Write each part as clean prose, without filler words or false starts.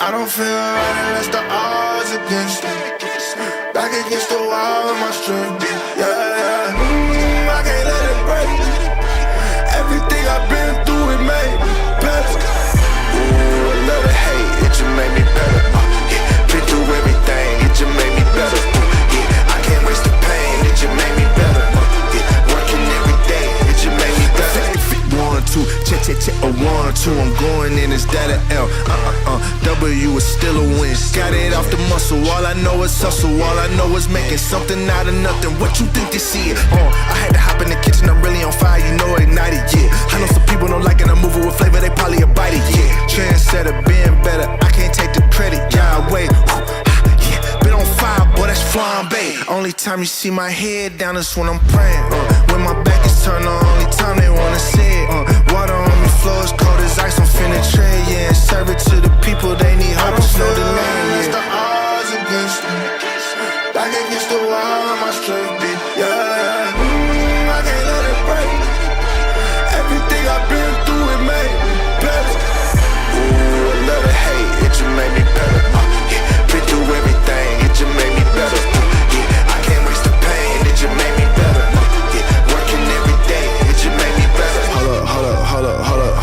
I don't feel right unless the odds against me. Back against the wall of my strength. Yeah, I can't let it break. Everything I've been through, it made me better. Ooh, a little hate, it just made me better. Yeah, been through everything, it just made me better. Yeah, I can't waste the pain, it just made me better. Yeah, working every day, it just made me better. If it 1 2, check, a 1 2, I'm going in, is that a L? W is still a win. Got it off the muscle, all I know is hustle. All I know is making something out of nothing. What you think they see it? I had to hop in the kitchen, I'm really on fire, you know ignited, yeah. I know some people don't like it, I'm moving with flavor, they probably a bite it, yeah. Trendsetter, being better, I can't take the credit, yeah, wait. Yeah, been on fire, boy, that's flambe. Only time you see my head down is when I'm praying. When my back is turned, the only time they wanna see it. Water on me, floor is cold as ice, I'm finna trade, yeah. And serve it to the people, they need help, it's no delay, yeah. The odds against me, back against the wall of my strength, yeah. I can't let it break. Everything I've been through, it made me better. Ooh, a little hate, it just made me better. Yeah, been through everything, it just made me better. Yeah, I can't waste the pain, it just made me better. Yeah, working every day, it just made me better.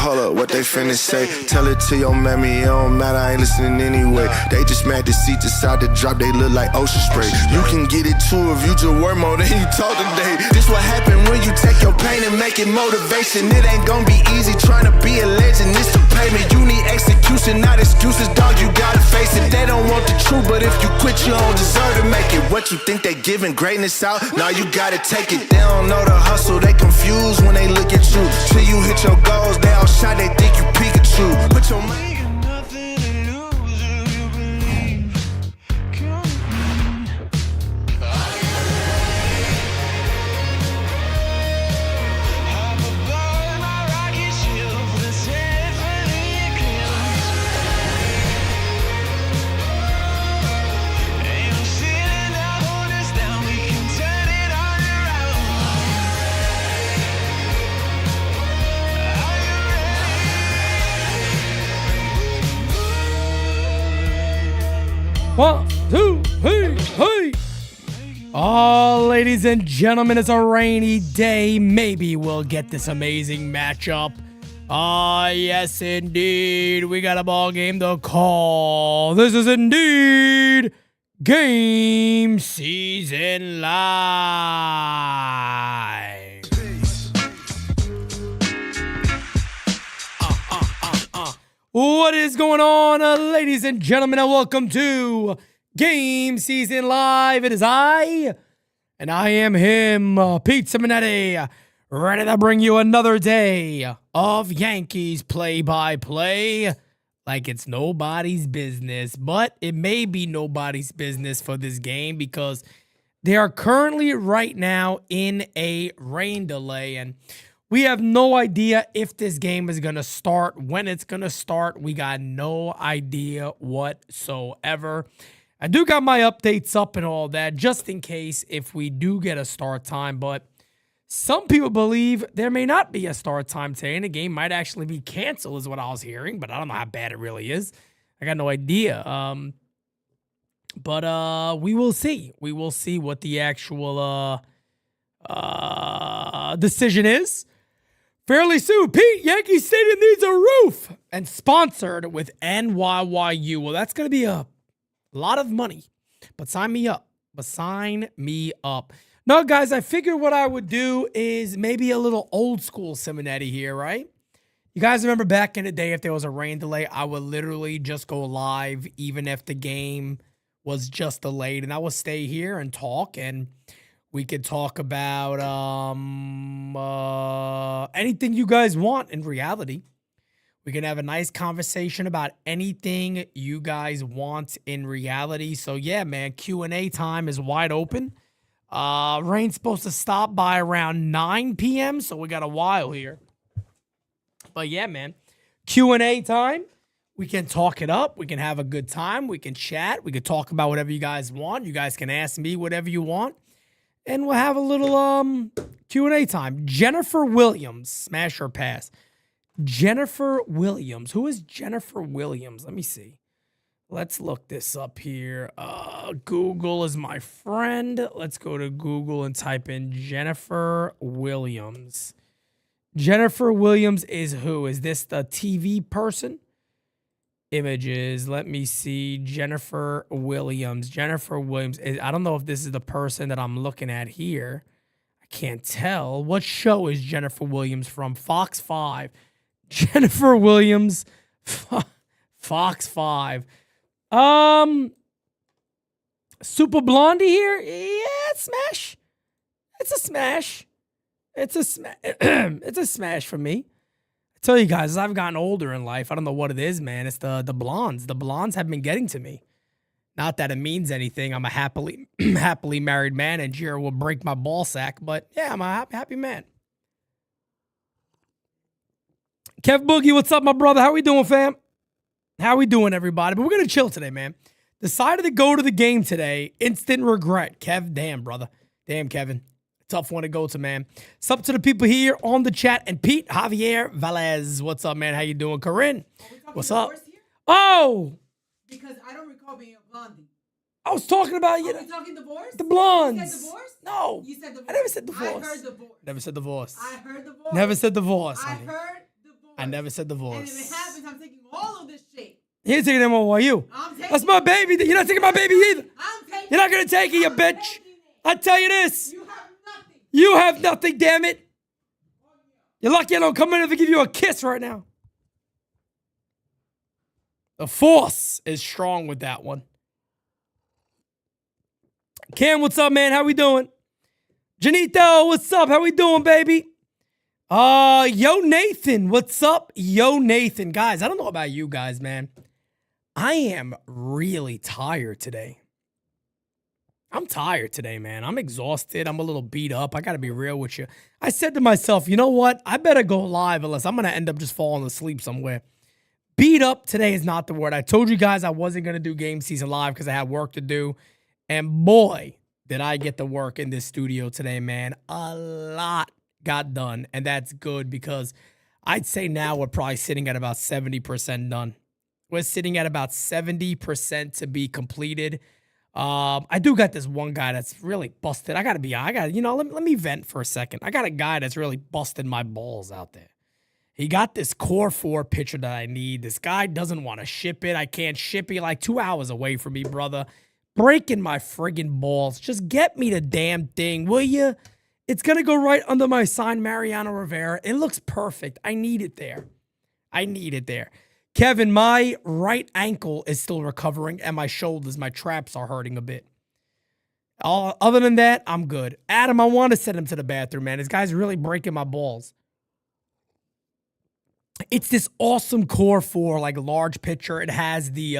Hold up, what they finna say? Tell it to your mammy, it don't matter, I ain't listening anyway. They just mad to see decide to drop, they look like ocean spray. You can get it too if you just work more than you talk today. This what happen when you take your pain and make it motivation. It ain't gonna be easy trying to be a legend, it's the payment. You need execution, not excuses, dog, you gotta face it. They don't want the truth, but if you quit, you don't deserve to make it. What you think they giving greatness out? Now you gotta take it. They don't know the hustle, they confused when they look at you. Till you hit your goals, they all shot, they think you Pikachu. Put your mind. One, two, hey, hey. Oh, ladies and gentlemen, it's a rainy day. Maybe we'll get this amazing matchup. Yes, indeed. We got a ball game to call. This is indeed GameSZN Live. What is going on, ladies and gentlemen, and welcome to GameSZN Live. It is I am him, PeteSimonetti, ready to bring you another day of Yankees play-by-play like it's nobody's business. But it may be nobody's business for this game because they are currently right now in a rain delay, and we have no idea if this game is going to start, when it's going to start. We got no idea whatsoever. I do got my updates up and all that, just in case if we do get a start time. But some people believe there may not be a start time today, and the game might actually be canceled, is what I was hearing. But I don't know how bad it really is. I got no idea. But we will see. We will see what the actual decision is fairly soon. Pete, Yankee Stadium needs a roof, and sponsored with NYY. Well, that's going to be a lot of money, but sign me up. No, guys, I figured what I would do is maybe a little old school Simonetti here, right? You guys remember back in the day, if there was a rain delay, I would literally just go live, even if the game was just delayed, and I would stay here and talk, and we could talk about anything you guys want in reality. We can have a nice conversation about anything you guys want in reality. So, yeah, man, Q&A time is wide open. Rain's supposed to stop by around 9 p.m., so we got a while here. But, yeah, man, Q&A time. We can talk it up. We can have a good time. We can chat. We can talk about whatever you guys want. You guys can ask me whatever you want. And we'll have a little Q&A time. Jennifer Williams, smash or pass. Jennifer Williams. Who is Jennifer Williams? Let me see. Let's look this up here. Google is my friend. Let's go to Google and type in Jennifer Williams. Jennifer Williams is who? Is this the TV person? Images. Let me see. Jennifer Williams. Jennifer Williams. I don't know if this is the person that I'm looking at here. I can't tell. What show is Jennifer Williams from? Fox 5. Jennifer Williams. Fox 5. Super Blondie here? Yeah, it's smash. It's a smash. It's a smash for me. I tell you guys, as I've gotten older in life, I don't know what it is, man. It's the blondes. The blondes have been getting to me. Not that it means anything. I'm a happily married man, and Jira will break my ball sack. But yeah, I'm a happy man. Kev Boogie, what's up, my brother? How we doing, fam? How we doing, everybody? But we're gonna chill today, man. Decided to go to the game today. Instant regret. Kev, damn, brother. Damn, Kevin. Tough one to go to, man. What's up to the people here on the chat? And Pete Javier Velez. What's up, man? How you doing? Corinne, what's up? Here? Oh! Because I don't recall being a blondie. I was talking about you. Are we talking divorce? The blondes. You said divorce? No. You said divorce. I never said divorce. I heard divorce. Never said divorce. I heard divorce. Never said divorce. I honey. heard divorce. I never said divorce. And if it happens, I'm taking all of this shit. You're taking them over you. I'm taking That's my baby. You're not taking my baby either. I'm taking You're not going to take it, you bitch. I tell you this. You have nothing. You have nothing, damn it. You're lucky I don't come in and give you a kiss right now. The force is strong with that one. Cam, what's up, man? How we doing? Janito, what's up? How we doing, baby? Yo, Nathan, what's up? Yo, Nathan. Guys, I don't know about you guys, man. I am really tired today. I'm tired today, man. I'm exhausted. I'm a little beat up. I got to be real with you. I said to myself, you know what? I better go live unless I'm going to end up just falling asleep somewhere. Beat up today is not the word. I told you guys I wasn't going to do Game Season Live because I had work to do. And boy, did I get to work in this studio today, man. A lot got done. And that's good because I'd say now we're probably sitting at about 70% done. We're sitting at about 70% to be completed. I do got this one guy that's really busted. Let me vent for a second. I got a guy that's really busted my balls out there. He got this Core 4 pitcher that I need. This guy doesn't want to ship it. I can't ship it. Like 2 hours away from me, brother. Breaking my friggin' balls. Just get me the damn thing, will you? It's going to go right under my sign, Mariano Rivera. It looks perfect. I need it there. Kevin, my right ankle is still recovering, and my shoulders, my traps are hurting a bit. Other than that, I'm good. Adam, I want to send him to the bathroom, man. This guy's really breaking my balls. It's this awesome Core 4, like large pitcher. It has the,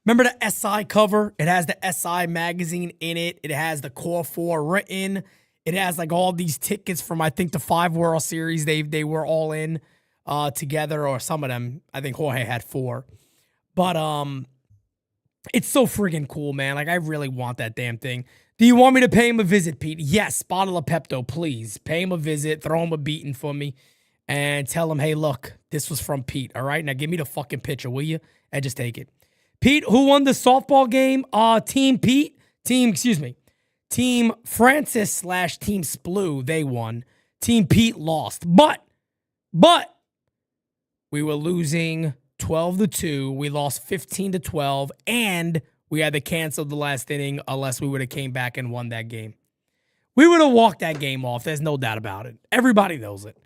remember the SI cover? It has the SI magazine in it. It has the Core 4 written. It has like all these tickets from, I think, the 5 World Series. They were all in together, or some of them. I think Jorge had 4. But it's so friggin' cool, man. Like, I really want that damn thing. Do you want me to pay him a visit, Pete? Yes, bottle of Pepto, please. Pay him a visit. Throw him a beating for me. And tell him, hey, look, this was from Pete, all right? Now give me the fucking picture, will you? And just take it. Pete, who won the softball game? Team Francis / Team Splu, they won. Team Pete lost. But we were losing 12-2. We lost 15-12, and we had to cancel the last inning unless we would have came back and won that game. We would have walked that game off. There's no doubt about it. Everybody knows it.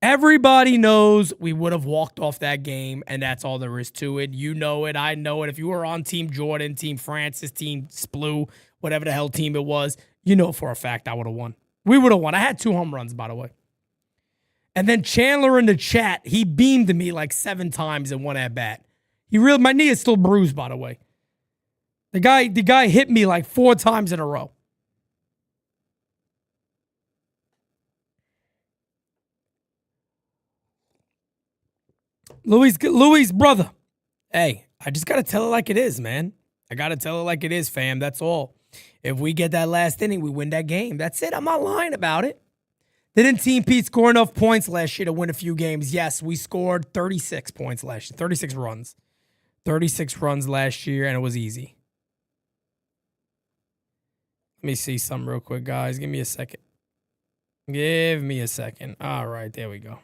Everybody knows we would have walked off that game, and that's all there is to it. You know it. I know it. If you were on Team Jordan, Team Francis, Team Splu, whatever the hell team it was, you know for a fact I would have won. We would have won. I had 2 home runs, by the way. And then Chandler in the chat, he beamed me like 7 times in one at-bat. My knee is still bruised, by the way. The guy hit me like 4 times in a row. Louis' brother. Hey, I just got to tell it like it is, man. I got to tell it like it is, fam. That's all. If we get that last inning, we win that game. That's it. I'm not lying about it. Didn't Team Pete score enough points last year to win a few games? Yes, we scored 36 points last year. 36 runs. 36 runs last year, and it was easy. Let me see something real quick, guys. Give me a second. Give me a second. All right, there we go.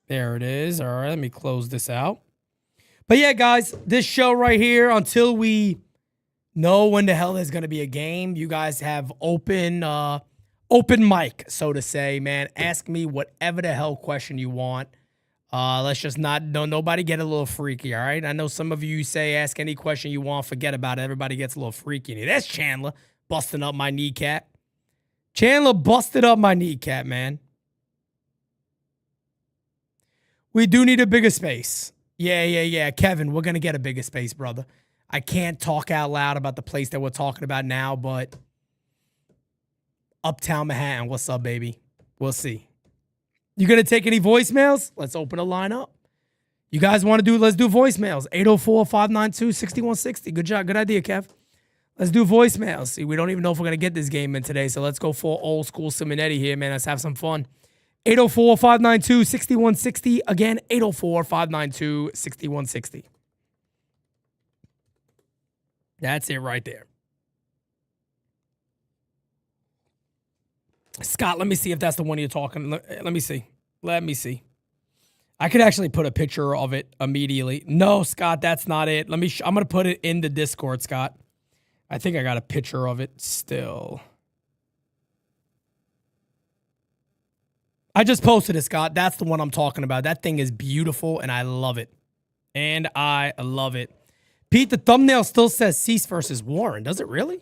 There it is. All right, let me close this out. But yeah, guys, this show right here, until we know when the hell there's going to be a game, you guys have open mic, so to say, man. Ask me whatever the hell question you want. Let's just nobody get a little freaky, all right? I know some of you say ask any question you want, forget about it. Everybody gets a little freaky in here. That's Chandler busting up my kneecap. Chandler busted up my kneecap, man. We do need a bigger space. Yeah. Kevin, we're going to get a bigger space, brother. I can't talk out loud about the place that we're talking about now, but Uptown Manhattan, what's up, baby? We'll see. You going to take any voicemails? Let's open a line up. You guys want to let's do voicemails. 804-592-6160. Good job. Good idea, Kev. Let's do voicemails. See, we don't even know if we're going to get this game in today, so let's go for old school Simonetti here, man. Let's have some fun. 804-592-6160. Again, 804-592-6160. That's it right there. Scott, let me see if that's the one you're talking. Let me see. Let me see. I could actually put a picture of it immediately. No, Scott, that's not it. I'm going to put it in the Discord, Scott. I think I got a picture of it still. I just posted it, Scott. That's the one I'm talking about. That thing is beautiful, and I love it. And I love it. Pete, the thumbnail still says Cease versus Warren. Does it really?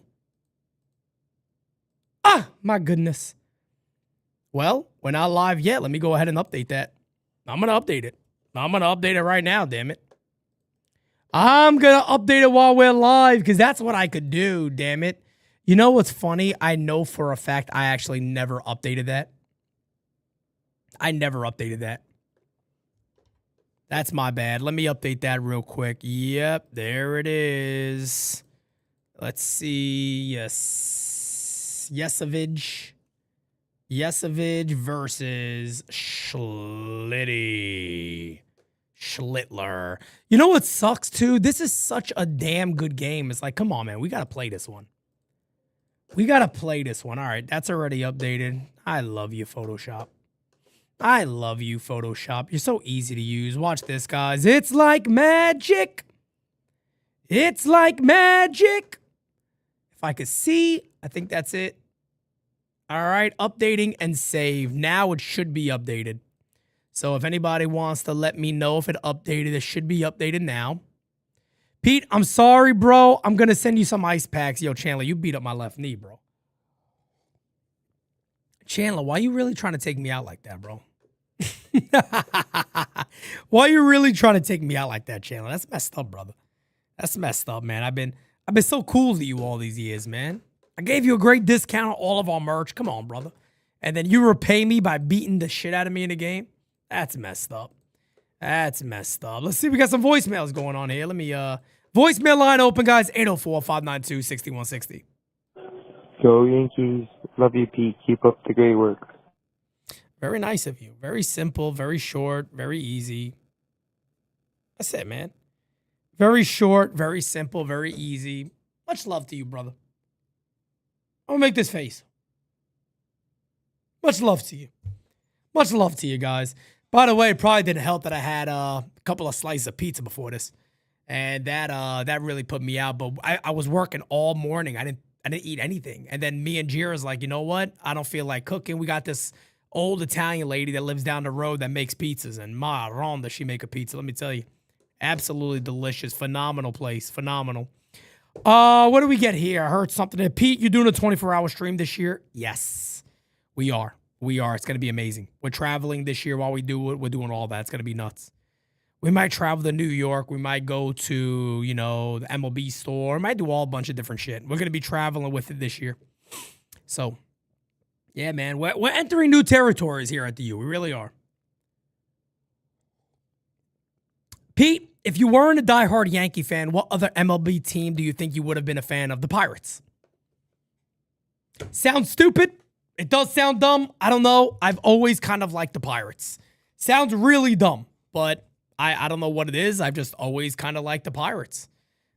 Ah, my goodness. Well, we're not live yet. Let me go ahead and update that. I'm going to update it. I'm going to update it right now, damn it. I'm going to update it while we're live because that's what I could do, damn it. You know what's funny? I know for a fact I actually never updated that. I never updated that. That's my bad. Let me update that real quick. Yep, there it is. Let's see. Yes. Yesavage. Yesavage versus Schlittler. You know what sucks, too? This is such a damn good game. It's like, come on, man. We got to play this one. We got to play this one. All right, that's already updated. I love you, Photoshop. I love you, Photoshop. You're so easy to use. Watch this, guys. It's like magic. It's like magic. If I could see, I think that's it. All right, updating and save. Now it should be updated. So if anybody wants to let me know if it updated, it should be updated now. Pete, I'm sorry, bro. I'm going to send you some ice packs. Yo, Chandler, you beat up my left knee, bro. Chandler, why are you really trying to take me out like that, bro? Why are you really trying to take me out like that, Chandler? That's messed up, brother. That's messed up, man. I've been so cool to you all these years, man. I gave you a great discount on all of our merch. Come on, brother. And then you repay me by beating the shit out of me in the game? That's messed up. That's messed up. Let's see. We got some voicemails going on here. Let me, voicemail line open, guys. 804-592-6160. Go Yankees. Love you, Pete. Keep up the great work. Very nice of you. Very simple, very short, very easy. That's it, man. Very short, very simple, very easy. Much love to you, brother. I'm going to make this face. Much love to you. Much love to you guys. By the way, it probably didn't help that I had a couple of slices of pizza before this. And that really put me out. But I was working all morning. I didn't eat anything. And then me and Jira's like, you know what? I don't feel like cooking. We got this old Italian lady that lives down the road that makes pizzas. And ma, does she make a pizza? Let me tell you. Absolutely delicious. Phenomenal place. Phenomenal. What do we get here? I heard something. Pete, you're doing a 24-hour stream this year? Yes, we are. We are. It's going to be amazing. We're traveling this year while we do it. We're doing all that. It's going to be nuts. We might travel to New York. We might go to, the MLB store. We might do all a bunch of different shit. We're going to be traveling with it this year. So, yeah, man. We're entering new territories here at the U. We really are. Pete, if you weren't a diehard Yankee fan, what other MLB team do you think you would have been a fan of? The Pirates. Sounds stupid. It does sound dumb. I don't know. I've always kind of liked the Pirates. Sounds really dumb, but I don't know what it is. I've just always kind of liked the Pirates.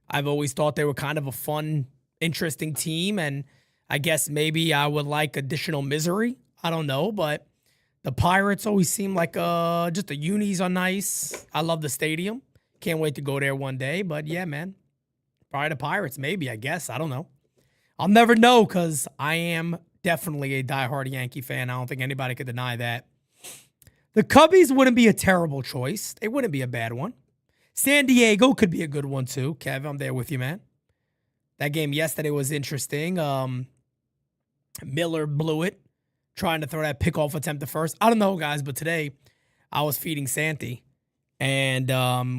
I've always thought they were kind of a fun, interesting team, and I guess maybe I would like additional misery. I don't know, but the Pirates always seem like just the unis are nice. I love the stadium. Can't wait to go there one day, but yeah, man. Probably the Pirates, maybe, I guess. I don't know. I'll never know because I am definitely a diehard Yankee fan. I don't think anybody could deny that. The Cubbies wouldn't be a terrible choice. They wouldn't be a bad one. San Diego could be a good one too. Kev, I'm there with you, man. That game yesterday was interesting. Miller blew it, trying to throw that pickoff attempt to first. I don't know, guys, but today I was feeding Santi, and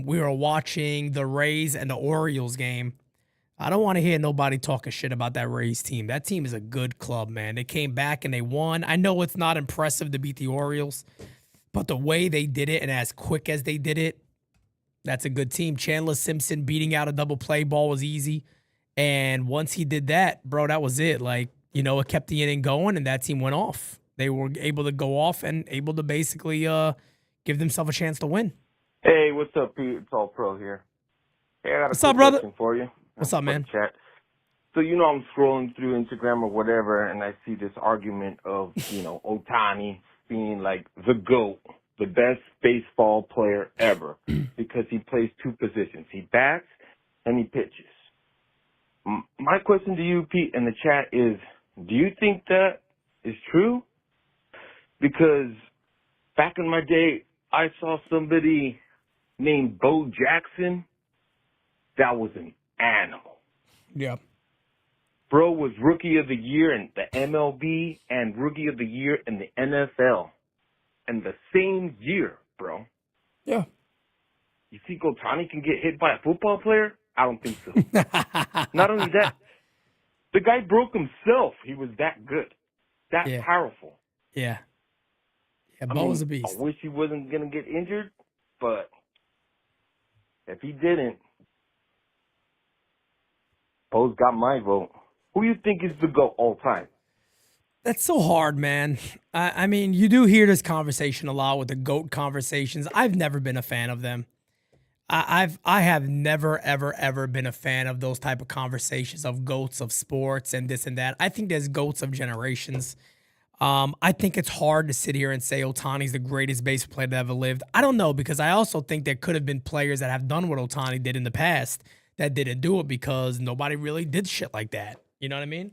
we were watching the Rays and the Orioles game. I don't want to hear nobody talking shit about that Rays team. That team is a good club, man. They came back and they won. I know it's not impressive to beat the Orioles, but the way they did it and as quick as they did it, that's a good team. Chandler Simpson beating out a double play ball was easy. And once he did that, bro, that was it. Like, it kept the inning going and that team went off. They were able to go off and able to basically give themselves a chance to win. Hey, what's up, Pete? It's All Pro here. Hey, I got a What's quick up, brother? question for you. What's up, man? Chat. So, I'm scrolling through Instagram or whatever, and I see this argument of, Ohtani being like the GOAT, the best baseball player ever, because he plays two positions. He bats and he pitches. My question to you, Pete, in the chat is, do you think that is true? Because back in my day, I saw somebody named Bo Jackson that was an animal. Yeah. Bro was Rookie of the Year in the MLB and Rookie of the Year in the NFL in the same year, bro. Yeah. You think Ohtani can get hit by a football player? I don't think so. Not only that, the guy broke himself. He was that good, that powerful. Yeah. Yeah, Bo was a beast. I wish he wasn't going to get injured, but if he didn't, Bo's got my vote. Who do you think is the GOAT all time? That's so hard, man. I mean, you do hear this conversation a lot with the GOAT conversations. I've never been a fan of them. I have never, ever been a fan of those type of conversations of GOATs of sports and this and that. I think there's GOATs of generations. I think it's hard to sit here and say Ohtani's the greatest baseball player that ever lived. I don't know, because I also think there could have been players that have done what Ohtani did in the past that didn't do it because nobody really did shit like that. You know what I mean?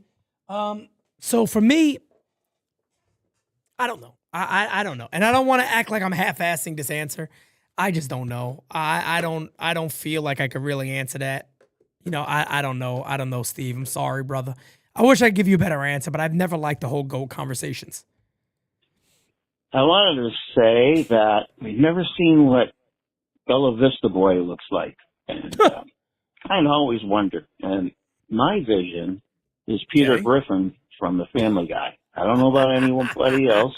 So for me, I don't know. I don't know. And I don't want to act like I'm half-assing this answer. I just don't know. I don't feel like I could really answer that. I don't know. I don't know, Steve. I'm sorry, brother. I wish I could give you a better answer, but I've never liked the whole GOAT conversations. I wanted to say that we've never seen what Bella Vista Boy looks like. And kind of always wondered. And my vision is Peter Griffin from The Family Guy. I don't know about anybody else,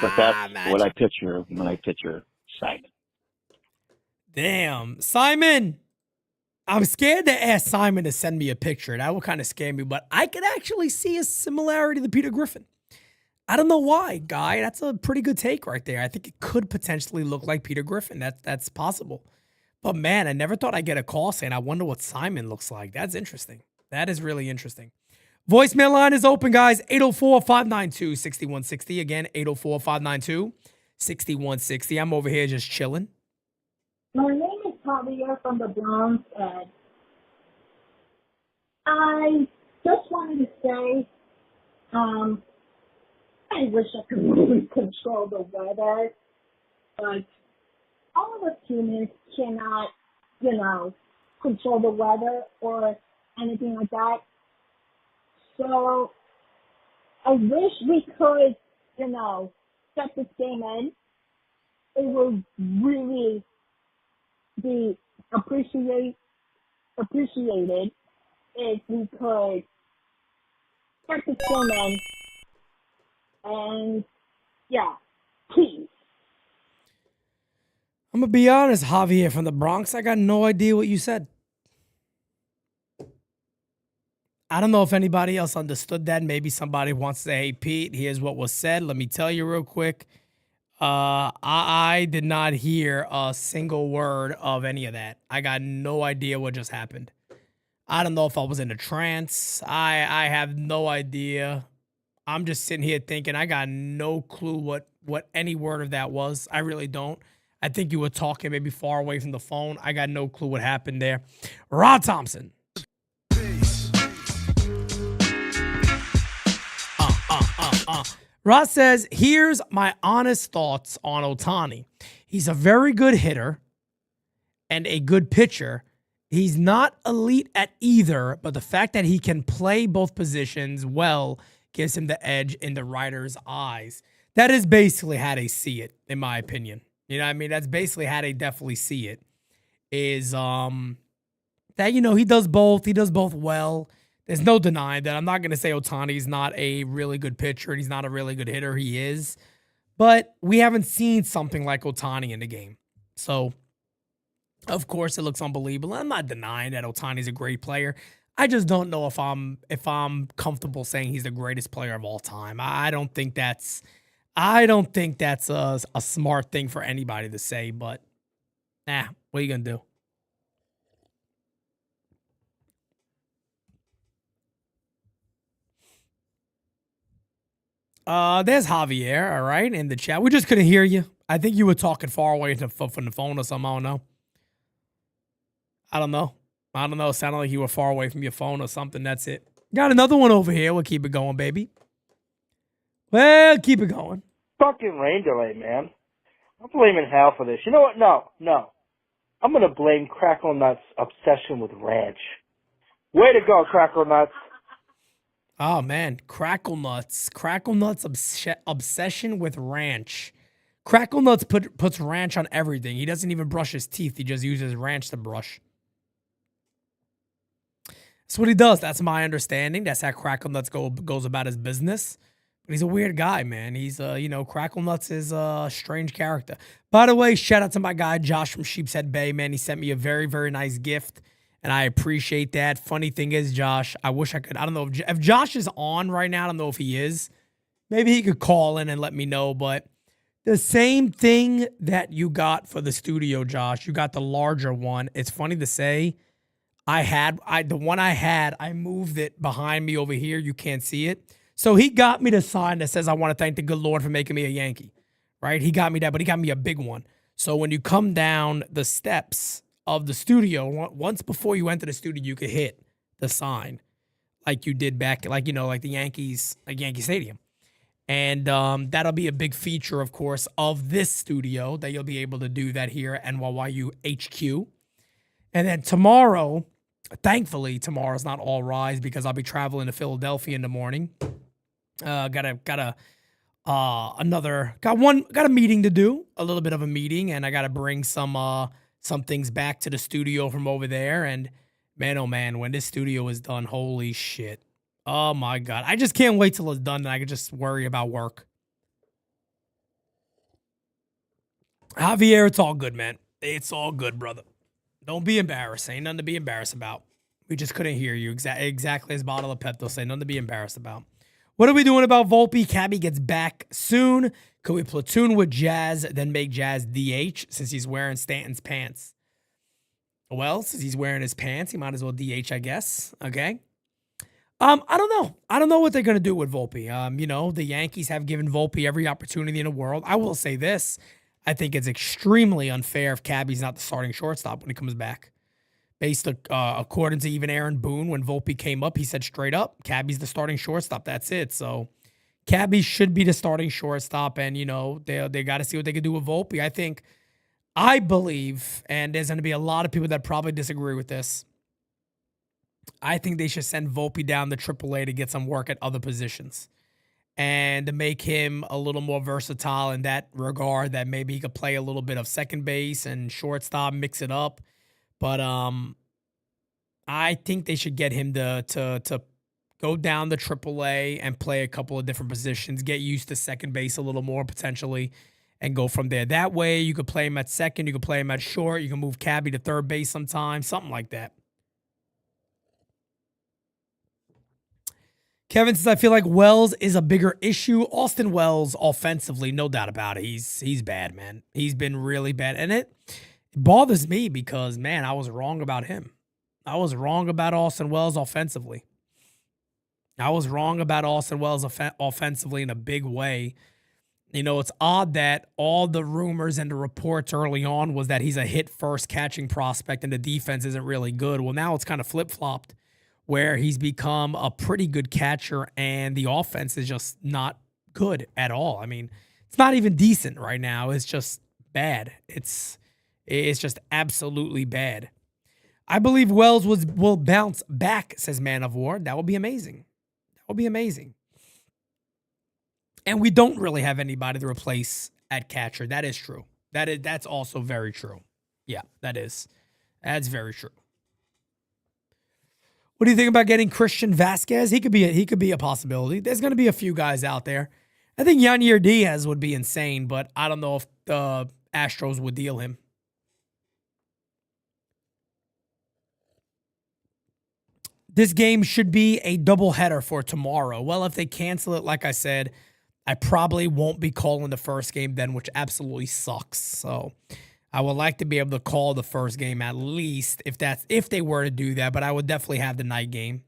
but that's what I picture when I picture Simon. Damn. Simon. I'm scared to ask Simon to send me a picture. That would kind of scare me, but I could actually see a similarity to Peter Griffin. I don't know why, Guy. That's a pretty good take right there. I think it could potentially look like Peter Griffin. That's possible. But man, I never thought I'd get a call saying, I wonder what Simon looks like. That's interesting. That is really interesting. Voicemail line is open, guys. 804-592-6160. Again, 804-592-6160. I'm over here just chilling. My name is Javier from the Bronx, and I just wanted to say, I wish I could really control the weather, but all of us humans cannot, control the weather or anything like that. So I wish we could, set this game in. It would really be appreciated if we could set this game in. And please. I'm going to be honest, Javier from the Bronx. I got no idea what you said. I don't know if anybody else understood that. Maybe somebody wants to say, hey, Pete, here's what was said. Let me tell you real quick. I did not hear a single word of any of that. I got no idea what just happened. I don't know if I was in a trance. I have no idea. I'm just sitting here thinking I got no clue what any word of that was. I really don't. I think you were talking maybe far away from the phone. I got no clue what happened there. Rod Thompson. Ross says, here's my honest thoughts on Ohtani. He's a very good hitter and a good pitcher. He's not elite at either, but the fact that he can play both positions well gives him the edge in the writer's eyes. That is basically how they see it, in my opinion. You know what I mean? That's basically how they definitely see it. Is that, you know, he does both. He does both well. There's no denying that. I'm not going to say Ohtani's not a really good pitcher and he's not a really good hitter. He is. But we haven't seen something like Ohtani in the game. So, of course, it looks unbelievable. I'm not denying that Ohtani's a great player. I just don't know if I'm comfortable saying he's the greatest player of all time. I don't think that's a smart thing for anybody to say, but what are you going to do? There's Javier, all right, in the chat. We just couldn't hear you. I think you were talking far away from the phone or something. I don't know. It sounded like you were far away from your phone or something. That's it. Got another one over here. We'll keep it going, baby. Well, keep it going. Fucking rain delay, man. I'm blaming Hal for this. You know what? No. I'm going to blame Crackle Nuts' obsession with ranch. Way to go, Crackle Nuts. Oh, man. Crackle Nuts' obsession with ranch. Crackle Nuts puts ranch on everything. He doesn't even brush his teeth. He just uses ranch to brush. That's what he does. That's my understanding. That's how Crackle Nuts goes about his business. But he's a weird guy, man. He's, Crackle Nuts is a strange character. By the way, shout out to my guy, Josh from Sheepshead Bay, man. He sent me a very, very nice gift. And I appreciate that. Funny thing is, Josh, I wish I could. I don't know if Josh is on right now. I don't know if he is. Maybe he could call in and let me know. But the same thing that you got for the studio, Josh, you got the larger one. It's funny to say. The one I had, I moved it behind me over here. You can't see it. So he got me the sign that says, I want to thank the good Lord for making me a Yankee. Right? He got me that, but he got me a big one. So when you come down the steps of the studio, once before you enter the studio, you could hit the sign like you did back, like the Yankees, like Yankee Stadium. And that'll be a big feature, of course, of this studio that you'll be able to do that here at NYYU HQ. And then tomorrow, thankfully, tomorrow's not all rise because I'll be traveling to Philadelphia in the morning. Got a meeting to do, a little bit of a meeting, and I got to bring some things back to the studio from over there. And man, oh man, when this studio is done, holy shit. Oh my God. I just can't wait till it's done and I can just worry about work. Javier, it's all good, man. It's all good, brother. Don't be embarrassed. Ain't nothing to be embarrassed about. We just couldn't hear you. Exactly as Bottle of Pep, they'll say. Nothing to be embarrassed about. What are we doing about Volpe? Cabby gets back soon. Could we platoon with Jazz, then make Jazz DH since he's wearing Stanton's pants? Well, since he's wearing his pants, he might as well DH, I guess. Okay. I don't know. I don't know what they're going to do with Volpe. The Yankees have given Volpe every opportunity in the world. I will say this. I think it's extremely unfair if Cabby's not the starting shortstop when he comes back. According to even Aaron Boone, when Volpe came up, he said straight up, Cabby's the starting shortstop. That's it. So Cabby should be the starting shortstop, and, they got to see what they can do with Volpe. I believe, and there's going to be a lot of people that probably disagree with this, I think they should send Volpe down to AAA to get some work at other positions and to make him a little more versatile in that regard, that maybe he could play a little bit of second base and shortstop, mix it up. But I think they should get him to go down to AAA and play a couple of different positions, get used to second base a little more potentially, and go from there. That way you could play him at second, you could play him at short, you can move Cabby to third base sometime, something like that. Kevin says, I feel like Wells is a bigger issue. Austin Wells, offensively, no doubt about it. He's bad, man. He's been really bad. And it bothers me because, man, I was wrong about him. I was wrong about Austin Wells offensively. I was wrong about Austin Wells offensively in a big way. You know, it's odd that all the rumors and the reports early on was that he's a hit-first catching prospect and the defense isn't really good. Well, now it's kind of flip-flopped where he's become a pretty good catcher and the offense is just not good at all. I mean, it's not even decent right now. It's just bad. It's just absolutely bad. I believe Wells will bounce back, says Man of War. That would be amazing. That would be amazing. And we don't really have anybody to replace at catcher. That is true. That's also very true. Yeah, that's very true. What do you think about getting Christian Vasquez? He could be a possibility. There's going to be a few guys out there. I think Yanir Diaz would be insane, but I don't know if the Astros would deal him. This game should be a doubleheader for tomorrow. Well, if they cancel it, like I said, I probably won't be calling the first game then, which absolutely sucks. So I would like to be able to call the first game at least if they were to do that, but I would definitely have the night game.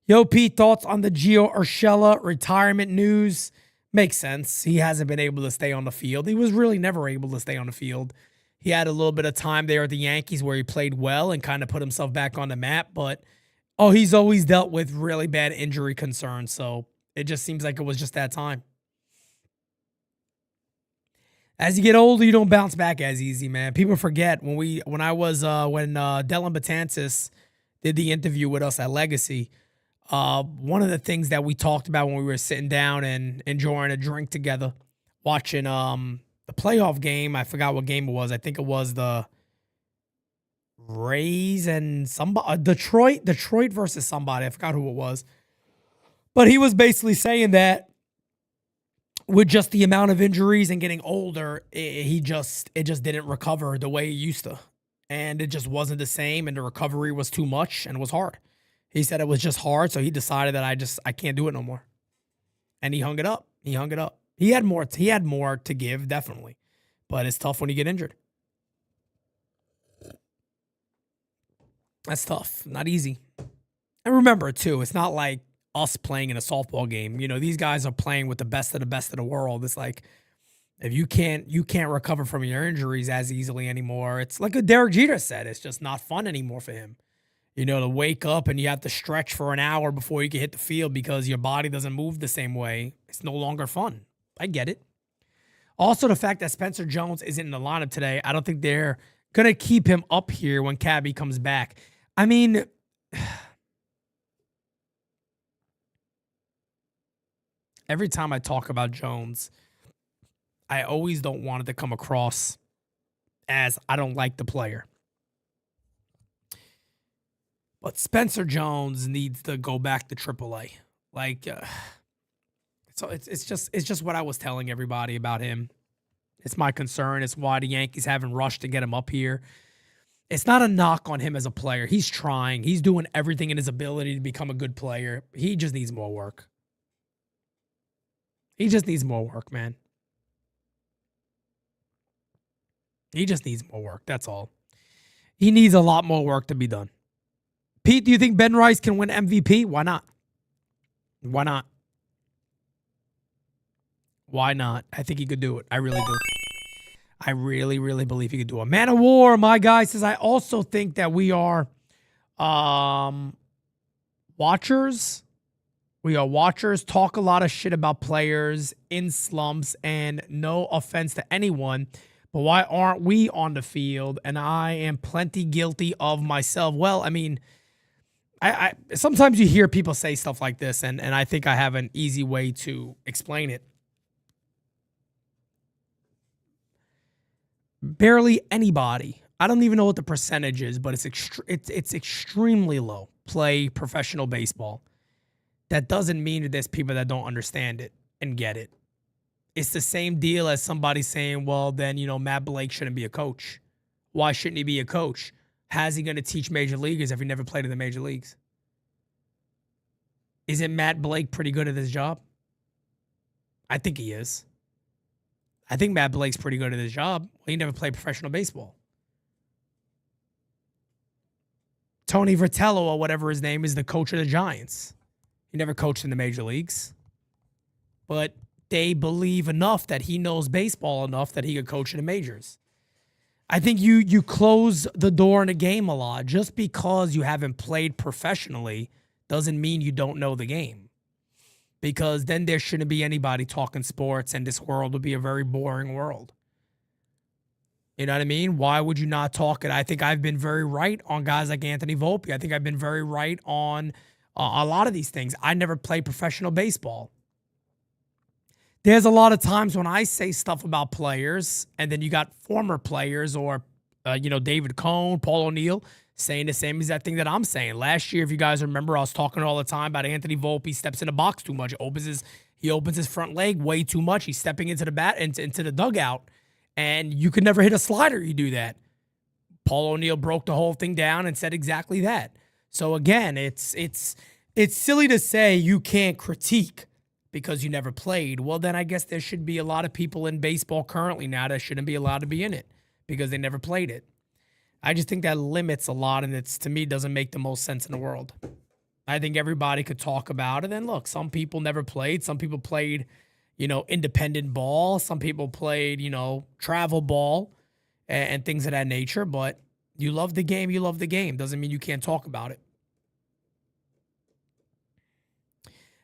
Yo, Pete, thoughts on the Gio Urshela retirement news? Makes sense. He hasn't been able to stay on the field. He was really never able to stay on the field. He had a little bit of time there at the Yankees where he played well and kind of put himself back on the map, but he's always dealt with really bad injury concerns, so it just seems like it was just that time. As you get older, you don't bounce back as easy, man. People forget when Dylan Betances did the interview with us at Legacy. One of the things that we talked about when we were sitting down and enjoying a drink together, watching the playoff game. I forgot what game it was. I think it was the Rays and somebody, Detroit versus somebody. I forgot who it was, but he was basically saying that with just the amount of injuries and getting older, it just didn't recover the way it used to. And it just wasn't the same, and the recovery was too much and it was hard. He said it was just hard, so he decided that I can't do it no more. And he hung it up. He had more to give, definitely. But it's tough when you get injured. That's tough. Not easy. And remember, too, it's not like us playing in a softball game. You know, these guys are playing with the best of the world. It's like if you can't recover from your injuries as easily anymore. It's like Derek Jeter said, it's just not fun anymore for him. You know, to wake up and you have to stretch for an hour before you can hit the field because your body doesn't move the same way. It's no longer fun. I get it. Also, the fact that Spencer Jones isn't in the lineup today, I don't think they're going to keep him up here when Cabby comes back. I mean, every time I talk about Jones, I always don't want it to come across as I don't like the player. But Spencer Jones needs to go back to AAA. Like, so it's just what I was telling everybody about him. It's my concern. It's why the Yankees haven't rushed to get him up here. It's not a knock on him as a player. He's trying. He's doing everything in his ability to become a good player. He just needs more work. He just needs more work, man. He just needs more work. That's all. He needs a lot more work to be done. Pete, do you think Ben Rice can win MVP? Why not? Why not? Why not? I think he could do it. I really do. I really, really believe he could do it. Man of War, my guy, says, I also think that we are watchers. We are watchers, talk a lot of shit about players in slumps, and no offense to anyone, but why aren't we on the field? And I am plenty guilty of myself. Well, I mean, I sometimes you hear people say stuff like this, and I think I have an easy way to explain it. Barely anybody, I don't even know what the percentage is, but it's extremely low, play professional baseball. That doesn't mean that there's people that don't understand it and get it. It's the same deal as somebody saying, well, then, you know, Matt Blake shouldn't be a coach. Why shouldn't he be a coach? How's he going to teach major leaguers if he never played in the major leagues? Isn't Matt Blake pretty good at his job? I think he is. I think Matt Blake's pretty good at his job. Well, he never played professional baseball. Tony Vitello, or whatever his name is, the coach of the Giants. He never coached in the major leagues. But they believe enough that he knows baseball enough that he could coach in the majors. I think you close the door in a game a lot. Just because you haven't played professionally doesn't mean you don't know the game. Because then there shouldn't be anybody talking sports, and this world would be a very boring world. You know what I mean? Why would you not talk it? I think I've been very right on guys like Anthony Volpe. I think I've been very right on a lot of these things. I never played professional baseball. There's a lot of times when I say stuff about players, and then you got former players or, David Cohn, Paul O'Neill, saying the same exact thing that I'm saying. Last year, if you guys remember, I was talking all the time about Anthony Volpe steps in the box too much. He opens his front leg way too much. He's stepping into the dugout, and you could never hit a slider. You do that. Paul O'Neill broke the whole thing down and said exactly that. So again, it's silly to say you can't critique because you never played. Well, then I guess there should be a lot of people in baseball currently now that shouldn't be allowed to be in it because they never played it. I just think that limits a lot, and to me doesn't make the most sense in the world. I think everybody could talk about it. And look, some people never played. Some people played, independent ball. Some people played, travel ball and things of that nature. But you love the game. You love the game. Doesn't mean you can't talk about it.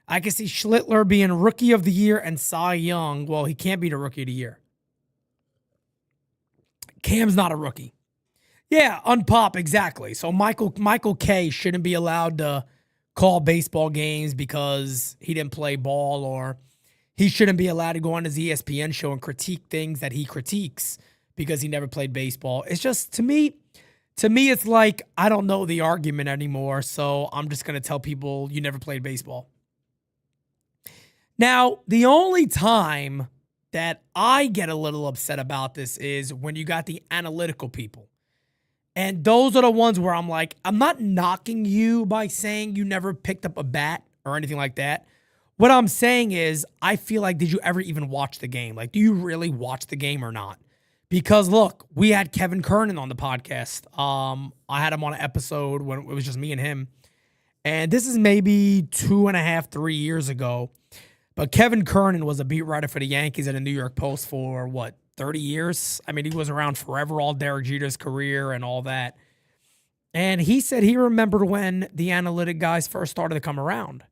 I can see Schlittler being Rookie of the Year and Cy Young. Well, he can't be the Rookie of the Year. Cam's not a rookie. Yeah, unpop, exactly. So Michael K shouldn't be allowed to call baseball games because he didn't play ball, or he shouldn't be allowed to go on his ESPN show and critique things that he critiques because he never played baseball. It's just, to me, it's like, I don't know the argument anymore, so I'm just going to tell people you never played baseball. Now, the only time that I get a little upset about this is when you got the analytical people. And those are the ones where I'm like, I'm not knocking you by saying you never picked up a bat or anything like that. What I'm saying is, I feel like, did you ever even watch the game? Like, do you really watch the game or not? Because look, we had Kevin Kernan on the podcast. I had him on an episode when it was just me and him. And this is maybe 2.5, 3 years ago. But Kevin Kernan was a beat writer for the Yankees at the New York Post for, 30 years? I mean, he was around forever, all Derek Jeter's career and all that. And he said he remembered when the analytic guys first started to come around.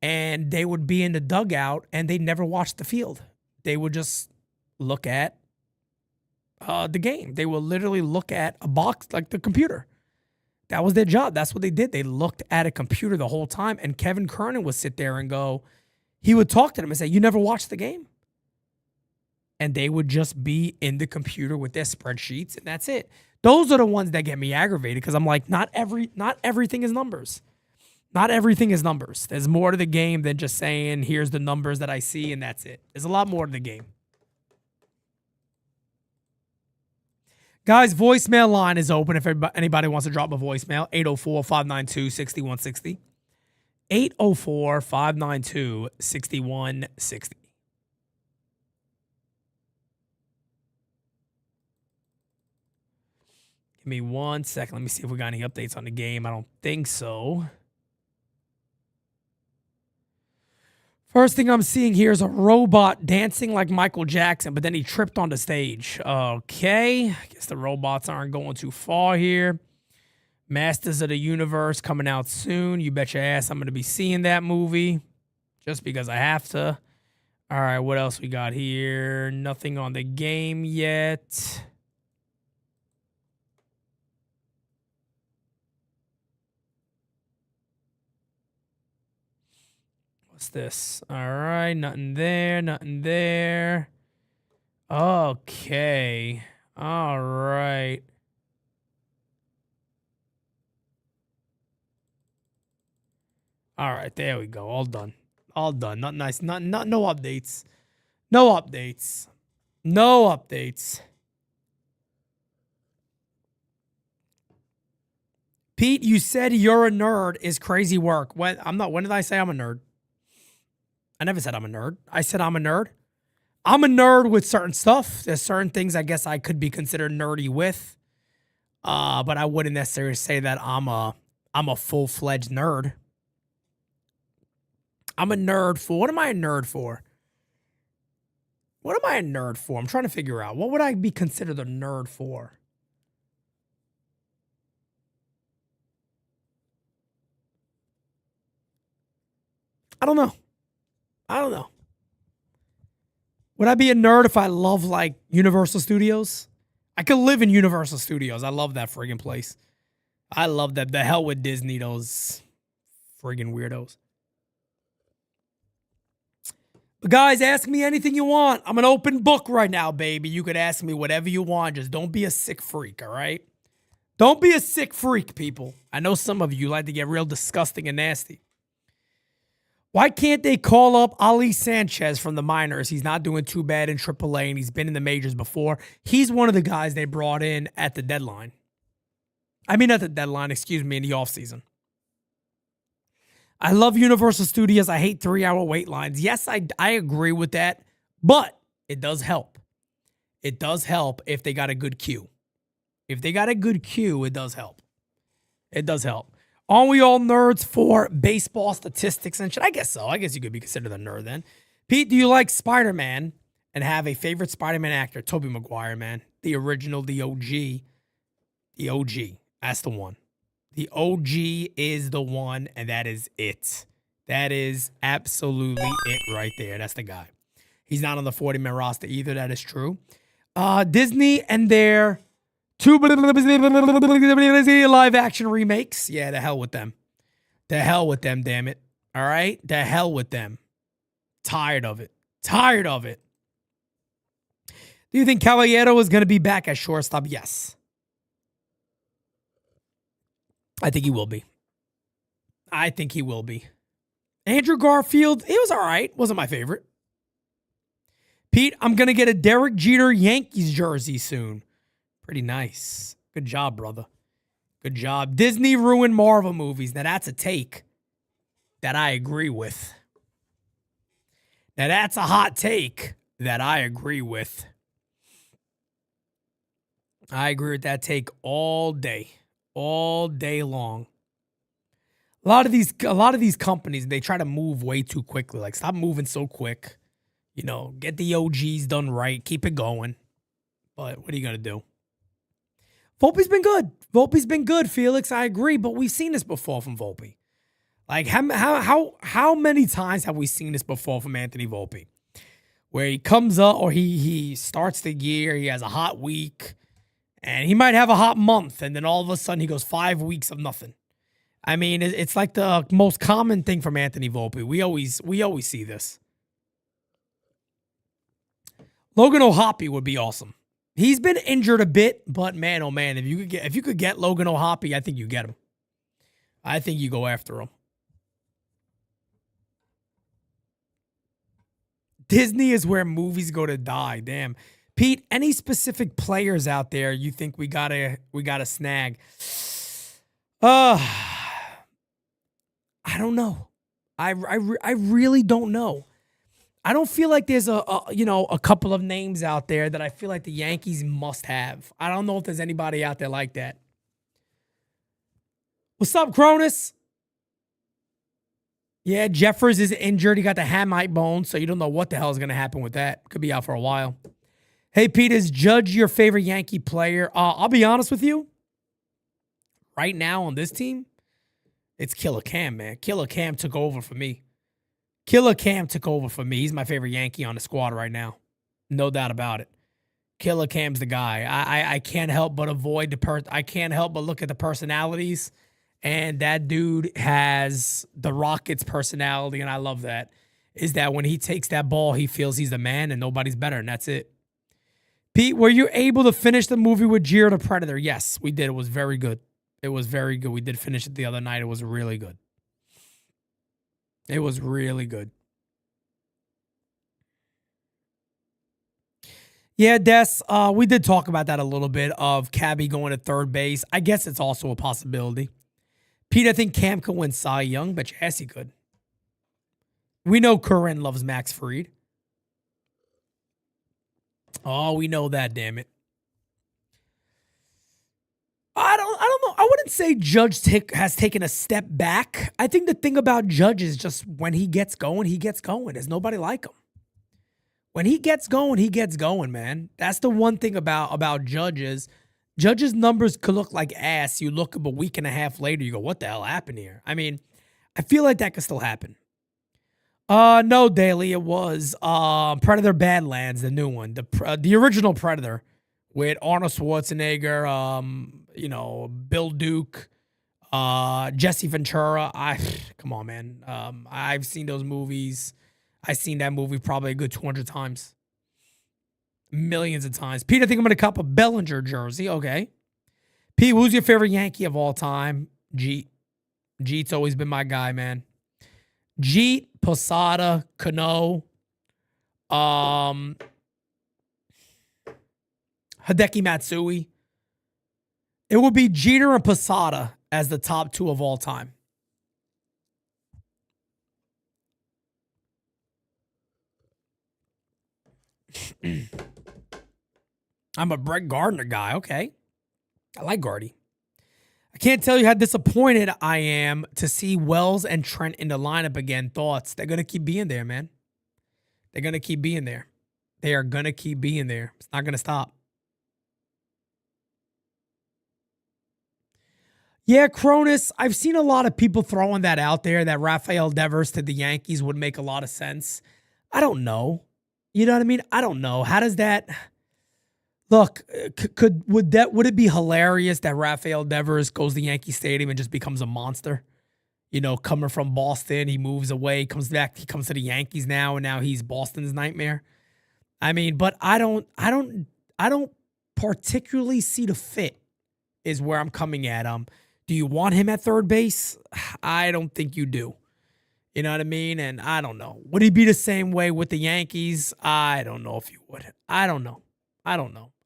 And they would be in the dugout and they never watched the field. They would just look at the game. They would literally look at a box, like the computer. That was their job. That's what they did. They looked at a computer the whole time. And Kevin Kernan would sit there and go, he would talk to them and say, you never watched the game? And they would just be in the computer with their spreadsheets, and that's it. Those are the ones that get me aggravated because I'm like, not everything is numbers. Not everything is numbers. There's more to the game than just saying, here's the numbers that I see, and that's it. There's a lot more to the game. Guys, voicemail line is open if anybody wants to drop a voicemail. 804-592-6160. 804-592-6160. Give me 1 second. Let me see if we got any updates on the game. I don't think so. First thing I'm seeing here is a robot dancing like Michael Jackson, but then he tripped on the stage. Okay. I guess the robots aren't going too far here. Masters of the Universe coming out soon. You bet your ass I'm going to be seeing that movie just because I have to. All right, what else we got here? Nothing on the game yet. What's this? All right, nothing there, nothing there. Okay. All right. All right, there we go. All done. All done. Not nice. No updates. No updates. No updates. Pete, you said you're a nerd is crazy work. When did I say I'm a nerd? I never said I'm a nerd. I said I'm a nerd. I'm a nerd with certain stuff. There's certain things I guess I could be considered nerdy with. But I wouldn't necessarily say that I'm a full-fledged nerd. I'm a nerd for, what am I a nerd for? What am I a nerd for? I'm trying to figure out. What would I be considered a nerd for? I don't know. Would I be a nerd if I love like Universal Studios? I could live in Universal Studios. I love that friggin' place. I love that. The hell with Disney, those friggin' weirdos. But guys, ask me anything you want. I'm an open book right now, baby. You could ask me whatever you want. Just don't be a sick freak, all right? Don't be a sick freak, people. I know some of you like to get real disgusting and nasty. Why can't they call up Ali Sanchez from the minors? He's not doing too bad in AAA, and he's been in the majors before. He's one of the guys they brought in at the deadline. I mean, at the deadline, excuse me, in the offseason. I love Universal Studios. I hate 3-hour wait lines. Yes, I agree with that, but it does help. It does help if they got a good queue. If they got a good queue, it does help. It does help. Aren't we all nerds for baseball statistics and shit? I guess so. I guess you could be considered a nerd then. Pete, do you like Spider-Man and have a favorite Spider-Man actor? Tobey Maguire, man. The original, the OG. The OG. That's the one. The OG is the one, and that is it. That is absolutely it right there. That's the guy. He's not on the 40-man roster either. That is true. Disney and their 2 live action remakes. Yeah, the hell with them. The hell with them, damn it. All right? The hell with them. Tired of it. Tired of it. Do you think Caballero is going to be back at shortstop? Yes. I think he will be. I think he will be. Andrew Garfield, he was all right. Wasn't my favorite. Pete, I'm going to get a Derek Jeter Yankees jersey soon. Pretty nice. Good job, brother. Good job. Disney ruined Marvel movies. Now, that's a take that I agree with. Now, that's a hot take that I agree with. I agree with that take all day. All day long. A lot of these companies, they try to move way too quickly. Like, stop moving so quick. You know, get the OGs done right. Keep it going. But what are you going to do? Volpe's been good. Volpe's been good, Felix. I agree. But we've seen this before from Volpe. Like, how many times have we seen this before from Anthony Volpe? Where he comes up or he starts the year, he has a hot week, and he might have a hot month, and then all of a sudden he goes 5 weeks of nothing. I mean, it's like the most common thing from Anthony Volpe. We always see this. Logan O'Hoppe would be awesome. He's been injured a bit, but man, oh man, if you could get Logan O'Hoppe, I think you get him. I think you go after him. Disney is where movies go to die. Damn. Pete, any specific players out there you think we gotta snag? I don't know. I really don't know. I don't feel like there's a couple of names out there that I feel like the Yankees must have. I don't know if there's anybody out there like that. What's up, Cronus? Yeah, Jeffers is injured. He got the hamite bone, so you don't know what the hell is going to happen with that. Could be out for a while. Hey, Pete, is Judge your favorite Yankee player? I'll be honest with you. Right now on this team, it's Killer Cam, man. Killer Cam took over for me. He's my favorite Yankee on the squad right now. No doubt about it. Killer Cam's the guy. I can't help but I can't help but look at the personalities. And that dude has the Rockets personality, and I love that. Is that when he takes that ball, he feels he's the man and nobody's better, and that's it. Pete, were you able to finish the movie with Jiro the Predator? Yes, we did. It was very good. We did finish it the other night. It was really good. Yeah, Des, we did talk about that a little bit of Cabby going to third base. I guess it's also a possibility. Pete, I think Cam could win Cy Young, but yes, he could. We know Corinne loves Max Fried. Oh, we know that, damn it. I don't know. I wouldn't say Judge has taken a step back. I think the thing about Judge is just when he gets going, he gets going. There's nobody like him. When he gets going, man. That's the one thing about Judge's. Judge's numbers could look like ass. You look up a week and a half later, you go, what the hell happened here? I mean, I feel like that could still happen. No, Daly, it was Predator Badlands, the new one. The original Predator with Arnold Schwarzenegger, Bill Duke, Jesse Ventura. Come on, man. I've seen those movies. I've seen that movie probably a good 200 times. Millions of times. Pete, I think I'm going to cop a Bellinger jersey. Okay. Pete, who's your favorite Yankee of all time? Jeet. Jeet's always been my guy, man. Jeet, Posada, Cano, Hideki Matsui. It would be Jeter and Posada as the top two of all time. I'm a Brett Gardner guy. Okay. I like Gardy. I can't tell you how disappointed I am to see Wells and Trent in the lineup again. Thoughts? They're going to keep being there, man. They're going to keep being there. They are going to keep being there. It's not going to stop. Yeah, Cronus, I've seen a lot of people throwing that out there, that Rafael Devers to the Yankees would make a lot of sense. I don't know. You know what I mean? I don't know. How does that... Look, would it be hilarious that Rafael Devers goes to Yankee Stadium and just becomes a monster? You know, coming from Boston, he moves away, comes back, he comes to the Yankees now, and now he's Boston's nightmare. I mean, but I don't particularly see the fit, is where I'm coming at. Do you want him at third base? I don't think you do. You know what I mean? And I don't know. Would he be the same way with the Yankees? I don't know if you would. I don't know.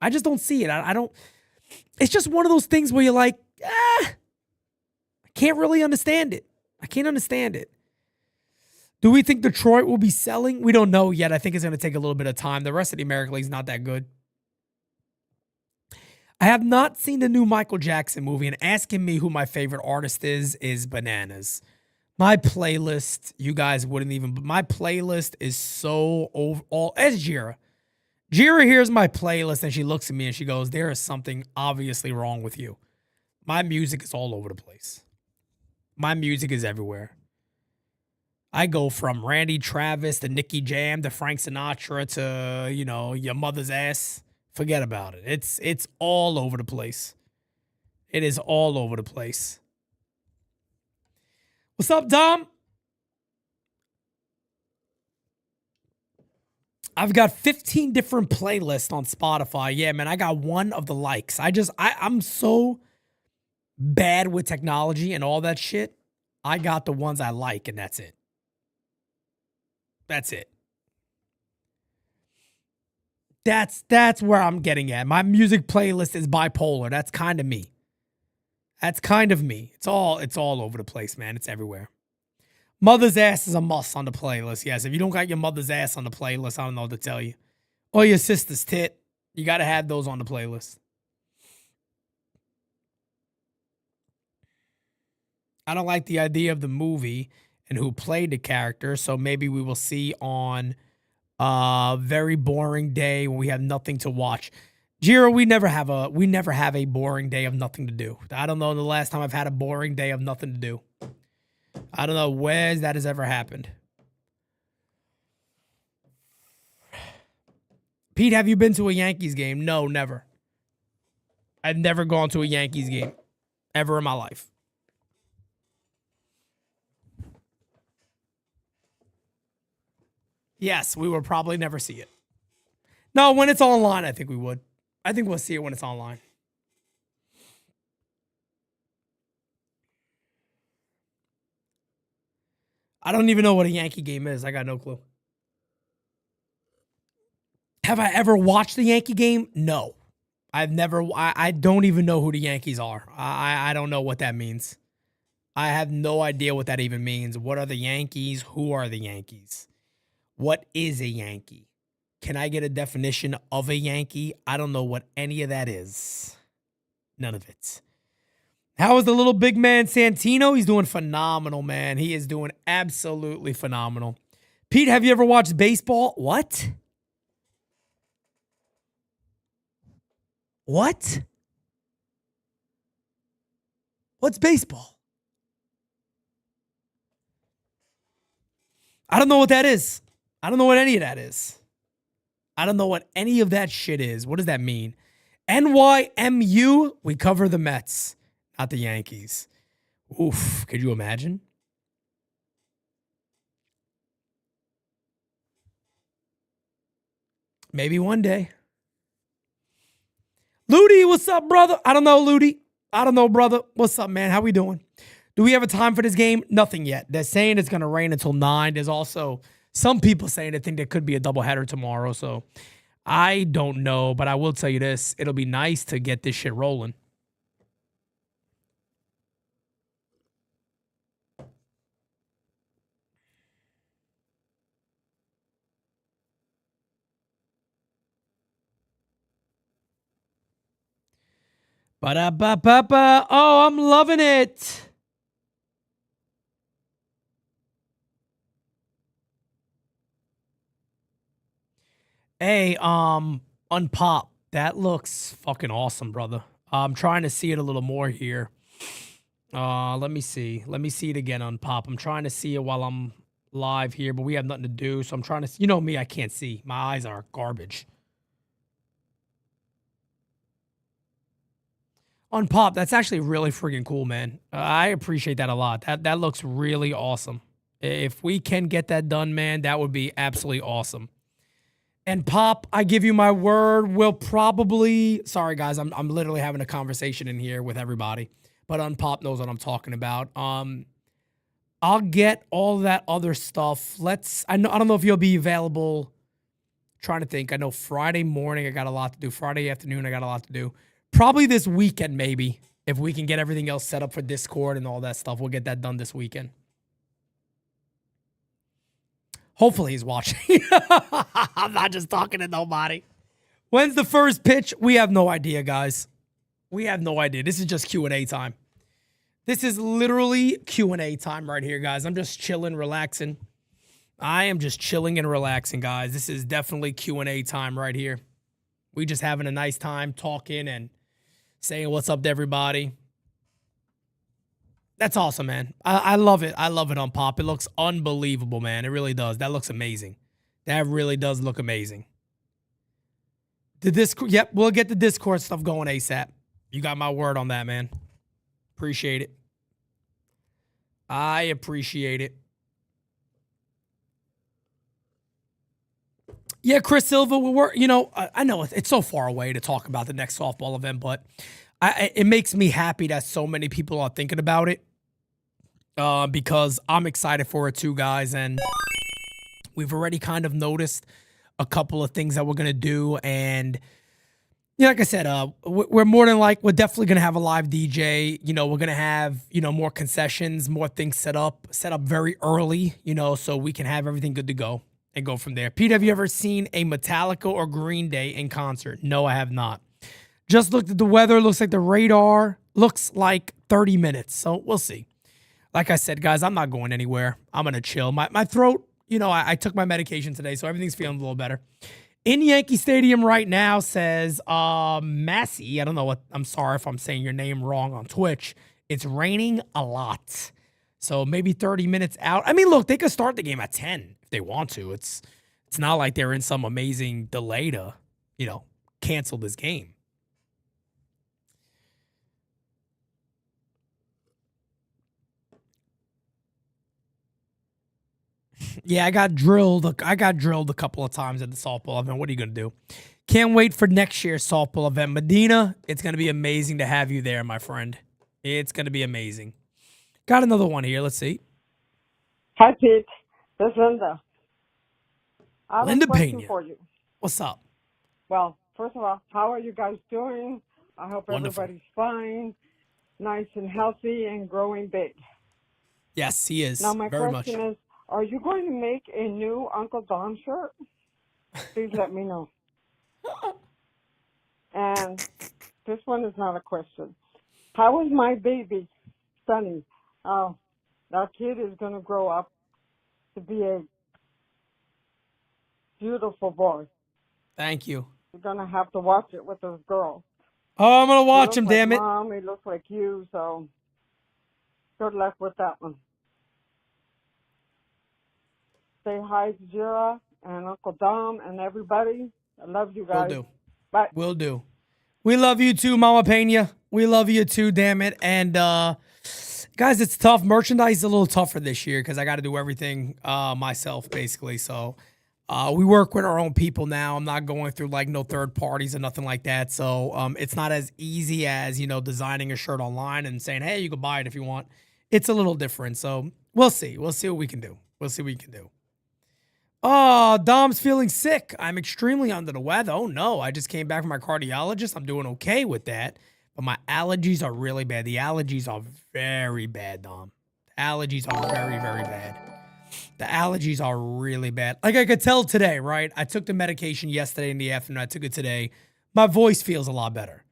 I just don't see it. I don't. It's just one of those things where you're like, I can't really understand it. I can't understand it. Do we think Detroit will be selling? We don't know yet. I think it's going to take a little bit of time. The rest of the American League is not that good. I have not seen the new Michael Jackson movie, and asking me who my favorite artist is bananas. My playlist, you guys wouldn't even, but my playlist is so all as Jira. Jira hears my playlist and she looks at me and she goes, there is something obviously wrong with you. My music is all over the place. My music is everywhere. I go from Randy Travis to Nicky Jam to Frank Sinatra to, your mother's ass. Forget about it. It's all over the place. It is all over the place. What's up, Dom? I've got 15 different playlists on Spotify. Yeah, man, I got one of the likes. I'm so bad with technology and all that shit. I got the ones I like, and that's it. That's it. That's where I'm getting at. My music playlist is bipolar. That's kind of me. That's kind of me. It's all over the place, man. It's everywhere. Mother's ass is a must on the playlist. Yes, if you don't got your mother's ass on the playlist, I don't know what to tell you. Or your sister's tit. You got to have those on the playlist. I don't like the idea of the movie and who played the character, so maybe we will see on a very boring day when we have nothing to watch. Jiro, we never have a boring day of nothing to do. I don't know the last time I've had a boring day of nothing to do. I don't know where that has ever happened. Pete, have you been to a Yankees game? No, never. I've never gone to a Yankees game ever in my life. Yes, we will probably never see it. No, when it's online, I think we would. I think we'll see it when it's online. I don't even know what a Yankee game is. I got no clue. Have I ever watched the Yankee game? No. I don't even know who the Yankees are. I don't know what that means. I have no idea what that even means. What are the Yankees? Who are the Yankees? What is a Yankee? Can I get a definition of a Yankee? I don't know what any of that is. None of it. How is the little big man Santino? He's doing phenomenal, man. He is doing absolutely phenomenal. Pete, have you ever watched baseball? What? What? What's baseball? I don't know what that is. I don't know what any of that is. I don't know what any of that shit is. What does that mean? NYMU, we cover the Mets, not the Yankees. Oof, could you imagine? Maybe one day. Ludi, what's up, brother? I don't know, Ludi. I don't know, brother. What's up, man? How we doing? Do we have a time for this game? Nothing yet. They're saying it's going to rain until 9. There's also some people saying they think there could be a doubleheader tomorrow. So I don't know, but I will tell you this. It'll be nice to get this shit rolling. Ba-da-ba-ba-ba. Oh, I'm loving it. Hey, Unpop. That looks fucking awesome, brother. I'm trying to see it a little more here. Let me see. Let me see it again, Unpop. I'm trying to see it while I'm live here, but we have nothing to do, so I'm trying to... You know me, I can't see. My eyes are garbage. Unpop, that's actually really freaking cool, man. I appreciate that a lot. That looks really awesome. If we can get that done, man, that would be absolutely awesome. And Pop, I give you my word, we'll probably... Sorry, guys, I'm literally having a conversation in here with everybody. But Unpop knows what I'm talking about. I'll get all that other stuff. I don't know if you'll be available. Trying to think. I know Friday morning I got a lot to do. Friday afternoon I got a lot to do. Probably this weekend, maybe. If we can get everything else set up for Discord and all that stuff, we'll get that done this weekend. Hopefully he's watching. I'm not just talking to nobody. When's the first pitch? We have no idea, guys. We have no idea. This is just Q&A time. This is literally Q&A time right here, guys. I'm just chilling, relaxing. I am just chilling and relaxing, guys. This is definitely Q&A time right here. We just having a nice time talking and saying what's up to everybody. That's awesome, man. I love it. I love it on Pop. It looks unbelievable, man. It really does. That looks amazing. That really does look amazing. Yep, we'll get the Discord stuff going ASAP. You got my word on that, man. Appreciate it. I appreciate it. Yeah, Chris Silva, I know it's so far away to talk about the next softball event, but it makes me happy that so many people are thinking about it because I'm excited for it too, guys. And we've already kind of noticed a couple of things that we're going to do. And like I said, we're definitely going to have a live DJ. We're going to have, more concessions, more things set up very early, so we can have everything good to go and go from there. Pete, have you ever seen a Metallica or Green Day in concert? No, I have not. Just looked at the weather. Looks like the radar looks like 30 minutes. So we'll see. Like I said, guys, I'm not going anywhere. I'm going to chill. My throat, I took my medication today, so everything's feeling a little better. In Yankee Stadium right now says Massey. I don't know what. I'm sorry if I'm saying your name wrong on Twitch. It's raining a lot. So maybe 30 minutes out. I mean, look, they could start the game at 10 if they want to. It's not like they're in some amazing delay to, cancel this game. Yeah, I got drilled a couple of times at the softball event. What are you going to do? Can't wait for next year's softball event. Medina, it's going to be amazing to have you there, my friend. It's going to be amazing. Got another one here. Let's see. Hi, Pete. This is Linda. I have Linda a question Pena. for you. What's up? Well, first of all, how are you guys doing? I hope Wonderful. everybody's fine, nice and healthy, and growing big. Yes, he is. Now my Very much. question is, are you going to make a new Uncle Dom shirt? Please let me know. And this one is not a question. How is my baby, Sonny? Oh, that kid is going to grow up to be a beautiful boy. Thank you. You're going to have to watch it with this girl. Oh, I'm going to He watch looks him, like damn it. Mom, he looks like you, so good luck with that one. Say hi to Jira and Uncle Dom and everybody. I love you guys. Will do. Bye. Will do. We love you too, Mama Pena. We love you too, damn it. And guys, it's tough. Merchandise is a little tougher this year because I got to do everything myself, basically. So we work with our own people now. I'm not going through like no third parties or nothing like that. So it's not as easy as, designing a shirt online and saying, hey, you can buy it if you want. It's a little different. So we'll see. We'll see what we can do. Oh, Dom's feeling sick. I'm extremely under the weather. Oh, no. I just came back from my cardiologist. I'm doing okay with that. But my allergies are really bad. The allergies are very bad, Dom. The allergies are very, very bad. The allergies are really bad. Like I could tell today, right? I took the medication yesterday in the afternoon. I took it today. My voice feels a lot better.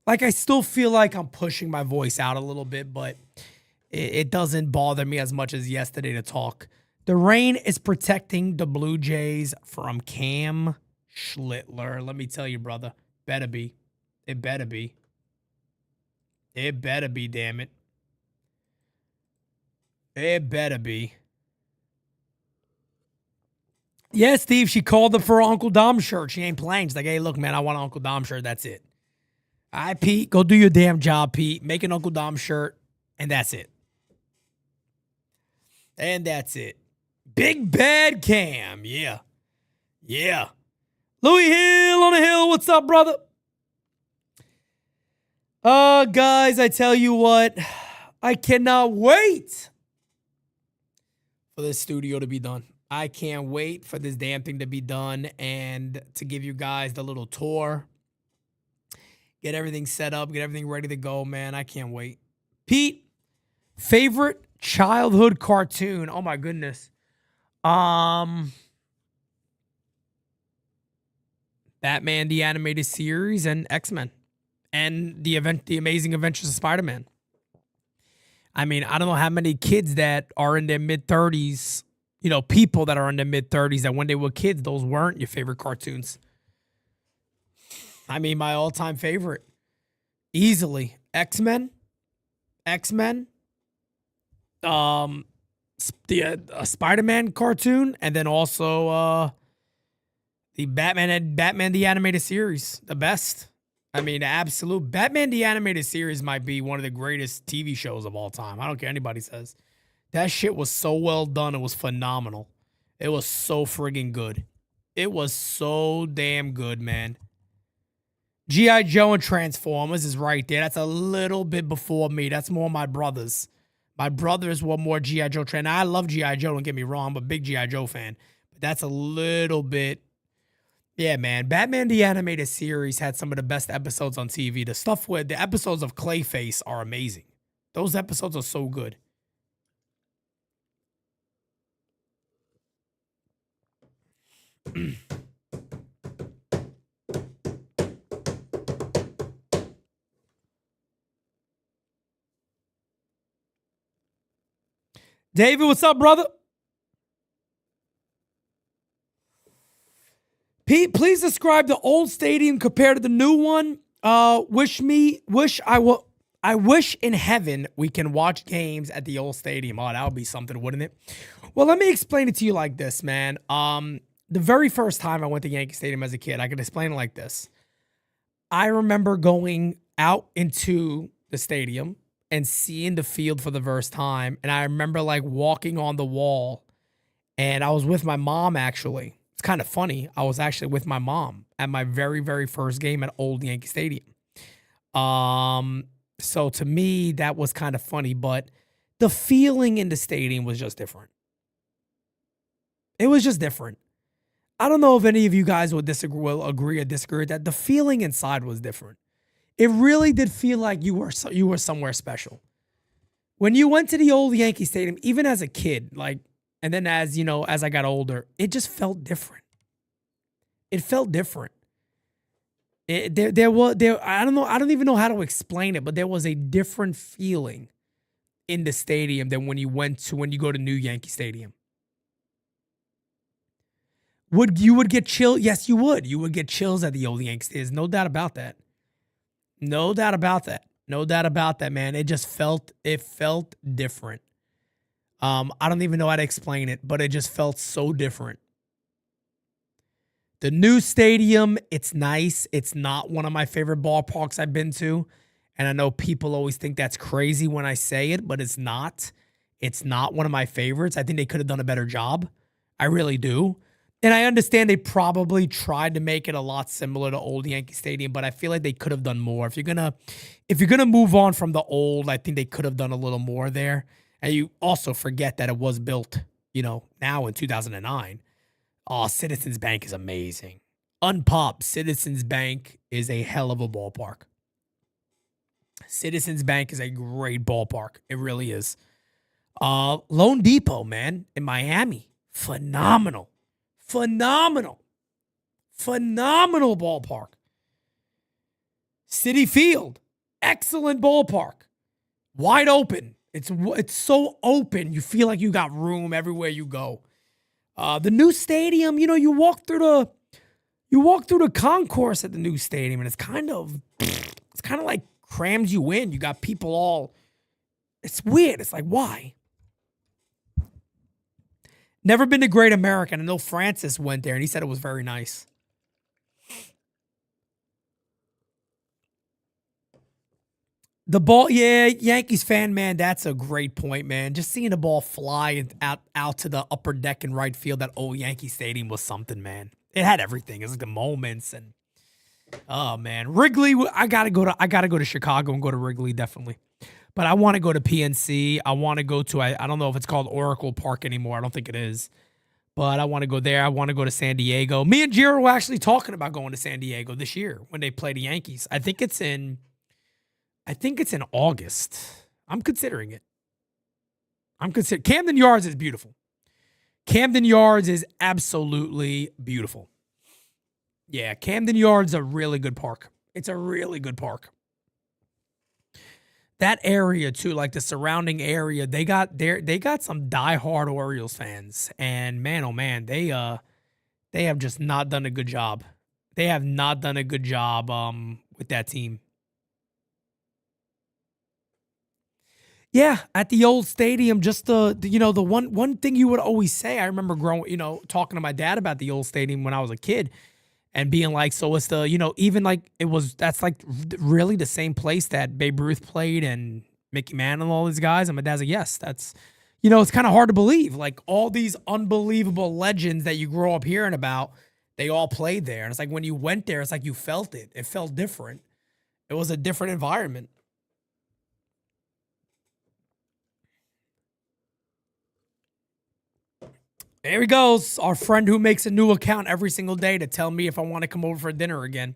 Like I still feel like I'm pushing my voice out a little bit, but it doesn't bother me as much as yesterday to talk. The rain is protecting the Blue Jays from Cam Schlittler. Let me tell you, brother. Better be. It better be. It better be, damn it. It better be. Yeah, Steve, she called up for her Uncle Dom shirt. She ain't playing. She's like, hey, look, man, I want an Uncle Dom shirt. That's it. All right, Pete, go do your damn job, Pete. Make an Uncle Dom shirt, and that's it. And that's it. Big Bad Cam. Yeah. Yeah. Louis Hill on the hill. What's up, brother? Guys, I tell you what. I cannot wait for this studio to be done. I can't wait for this damn thing to be done and to give you guys the little tour. Get everything set up. Get everything ready to go, man. I can't wait. Pete, favorite childhood cartoon? Oh, my goodness. Batman the Animated Series and X-Men and the Amazing Adventures of Spider-Man. I mean, I don't know how many kids that are in their mid-30s, people that are in their mid-30s that when they were kids, those weren't your favorite cartoons. I mean, my all-time favorite, easily, X-Men, the Spider-Man cartoon, and then also the Batman the Animated Series, the best. I mean, the absolute Batman the Animated Series might be one of the greatest TV shows of all time. I don't care what anybody says. That shit was so well done. It was phenomenal. It was so friggin' good. It was so damn good, man. G.I. Joe and Transformers is right there. That's a little bit before me. That's more my brothers. My brothers were more G.I. Joe fan. I love G.I. Joe, don't get me wrong. I'm a big G.I. Joe fan. But that's a little bit. Yeah, man. Batman the Animated Series had some of the best episodes on TV. The episodes of Clayface are amazing. Those episodes are so good. David, what's up, brother? Pete, please describe the old stadium compared to the new one. I wish in heaven we can watch games at the old stadium. Oh, that would be something, wouldn't it? Well, let me explain it to you like this, man. The very first time I went to Yankee Stadium as a kid, I can explain it like this. I remember going out into the stadium and seeing the field for the first time. And I remember like walking on the wall, and I was with my mom, actually. It's kind of funny. I was actually with my mom at my very, very first game at Old Yankee Stadium. So to me, that was kind of funny, but the feeling in the stadium was just different. It was just different. I don't know if any of you guys will agree or disagree with that. The feeling inside was different. It really did feel like you were somewhere special. When you went to the old Yankee Stadium, even as a kid, like, and then as, as I got older, it just felt different. It felt different. I don't know. I don't even know how to explain it, but there was a different feeling in the stadium than when you go to new Yankee Stadium. You would get chills? Yes, you would. You would get chills at the old Yankee Stadium. There's no doubt about that. No doubt about that. No doubt about that, man. It felt different. I don't even know how to explain it, but it just felt so different. The new stadium, it's nice. It's not one of my favorite ballparks I've been to. And I know people always think that's crazy when I say it, but it's not. It's not one of my favorites. I think they could have done a better job. I really do. And I understand they probably tried to make it a lot similar to old Yankee Stadium, but I feel like they could have done more. If you're gonna move on from the old, I think they could have done a little more there. And you also forget that it was built, now in 2009. Oh, Citizens Bank is amazing. Unpop, Citizens Bank is a hell of a ballpark. Citizens Bank is a great ballpark. It really is. Lone Depot, man, in Miami. Phenomenal ballpark. Citi Field, excellent ballpark. Wide open. It's so open. You feel like you got room everywhere you go. The new stadium, you walk through the concourse at the new stadium, and it's kind of like crams you in. You got people all. It's weird. It's like, why? Never been to Great American. I know Francis went there, and he said it was very nice. The ball, yeah, Yankees fan, man, that's a great point, man. Just seeing the ball fly out to the upper deck in right field, that old Yankee Stadium was something, man. It had everything. It was like the moments and, oh man, Wrigley. I gotta go to Chicago and go to Wrigley definitely. But I want to go to PNC. I want to go to, I don't know if it's called Oracle Park anymore. I don't think it is. But I want to go there. I want to go to San Diego. Me and Jiro were actually talking about going to San Diego this year when they play the Yankees. I think it's in August. I'm considering it. Camden Yards is beautiful. Camden Yards is absolutely beautiful. Yeah, Camden Yards is a really good park. It's a really good park. That area too, like the surrounding area, they got some diehard Orioles fans, and man, oh man, they have just not done a good job. They have not done a good job with that team. Yeah, at the old stadium, just the one thing you would always say. I remember talking to my dad about the old stadium when I was a kid. And being like, so it's the, even like that's like really the same place that Babe Ruth played and Mickey Mantle and all these guys. And my dad's like, yes, that's, it's kind of hard to believe. Like all these unbelievable legends that you grow up hearing about, they all played there. And it's like when you went there, it's like you felt it. It felt different. It was a different environment. There he goes, our friend who makes a new account every single day to tell me if I want to come over for dinner again.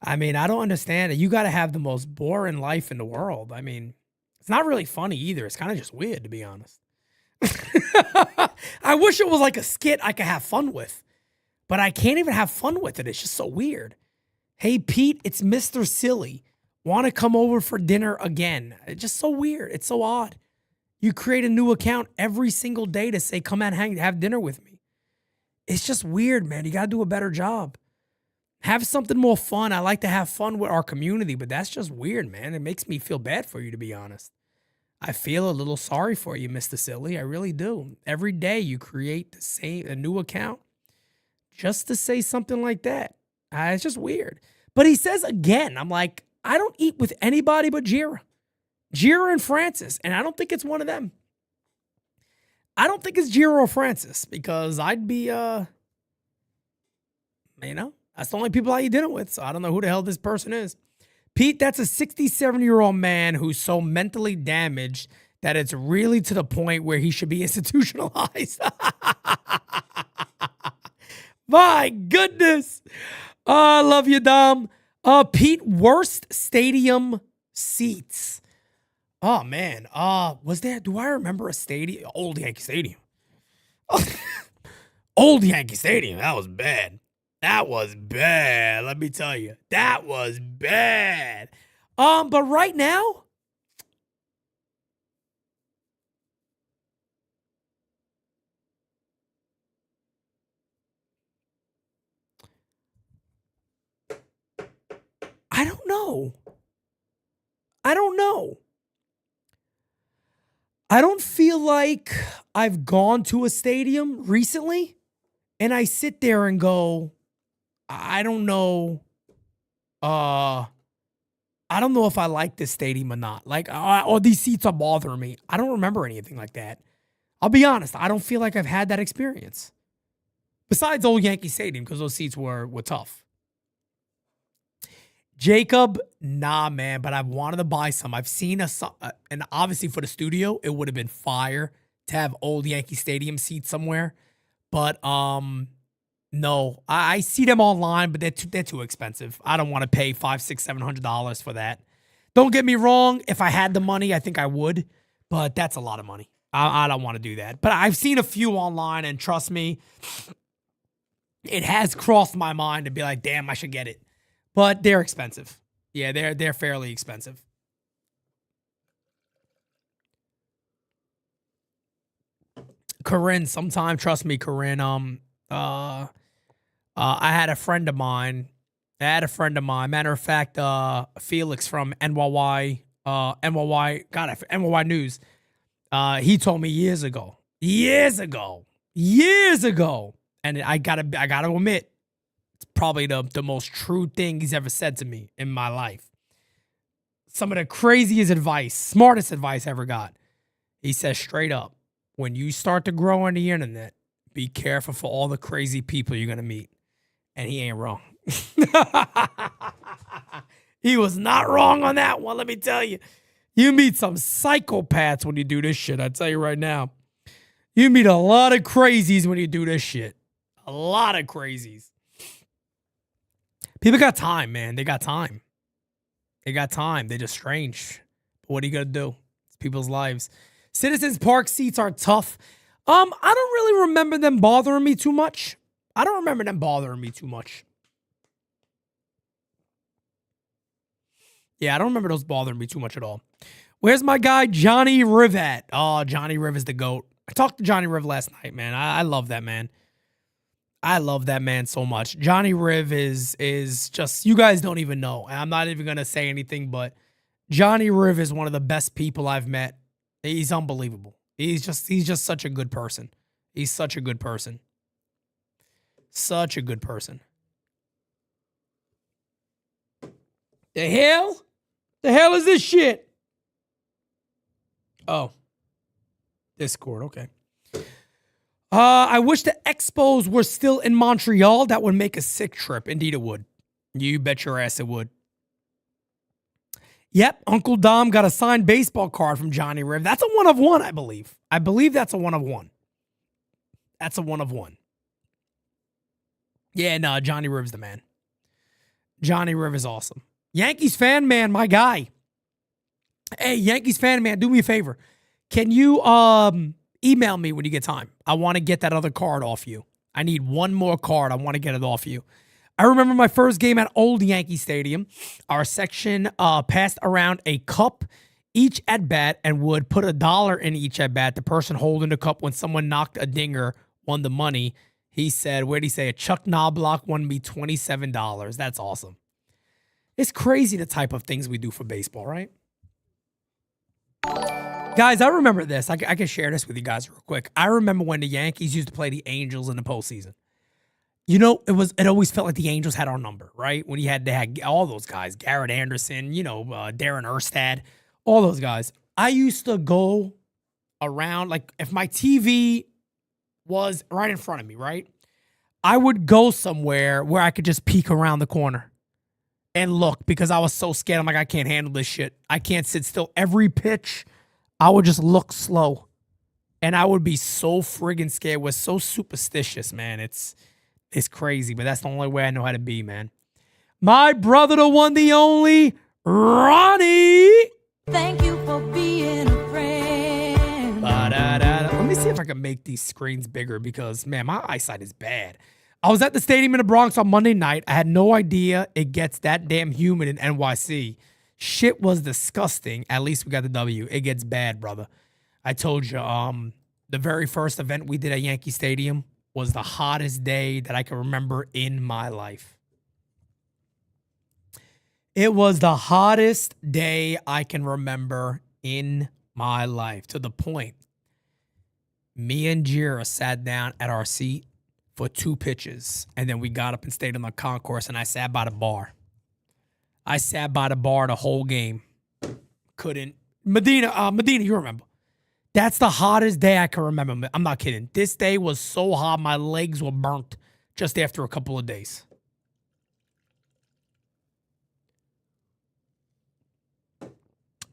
I mean, I don't understand it. You got to have the most boring life in the world. I mean, it's not really funny either. It's kind of just weird, to be honest. I wish it was like a skit I could have fun with, but I can't even have fun with it. It's just so weird. Hey, Pete, it's Mr. Silly. Want to come over for dinner again? It's just so weird. It's so odd. You create a new account every single day to say, come and have dinner with me. It's just weird, man. You got to do a better job. Have something more fun. I like to have fun with our community, but that's just weird, man. It makes me feel bad for you, to be honest. I feel a little sorry for you, Mr. Silly. I really do. Every day you create a new account just to say something like that. It's just weird. But he says again, I'm like, I don't eat with anybody but Jira and Francis, and I don't think it's one of them. I don't think it's Jiro or Francis, because I'd be, that's the only people I eat dinner with, so I don't know who the hell this person is. Pete, that's a 67-year-old man who's so mentally damaged that it's really to the point where he should be institutionalized. My goodness. I love you, Dom. Pete, worst stadium seats. Oh man. Was there? Do I remember a stadium? Old Yankee Stadium. Old Yankee Stadium. That was bad. That was bad. Let me tell you. That was bad. But right now, I don't know. I don't know. I don't feel like I've gone to a stadium recently and I sit there and go, I don't know. I don't know if I like this stadium or not. Like, or these seats are bothering me. I don't remember anything like that. I'll be honest. I don't feel like I've had that experience. Besides Old Yankee Stadium, because those seats were tough. Jacob, nah, man, but I've wanted to buy some. I've seen and obviously for the studio, it would have been fire to have Old Yankee Stadium seats somewhere. But no, I see them online, but they're too expensive. I don't want to pay $500, $600, $700 for that. Don't get me wrong. If I had the money, I think I would, but that's a lot of money. I don't want to do that. But I've seen a few online, and trust me, it has crossed my mind to be like, damn, I should get it. But they're expensive. Yeah, they're fairly expensive. Corinne, sometime, trust me, Corinne. I had a friend of mine. Matter of fact, Felix from NYY News. He told me years ago, and I gotta admit, it's probably the most true thing he's ever said to me in my life. Some of the craziest advice, smartest advice I ever got. He says straight up, when you start to grow on the internet, be careful for all the crazy people you're gonna meet. And he ain't wrong. He was not wrong on that one, let me tell you. You meet some psychopaths when you do this shit, I tell you right now. You meet a lot of crazies when you do this shit. A lot of crazies. People got time, man. They got time. They're just strange. But what are you going to do? It's people's lives. Citizens Park seats are tough. I don't really remember them bothering me too much. Yeah, I don't remember those bothering me too much at all. Where's my guy, Johnny Riv at? Oh, Johnny Riv is the GOAT. I talked to Johnny Riv last night, man. I love that man. I love that man so much. Johnny Riv is just, you guys don't even know. I'm not even going to say anything, but Johnny Riv is one of the best people I've met. He's unbelievable. He's just such a good person. He's such a good person. Such a good person. The hell? The hell is this shit? Oh. Discord, okay. I wish the Expos were still in Montreal. That would make a sick trip. Indeed it would. You bet your ass it would. Yep, Uncle Dom got a signed baseball card from Johnny Riv. That's a 1 of 1, I believe. I believe that's a 1 of 1. That's a 1 of 1. Yeah, no, Johnny Riv's the man. Johnny Riv is awesome. Yankees fan man, my guy. Hey, Yankees fan man, do me a favor. Can you email me when you get time? I want to get that other card off you. I need one more card. I want to get it off you. I remember my first game at Old Yankee Stadium. Our section passed around a cup each at bat and would put $1 in each at bat. The person holding the cup, when someone knocked a dinger, won the money. He said, where'd he say? A Chuck Knobloch won me $27. That's awesome. It's crazy the type of things we do for baseball, right? Guys, I remember this. I can share this with you guys real quick. I remember when the Yankees used to play the Angels in the postseason. You know, it always felt like the Angels had our number, right? When they had all those guys, Garrett Anderson, Darren Erstad, all those guys. I used to go around, like if my TV was right in front of me, right? I would go somewhere where I could just peek around the corner and look, because I was so scared. I'm like, I can't handle this shit. I can't sit still. Every pitch, I would just look slow. And I would be so friggin' scared. We're so superstitious, man. It's crazy, but that's the only way I know how to be, man. My brother, the one, the only, Ronnie. Thank you for being a friend. Let me see if I can make these screens bigger because, man, my eyesight is bad. I was at the stadium in the Bronx on Monday night. I had no idea it gets that damn humid in NYC. Shit was disgusting. At least we got the W. It gets bad, brother. I told you, the very first event we did at Yankee Stadium was the hottest day that I can remember in my life. It was the hottest day I can remember in my life, to the point me and Jira sat down at our seat for 2 pitches, and then we got up and stayed on the concourse, and I sat by the bar. I sat by the bar the whole game. Couldn't. Medina, you remember. That's the hottest day I can remember. I'm not kidding. This day was so hot, my legs were burnt just after a couple of days.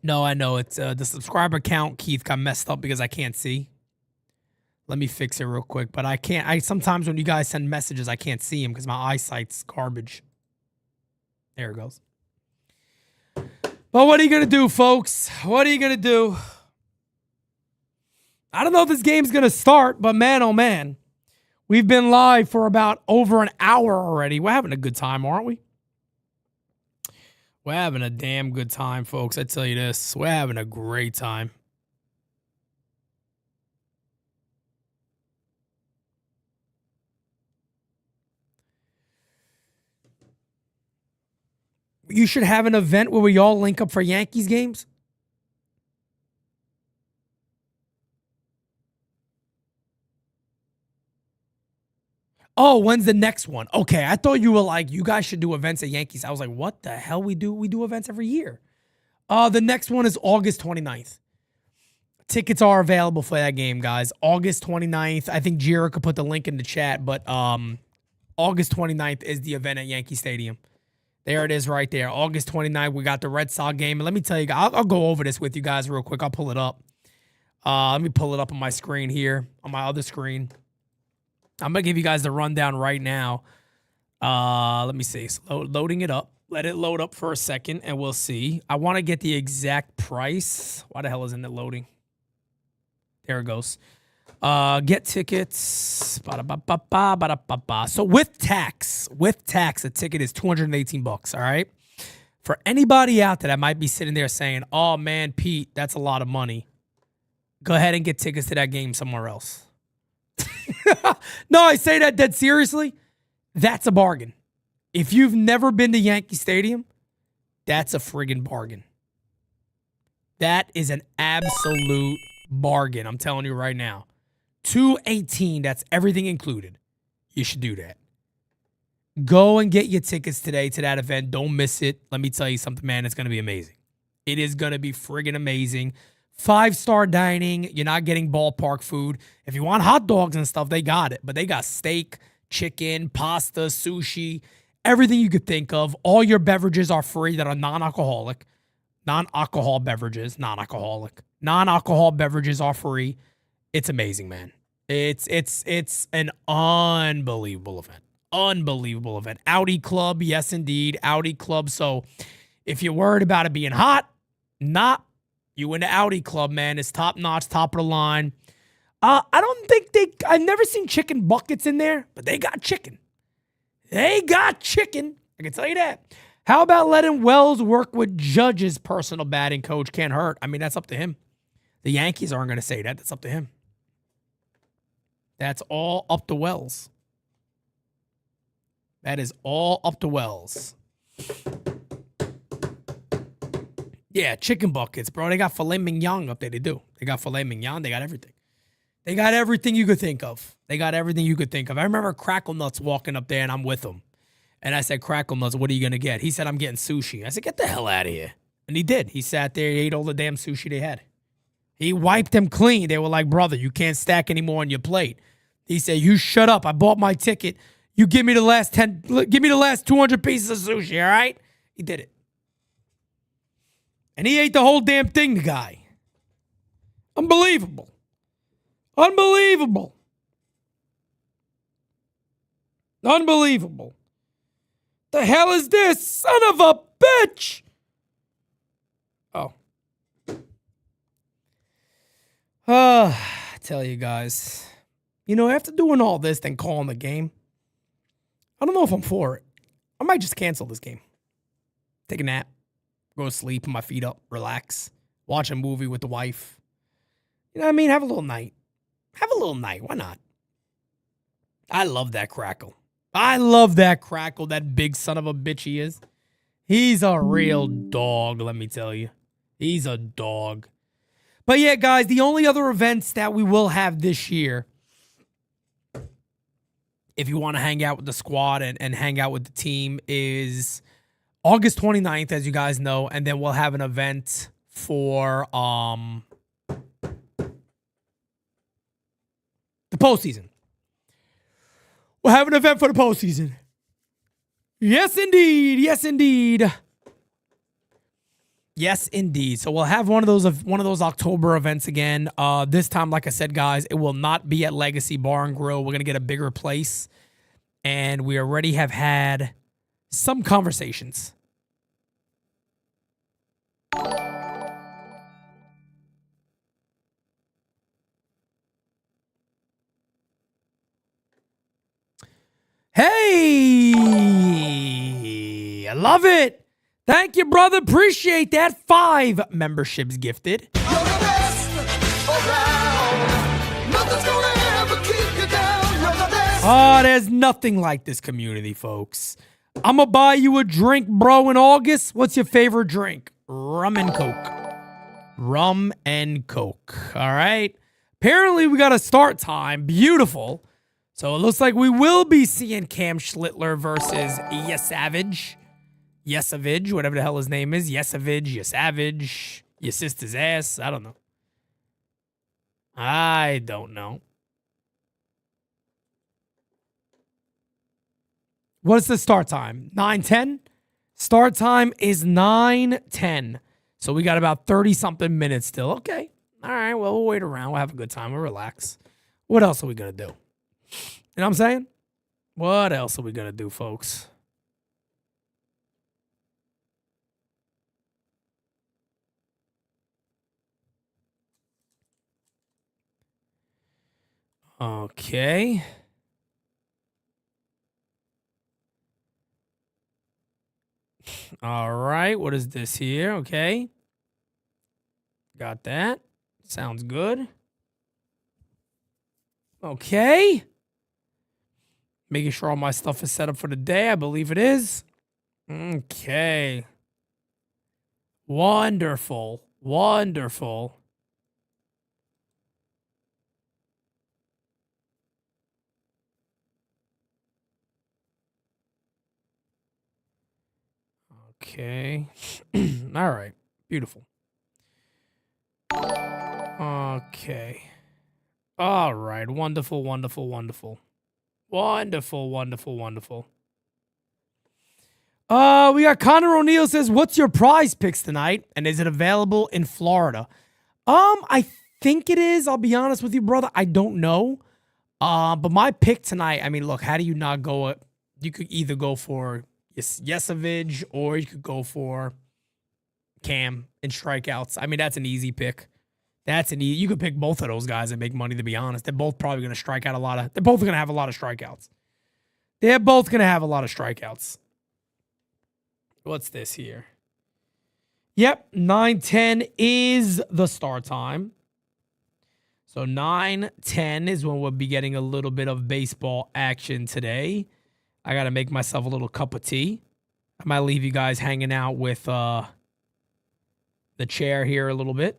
No, I know. It's the subscriber count, Keith, got messed up because I can't see. Let me fix it real quick. But I can't. Sometimes when you guys send messages, I can't see them because my eyesight's garbage. There it goes. But what are you going to do, folks? What are you going to do? I don't know if this game's going to start, but man, oh man. We've been live for about over an hour already. We're having a good time, aren't we? We're having a damn good time, folks. I tell you this. We're having a great time. You should have an event where we all link up for Yankees games. Oh, when's the next one? Okay, I thought you were like, you guys should do events at Yankees. I was like, what the hell we do? We do events every year. The next one is August 29th. Tickets are available for that game, guys. August 29th. I think Jira could put the link in the chat, but August 29th is the event at Yankee Stadium. There it is right there. August 29th, we got the Red Sox game. And let me tell you, I'll go over this with you guys real quick. I'll pull it up. Let me pull it up on my screen here, on my other screen. I'm going to give you guys the rundown right now. Let me see. It's loading it up. Let it load up for a second, and we'll see. I want to get the exact price. Why the hell isn't it loading? There it goes. Get tickets. So with tax, a ticket is $218, all right? For anybody out there that might be sitting there saying, oh, man, Pete, that's a lot of money. Go ahead and get tickets to that game somewhere else. No, I say that dead seriously. That's a bargain. If you've never been to Yankee Stadium, that's a friggin' bargain. That is an absolute bargain. I'm telling you right now. $218, that's everything included. You should do that. Go and get your tickets today to that event. Don't miss it. Let me tell you something, man. It's going to be amazing. It is going to be friggin' amazing. 5-star dining. You're not getting ballpark food. If you want hot dogs and stuff, they got it. But they got steak, chicken, pasta, sushi, everything you could think of. All your beverages are free that are non-alcoholic. Non-alcohol beverages, non-alcoholic. Non-alcohol beverages are free. It's amazing, man. It's an unbelievable event. Unbelievable event. Audi Club, yes, indeed. Audi Club. So if you're worried about it being hot, not. You in the Audi Club, man. It's top notch, top of the line. I don't think I've never seen chicken buckets in there, but they got chicken. They got chicken. I can tell you that. How about letting Wells work with Judge's personal batting coach? Can't hurt. I mean, that's up to him. The Yankees aren't going to say that. That's up to him. That's all up to Wells. That is all up to Wells. Yeah, chicken buckets, bro. They got filet mignon up there. They do. They got filet mignon. They got everything. They got everything you could think of. They got everything you could think of. I remember Crackle Nuts walking up there, and I'm with him. And I said, Crackle Nuts, what are you going to get? He said, I'm getting sushi. I said, get the hell out of here. And he did. He sat there. He ate all the damn sushi they had. He wiped them clean. They were like, brother, you can't stack any more on your plate. He said, you shut up. I bought my ticket. You give me the last 200 pieces of sushi, all right? He did it. And he ate the whole damn thing, the guy. Unbelievable. Unbelievable. Unbelievable. The hell is this? Son of a bitch. Oh. I tell you guys, after doing all this, then calling the game, I don't know if I'm for it. I might just cancel this game. Take a nap, go to sleep, put my feet up, relax, watch a movie with the wife. You know what I mean? Have a little night. Why not? I love that Crackle. That big son of a bitch he is. He's a real dog, let me tell you. He's a dog. But yeah, guys, the only other events that we will have this year, if you want to hang out with the squad and hang out with the team, is August 29th, as you guys know. And then we'll have an event for the postseason. We'll have an event for the postseason. Yes, indeed. Yes, indeed. Yes, indeed. So we'll have one of those October events again. This time, like I said, guys, it will not be at Legacy Bar and Grill. We're gonna get a bigger place, and we already have had some conversations. Hey, I love it. Thank you, brother. Appreciate that. 5 memberships gifted. Oh, there's nothing like this community, folks. I'm going to buy you a drink, bro, in August. What's your favorite drink? Rum and Coke. Rum and Coke. All right. Apparently, we got a start time. Beautiful. So it looks like we will be seeing Cam Schlittler versus Yesavage. Yesavage, whatever the hell his name is. Yesavage, your sister's ass. I don't know. What's the start time? 9:10? Start time is 9:10. So we got about 30-something minutes still. Okay. All right, well, we'll wait around. We'll have a good time. We'll relax. What else are we going to do? You know what I'm saying? What else are we going to do, folks? Okay. All right. What is this here? Okay. Got that. Sounds good. Okay. Making sure all my stuff is set up for the day. I believe it is. Okay. Wonderful. Wonderful. Okay. All right. Beautiful. Okay. All right. Wonderful, wonderful, wonderful. Wonderful, wonderful, wonderful. We got Connor O'Neill says, what's your prize picks tonight? And is it available in Florida? I think it is. I'll be honest with you, brother. I don't know. But my pick tonight, I mean, look, how do you not go? You could either go for Yesavage or you could go for Cam in strikeouts. I mean, that's an easy pick. You could pick both of those guys and make money, to be honest. They're both probably going to strike out they're both going to have a lot of strikeouts. They're both going to have a lot of strikeouts. What's this here? Yep, 9:10 is the start time. So 9:10 is when we'll be getting a little bit of baseball action today. I got to make myself a little cup of tea. I might leave you guys hanging out with the chair here a little bit.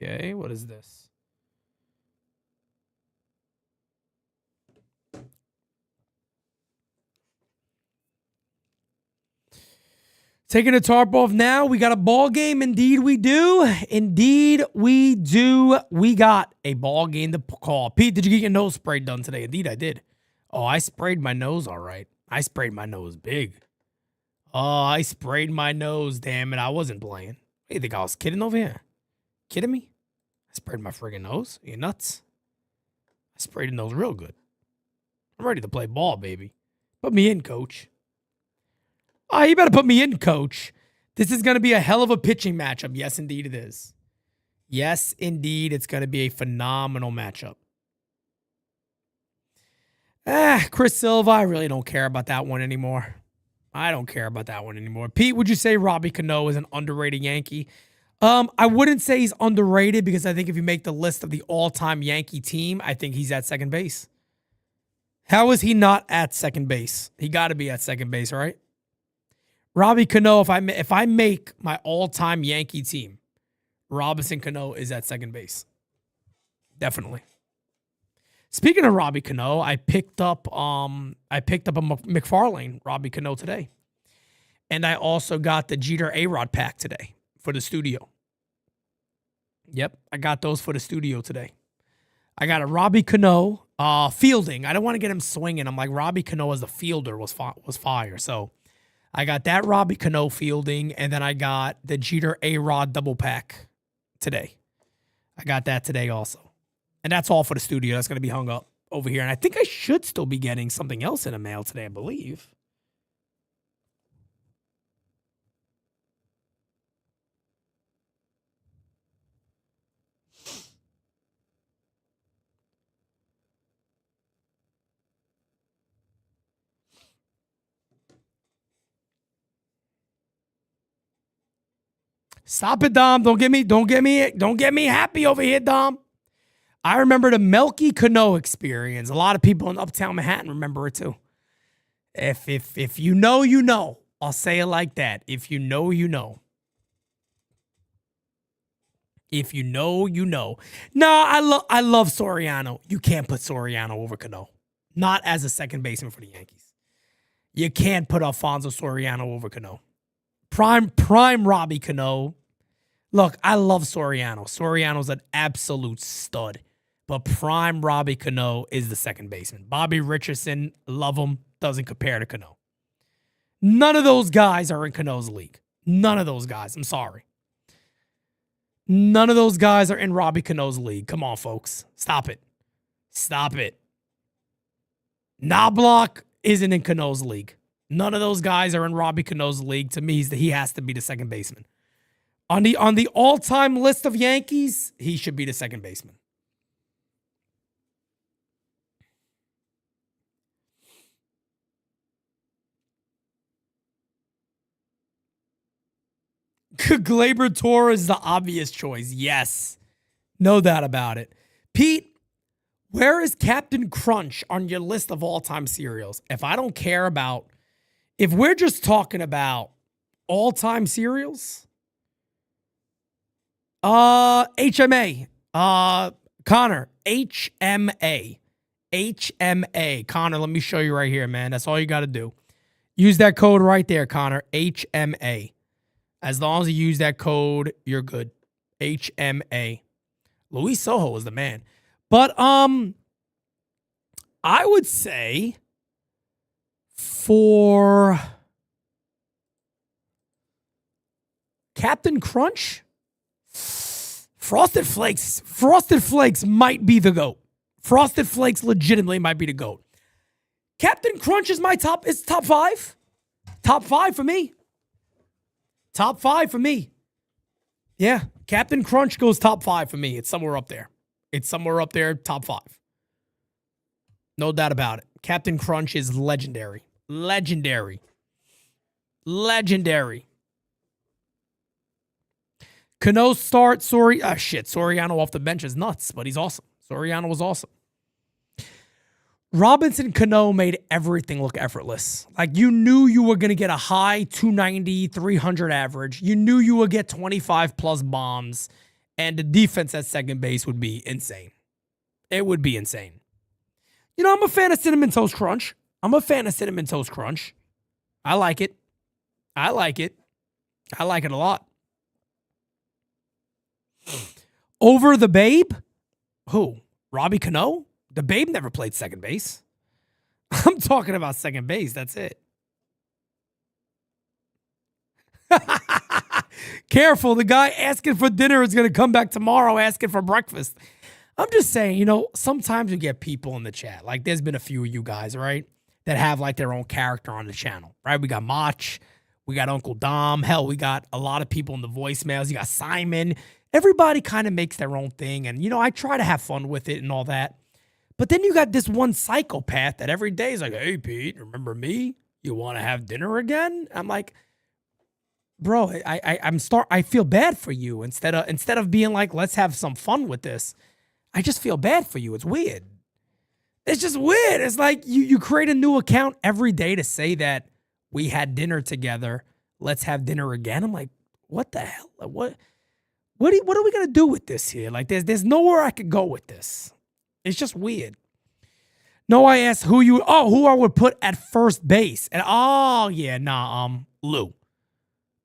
Okay, what is this? Taking the tarp off now. We got a ball game. Indeed, we do. Indeed, we do. We got a ball game to call. Pete, did you get your nose sprayed done today? Indeed, I did. Oh, I sprayed my nose all right. I sprayed my nose big. Oh, I sprayed my nose. Damn it, I wasn't playing. Hey, you think I was kidding over here? Kidding me? I sprayed my friggin' nose. Are you nuts? I sprayed the nose real good. I'm ready to play ball, baby. Put me in, coach. Oh, you better put me in, coach. This is going to be a hell of a pitching matchup. Yes, indeed it is. Yes, indeed. It's going to be a phenomenal matchup. Chris Silva, I really don't care about that one anymore. I don't care about that one anymore. Pete, would you say Robbie Cano is an underrated Yankee? I wouldn't say he's underrated because I think if you make the list of the all-time Yankee team, I think he's at second base. How is he not at second base? He got to be at second base, right? Robbie Cano, if I make my all-time Yankee team, Robinson Cano is at second base. Definitely. Speaking of Robbie Cano, I picked up a McFarlane Robbie Cano today. And I also got the Jeter A-Rod pack today for the studio. Yep, I got those for the studio today. I got a Robbie Cano fielding. I don't want to get him swinging. I'm like, Robbie Cano as a fielder was fire. So I got that Robbie Cano fielding, and then I got the Jeter A-Rod double pack today. I got that today also. And that's all for the studio. That's going to be hung up over here. And I think I should still be getting something else in the mail today, I believe. Stop it, Dom. Don't get me happy over here, Dom. I remember the Melky Cano experience. A lot of people in Uptown Manhattan remember it too. If you know, you know. I'll say it like that. If you know, you know. If you know, you know. No, I love Soriano. You can't put Soriano over Cano. Not as a second baseman for the Yankees. You can't put Alfonso Soriano over Cano. Prime Robbie Cano. Look, I love Soriano. Soriano's an absolute stud. But prime Robbie Cano is the second baseman. Bobby Richardson, love him, doesn't compare to Cano. None of those guys are in Cano's league. None of those guys. I'm sorry. None of those guys are in Robbie Cano's league. Come on, folks. Stop it. Stop it. Knobloch isn't in Cano's league. None of those guys are in Robbie Cano's league. To me, he has to be the second baseman. On the all-time list of Yankees, he should be the second baseman. Gleyber Torres is the obvious choice. Yes. No doubt about it. Pete, where is Captain Crunch on your list of all-time cereals? If we're just talking about all-time cereals, HMA. Connor, HMA. HMA. Connor, let me show you right here, man. That's all you got to do. Use that code right there, Connor. HMA. As long as you use that code, you're good. HMA. Luis Soho was the man. But I would say for Captain Crunch, Frosted Flakes might be the GOAT. Frosted Flakes legitimately might be the GOAT. Captain Crunch is top 5. Top 5 for me. Top 5 for me. Yeah, Captain Crunch goes top 5 for me. It's somewhere up there. Top 5. No doubt about it. Captain Crunch is legendary. Legendary. Cano start, Soriano off the bench is nuts, but he's awesome. Soriano was awesome. Robinson Cano made everything look effortless. Like, you knew you were going to get a high 290, 300 average. You knew you would get 25 plus bombs, and the defense at second base would be insane. It would be insane. You know, I'm a fan of Cinnamon Toast Crunch. I like it. I like it a lot. Over the Babe? Who? Robbie Cano? The Babe never played second base. I'm talking about second base. That's it. Careful. The guy asking for dinner is going to come back tomorrow asking for breakfast. I'm just saying, you know, sometimes you get people in the chat. Like, there's been a few of you guys, right, that have like their own character on the channel, right? We got Mach. We got Uncle Dom. Hell, we got a lot of people in the voicemails. You got Simon. everybody kind of makes their own thing. And, I try to have fun with it and all that. But then you got this one psychopath that every day is like, hey, Pete, remember me? You want to have dinner again? I'm like, bro, I feel bad for you. Instead of being like, let's have some fun with this, I just feel bad for you. It's weird. It's just weird. It's like you create a new account every day to say that we had dinner together. Let's have dinner again. I'm like, what the hell? What are we gonna do with this here? Like, there's nowhere I could go with this. It's just weird. No, I asked who I would put at first base, and Lou.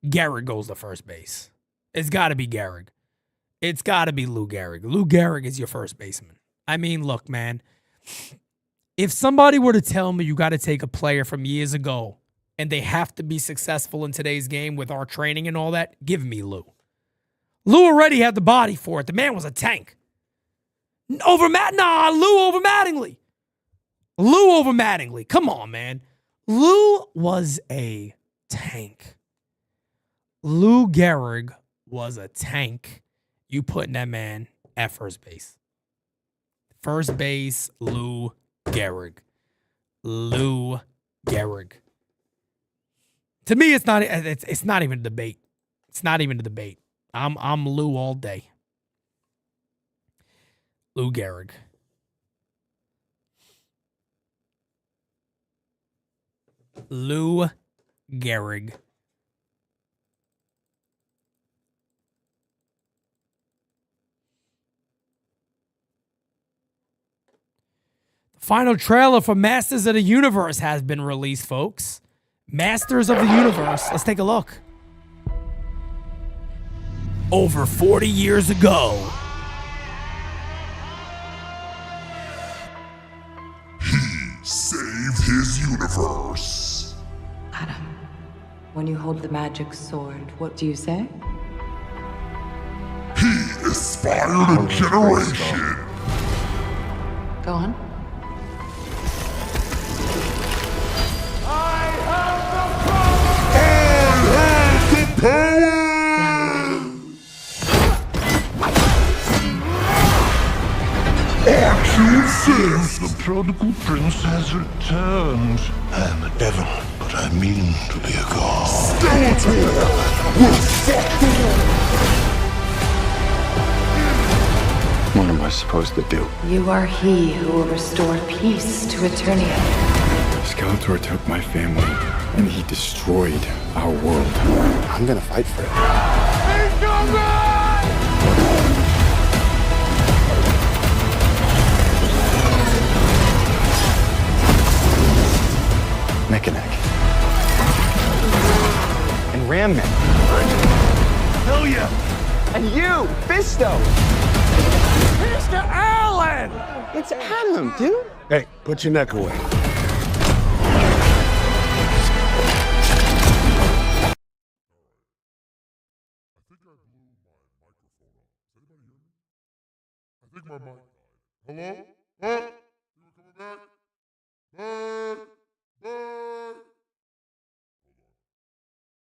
Gehrig goes to first base. It's got to be Gehrig. It's got to be Lou Gehrig. Lou Gehrig is your first baseman. I mean, look, man. If somebody were to tell me you got to take a player from years ago and they have to be successful in today's game with our training and all that, give me Lou. Lou already had the body for it. The man was a tank. Lou over Mattingly. Lou over Mattingly. Come on, man. Lou was a tank. Lou Gehrig was a tank. You putting that man at first base. First base, Lou Gehrig. Lou Gehrig. To me, it's not even a debate. It's not even a debate. I'm Lou all day. Lou Gehrig. Lou Gehrig. Final trailer for Masters of the Universe has been released, folks. Masters of the Universe. Let's take a look. Over 40 years ago, He saved his universe. Adam, when you hold the magic sword, what do you say? He inspired a generation. Go on. The prodigal prince has returned. I am a devil, but I mean to be a god. Skeletor will fuck the world. What am I supposed to do? You are he who will restore peace to Eternia. Skeletor took my family, and he destroyed our world. I'm gonna fight for it. He's coming! Mechanic. And Ram Man. Hell yeah! And you, Fisto! Mr. Allen! It's Adam, dude. Hey, put your neck away. Hello? Huh? You coming back? Bird? Bird?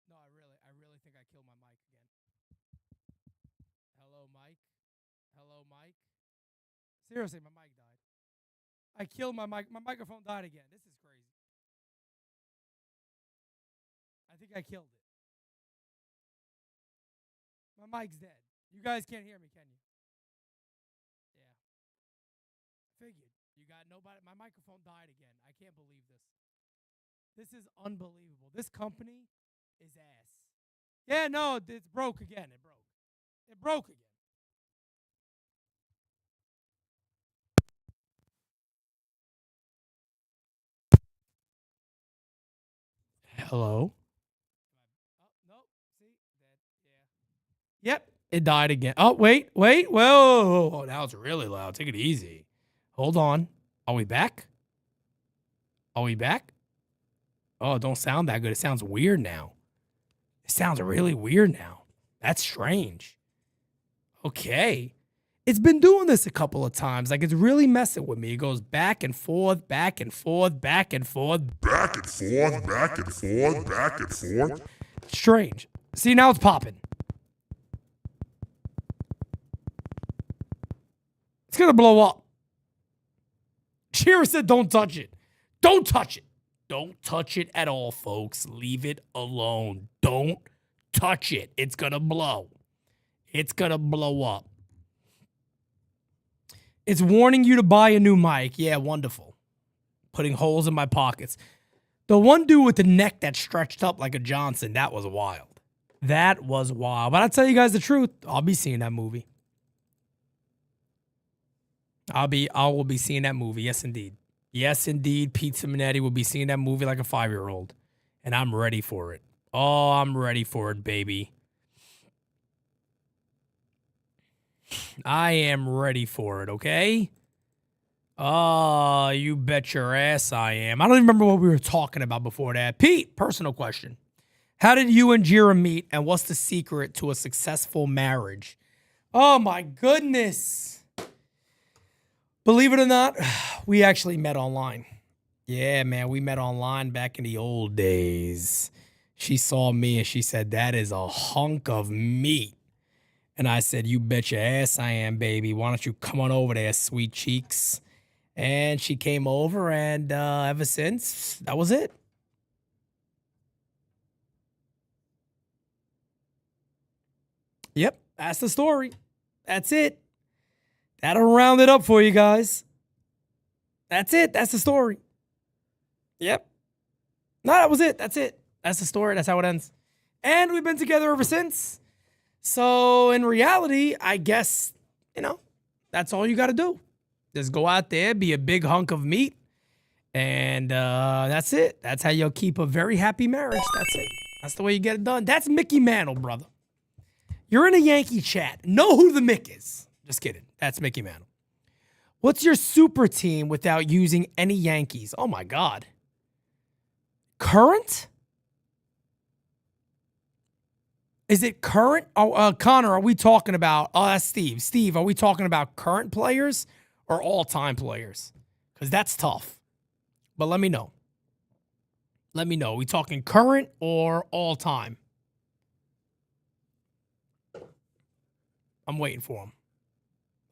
No, I really think I killed my mic again. Hello, Mike. Hello, Mike. Seriously, my mic died. I killed my mic. My microphone died again. This is crazy. I think I killed it. My mic's dead. You guys can't hear me, can you? Yeah. Figured. You got nobody. My microphone died again. I can't believe this. This is unbelievable. This company is ass. Yeah, no, it's broke again. It broke. It broke again. Hello? Oh, no. See? Yeah. Yep. It died again. Oh, wait. Whoa. Oh, now it's really loud. Take it easy. Hold on. Are we back? Oh, it don't sound that good. It sounds weird now. It sounds really weird now. That's strange. Okay. It's been doing this a couple of times. Like, it's really messing with me. It goes back and forth, back and forth, back and forth. Back and forth, back and forth, back and forth. Strange. See, now it's popping. going to blow up. Shira said, don't touch it. Don't touch it. Don't touch it at all, folks. Leave it alone. Don't touch it. It's going to blow. It's going to blow up. It's warning you to buy a new mic. Yeah, wonderful. Putting holes in my pockets. The one dude with the neck that stretched up like a Johnson, that was wild. That was wild. But I'll tell you guys the truth. I'll be seeing that movie. I will be seeing that movie. Yes, indeed. Yes, indeed. PeteSimonetti will be seeing that movie like a 5-year-old. And I'm ready for it. Oh, I'm ready for it, baby. I am ready for it, okay? Oh, you bet your ass I am. I don't even remember what we were talking about before that. Pete, personal question. How did you and Jira meet, and what's the secret to a successful marriage? Oh, my goodness. Believe it or not, we actually met online. Yeah, man, we met online back in the old days. She saw me, and she said, that is a hunk of meat. And I said, you bet your ass I am, baby. Why don't you come on over there, sweet cheeks? And she came over, and ever since, that was it. Yep, that's the story. That's it. That'll round it up for you guys. That's it. That's the story. Yep. No, that was it. That's it. That's the story. That's how it ends. And we've been together ever since. So in reality, I guess, that's all you got to do. Just go out there, be a big hunk of meat, and that's it. That's how you'll keep a very happy marriage. That's it. That's the way you get it done. That's Mickey Mantle, brother. You're in a Yankee chat. Know who the Mick is. Just kidding. That's Mickey Mantle. What's your super team without using any Yankees? Oh, my God. Current? Is it current? Oh, Connor, are we talking about... Oh, that's Steve. Steve, are we talking about current players or all-time players? Because that's tough. But let me know. Let me know. Are we talking current or all-time? I'm waiting for him.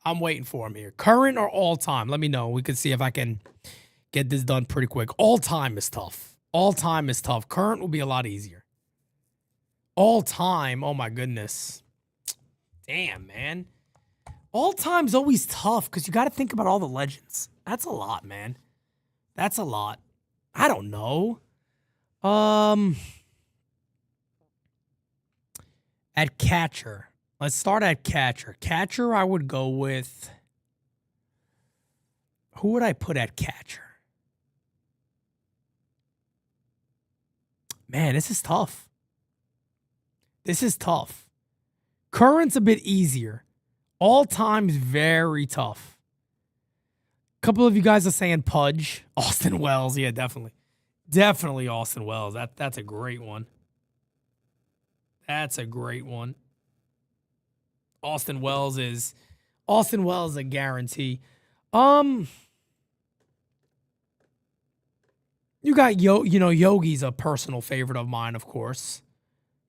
I'm waiting for him here. Current or all-time? Let me know. We can see if I can get this done pretty quick. All-time is tough. All-time is tough. Current will be a lot easier. All-time, oh my goodness. Damn, man. All-time's always tough because you got to think about all the legends. That's a lot, man. That's a lot. I don't know. At catcher. Let's start at catcher. Catcher, I would go with... Who would I put at catcher? Man, this is tough. This is tough. Current's a bit easier. All time's very tough. A couple of you guys are saying Pudge. Austin Wells. Yeah, definitely. Definitely Austin Wells. That's a great one. That's a great one. Austin Wells is a guarantee. You got Yogi's a personal favorite of mine, of course.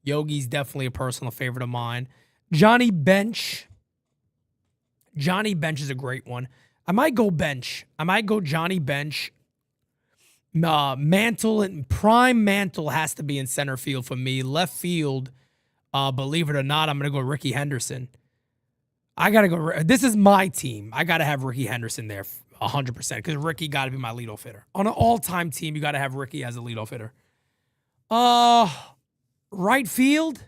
Yogi's definitely a personal favorite of mine. Johnny Bench. Johnny Bench is a great one. I might go Bench. I might go Johnny Bench. Mantle and prime Mantle has to be in center field for me. Left field, believe it or not, I'm going to go Ricky Henderson. I got to go. This is my team. I got to have Ricky Henderson there 100% because Ricky got to be my leadoff hitter. On an all-time team, you got to have Ricky as a leadoff hitter. Right field?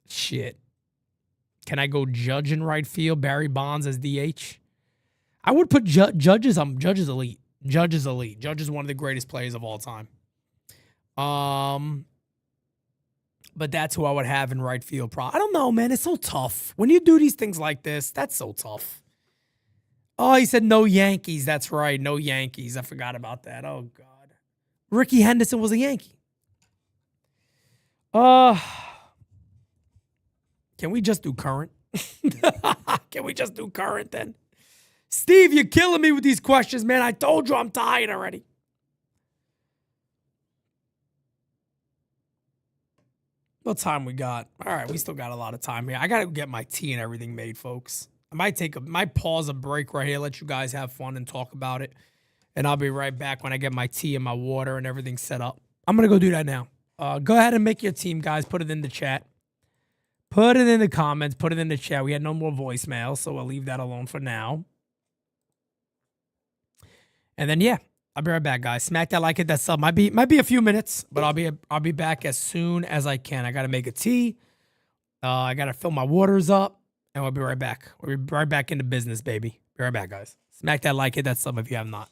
Shit. Can I go Judge in right field? Barry Bonds as DH? I would put Judge's elite. Judge is elite. Judge is one of the greatest players of all time. But that's who I would have in right field. I don't know, man. It's so tough. When you do these things like this, that's so tough. Oh, he said no Yankees. That's right. No Yankees. I forgot about that. Oh, God. Ricky Henderson was a Yankee. Can we just do current? Can we just do current then? Steve, you're killing me with these questions, man. I told you I'm tired already. What time we got? All right, we still got a lot of time here. I got to get my tea and everything made, folks. might pause a break right here, let you guys have fun and talk about it. And I'll be right back when I get my tea and my water and everything set up. I'm going to go do that now. Go ahead and make your team, guys. Put it in the chat. Put it in the comments. Put it in the chat. We had no more voicemail, so we'll leave that alone for now. And then, yeah, I'll be right back, guys. Smack that like, hit that sub. Might be a few minutes, but I'll be back as soon as I can. I got to make a tea. I got to fill my waters up, and we'll be right back. We'll be right back into business, baby. Be right back, guys. Smack that like, hit that sub if you have not.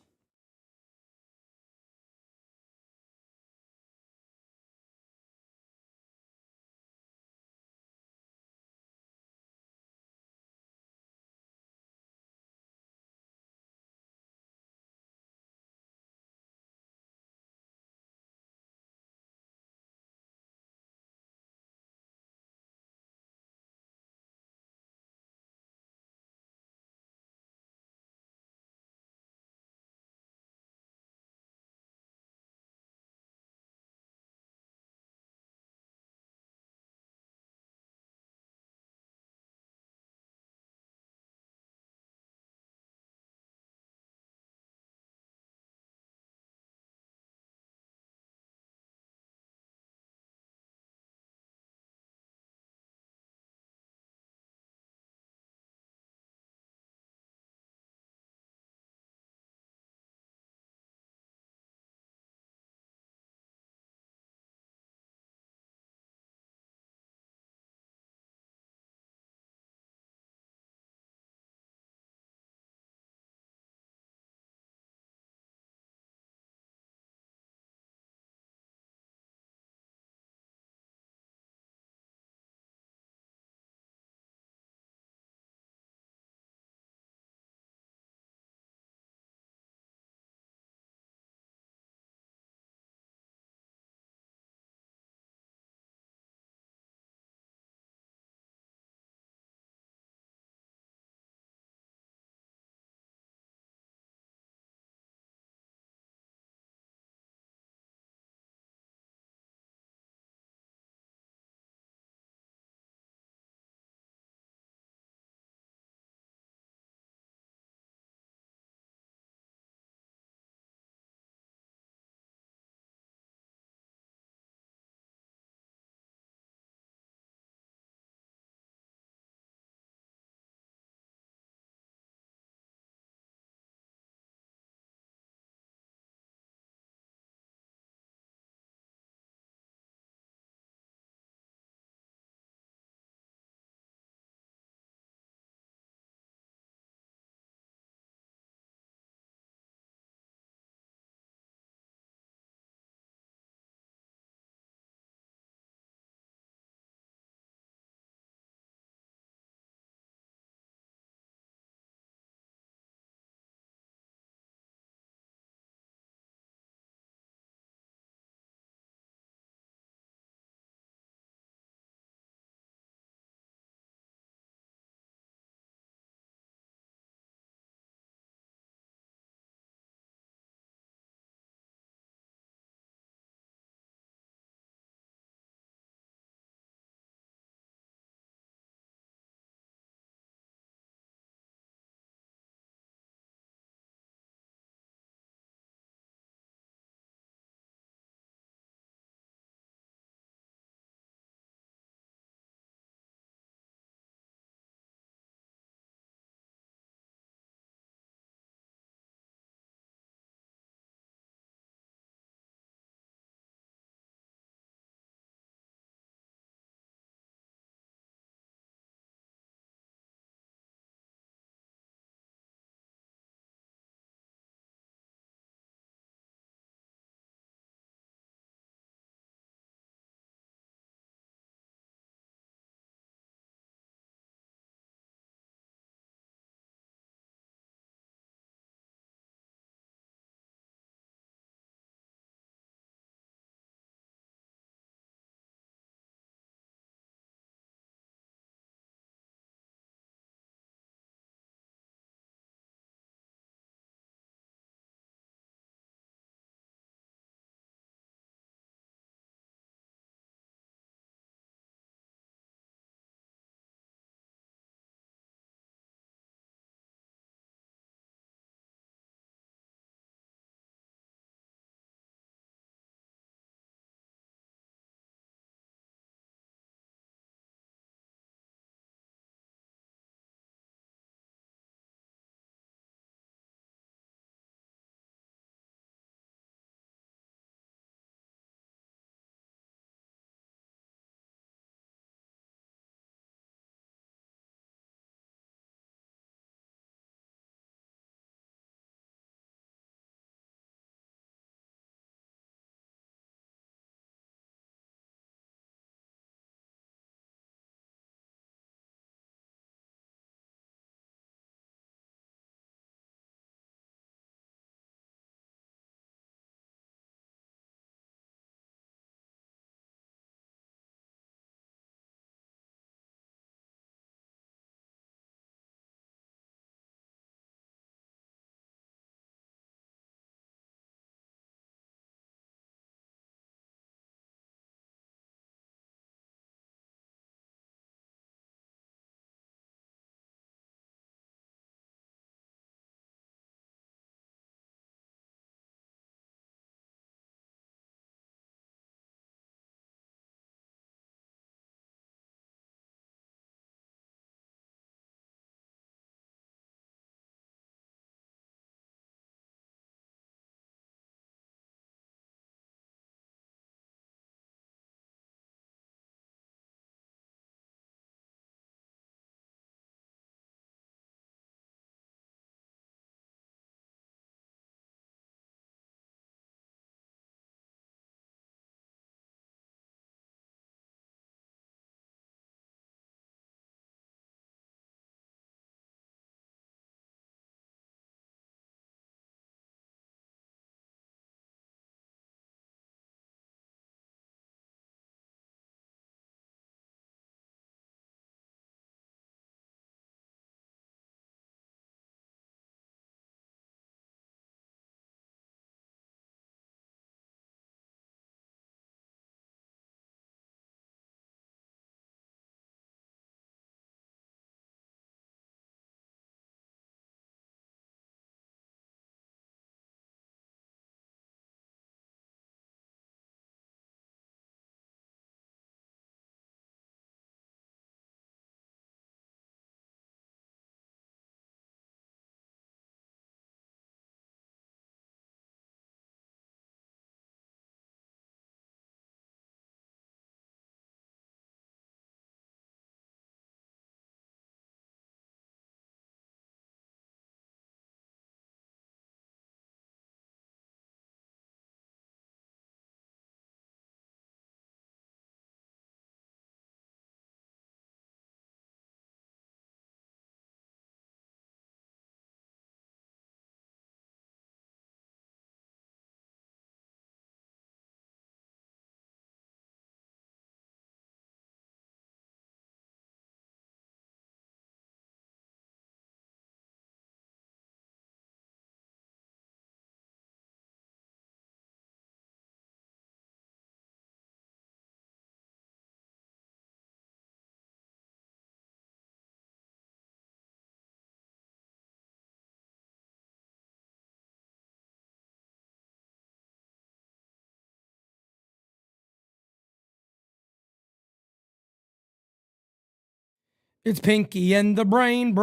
It's Pinky and the brain.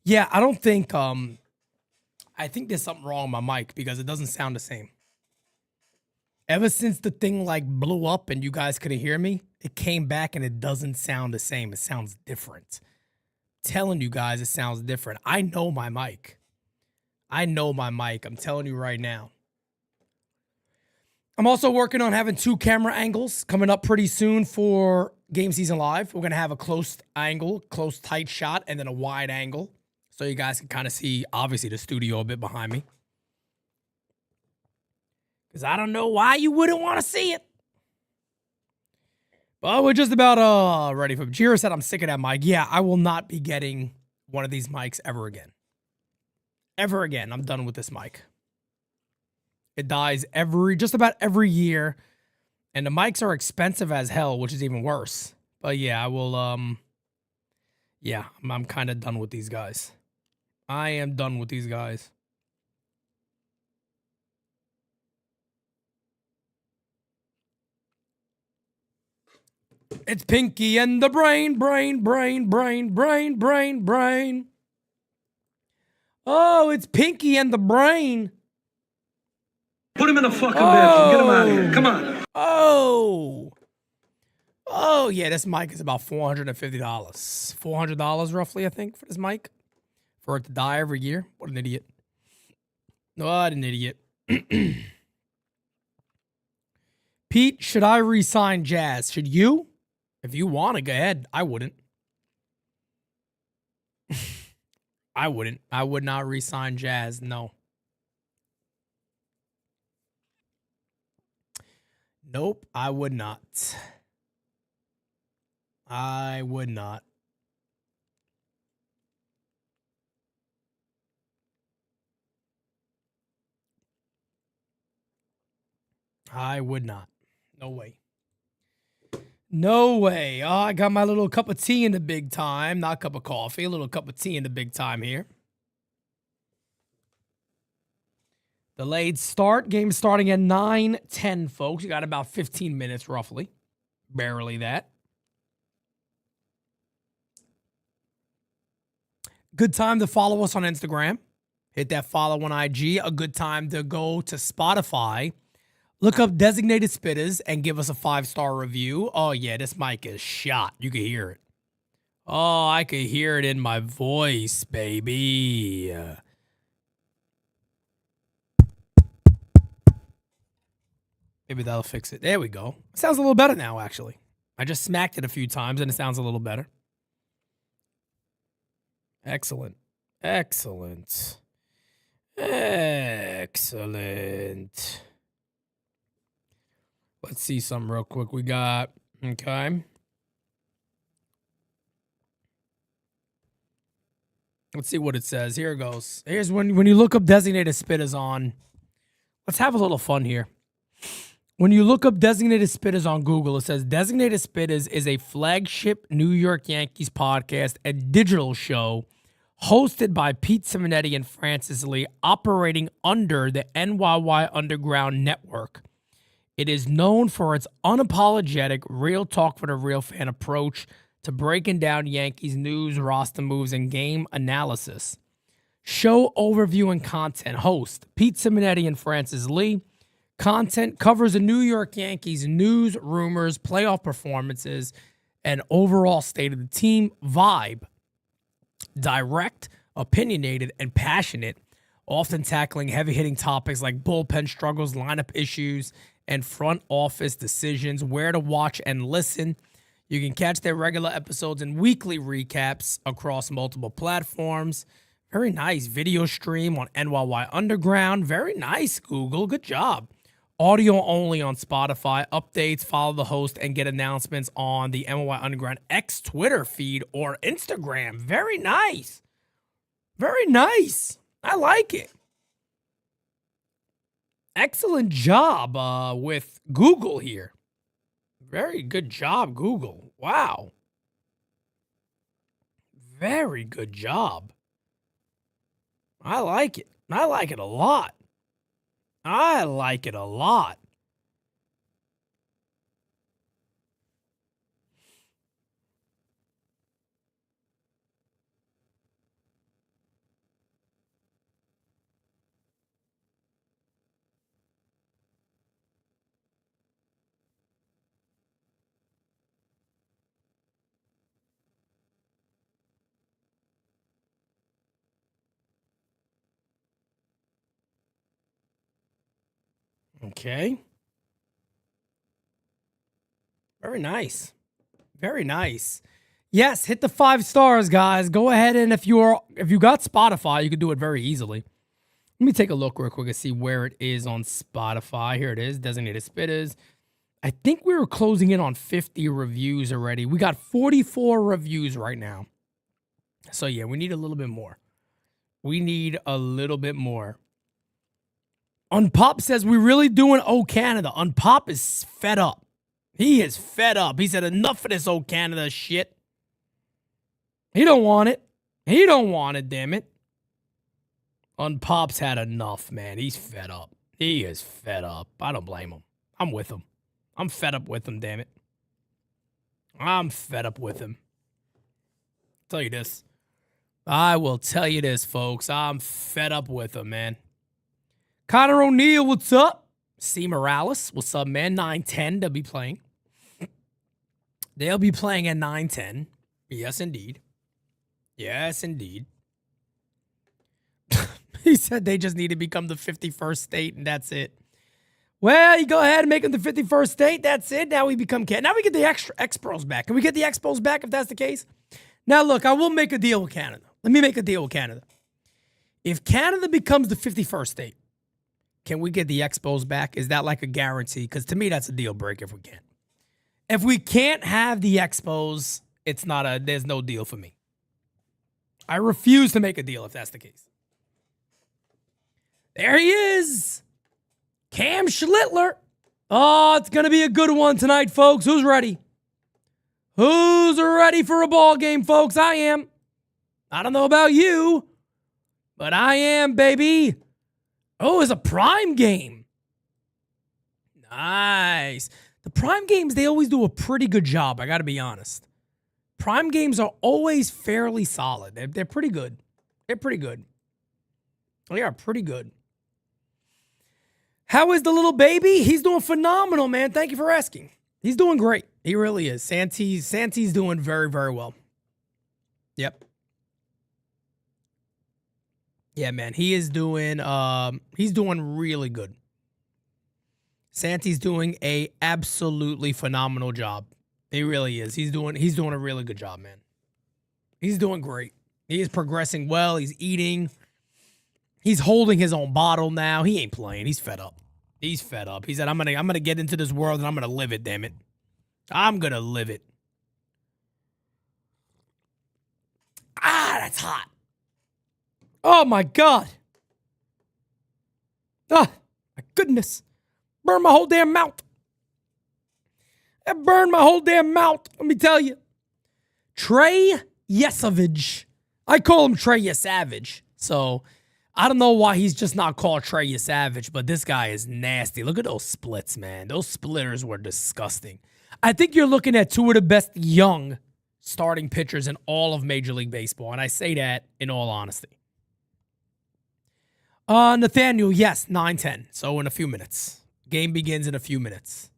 Yeah, I don't think, I think there's something wrong with my mic because it doesn't sound the same. Ever since the thing like blew up and you guys couldn't hear me, it came back and it doesn't sound the same. It sounds different. Telling you guys it sounds different. I know my mic. I'm telling you right now. I'm also working on having 2 camera angles coming up pretty soon for GameSZN Live. We're going to have a close angle, close tight shot, and then a wide angle. So you guys can kind of see, obviously, the studio a bit behind me. Because I don't know why you wouldn't want to see it. But we're just about ready for it. Jira said I'm sick of that mic. Yeah, I will not be getting one of these mics ever again. Ever again. I'm done with this mic. It dies just about every year. And the mics are expensive as hell, which is even worse. But yeah, I will, yeah, I'm kind of done with these guys. I am done with these guys. It's Pinky and the brain. Oh, it's Pinky and the brain. Put him in the fucking bathroom. Get him out of here. Come on. Oh, yeah, this mic is about $450. $400 roughly, I think, for this mic. For it to die every year. What an idiot. What an idiot. Pete, should I re-sign Jazz? Should you? If you want to, go ahead. I wouldn't. I wouldn't. I would not re-sign Jazz. No. Nope, I would not. I would not. I would not. No way. No way. Oh, I got my little cup of tea in the big time. Not a cup of coffee. A little cup of tea in the big time here. Delayed start. Game starting at 9:10, folks. You got about 15 minutes, roughly. Barely that. Good time to follow us on Instagram. Hit that follow on IG. A good time to go to Spotify. Look up Designated Spitters and give us a 5-star review. Oh, yeah, this mic is shot. You can hear it. Oh, I can hear it in my voice, baby. Maybe that'll fix it. There we go. It sounds a little better now, actually. I just smacked it a few times and it sounds a little better. Excellent. Excellent. Excellent. Let's see something real quick. We got, okay. Let's see what it says. Here it goes. Here's when you look up Designated Spitters on, let's have a little fun here. When you look up Designated Spitters on Google, it says Designated Spitters is a flagship New York Yankees podcast and digital show hosted by PeteSimonetti and Francis Lee, operating under the NYY Underground network. It is known for its unapologetic, real talk for the real fan approach to breaking down Yankees news, roster moves, and game analysis. Show overview and content. Host PeteSimonetti and Francis Lee. Content covers the New York Yankees news, rumors, playoff performances, and overall state of the team. Vibe. Direct, opinionated, and passionate, often tackling heavy-hitting topics like bullpen struggles, lineup issues, and front office decisions, where to watch and listen. You can catch their regular episodes and weekly recaps across multiple platforms. Very nice video stream on NYY Underground. Very nice, Google. Good job. Audio only on Spotify. Updates, follow the host, and get announcements on the NYY Underground X Twitter feed or Instagram. Very nice. Very nice. I like it. Excellent job with Google here. Very good job, Google. Wow. Very good job. I like it. I like it a lot. I like it a lot. Okay. Very nice. Very nice. Yes, hit the 5 stars, guys. Go ahead, and if you got Spotify, you can do it very easily. Let me take a look real quick and see where it is on Spotify. Here it is, Designated Spitters. I think we were closing in on 50 reviews already. We got 44 reviews right now. So yeah, we need a little bit more. We need a little bit more. Unpop says, we really doing Oh Canada. Unpop is fed up. He is fed up. He said, enough of this Oh Canada shit. He don't want it. He don't want it, damn it. Unpop's had enough, man. He's fed up. He is fed up. I don't blame him. I'm with him. I'm fed up with him, damn it. I'm fed up with him. I'll tell you this. I will tell you this, folks. I'm fed up with him, man. Connor O'Neill, what's up? C. Morales, what's up, man? 9-10, they'll be playing. They'll be playing at 9-10. Yes, indeed. Yes, indeed. He said they just need to become the 51st state, and that's it. Well, you go ahead and make them the 51st state. That's it. Now we become Canada. Now we get the extra Expos back. Can we get the Expos back if that's the case? Now, look, I will make a deal with Canada. Let me make a deal with Canada. If Canada becomes the 51st state, can we get the Expos back? Is that like a guarantee? Because to me, that's a deal breaker if we can't. If we can't have the Expos, there's no deal for me. I refuse to make a deal if that's the case. There he is. Cam Schlittler. Oh, it's going to be a good one tonight, folks. Who's ready? Who's ready for a ball game, folks? I am. I don't know about you, but I am, baby. Oh, it's a prime game. Nice. The prime games, they always do a pretty good job, I got to be honest. Prime games are always fairly solid. They're pretty good. They're pretty good. They are pretty good. How is the little baby? He's doing phenomenal, man. Thank you for asking. He's doing great. He really is. Santi's doing very, very well. Yep. Yeah, man. He is doing really good. Santi's doing a absolutely phenomenal job. He really is. He's doing a really good job, man. He's doing great. He is progressing well. He's eating. He's holding his own bottle now. He ain't playing. He's fed up. He's fed up. He said, I'm gonna get into this world and I'm gonna live it, damn it. I'm gonna live it. Ah, that's hot. Oh my God. Ah, my goodness. Burned my whole damn mouth. That burned my whole damn mouth. Let me tell you. Trey Yesavage. I call him Trey Yesavage. So I don't know why he's just not called Trey Yesavage, but this guy is nasty. Look at those splits, man. Those splitters were disgusting. I think you're looking at two of the best young starting pitchers in all of Major League Baseball, and I say that in all honesty. Nathaniel, yes, 9-10. So in a few minutes. Game begins in a few minutes.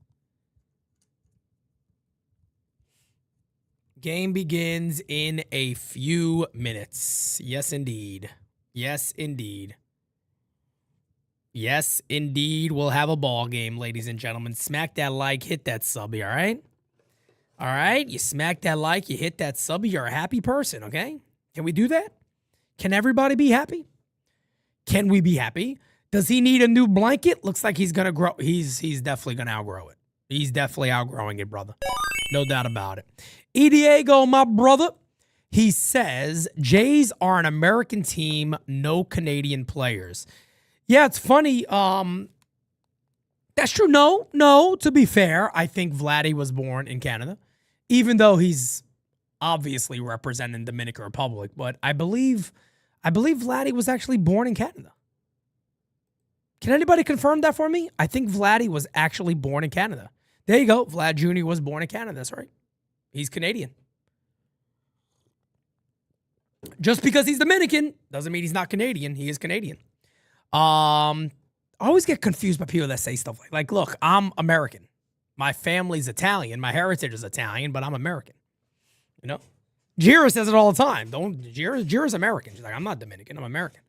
Game begins in a few minutes. Yes, indeed. Yes, indeed. Yes, indeed. We'll have a ball game, ladies and gentlemen. Smack that like, hit that subby, all right? All right? You smack that like, you hit that subby, you're a happy person, okay? Can we do that? Can everybody be happy? Can we be happy? Does he need a new blanket? Looks like he's going to grow. He's definitely going to outgrow it. He's definitely outgrowing it, brother. No doubt about it. E. Diego, my brother, he says, Jays are an American team, no Canadian players. Yeah, it's funny. That's true. No, to be fair, I think Vladdy was born in Canada, even though he's obviously representing Dominican Republic. But I believe Vladdy was actually born in Canada. Can anybody confirm that for me? I think Vladdy was actually born in Canada. There you go. Vlad Jr. was born in Canada. That's right. He's Canadian. Just because he's Dominican doesn't mean he's not Canadian. He is Canadian. I always get confused by people that say stuff like, look, I'm American. My family's Italian. My heritage is Italian, but I'm American. You know? Jira says it all the time. Jira's American. She's like, I'm not Dominican. I'm American.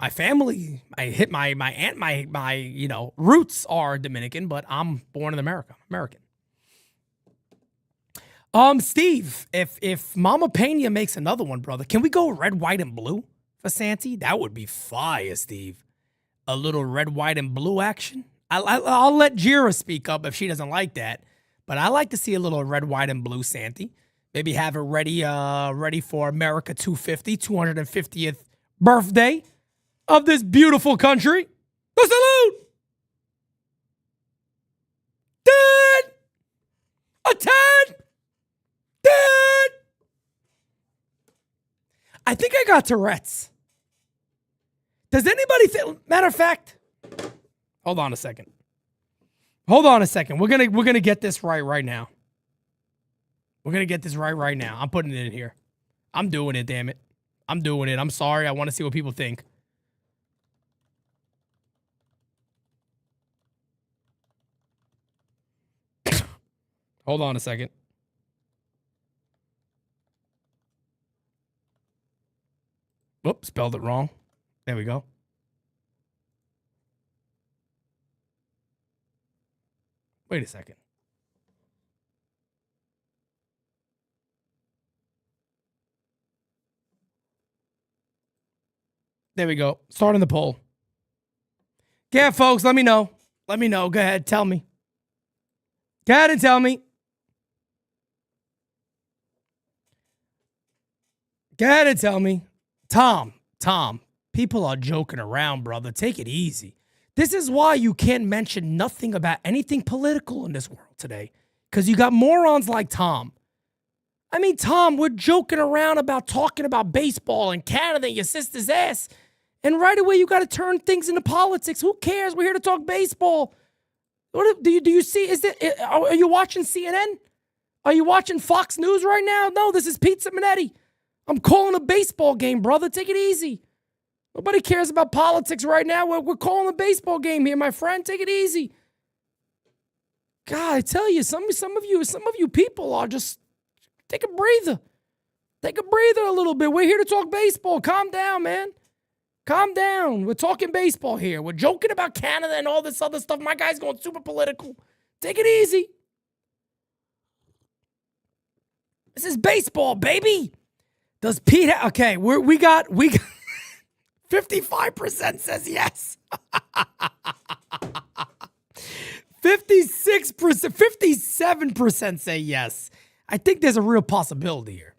My family, my aunt, my roots are Dominican, but I'm born in America. I'm American. Steve, if Mama Pena makes another one, brother, can we go red, white, and blue for Santi? That would be fire, Steve. A little red, white, and blue action. I'll let Jira speak up if she doesn't like that, but I like to see a little red, white, and blue Santi. Maybe have it ready for America 250th birthday of this beautiful country. The salute! 10! A 10! 10! I think I got Tourette's. Does anybody think? Matter of fact, hold on a second. Hold on a second. We're gonna get this right now. We're gonna get this right now. I'm putting it in here. I'm doing it. Damn it. I'm doing it. I'm sorry. I want to see what people think. Hold on a second. Whoops, spelled it wrong. There we go. Wait a second. There we go. Starting the poll. Yeah, folks, let me know. Let me know. Go ahead, tell me. Go ahead and tell me. Go ahead and tell me. Tom, people are joking around, brother. Take it easy. This is why you can't mention nothing about anything political in this world today. Because you got morons like Tom. I mean, Tom, we're joking around about talking about baseball in Canada and your sister's ass. And right away, you got to turn things into politics. Who cares? We're here to talk baseball. What do you see? Are you watching CNN? Are you watching Fox News right now? No, this is PeteSimonetti. I'm calling a baseball game, brother. Take it easy. Nobody cares about politics right now. We're calling a baseball game here, my friend. Take it easy. God, I tell you, some of you people are just take a breather. Take a breather a little bit. We're here to talk baseball. Calm down, man. Calm down. We're talking baseball here. We're joking about Canada and all this other stuff. My guy's going super political. Take it easy. This is baseball, baby. Does Pete okay, we got 55% says yes. 56%, 57% say yes. I think there's a real possibility here.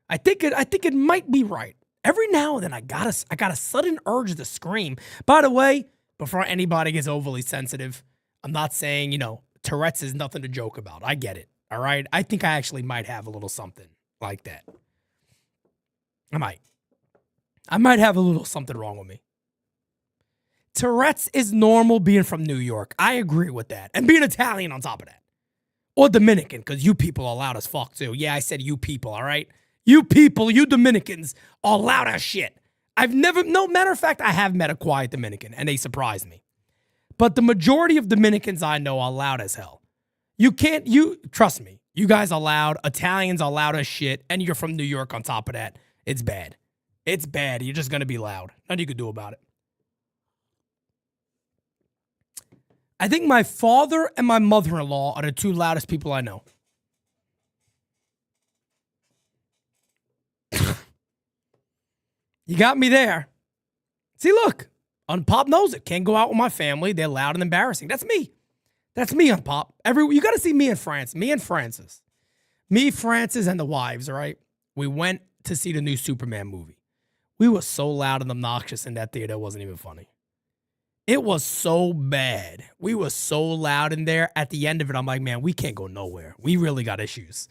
I think it might be right. Every now and then I got a sudden urge to scream. By the way, before anybody gets overly sensitive, I'm not saying, Tourette's is nothing to joke about. I get it. All right. I think I actually might have a little something like that. I might have a little something wrong with me. Tourette's is normal being from New York. I agree with that. And being Italian on top of that. Or Dominican, because you people are loud as fuck too. Yeah, I said you people, all right? You people, you Dominicans are loud as shit. No matter of fact, I have met a quiet Dominican, and they surprised me. But the majority of Dominicans I know are loud as hell. Trust me, you guys are loud. Italians are loud as shit, and you're from New York on top of that. It's bad. It's bad. You're just going to be loud. Nothing you can do about it. I think my father and my mother-in-law are the two loudest people I know. You got me there. See, look. Unpop knows it. Can't go out with my family. They're loud and embarrassing. That's me. That's me, Unpop. You got to see me and France. Me and Francis. Me, Francis, and the wives, all right? We went to see the new Superman movie. We were so loud and obnoxious in that theater, it wasn't even funny. It was so bad. We were so loud in there. At the end of it, I'm like, man, we can't go nowhere. We really got issues.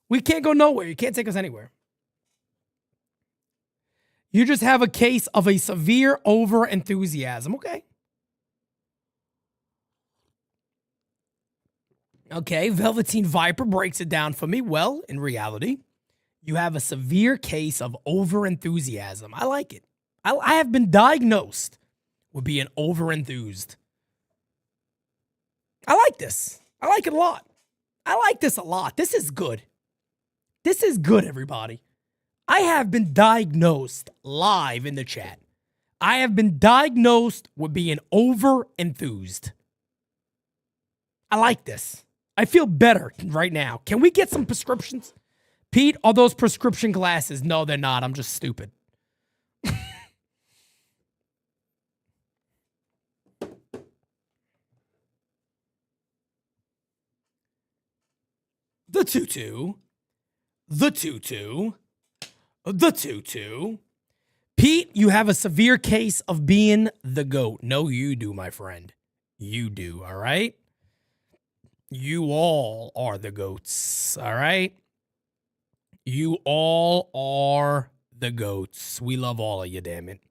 We can't go nowhere. You can't take us anywhere. You just have a case of a severe over-enthusiasm. Okay, Velveteen Viper breaks it down for me. Well, in reality, you have a severe case of over-enthusiasm. I like it. I have been diagnosed with being over-enthused. I like this. I like it a lot. I like this a lot. This is good. This is good, everybody. I have been diagnosed live in the chat. I have been diagnosed with being over enthused. I like this. I feel better right now. Can we get some prescriptions? Pete, are those prescription glasses? No, they're not. I'm just stupid. The tutu. Pete, you have a severe case of being the GOAT. No, you do, my friend. You do, all right? You all are the GOATs, all right? You all are the GOATs. We love all of you, damn it.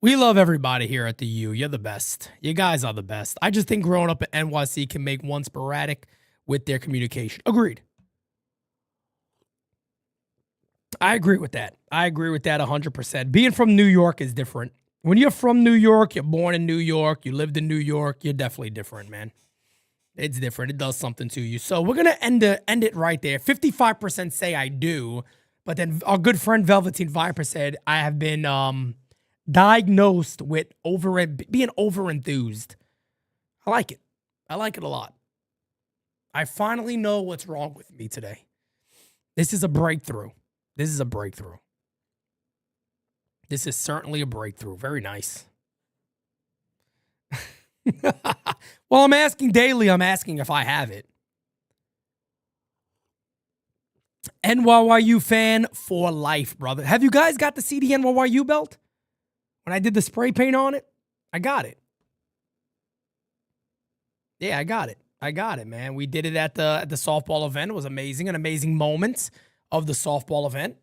We love everybody here at the U. You're the best. You guys are the best. I just think growing up at NYC can make one sporadic with their communication. Agreed. I agree with that. I agree with that 100%. Being from New York is different. When you're from New York, you're born in New York, you lived in New York, you're definitely different, man. It's different. It does something to you. So we're going to end it right there. 55% say I do, but then our good friend Velveteen Viper said, I have been diagnosed with being over-enthused. I like it. I like it a lot. I finally know what's wrong with me today. This is a breakthrough. This is a breakthrough. This is certainly a breakthrough. Very nice. Well, I'm asking daily. I'm asking if I have it. NYYU fan for life, brother. Have you guys got to see the NYYU belt? When I did the spray paint on it, I got it. Yeah, I got it. I got it, man. We did it at the softball event. It was amazing. An amazing moment of the softball event.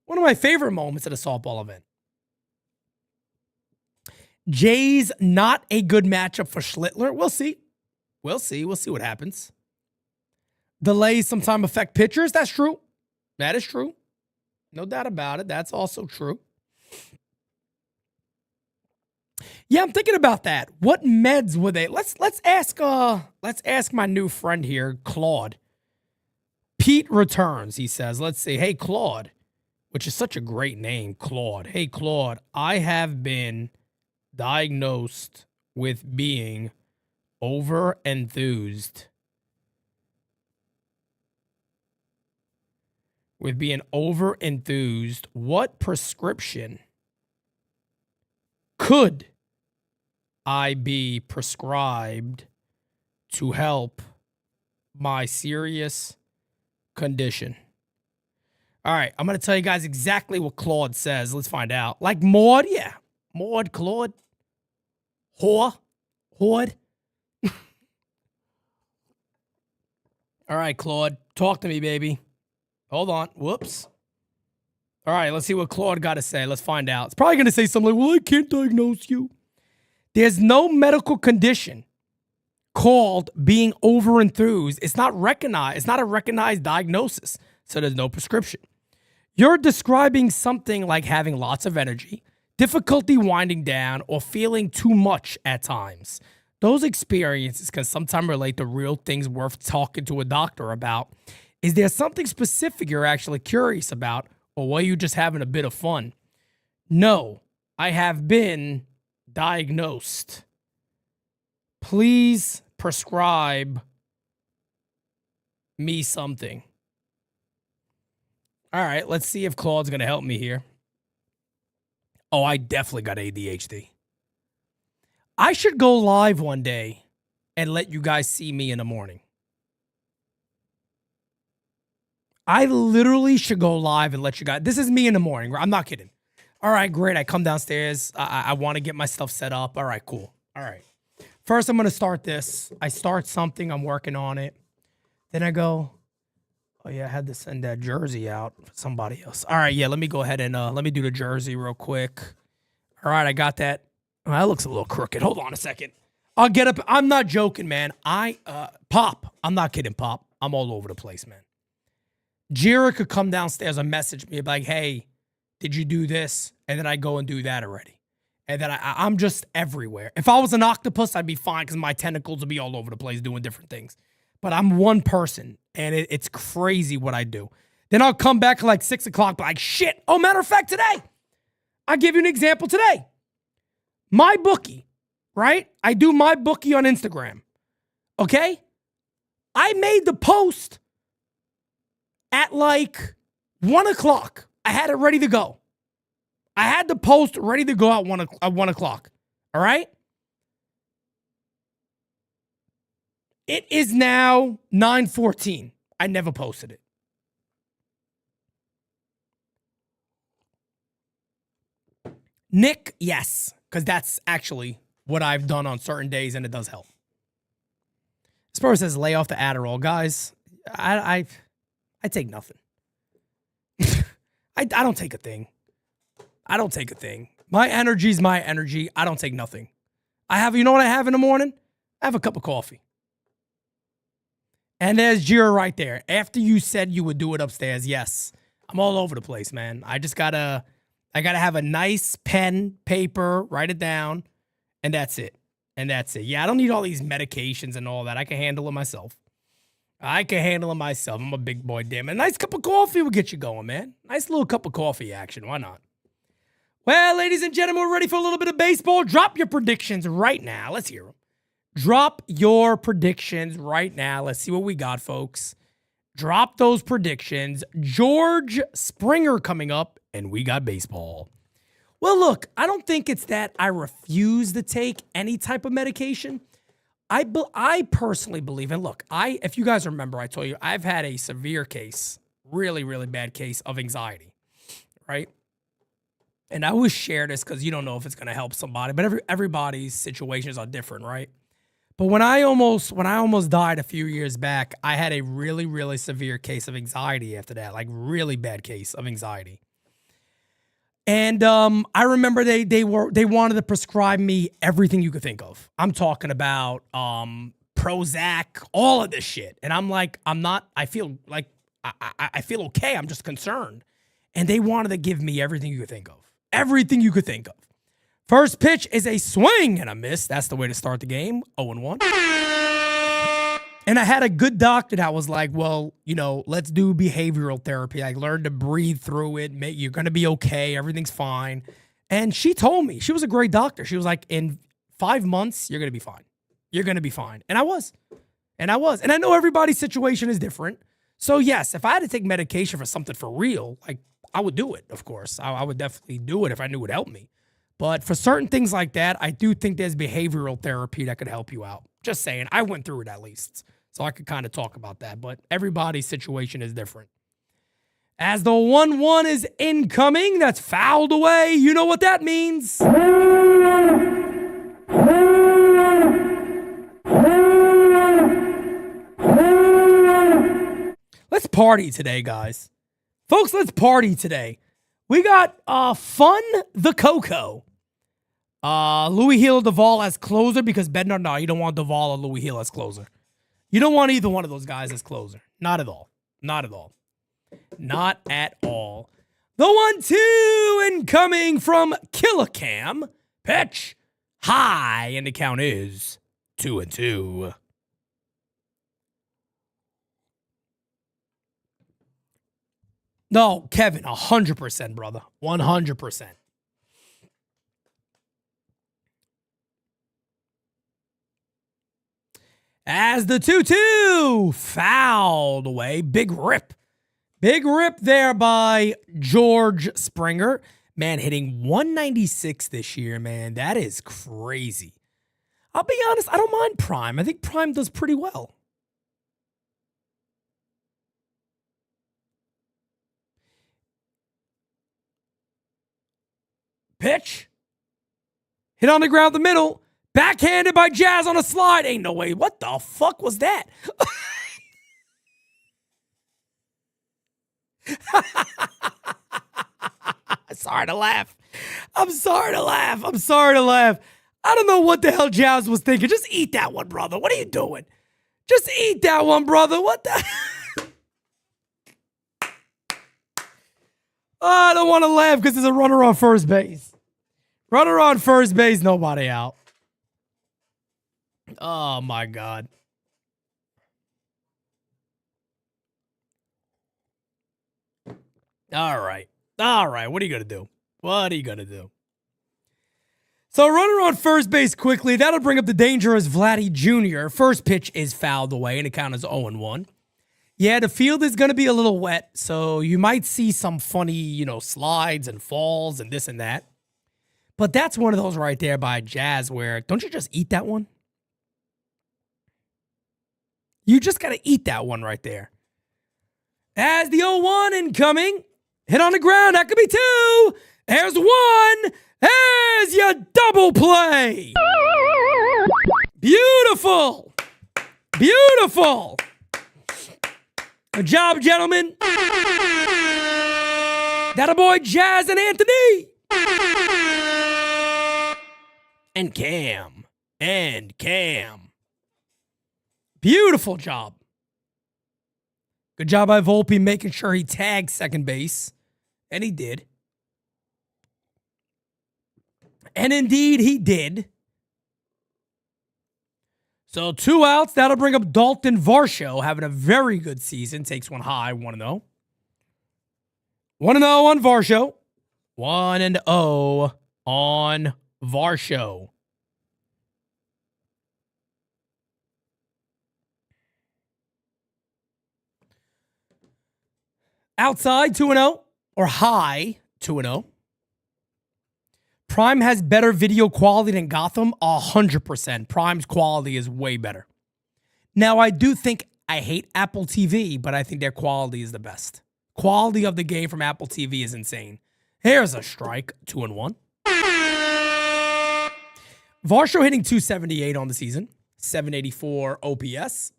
One of my favorite moments at a softball event. Jay's not a good matchup for Schlittler. We'll see. We'll see. We'll see what happens. Delays sometimes affect pitchers. That's true. That is true. No doubt about it. That's also true. Yeah, I'm thinking about that. What meds were they? Let's ask my new friend here, Claude. Pete returns, he says. Let's see. Hey, Claude, which is such a great name, Claude. Hey, Claude, I have been diagnosed with being over-enthused. With being over-enthused, what prescription could I be prescribed to help my serious condition? All right, I'm going to tell you guys exactly what Claude says. Let's find out. Like Maud, yeah. Maud, Claude. Whore. Horde. All right, Claude. Talk to me, baby. Hold on. Whoops. All right, let's see what Claude got to say. Let's find out. It's probably going to say something like, well, I can't diagnose you. There's no medical condition called being over-enthused. It's not recognized. It's not a recognized diagnosis, so there's no prescription. You're describing something like having lots of energy, difficulty winding down, or feeling too much at times. Those experiences can sometimes relate to real things worth talking to a doctor about. Is there something specific you're actually curious about, or were you just having a bit of fun? No, I have been diagnosed. Please prescribe me something. All right, let's see if Claude's going to help me here. Oh, I definitely got ADHD. I should go live one day and let you guys see me in the morning. I literally should go live and let you guys. This is me in the morning. I'm not kidding. All right, great. I come downstairs. I want to get my stuff set up. All right, cool. All right. First, I'm going to start this. I start something. I'm working on it. Then I go, oh, yeah, I had to send that jersey out for somebody else. All right, yeah, let me go ahead and let me do the jersey real quick. All right, I got that. Oh, that looks a little crooked. Hold on a second. I'll get up. I'm not joking, man. Pop. I'm not kidding, Pop. I'm all over the place, man. Jira could come downstairs and message me like, hey, did you do this? And then I go and do that already. And then I'm just everywhere. If I was an octopus, I'd be fine because my tentacles would be all over the place doing different things. But I'm one person, and it's crazy what I do. Then I'll come back at like 6 o'clock, like, shit. Oh, matter of fact, today, I'll give you an example today. My bookie, right? I do my bookie on Instagram. Okay? I made the post at like 1 o'clock. I had it ready to go. I had the post ready to go at 1 o'clock. All right? It is now 9:14. I never posted it. Nick, yes, because that's actually what I've done on certain days, and it does help. This person says, lay off the Adderall. Guys, I take nothing. I don't take a thing. I don't take a thing. My energy's my energy. I don't take nothing. You know what I have in the morning? I have a cup of coffee. And there's Jira right there. After you said you would do it upstairs, yes. I'm all over the place, man. I gotta have a nice pen, paper, write it down, and that's it. Yeah, I don't need all these medications and all that. I can handle it myself. I'm a big boy, damn it. A nice cup of coffee will get you going, man. Nice little cup of coffee action. Why not? Well, ladies and gentlemen, we're ready for a little bit of baseball. Drop your predictions right now. Let's hear them. Drop your predictions right now. Let's see what we got, folks. Drop those predictions. George Springer coming up, and we got baseball. Well, look, I don't think it's that I refuse to take any type of medication. I personally believe, and look, if you guys remember, I told you I've had a severe case, really, really bad case of anxiety, right? And I always share this because you don't know if it's going to help somebody, but everybody's situations are different, right? But when I almost died a few years back, I had a really, really severe case of anxiety after that, like really bad case of anxiety. And I remember they wanted to prescribe me everything you could think of. I'm talking about Prozac, all of this shit. And I'm like, I feel like I feel okay. I'm just concerned. And they wanted to give me everything you could think of. Everything you could think of. First pitch is a swing and a miss. That's the way to start the game. 0-1. And I had a good doctor that was like, well, let's do behavioral therapy. I learned to breathe through it. You're going to be okay. Everything's fine. And she told me, she was a great doctor. She was like, in 5 months, you're going to be fine. You're going to be fine. And I was. And I know everybody's situation is different. So yes, if I had to take medication for something for real, like I would do it, of course. I would definitely do it if I knew it would help me. But for certain things like that, I do think there's behavioral therapy that could help you out. Just saying, I went through it at least. So I could kind of talk about that. But everybody's situation is different. As the 1-1 is incoming, that's fouled away. You know what that means. Let's party today, guys. Folks, let's party today. We got Fun the Coco. Louis Hill Duvall as closer because Bednar, no, you don't want Duvall or Louis Hill as closer. You don't want either one of those guys as closer. Not at all. Not at all. Not at all. The 1-2 incoming from Killicam. Pitch high, and the count is 2-2. No, Kevin, 100%, brother. 100%. As the 2-2 fouled away. Big rip. Big rip there by George Springer. Man, hitting 196 this year, man. That is crazy. I'll be honest, I don't mind Prime. I think Prime does pretty well. Pitch. Hit on the ground the middle. Backhanded by Jazz on a slide. Ain't no way. What the fuck was that? Sorry to laugh. I'm sorry to laugh. I don't know what the hell Jazz was thinking. Just eat that one, brother. What are you doing? Just eat that one, brother. What the? I don't want to laugh because there's a runner on first base. Runner on first base, nobody out. Oh, my God. All right. What are you going to do? What are you going to do? So runner on first base quickly. That'll bring up the dangerous Vladdy Jr. First pitch is fouled away, and it counts as 0-1. Yeah, the field is going to be a little wet, so you might see some funny, slides and falls and this and that. But that's one of those right there by Jazz where, don't you just eat that one? You just got to eat that one right there. As the 0-1 incoming, hit on the ground, that could be 2. There's 1. There's your double play. Beautiful. Beautiful. Good job, gentlemen. That a boy Jazz and Anthony. And Cam. Beautiful job. Good job by Volpe making sure he tagged second base. And he did. And indeed, he did. So 2 outs. That'll bring up Dalton Varsho, having a very good season. Takes one high, 1-0. 1-0 on Varsho. 1-0 on Varsho. Outside, 2-0. Or high, 2-0. Prime has better video quality than Gotham? 100%. Prime's quality is way better. Now, I do think I hate Apple TV, but I think their quality is the best. Quality of the game from Apple TV is insane. Here's a strike, 2-1. Varsho hitting 278 on the season, 784 OPS.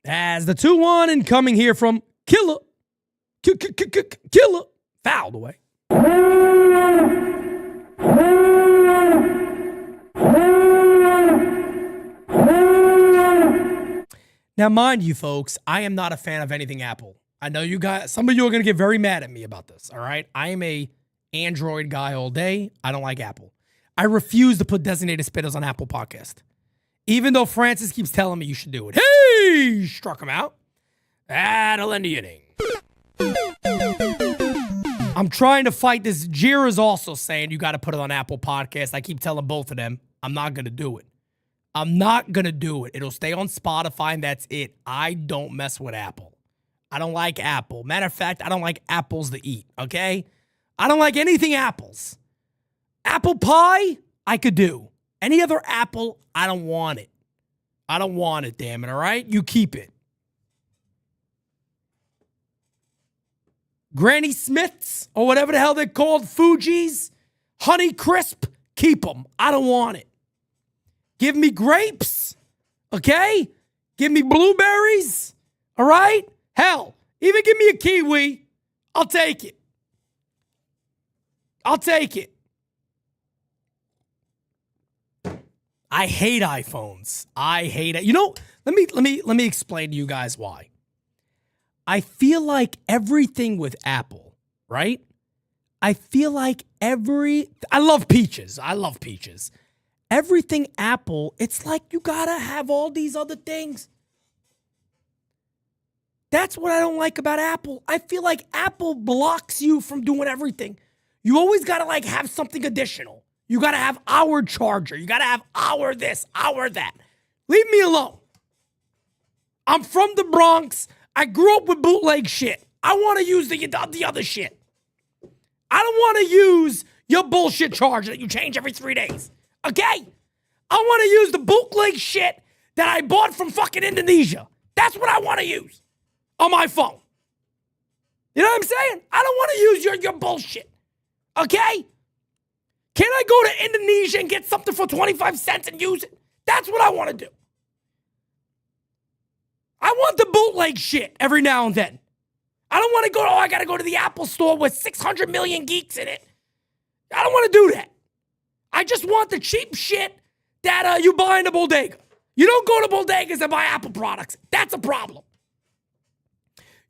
As the 2-1 incoming here from Killer. Killer. Fouled away. Now, mind you, folks, I am not a fan of anything Apple. I know you guys, some of you are going to get very mad at me about this, all right? I am a Android guy all day. I don't like Apple. I refuse to put designated spitters on Apple Podcast. Even though Francis keeps telling me you should do it. Hey! Struck him out. That'll end the inning. I'm trying to fight this. Jira's also saying you got to put it on Apple Podcast. I keep telling both of them I'm not going to do it. I'm not going to do it. It'll stay on Spotify and that's it. I don't mess with Apple. I don't like Apple. Matter of fact, I don't like apples to eat, okay? I don't like anything apples. Apple pie, I could do. Any other apple, I don't want it. I don't want it, damn it, all right? You keep it. Granny Smiths, or whatever the hell they're called, Fuji's, Honey Crisp, keep them. I don't want it. Give me grapes, okay? Give me blueberries, all right? Hell, even give me a kiwi. I'll take it. I'll take it. I hate iPhones. I hate it. You know, let me explain to you guys why. I feel like everything with Apple, right? I feel like I love peaches. I love peaches. Everything Apple, it's like you gotta have all these other things. That's what I don't like about Apple. I feel like Apple blocks you from doing everything. You always gotta like have something additional. You gotta have our charger. You gotta have our this, our that. Leave me alone. I'm from the Bronx. I grew up with bootleg shit. I want to use the other shit. I don't want to use your bullshit charger that you change every 3 days. Okay? I want to use the bootleg shit that I bought from fucking Indonesia. That's what I want to use on my phone. You know what I'm saying? I don't want to use your bullshit. Okay? Can I go to Indonesia and get something for 25 cents and use it? That's what I want to do. I want the bootleg shit every now and then. I don't want to go, I got to go to the Apple store with 600 million geeks in it. I don't want to do that. I just want the cheap shit that you buy in the bodega. You don't go to bodegas and buy Apple products. That's a problem.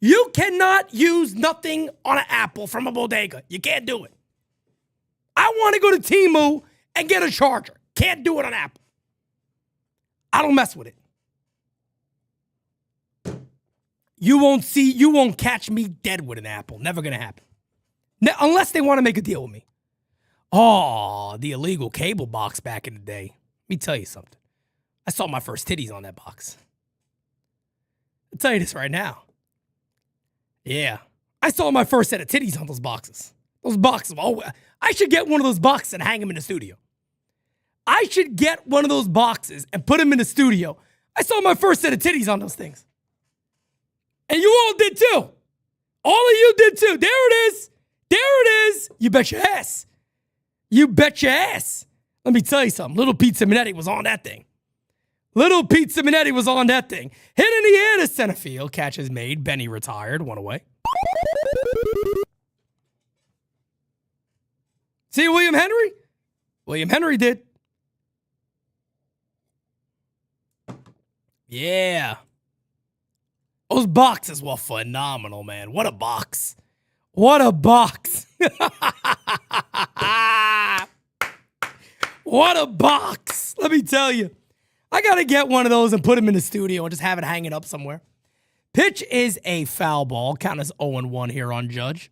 You cannot use nothing on an Apple from a bodega. You can't do it. I want to go to Temu and get a charger. Can't do it on Apple. I don't mess with it. You won't catch me dead with an apple. Never gonna happen. Unless they want to make a deal with me. Oh, the illegal cable box back in the day. Let me tell you something. I saw my first titties on that box. I'll tell you this right now. Yeah. I saw my first set of titties on those boxes. Those boxes. Oh, I should get one of those boxes and hang them in the studio. I should get one of those boxes and put them in the studio. I saw my first set of titties on those things. And you all did too. All of you did too. There it is. There it is. You bet your ass. You bet your ass. Let me tell you something. Little PeteSimonetti was on that thing. Little PeteSimonetti was on that thing. Hit in the air to center field. Catch is made. Benny retired. One away. See William Henry? William Henry did. Yeah. Those boxes were phenomenal, man. What a box. What a box. What a box. Let me tell you. I got to get one of those and put them in the studio and just have it hanging up somewhere. Pitch is a foul ball. Count as 0-1 here on Judge.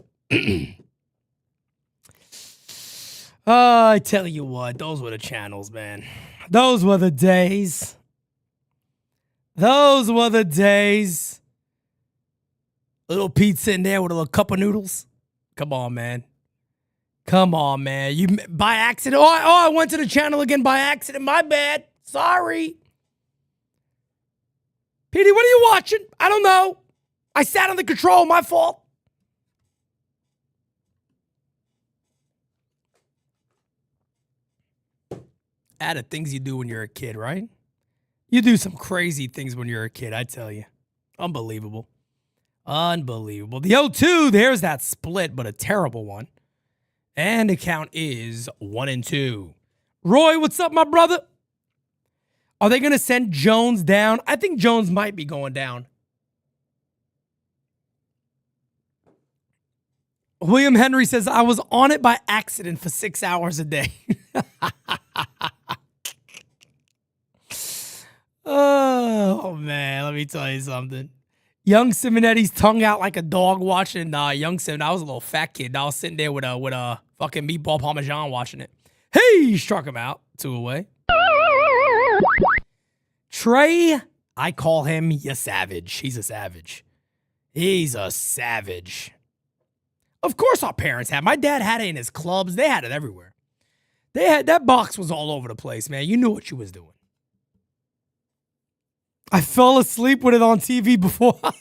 I tell you what, those were the channels, man. Those were the days. Those were the days. Little Pete sitting there with a little cup of noodles. Come on, man. Come on, man. You by accident. Oh, I went to the channel again by accident. My bad. Sorry. Petey, what are you watching? I don't know. I sat on the control. My fault. Added things you do when you're a kid, right? You do some crazy things when you're a kid, I tell you. Unbelievable. Unbelievable. The 0-2, there's that split, but a terrible one. And the count is 1-2. Roy, what's up, my brother? Are they going to send Jones down? I think Jones might be going down. William Henry says, I was on it by accident for 6 hours a day. Oh, man, let me tell you something. Young Simonetti's tongue out like a dog watching Young Simon. I was a little fat kid. I was sitting there with a fucking meatball parmesan watching it. Hey, struck him out. 2 away. Trey, I call him Yesavage. He's a savage. He's a savage. Of course our parents had. My dad had it in his clubs. They had it everywhere. They had that box was all over the place, man. You knew what you was doing. I fell asleep with it on TV before. Can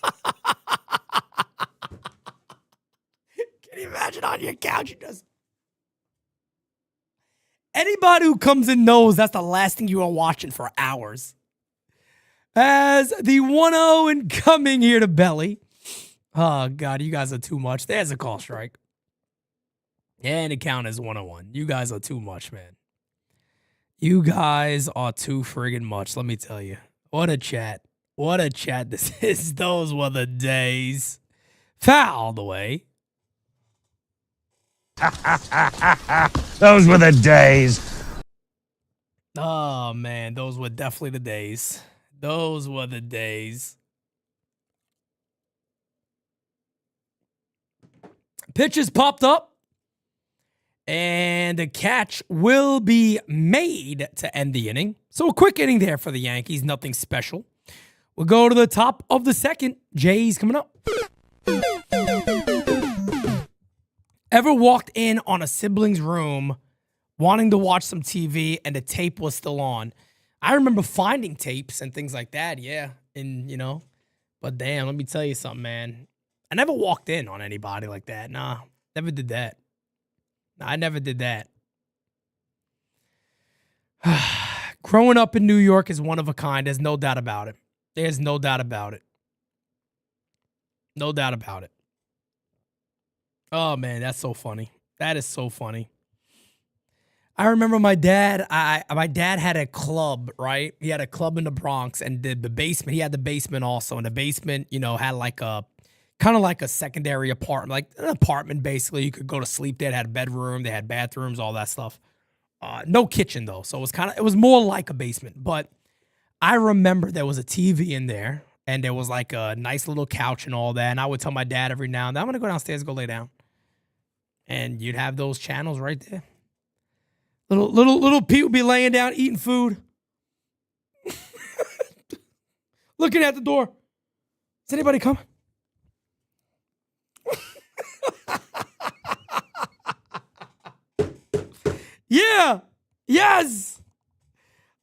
you imagine on your couch? You just... Anybody who comes in knows that's the last thing you are watching for hours. As the 1-0 incoming here to Belly. Oh, God, you guys are too much. There's a call strike. And the count is 1-1. You guys are too much, man. You guys are too friggin' much, let me tell you. What a chat. What a chat this is. Those were the days. Foul the way. Those were the days. Oh, man. Those were definitely the days. Those were the days. Pitches popped up. And the catch will be made to end the inning. So a quick inning there for the Yankees. Nothing special. We'll go to the top of the second. Jay's coming up. Ever walked in on a sibling's room wanting to watch some TV and the tape was still on? I remember finding tapes and things like that, yeah. And, you know, but damn, let me tell you something, man. I never walked in on anybody like that. Nah, never did that. I never did that. Growing up in New York is one of a kind. There's no doubt about it. There's no doubt about it. No doubt about it. Oh, man, that's so funny. That is so funny. I remember my dad, my dad had a club, right? He had a club in the Bronx, and the basement, he had the basement also. And the basement, you know, had like a, kind of like a secondary apartment, like an apartment basically. You could go to sleep there. It had a bedroom, they had bathrooms, all that stuff. No kitchen though, so it was more like a basement. But I remember there was a TV in there, And there was like a nice little couch and all that. And I would tell my dad every now and then, I'm going to go downstairs and go lay down. And you'd have those channels right there. Little Pete would be laying down, eating food. Looking at the door. Is anybody coming? Yeah. Yes.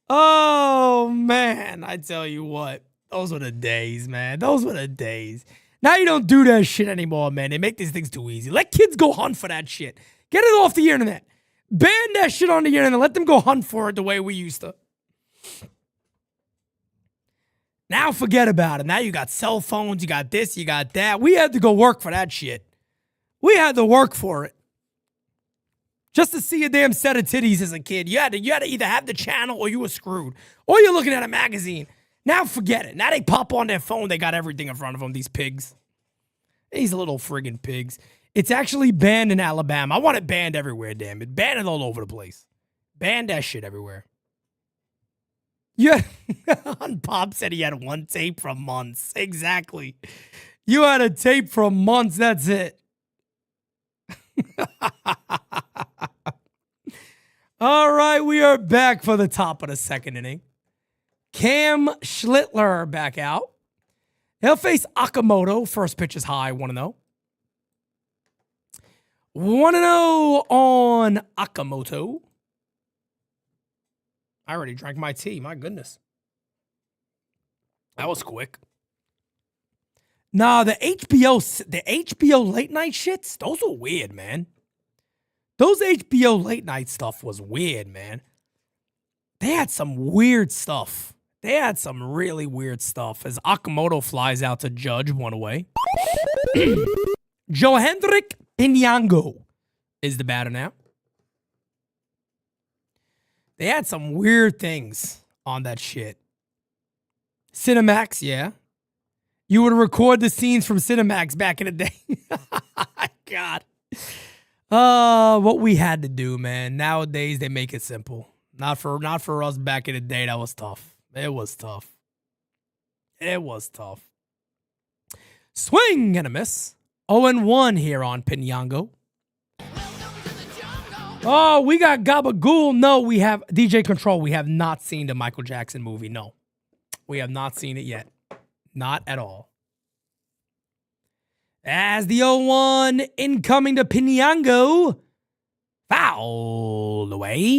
Oh, man. I tell you what. Those were the days, man. Those were the days. Now you don't do that shit anymore, man. They make these things too easy. Let kids go hunt for that shit. Get it off the internet. Ban that shit on the internet. Let them go hunt for it the way we used to. Now forget about it. Now you got cell phones. You got this. You got that. We had to go work for that shit. We had to work for it. Just to see a damn set of titties as a kid. You had to either have the channel or you were screwed. Or you're looking at a magazine. Now forget it. Now they pop on their phone. They got everything in front of them, these pigs. These little friggin' pigs. It's actually banned in Alabama. I want it banned everywhere, damn it. Ban it all over the place. Ban that shit everywhere. Yeah. Pop said he had one tape from months. Exactly. You had a tape from months. That's it. All right, we are back for the top of the second inning. Cam Schlittler back out. He'll face Okamoto. First pitch is high, 1-0. 1-0 on Okamoto. I already drank my tea. My goodness. That was quick. Nah, the HBO late night shits, those were weird, man. Those HBO late night stuff was weird, man. They had some weird stuff. They had some really weird stuff as Okamoto flies out to Judge one away. Johendrick Pinyango is the batter now. They had some weird things on that shit. Cinemax, yeah. You would record the scenes from Cinemax back in the day. God. What we had to do, man. Nowadays, they make it simple. Not for us back in the day. That was tough. It was tough. It was tough. Swing and a miss. 0-1 here on Pinyango. Oh, we got Gabagool. No, we have DJ Control. We have not seen the Michael Jackson movie. No, we have not seen it yet. Not at all. As the 0-1 incoming to Pinyango. Foul away.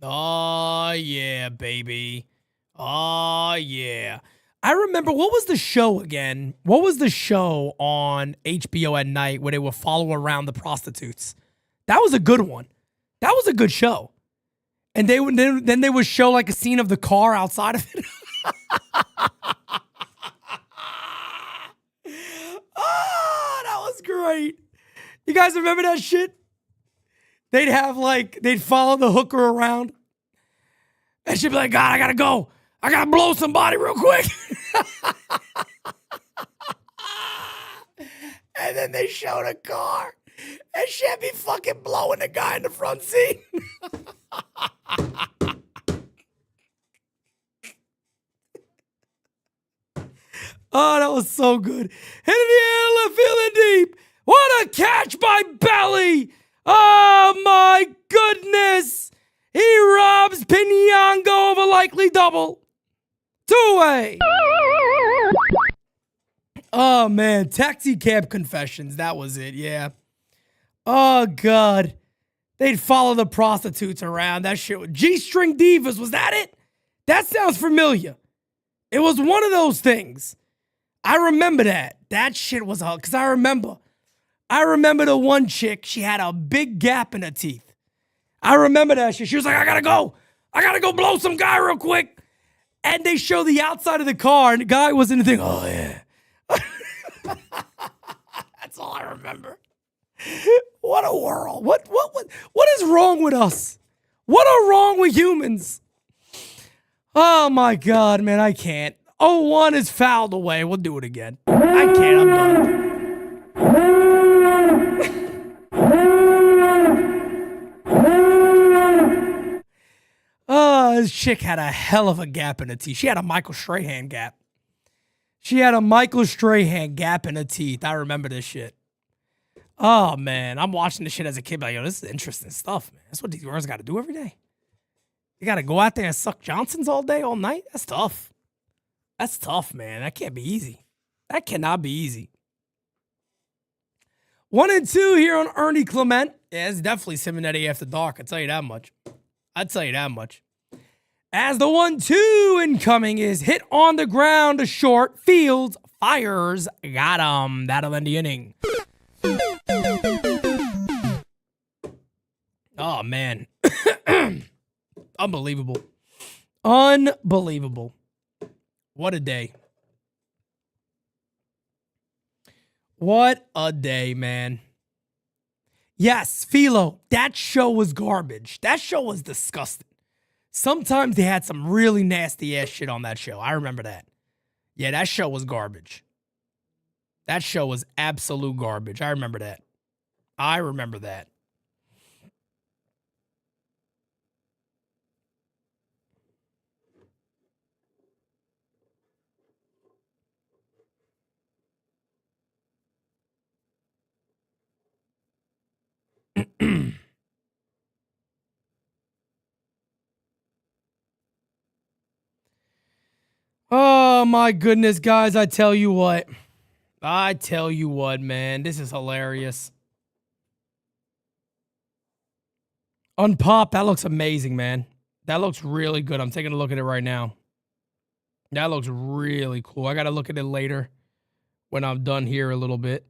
Oh, yeah, baby. Oh, yeah. I remember, what was the show again? What was the show on HBO at night where they would follow around the prostitutes? That was a good one. That was a good show. And then they would show like a scene of the car outside of it. Oh, that was great. You guys remember that shit? They'd follow the hooker around. And she'd be like, God, I gotta go. I gotta blow somebody real quick. And then they showed a car. And she'd be fucking blowing the guy in the front seat. Oh, that was so good. Hit in the air, left field deep. What a catch by Belly. Oh, my goodness. He robs Pinyango of a likely double. 2-way. Oh, man. Taxi cab confessions. That was it, yeah. Oh, God. They'd follow the prostitutes around. That shit was G-String Divas. Was that it? That sounds familiar. It was one of those things. I remember that. That shit was hard. Because I remember the one chick, she had a big gap in her teeth. I remember that shit. She was like, I gotta go. I gotta go blow some guy real quick. And they show the outside of the car, and the guy was in the thing. Oh, yeah. That's all I remember. What a world. What is wrong with us? What are wrong with humans? Oh, my God, man, I can't. 0-1 is fouled away. We'll do it again. I can't. I'm done. This chick had a hell of a gap in her teeth. She had a Michael Strahan gap. She had a Michael Strahan gap in her teeth. I remember this shit. Oh, man. I'm watching this shit as a kid. Like, yo, this is interesting stuff, man. That's what these girls got to do every day. You got to go out there and suck Johnsons all day, all night? That's tough. That's tough, man. That can't be easy. That cannot be easy. 1 and 2 here on Ernie Clement. Yeah, it's definitely Simonetti After Dark. I'll tell you that much. As the 1-2 incoming is hit on the ground to short. Fields fires. Got him. That'll end the inning. Oh, man. Unbelievable. Unbelievable. What a day. What a day, man. Yes, Philo, that show was garbage. That show was disgusting. Sometimes they had some really nasty ass shit on that show. I remember that. Yeah, that show was garbage. That show was absolute garbage. I remember that. I remember that. Oh, my goodness, guys. I tell you what, man. This is hilarious. Unpop, that looks amazing, man. That looks really good. I'm taking a look at it right now. That looks really cool. I got to look at it later when I'm done here a little bit.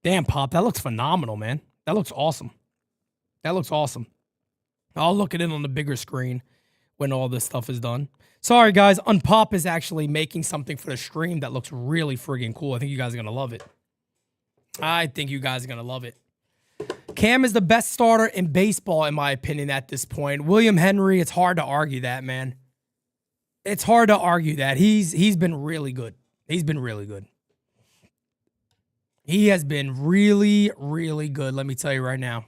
Damn, Pop, that looks phenomenal, man. That looks awesome. That looks awesome. I'll look at it on the bigger screen when all this stuff is done. Sorry, guys. Unpop is actually making something for the stream that looks really friggin' cool. I think you guys are going to love it. Cam is the best starter in baseball, in my opinion, at this point. William Henry, it's hard to argue that, man. It's hard to argue that. He's been really good. He's been really good. He has been really, really good, let me tell you right now.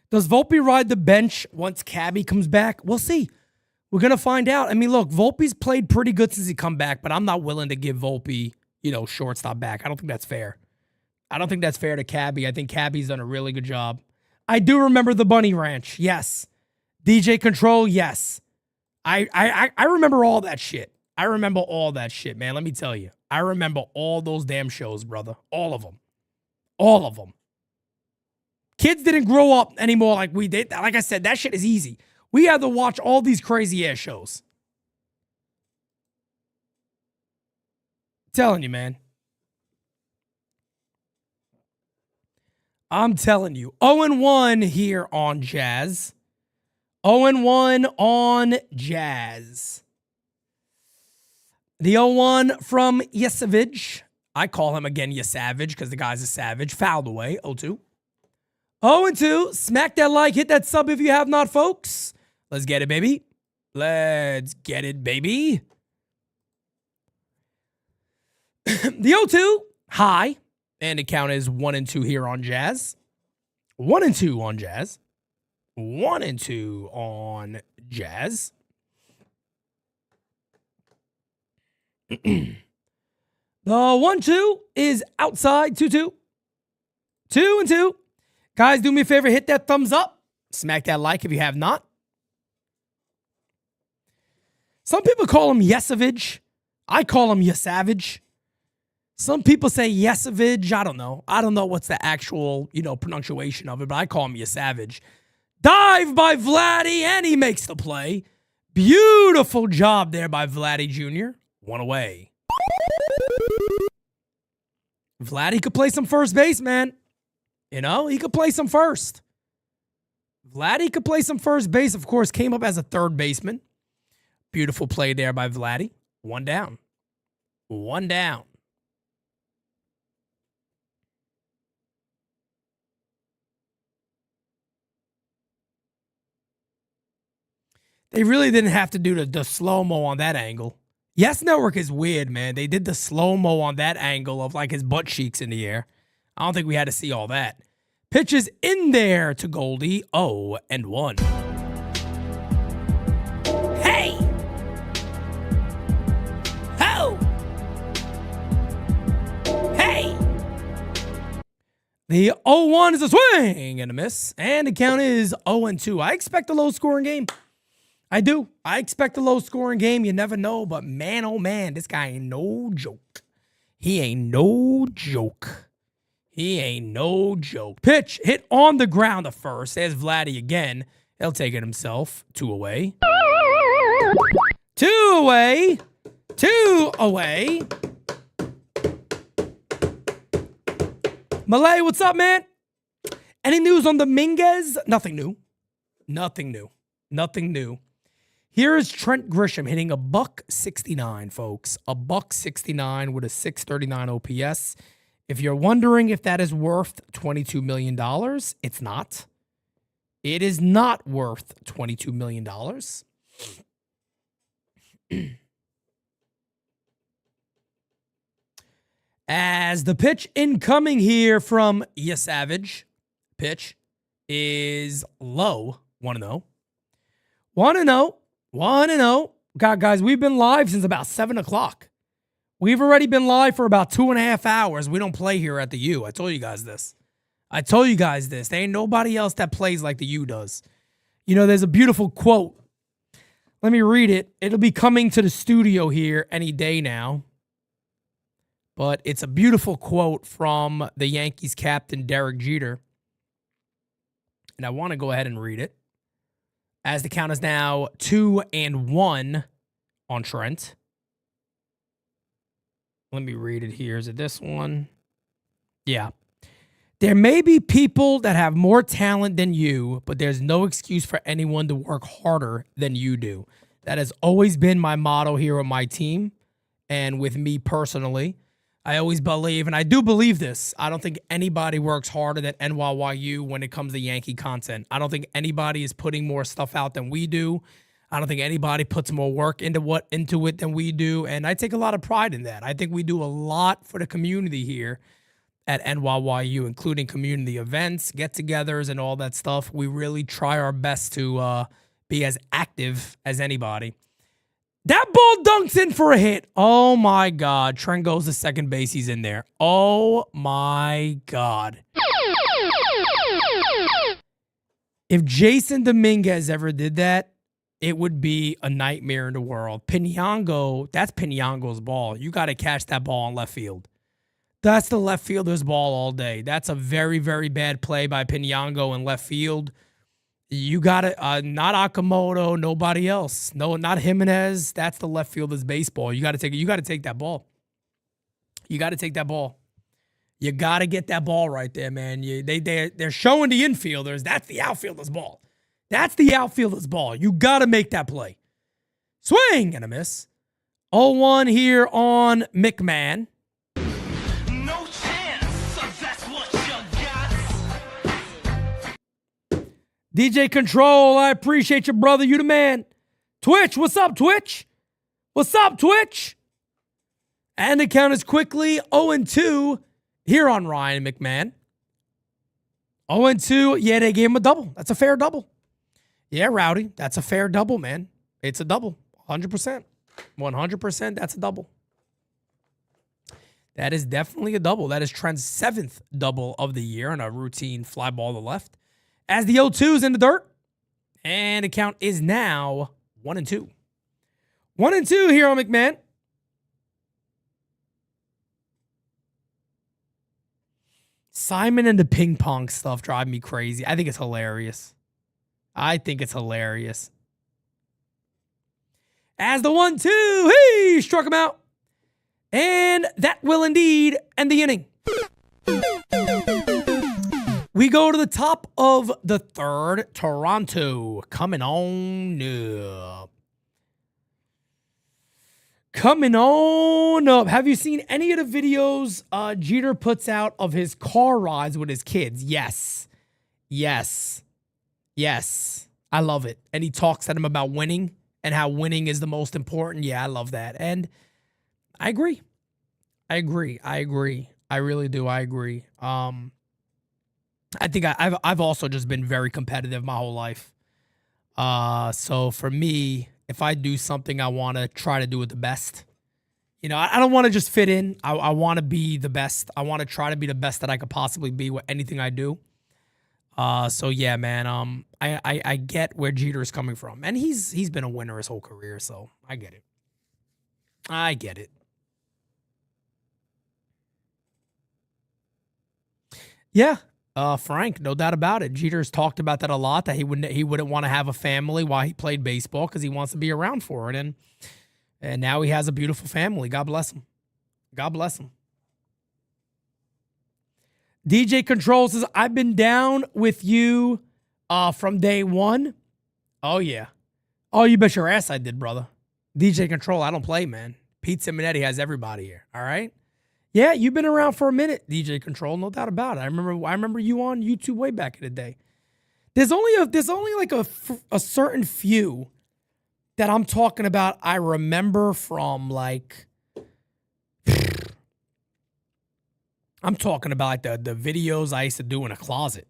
Does Volpe ride the bench once Cabby comes back? We'll see. We're going to find out. I mean, look, Volpe's played pretty good since he come back, but I'm not willing to give Volpe, shortstop back. I don't think that's fair. I don't think that's fair to Cabby. I think Cabby's done a really good job. I do remember the Bunny Ranch. Yes. DJ Control. Yes. I remember all that shit. I remember all that shit, man. Let me tell you. I remember all those damn shows, brother. All of them. All of them. Kids didn't grow up anymore like we did. Like I said, that shit is easy. We had to watch all these crazy ass shows. Telling you, man. I'm telling you. 0-1 here on Jazz. 0-1 on Jazz. The 0-1 from Yesavage. I call him again Yesavage because the guy's a savage. Fouled away. 0-2. 0-2. Smack that like. Hit that sub if you have not, folks. Let's get it, baby. Let's get it, baby. The 0-2. High. And the count is 1-2 here on Jazz. 1-2 on Jazz. 1-2 on Jazz. The 1-2 is outside. 2-2. 2-2. Guys, do me a favor. Hit that thumbs up. Smack that like if you have not. Some people call him Yesavage. I call him Yesavage. Some people say Yesavage. I don't know. I don't know what's the actual, pronunciation of it, but I call him Yesavage. Dive by Vladdy, and he makes the play. Beautiful job there by Vladdy Jr. One away. Vladdy could play some first base, man. He could play some first. Vladdy could play some first base. Of course, came up as a third baseman. Beautiful play there by Vladdy. One down. One down. They really didn't have to do the slow-mo on that angle. Yes Network is weird, man. They did the slow-mo on that angle of like his butt cheeks in the air. I don't think we had to see all that. Pitches in there to Goldie. 0-1. Hey! Ho! Hey! The 0-1 is a swing and a miss. And the count is 0-2. I expect a low-scoring game. I do. I expect a low-scoring game. You never know. But man, oh man, this guy ain't no joke. He ain't no joke. He ain't no joke. Pitch hit on the ground at first. There's Vladdy again. He'll take it himself. 2 away. 2 away. 2 away. Malay, what's up, man? Any news on Dominguez? Nothing new. Nothing new. Nothing new. Here is Trent Grisham hitting a $169, folks. A $169 with a .639 OPS. If you're wondering if that is worth $22 million, it's not. It is not worth $22 million. As the pitch incoming here from Yesavage, pitch is low. 1-0. 1-0. 1-0. God, guys, we've been live since about 7 o'clock. We've already been live for about 2.5 hours. We don't play here at the U. I told you guys this. There ain't nobody else that plays like the U does. You know, there's a beautiful quote. Let me read it. It'll be coming to the studio here any day now. But it's a beautiful quote from the Yankees captain, Derek Jeter. And I want to go ahead and read it. As the count is now 2-1 on Trent. Let me read it here. Is it this one? Yeah. There may be people that have more talent than you, but there's no excuse for anyone to work harder than you do. That has always been my motto here on my team and with me personally. I always believe, and I do believe this, I don't think anybody works harder than NYYU when it comes to Yankee content. I don't think anybody is putting more stuff out than we do. I don't think anybody puts more work into it than we do, and I take a lot of pride in that. I think we do a lot for the community here at NYYU, including community events, get-togethers, and all that stuff. We really try our best to be as active as anybody. That ball dunks in for a hit. Oh, my God. Trent goes to second base. He's in there. Oh, my God. If Jason Dominguez ever did that, it would be a nightmare in the world. Pinyango, that's Pinyango's ball. You got to catch that ball in left field. That's the left fielder's ball all day. That's a very, very bad play by Pinyango in left field. You got to, not Akamoto, nobody else. No, not Jimenez. That's the left fielder's baseball. You got to take that ball. You got to take that ball. You got to get that ball right there, man. They're showing the infielders. That's the outfielder's ball. That's the outfielder's ball. You got to make that play. Swing and a miss. 0-1 here on McMahon. No chance. That's what you got. DJ Control, I appreciate you, brother. You the man. Twitch, what's up, Twitch? What's up, Twitch? And the count is quickly 0-2 here on Ryan McMahon. 0-2. Yeah, they gave him a double. That's a fair double. Yeah, Rowdy, that's a fair double, man. It's a double. 100%. 100%, that's a double. That is definitely a double. That is Trent's 7th double of the year on a routine fly ball to left. As the 0-2 is in the dirt. And the count is now 1-2. 1-2 here on McMahon. Simon and the ping pong stuff drive me crazy. I think it's hilarious. As the 1-2, he struck him out. And that will indeed end the inning. We go to the top of the third. Toronto coming on up. Coming on up. Have you seen any of the videos Jeter puts out of his car rides with his kids? Yes. Yes. Yes. I love it. And he talks to them about winning and how winning is the most important. Yeah, I love that. And I agree. I really do. I agree. I think I've also just been very competitive my whole life. So for me, if I do something, I want to try to do it the best. You know, I don't want to just fit in. I want to be the best. I want to try to be the best that I could possibly be with anything I do. So yeah, man. I get where Jeter is coming from, and he's been a winner his whole career, so I get it. I get it. Yeah, Frank, no doubt about it. Jeter's talked about that a lot. That he wouldn't want to have a family while he played baseball because he wants to be around for it, and now he has a beautiful family. God bless him. God bless him. DJ Control says, I've been down with you from day one. Oh, yeah. Oh, you bet your ass I did, brother. DJ Control, I don't play, man. PeteSimonetti has everybody here, all right? Yeah, you've been around for a minute, DJ Control, no doubt about it. I remember you on YouTube way back in the day. There's only like a certain few that I'm talking about I remember from like I'm talking about like the videos I used to do in a closet.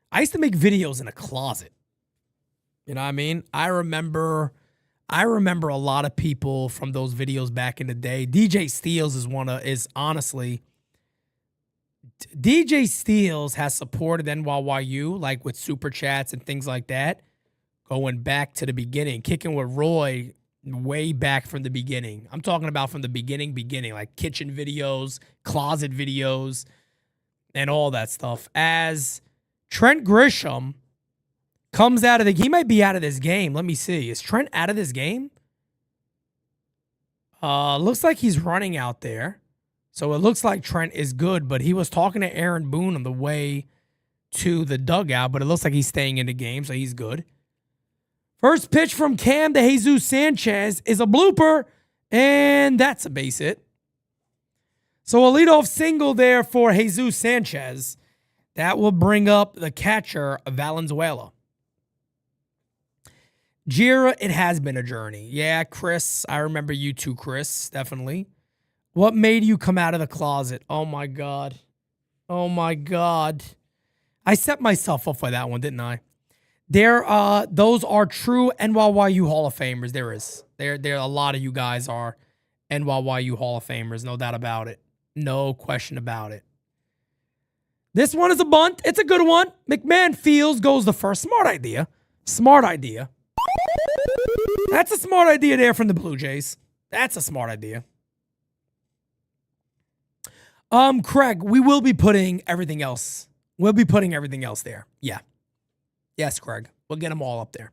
I used to make videos in a closet. You know what I mean? I remember a lot of people from those videos back in the day. DJ Steels is honestly DJ Steels has supported NYYU like with super chats and things like that, going back to the beginning, kicking with Roy way back from the beginning. I'm talking about from the beginning, like kitchen videos, closet videos, and all that stuff. As Trent Grisham comes out of he might be out of this game. Let me see. Is Trent out of this game? Looks like he's running out there. So it looks like Trent is good, but he was talking to Aaron Boone on the way to the dugout, but it looks like he's staying in the game, so he's good. First pitch from Cam to Jesus Sanchez is a blooper, and that's a base hit. So a leadoff single there for Jesus Sanchez. That will bring up the catcher, Valenzuela. Jira, it has been a journey. Yeah, Chris, I remember you too, Chris, definitely. What made you come out of the closet? Oh, my God. Oh, my God. I set myself up for that one, didn't I? Those are true NYYU Hall of Famers. There a lot of you guys are NYYU Hall of Famers, no doubt about it. No question about it. This one is a bunt. It's a good one. McMahon Fields goes the first. Smart idea. Smart idea. That's a smart idea there from the Blue Jays. That's a smart idea. Craig, we will be putting everything else. We'll be putting everything else there. Yeah. Yes, Craig. We'll get them all up there.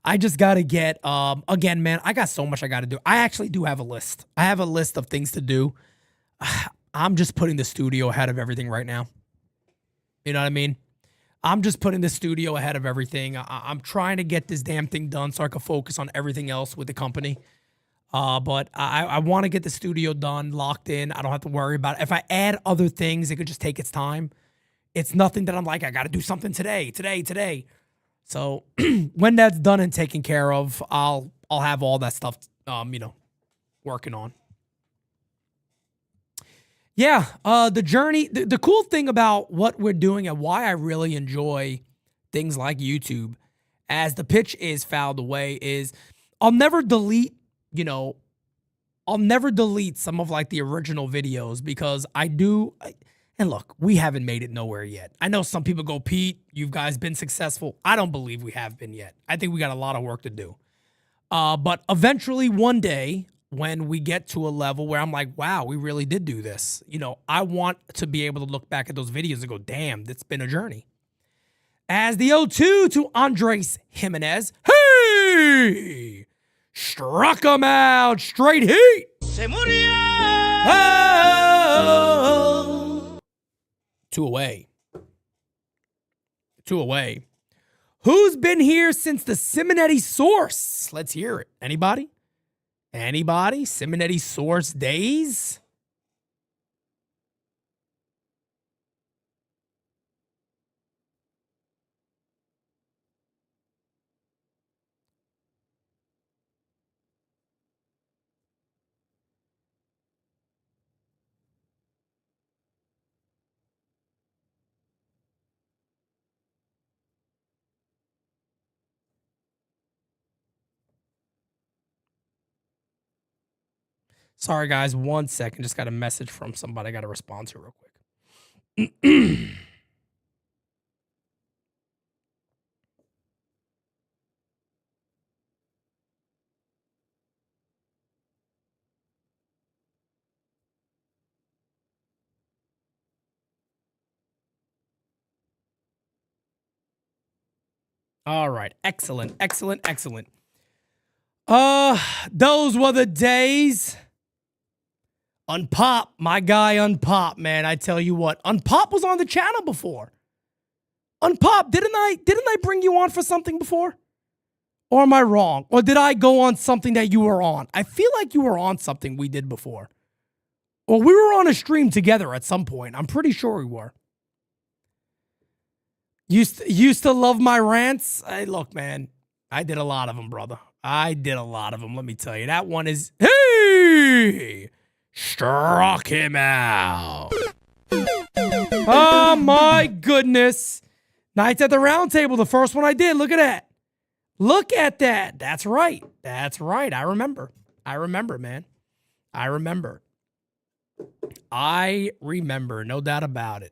I just got to get, again, man, I got so much I got to do. I actually do have a list. I have a list of things to do. I'm just putting the studio ahead of everything right now. You know what I mean? I'm just putting the studio ahead of everything. I'm trying to get this damn thing done so I can focus on everything else with the company. But I want to get the studio done, locked in. I don't have to worry about it. If I add other things, it could just take its time. It's nothing that I'm like, I got to do something today. So when that's done and taken care of, I'll have all that stuff, working on. Yeah, the journey, the cool thing about what we're doing and why I really enjoy things like YouTube as the pitch is fouled away is I'll never delete some of like the original videos because and look, we haven't made it nowhere yet. I know some people go, Pete, you guys been successful. I don't believe we have been yet. I think we got a lot of work to do. But eventually one day when we get to a level where I'm like, wow, we really did do this. I want to be able to look back at those videos and go, damn, that's been a journey. As the 0-2 to Andres Jimenez. Hey! Struck him out. Straight heat. Se murió. Oh! 2 away. Who's been here since the Simonetti source? Let's hear it. Anybody? Simonetti source days? Sorry, guys. 1 second. Just got a message from somebody I got to respond to real quick. All right. Excellent. Excellent. Excellent. Those were the days. Unpop, my guy Unpop, man. I tell you what, Unpop was on the channel before. Unpop, didn't I bring you on for something before? Or am I wrong? Or did I go on something that you were on? I feel like you were on something we did before. Or we were on a stream together at some point. I'm pretty sure we were. Used to love my rants. Hey, look, man, I did a lot of them, brother. I did a lot of them. Let me tell you, that one is, hey, struck him out. Oh my goodness. Nights at the Round Table, the first one I did. Look at that. Look at that. That's right. That's right. I remember. I remember, man. I remember. I remember. No doubt about it.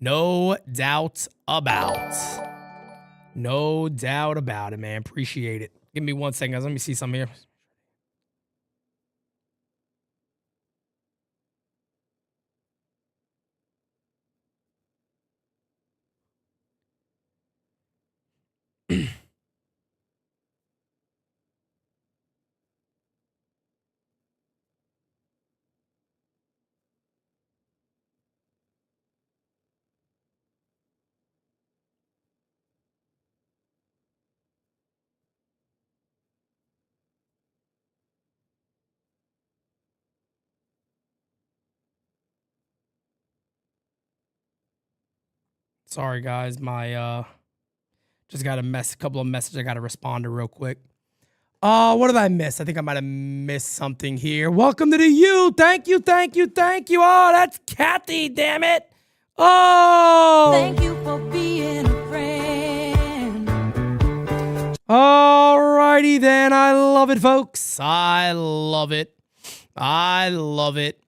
No doubt about. No doubt about it, man. Appreciate it. Give me 1 second, guys. Let me see some here. Sorry, guys. My just got a couple of messages I got to respond to real quick. What did I miss? I think I might have missed something here. Welcome to the U. Thank you, thank you, thank you. Oh, that's Kathy, damn it. Oh. Thank you for being a friend. Alrighty then. I love it, folks. I love it. I love it.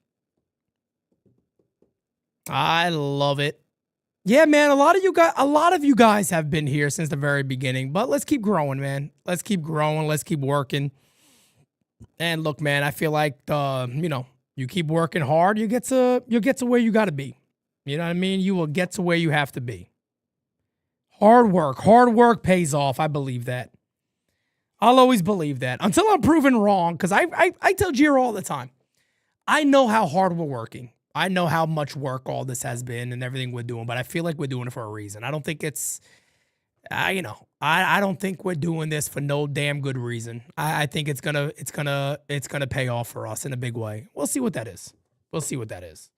I love it. Yeah, man, a lot of you guys have been here since the very beginning, but let's keep growing, man. Let's keep growing. Let's keep working. And look, man, I feel like you keep working hard, you get to where you got to be. You know what I mean? You will get to where you have to be. Hard work pays off. I believe that. I'll always believe that until I'm proven wrong, because I tell Jiro all the time, I know how hard we're working. I know how much work all this has been and everything we're doing, but I feel like we're doing it for a reason. I don't think it's, I don't think we're doing this for no damn good reason. I think it's gonna pay off for us in a big way. We'll see what that is. We'll see what that is.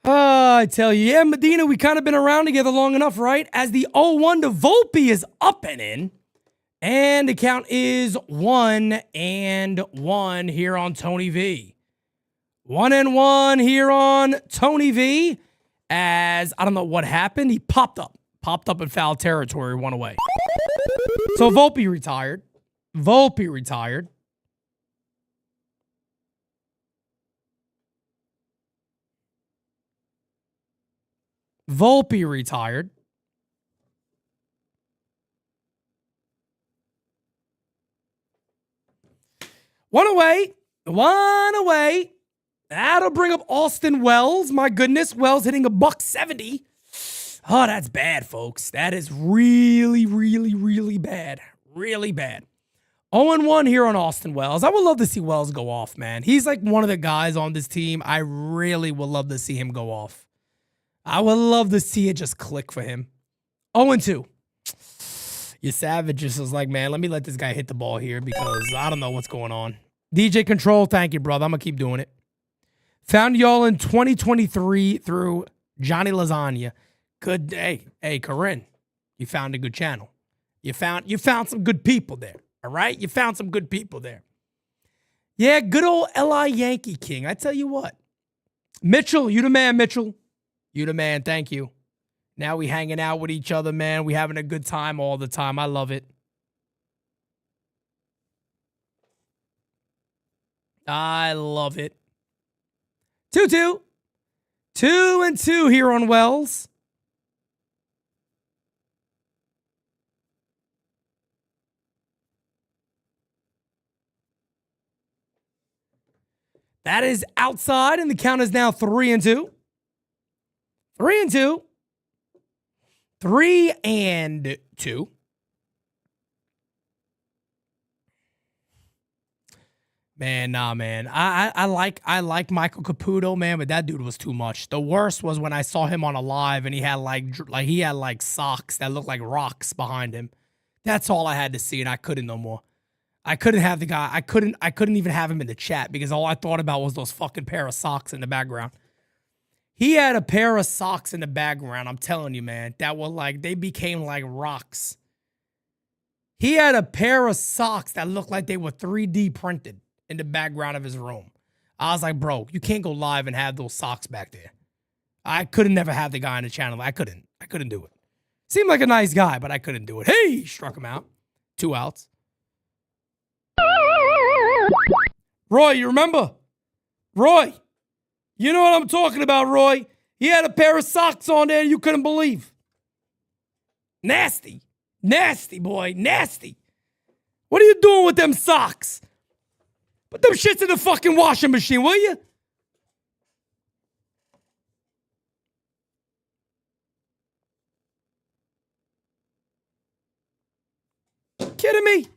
I tell you, yeah, Medina, we kind of been around together long enough, right? As the 0-1 to Volpe is up and in. And the count is 1-1 here on Tony V. 1-1 here on Tony V. As, I don't know what happened. He popped up in foul territory, one away. So Volpe retired. Volpe retired. Volpe retired. One away. That'll bring up Austin Wells. My goodness, Wells hitting $170. Oh, that's bad, folks. That is really, really, really bad. Really bad. 0-1 here on Austin Wells. I would love to see Wells go off, man. He's like one of the guys on this team. I really would love to see him go off. I would love to see it just click for him. 0-2. Yesavage just was like, man, let me let this guy hit the ball here because I don't know what's going on. DJ Control, thank you, brother. I'm going to keep doing it. Found y'all in 2023 through Johnny Lasagna. Good day. Hey, Corinne, you found a good channel. You found some good people there. All right? You found some good people there. Yeah, good old L.I. Yankee King. I tell you what. Mitchell, you the man, Mitchell. You the man. Thank you. Now we hanging out with each other, man. We having a good time all the time. I love it. I love it. 2-2. 2-2 here on Wells. That is outside, and the count is now 3-2. 3-2. 3-2. Man, nah, man. I like Michael Caputo, man, but that dude was too much. The worst was when I saw him on a live and he had like socks that looked like rocks behind him. That's all I had to see, and I couldn't no more. I couldn't have the guy. I couldn't even have him in the chat because all I thought about was those fucking pair of socks in the background. He had a pair of socks in the background. I'm telling you, man, that were like, they became like rocks. He had a pair of socks that looked like they were 3D printed in the background of his room. I was like, bro, you can't go live and have those socks back there. I couldn't never have the guy on the channel. I couldn't do it. Seemed like a nice guy, but I couldn't do it. Hey, struck him out. 2 outs. Roy, you remember? Roy, you know what I'm talking about, Roy. He had a pair of socks on there you couldn't believe. Nasty. Nasty, boy. Nasty. What are you doing with them socks? Put them shits in the fucking washing machine, will you? Kidding me?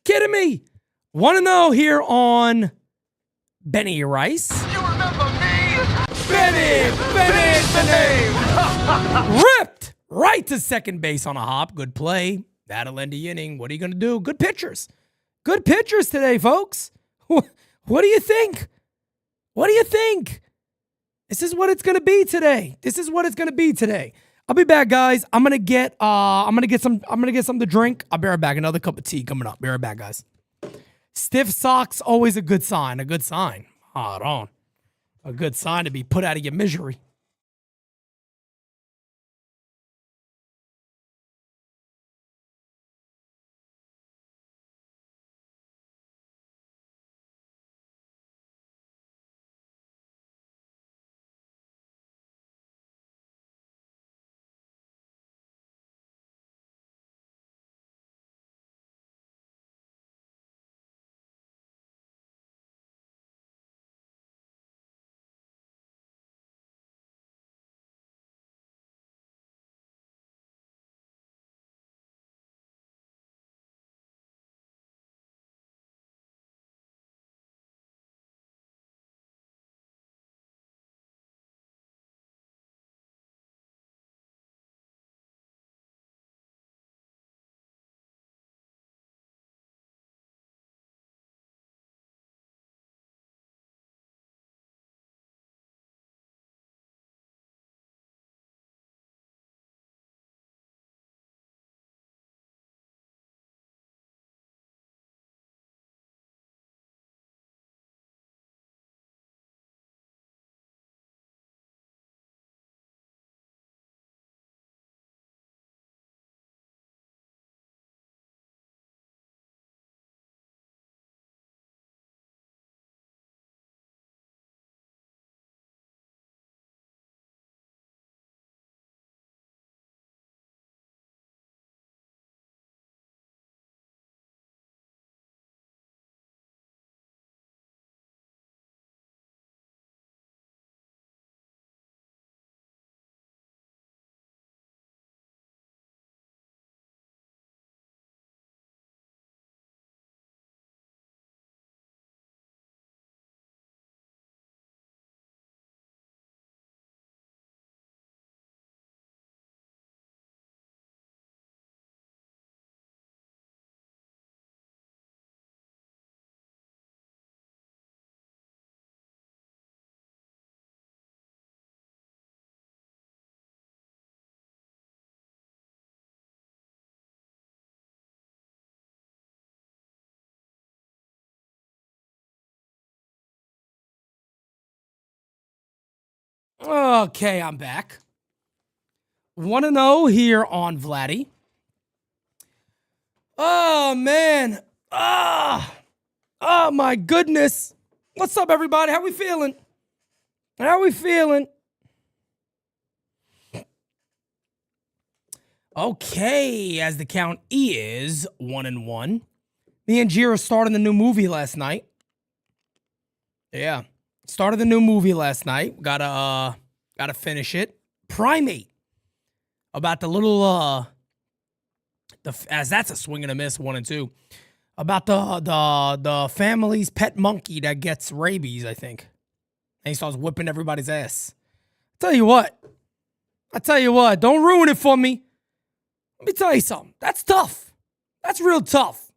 Kidding me? 1-0 here on Benny Rice. You remember me? Benny. Ripped right to second base on a hop. Good play. That'll end the inning. What are you going to do? Good pitchers. Good pitchers today, folks. What do you think? What do you think? This is what it's going to be today. This is what it's going to be today. I'll be back, guys. I'm gonna get something to drink. I'll be right back. Another cup of tea coming up. Be right back, guys. Stiff socks, always a good sign. A good sign. Hold on. A good sign to be put out of your misery. Okay, I'm back. 1-0 here on Vladdy. Oh, man. Oh, my goodness. What's up, everybody? How we feeling? How we feeling? Okay, as the count is 1-1. Me and Jira started the new movie last night. Yeah. Started the new movie last night. Gotta finish it. Primate. About the little as that's a swing and a miss, 1 and 2. About the family's pet monkey that gets rabies, I think. And he starts whipping everybody's ass. I tell you what, don't ruin it for me. Let me tell you something. That's tough. That's real tough.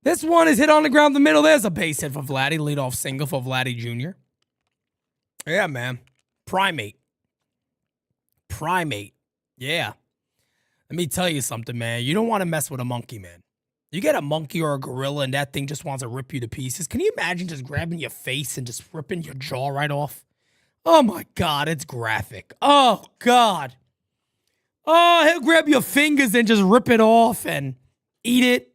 This one is hit on the ground in the middle. There's a base hit for Vladdy. Leadoff single for Vladdy Jr. Yeah, man. Primate. Yeah. Let me tell you something, man. You don't want to mess with a monkey, man. You get a monkey or a gorilla and that thing just wants to rip you to pieces. Can you imagine just grabbing your face and just ripping your jaw right off? Oh, my God. It's graphic. Oh, God. Oh, he'll grab your fingers and just rip it off and eat it.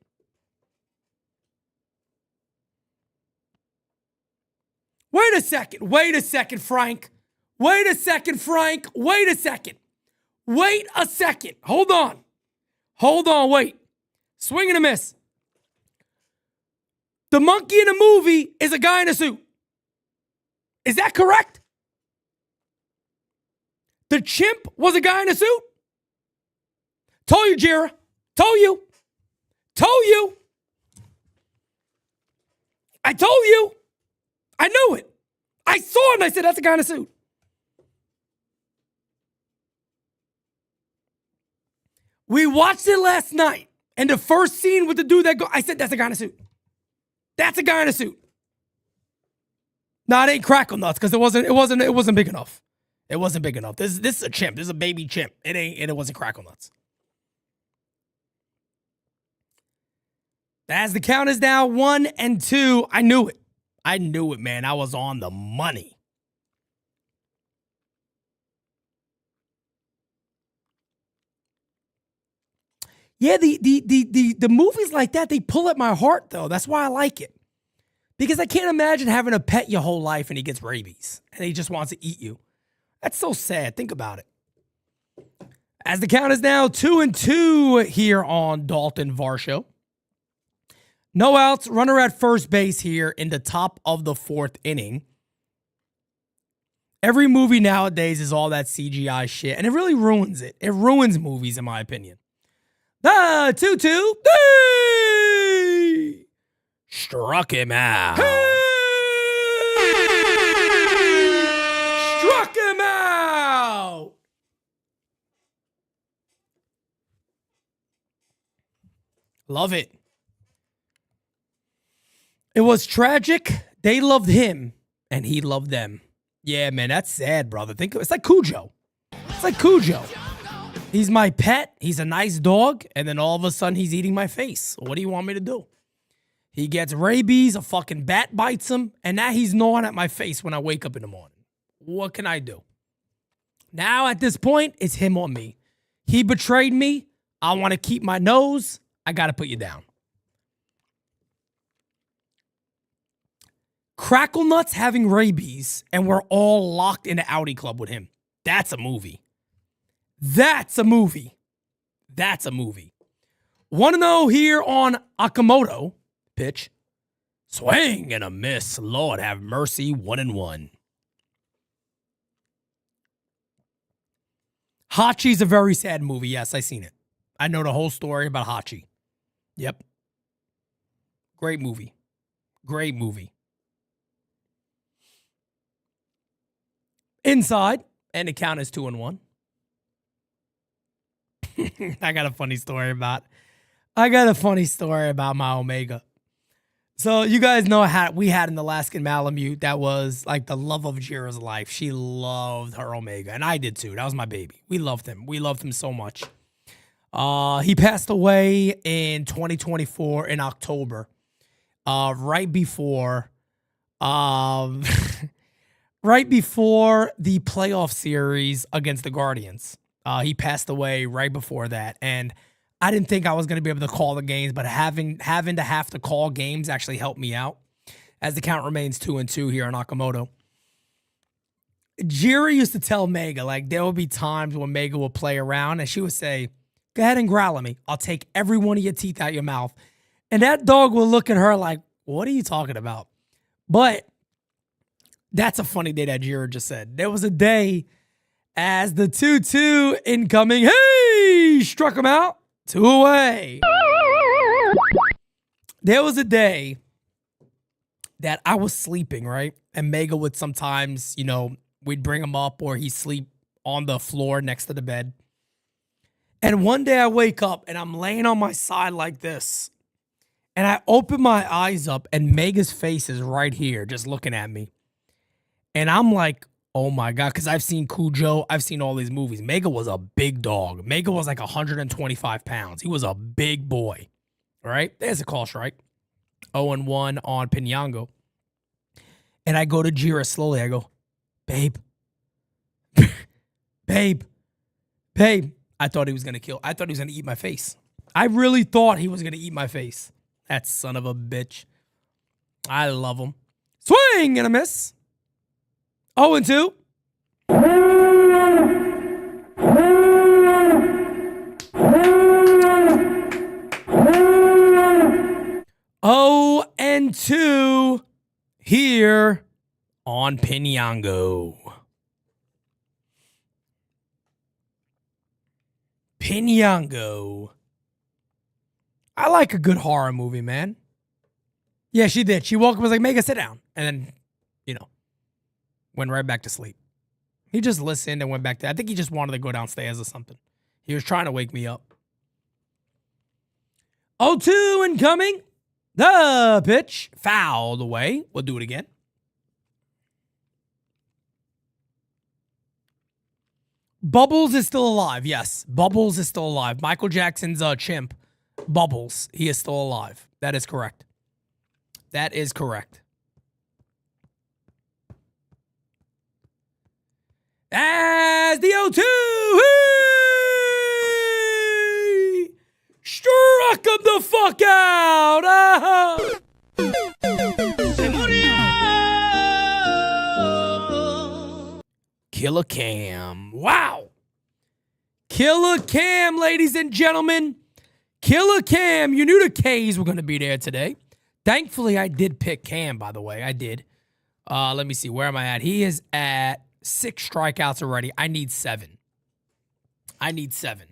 Wait a second, Frank. Wait a second. Hold on, wait. Swing and a miss. The monkey in the movie is a guy in a suit. Is that correct? The chimp was a guy in a suit? Told you, Jira. Told you. I told you. I knew it. I saw it and I said, that's a guy in a suit. We watched it last night. And the first scene with the dude I said, that's a guy in a suit. That's a guy in a suit. No, it ain't Crackle Nuts because it wasn't big enough. It wasn't big enough. This is a chimp. This is a baby chimp. It wasn't Crackle Nuts. As the count is now 1 and 2, I knew it. Man. I was on the money. Yeah, the movies like that, they pull at my heart, though. That's why I like it. Because I can't imagine having a pet your whole life and he gets rabies and he just wants to eat you. That's so sad. Think about it. As the count is now 2 and 2 here on Dalton Varsho. No outs, runner at first base here in the top of the 4th inning. Every movie nowadays is all that CGI shit, and it really ruins it. It ruins movies, in my opinion. 2-2. Hey! Struck him out. Struck him out. Love it. It was tragic. They loved him, and he loved them. Yeah, man, that's sad, brother. It's like Cujo. He's my pet. He's a nice dog, and then all of a sudden, he's eating my face. What do you want me to do? He gets rabies, a fucking bat bites him, and now he's gnawing at my face when I wake up in the morning. What can I do? Now, at this point, it's him or me. He betrayed me. I want to keep my nose. I got to put you down. Crackle Nuts having rabies, and we're all locked in the Audi Club with him. That's a movie. 1-0 here on Akamoto. Pitch. Swing and a miss. Lord have mercy. 1-1. Hachi's a very sad movie. Yes, I seen it. I know the whole story about Hachi. Yep. Great movie. Inside, and the count is 2-1. I got a funny story about my Omega. So you guys know we had an Alaskan Malamute that was like the love of Jira's life. She loved her Omega, and I did too. That was my baby. We loved him. We loved him so much. He passed away in 2024 in October, right before right before the playoff series against the Guardians. He passed away right before that. And I didn't think I was going to be able to call the games, but having to have to call games actually helped me out as the count remains 2-2 here on Nakamoto. Jira used to tell Mega, like, there would be times when Mega would play around and she would say, go ahead and growl at me. I'll take every one of your teeth out your mouth. And that dog would look at her like, what are you talking about? But that's a funny day that Jira just said. There was a day as the 2-2 incoming, hey, struck him out, 2 away. There was a day that I was sleeping, right? And Mega would sometimes, you know, we'd bring him up or he'd sleep on the floor next to the bed. And one day I wake up and I'm laying on my side like this. And I open my eyes up and Mega's face is right here just looking at me. And I'm like, oh my God, because I've seen Cujo. I've seen all these movies. Mega was a big dog. Mega was like 125 pounds. He was a big boy. All right, there's a call strike. 0-1 on Pinyango. And I go to Jira slowly. I go, babe. babe. I thought he was going to kill. I thought he was going to eat my face. I really thought he was going to eat my face. That son of a bitch. I love him. Swing and a miss. 0-2. Oh and 2 here on Pinyango. Pinyango. I like a good horror movie, man. Yeah, she did. She woke up and was like, Mega, sit down. And then, you know, went right back to sleep. He just listened and went back to, I think he just wanted to go downstairs or something. He was trying to wake me up. 0-2 incoming. The pitch fouled away. We'll do it again. Bubbles is still alive. Yes, Bubbles is still alive. Michael Jackson's chimp, Bubbles, he is still alive. That is correct. That is correct. As the 0-2, struck him the fuck out. Killer Cam. Wow. Killer Cam, ladies and gentlemen. Killer Cam. You knew the K's were going to be there today. Thankfully, I did pick Cam, by the way. I did. Let me see. Where am I at? He is at 6 strikeouts already. I need 7. I need 7.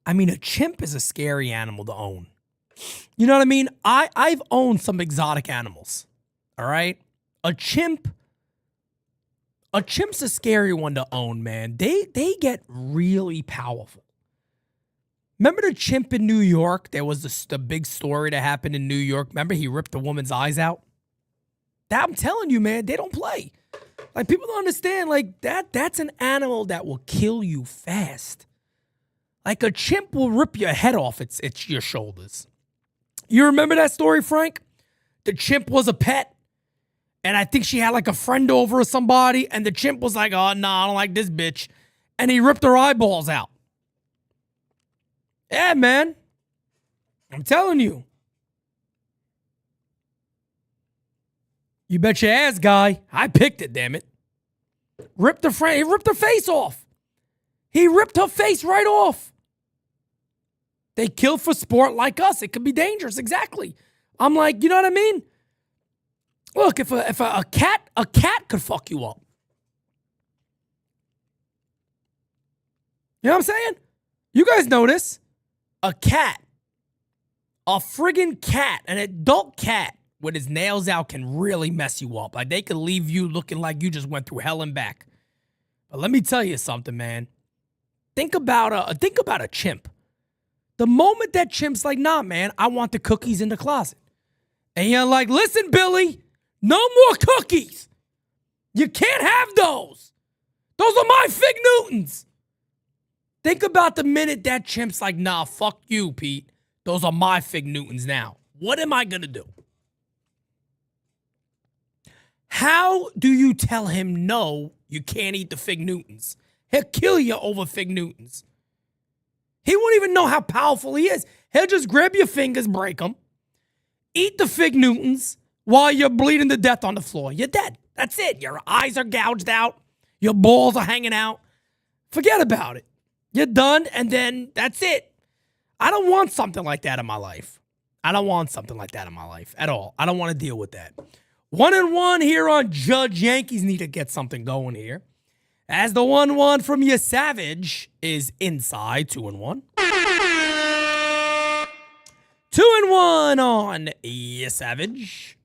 I mean, a chimp is a scary animal to own. You know what I mean? I've owned some exotic animals. All right? A chimp's a scary one to own, man. They get really powerful. Remember the chimp in New York? There was the big story that happened in New York. Remember he ripped a woman's eyes out? I'm telling you, man, they don't play. Like, people don't understand, like, that's an animal that will kill you fast. Like, a chimp will rip your head off its your shoulders. You remember that story, Frank? The chimp was a pet. And I think she had like a friend over or somebody. And the chimp was like, oh, no, I don't like this bitch. And he ripped her eyeballs out. Yeah, man. I'm telling you. You bet your ass, guy. I picked it, damn it. He ripped her face off. He ripped her face right off. They kill for sport like us. It could be dangerous. Exactly. I'm like, you know what I mean? Look, if a cat could fuck you up. You know what I'm saying? You guys know this. A friggin' cat, an adult cat with his nails out can really mess you up. Like, they could leave you looking like you just went through hell and back. But let me tell you something, man. Think about a chimp. The moment that chimp's like, nah, man, I want the cookies in the closet. And you're like, listen, Billy, no more cookies. You can't have those. Those are my Fig Newtons. Think about the minute that chimp's like, nah, fuck you, Pete. Those are my Fig Newtons now. What am I going to do? How do you tell him no, you can't eat the Fig Newtons? He'll kill you over Fig Newtons. He won't even know how powerful he is. He'll just grab your fingers, break them, eat the Fig Newtons while you're bleeding to death on the floor. You're dead. That's it. Your eyes are gouged out. Your balls are hanging out. Forget about it. You're done, and then that's it. I don't want something like that in my life. I don't want something like that in my life at all. I don't want to deal with that. 1-1 here on Judge. Yankees need to get something going here. As the 1-1 from Yesavage is inside. 2-1. 2-1 on Yesavage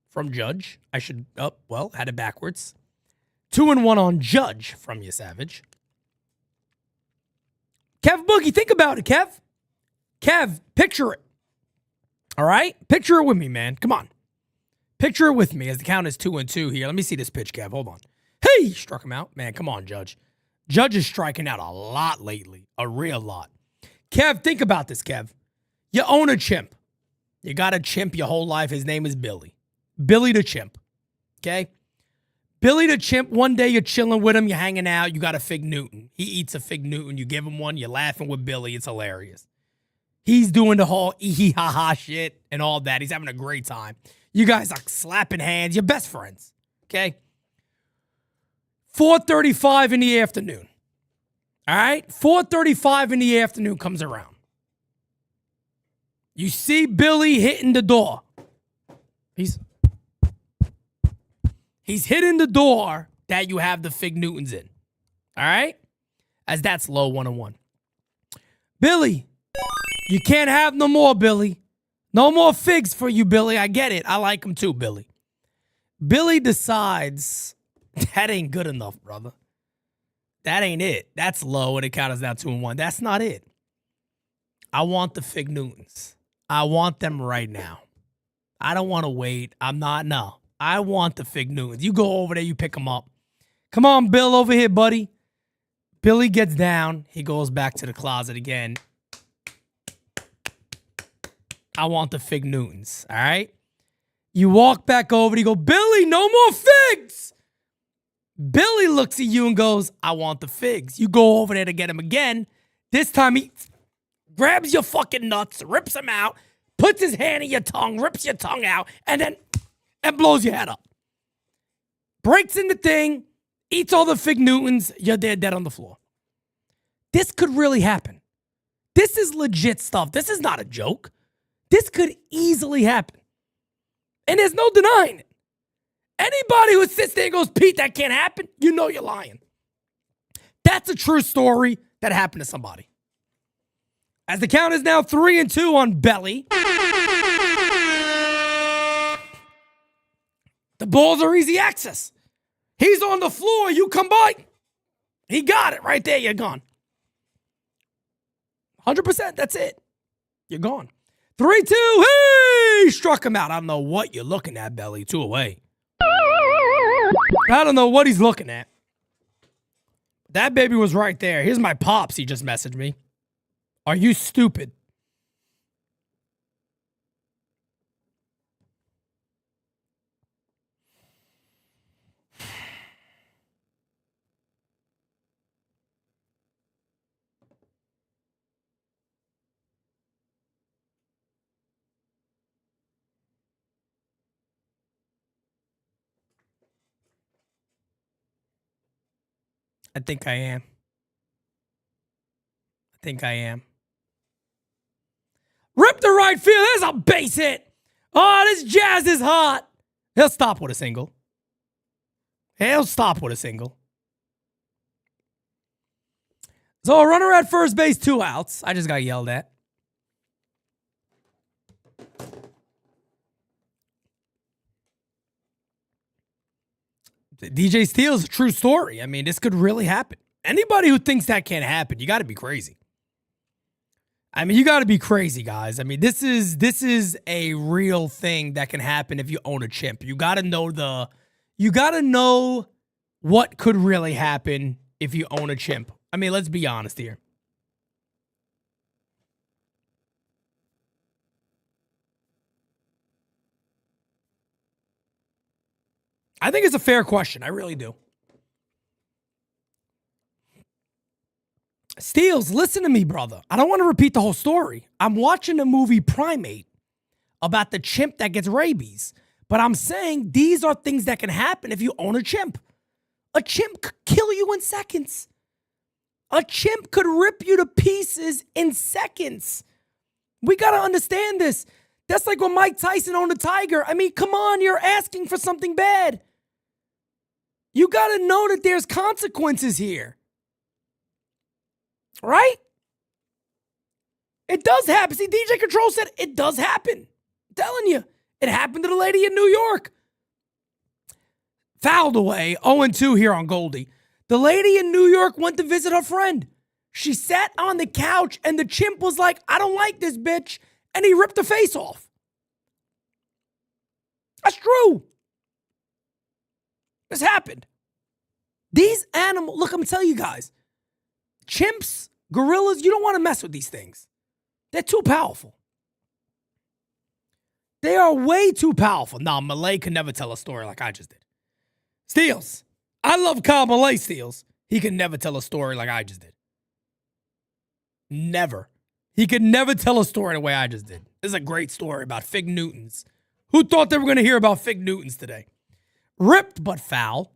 from Judge. I should, had it backwards. 2-1 on Judge from Yesavage. Kev Boogie, think about it, Kev. Kev, picture it. All right? Picture it with me, man. Come on. Picture it with me as the count is 2-2 here. Let me see this pitch, Kev. Hold on. Hey, struck him out. Man, come on, Judge. Judge is striking out a lot lately. A real lot. Kev, think about this, Kev. You own a chimp. You got a chimp your whole life. His name is Billy. Billy the chimp. Okay? Billy the chimp, one day you're chilling with him, you're hanging out, you got a Fig Newton. He eats a Fig Newton, you give him one, you're laughing with Billy. It's hilarious. He's doing the whole ee-hee-ha-ha shit and all that. He's having a great time. You guys are slapping hands. You're best friends. Okay? 4:35 in the afternoon. All right? 4:35 in the afternoon comes around. You see Billy hitting the door. He's hitting the door that you have the Fig Newtons in. All right? As that's low 1-1. Billy, you can't have no more, Billy. No more figs for you, Billy. I get it. I like them too, Billy. Billy decides that ain't good enough, brother. That ain't it. That's low and it counts down 2-1. That's not it. I want the Fig Newtons. I want them right now. I don't want to wait. No. I want the Fig Newtons. You go over there, you pick them up. Come on, Bill, over here, buddy. Billy gets down. He goes back to the closet again. I want the Fig Newtons, all right? You walk back over, you go, Billy, no more figs! Billy looks at you and goes, I want the figs. You go over there to get him again. This time he grabs your fucking nuts, rips them out, puts his hand in your tongue, rips your tongue out, and then blows your head up. Breaks in the thing, eats all the Fig Newtons, you're dead on the floor. This could really happen. This is legit stuff. This is not a joke. This could easily happen. And there's no denying it. Anybody who sits there and goes, Pete, that can't happen, you know you're lying. That's a true story that happened to somebody. As the count is now 3-2 on Belly. The balls are easy access. He's on the floor. You come by. He got it right there. You're gone. 100%. That's it. You're gone. 3-2. Hey! Struck him out. I don't know what you're looking at, Belly. 2 away. I don't know what he's looking at. That baby was right there. Here's my pops. He just messaged me. Are you stupid? I think I am. Rip the right field. There's a base hit. Oh, this Jazz is hot. He'll stop with a single. So a runner at first base, 2 outs. I just got yelled at. DJ Steele's a true story. I mean, this could really happen. Anybody who thinks that can't happen, you got to be crazy. I mean, you got to be crazy, guys. I mean, this is a real thing that can happen if you own a chimp. You got to know what could really happen if you own a chimp. I mean, let's be honest here. I think it's a fair question. I really do. Steels, listen to me, brother. I don't want to repeat the whole story. I'm watching the movie Primate about the chimp that gets rabies. But I'm saying these are things that can happen if you own a chimp. A chimp could kill you in seconds. A chimp could rip you to pieces in seconds. We got to understand this. That's like when Mike Tyson owned a tiger. I mean, come on, you're asking for something bad. You got to know that there's consequences here. Right? It does happen. See, DJ Control said it does happen. I'm telling you. It happened to the lady in New York. Fouled away, 0-2 here on Goldie. The lady in New York went to visit her friend. She sat on the couch and the chimp was like, I don't like this bitch. And he ripped her face off. That's true. This happened. These animals, look, I'm going to tell you guys. Chimps, gorillas, you don't want to mess with these things. They're too powerful. They are way too powerful. Now, Malay could never tell a story like I just did. Steels. I love Kyle Malay, Steels. He could never tell a story like I just did. Never. He could never tell a story the way I just did. This is a great story about Fig Newtons. Who thought they were going to hear about Fig Newtons today? Ripped but foul.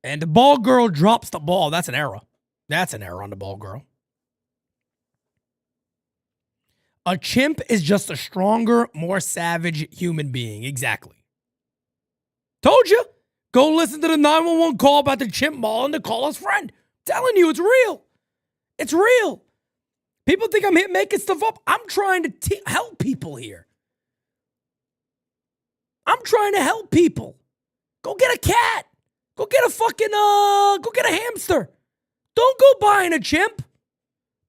And the ball girl drops the ball. That's an error. That's an error on the ball girl. A chimp is just a stronger, more savage human being. Exactly. Told you. Go listen to the 911 call about the chimp mauling the caller's friend. I'm telling you, it's real. It's real. People think I'm here making stuff up. I'm trying to help people here. I'm trying to help people. Go get a cat. Go get a fucking, go get a hamster. Don't go buying a chimp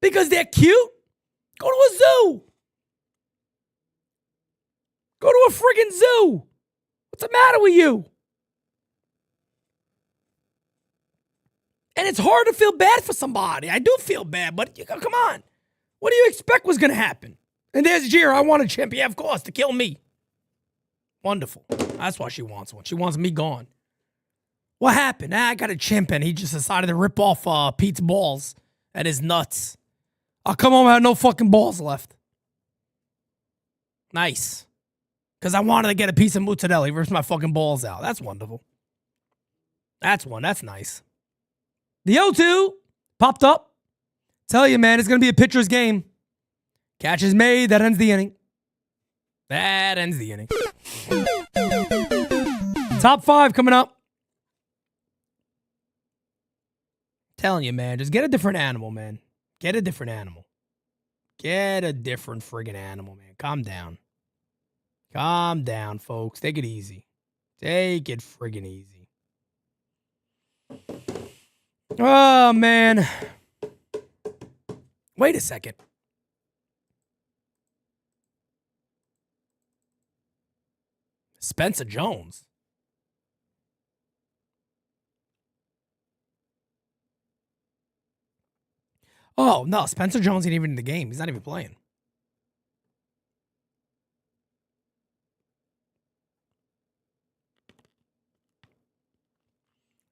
because they're cute. Go to a zoo. Go to a friggin' zoo. What's the matter with you? And it's hard to feel bad for somebody. I do feel bad, but come on. What do you expect was going to happen? And there's Jira. I want a chimp. Yeah, of course, to kill me. Wonderful. That's why she wants one. She wants me gone. What happened? I got a chimp and he just decided to rip off Pete's balls and his nuts. I'll come home and have no fucking balls left. Nice. Because I wanted to get a piece of mozzarella. He rips my fucking balls out. That's wonderful. That's nice. The 0-2 popped up. Tell you, man, it's going to be a pitcher's game. Catch is made. That ends the inning. That ends the inning. Top 5 coming up. Telling you, man, just get a different animal, man. Get a different animal. Get a different friggin' animal, man. Calm down. Calm down, folks. Take it easy. Take it friggin' easy. Oh, man. Wait a second. Spencer Jones. Oh, no. Spencer Jones ain't even in the game. He's not even playing.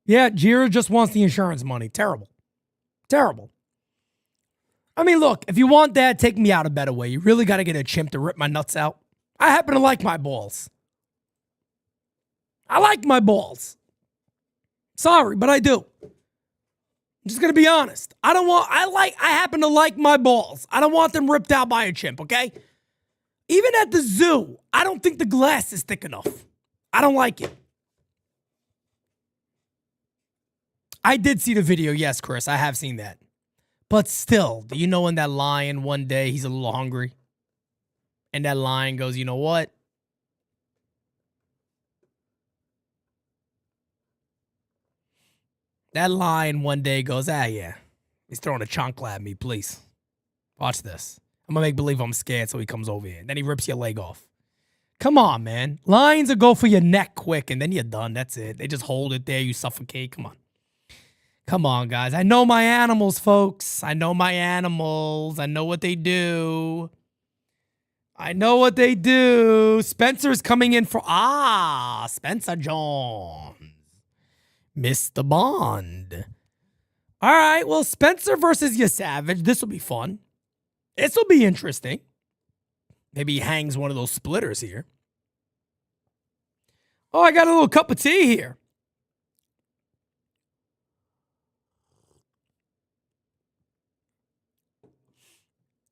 Yeah, Jira just wants the insurance money. Terrible. Terrible. I mean, look, if you want that, take me out a better way. You really got to get a chimp to rip my nuts out. I happen to like my balls. I like my balls. Sorry, but I do. I'm just going to be honest. I happen to like my balls. I don't want them ripped out by a chimp, okay? Even at the zoo, I don't think the glass is thick enough. I don't like it. I did see the video. Yes, Chris, I have seen that. But still, do you know when that lion one day, he's a little hungry? And that lion goes, you know what? That lion one day goes, yeah. He's throwing a chancla at me, please. Watch this. I'm going to make believe I'm scared so he comes over here. And then he rips your leg off. Come on, man. Lions will go for your neck quick and then you're done. That's it. They just hold it there. You suffocate. Come on. Come on, guys. I know my animals, folks. I know my animals. I know what they do. I know what they do. Spencer's coming in for Spencer Jones. Mr. Bond. All right, well, Spencer versus Yesavage. This will be fun. This will be interesting. Maybe he hangs one of those splitters here. Oh, I got a little cup of tea here.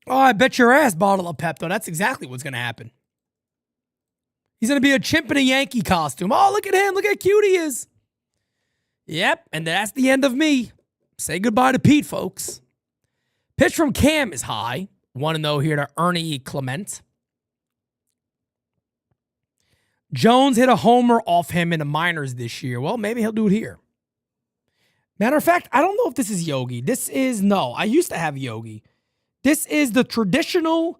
Oh, I bet your ass bottle of Pepto. That's exactly what's going to happen. He's going to be a chimp in a Yankee costume. Oh, look at him. Look how cute he is. Yep, and that's the end of me. Say goodbye to Pete, folks. Pitch from Cam is high. 1-0 here to Ernie Clement. Jones hit a homer off him in the minors this year. Well, maybe he'll do it here. Matter of fact, I don't know if this is Yogi. No, I used to have Yogi. This is the traditional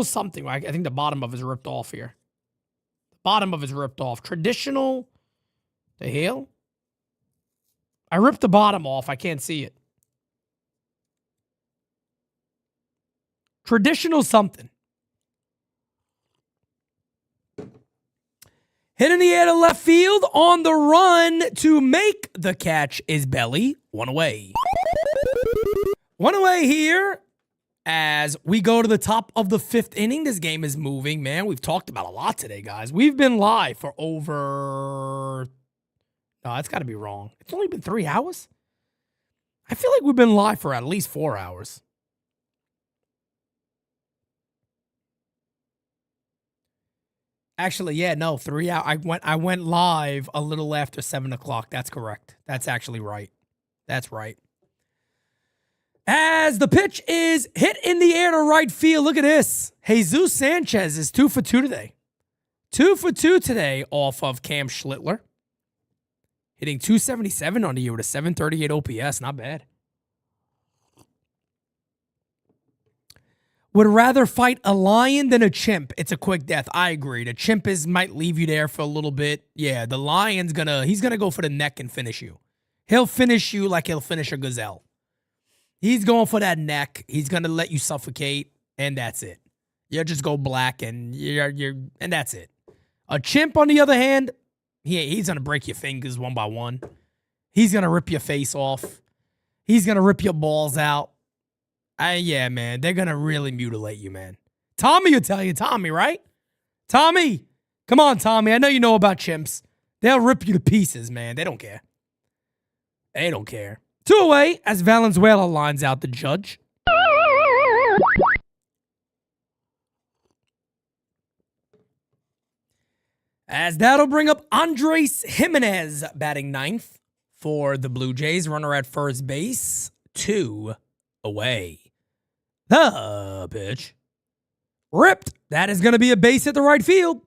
something. I think the bottom of it is ripped off here. The bottom of it is ripped off. Traditional, the hell? I ripped the bottom off. I can't see it. Traditional something. Hit in the air to left field. On the run to make the catch is Belly. 1 away. 1 away here as we go to the top of the 5th inning. This game is moving, man. We've talked about a lot today, guys. We've been live for over... No, that's got to be wrong. It's only been 3 hours? I feel like we've been live for at least 4 hours. Actually, yeah, no, 3 hours. I went live a little after 7 o'clock. That's correct. That's actually right. That's right. As the pitch is hit in the air to right field. Look at this. Jesus Sanchez is 2 for 2 today. 2 for 2 today off of Cam Schlittler. Hitting 277 on the year with a 738 OPS. Not bad. Would rather fight a lion than a chimp. It's a quick death. I agree. The chimp might leave you there for a little bit. Yeah, the lion's he's gonna go for the neck and finish you. He'll finish you like he'll finish a gazelle. He's going for that neck. He's gonna let you suffocate, and that's it. You'll just go black, and and that's it. A chimp, on the other hand, he's gonna break your fingers one by one. He's gonna rip your face off. He's gonna rip your balls out. Yeah, man, they're gonna really mutilate you, man. Tommy will tell you, Tommy, right? Tommy, come on, Tommy. I know you know about chimps. They'll rip you to pieces, man. They don't care. They don't care. 2 away as Valenzuela lines out the judge. As that'll bring up Andres Jimenez batting 9th for the Blue Jays. Runner at first base. 2 away. The pitch. Ripped. That is going to be a base at the right field.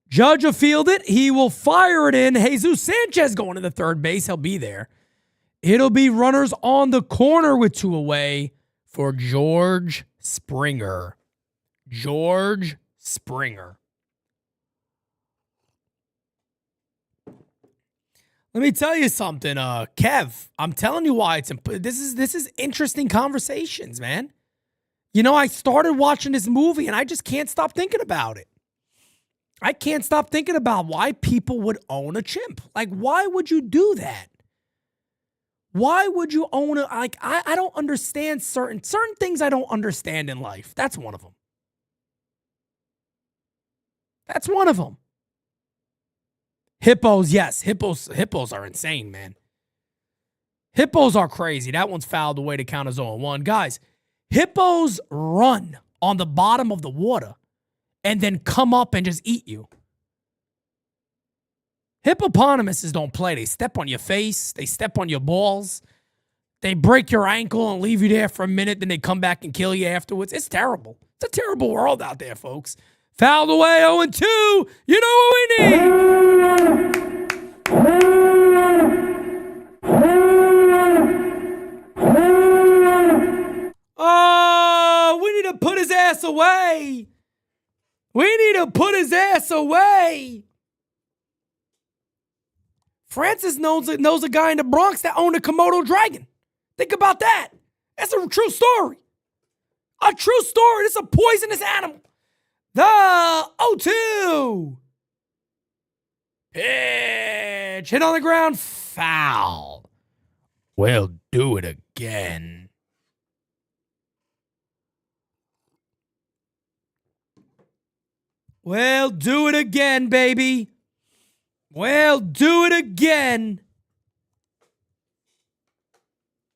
Judge will field it. He will fire it in. Jesus Sanchez going to the third base. He'll be there. It'll be runners on the corner with 2 away for George Springer. George Springer. Let me tell you something, Kev. I'm telling you why this is interesting conversations, man. You know, I started watching this movie and I just can't stop thinking about it. I can't stop thinking about why people would own a chimp. Like, why would you do that? Why would you own it? Like, I don't understand certain things I don't understand in life. That's one of them. That's one of them. Hippos, yes. Hippos are insane, man. Hippos are crazy. That one's fouled away to count as 0-1. Guys, hippos run on the bottom of the water and then come up and just eat you. Hippopotamuses don't play. They step on your face. They step on your balls. They break your ankle and leave you there for a minute. Then they come back and kill you afterwards. It's terrible. It's a terrible world out there, folks. Fouled away 0-2. You know what we need. Oh, we need to put his ass away. We need to put his ass away. Francis knows a guy in the Bronx that owned a Komodo dragon. Think about that. That's a true story. A true story. This is a poisonous animal. The 0-2. Pitch. Hit on the ground. Foul. We'll do it again. We'll do it again, baby. We'll do it again.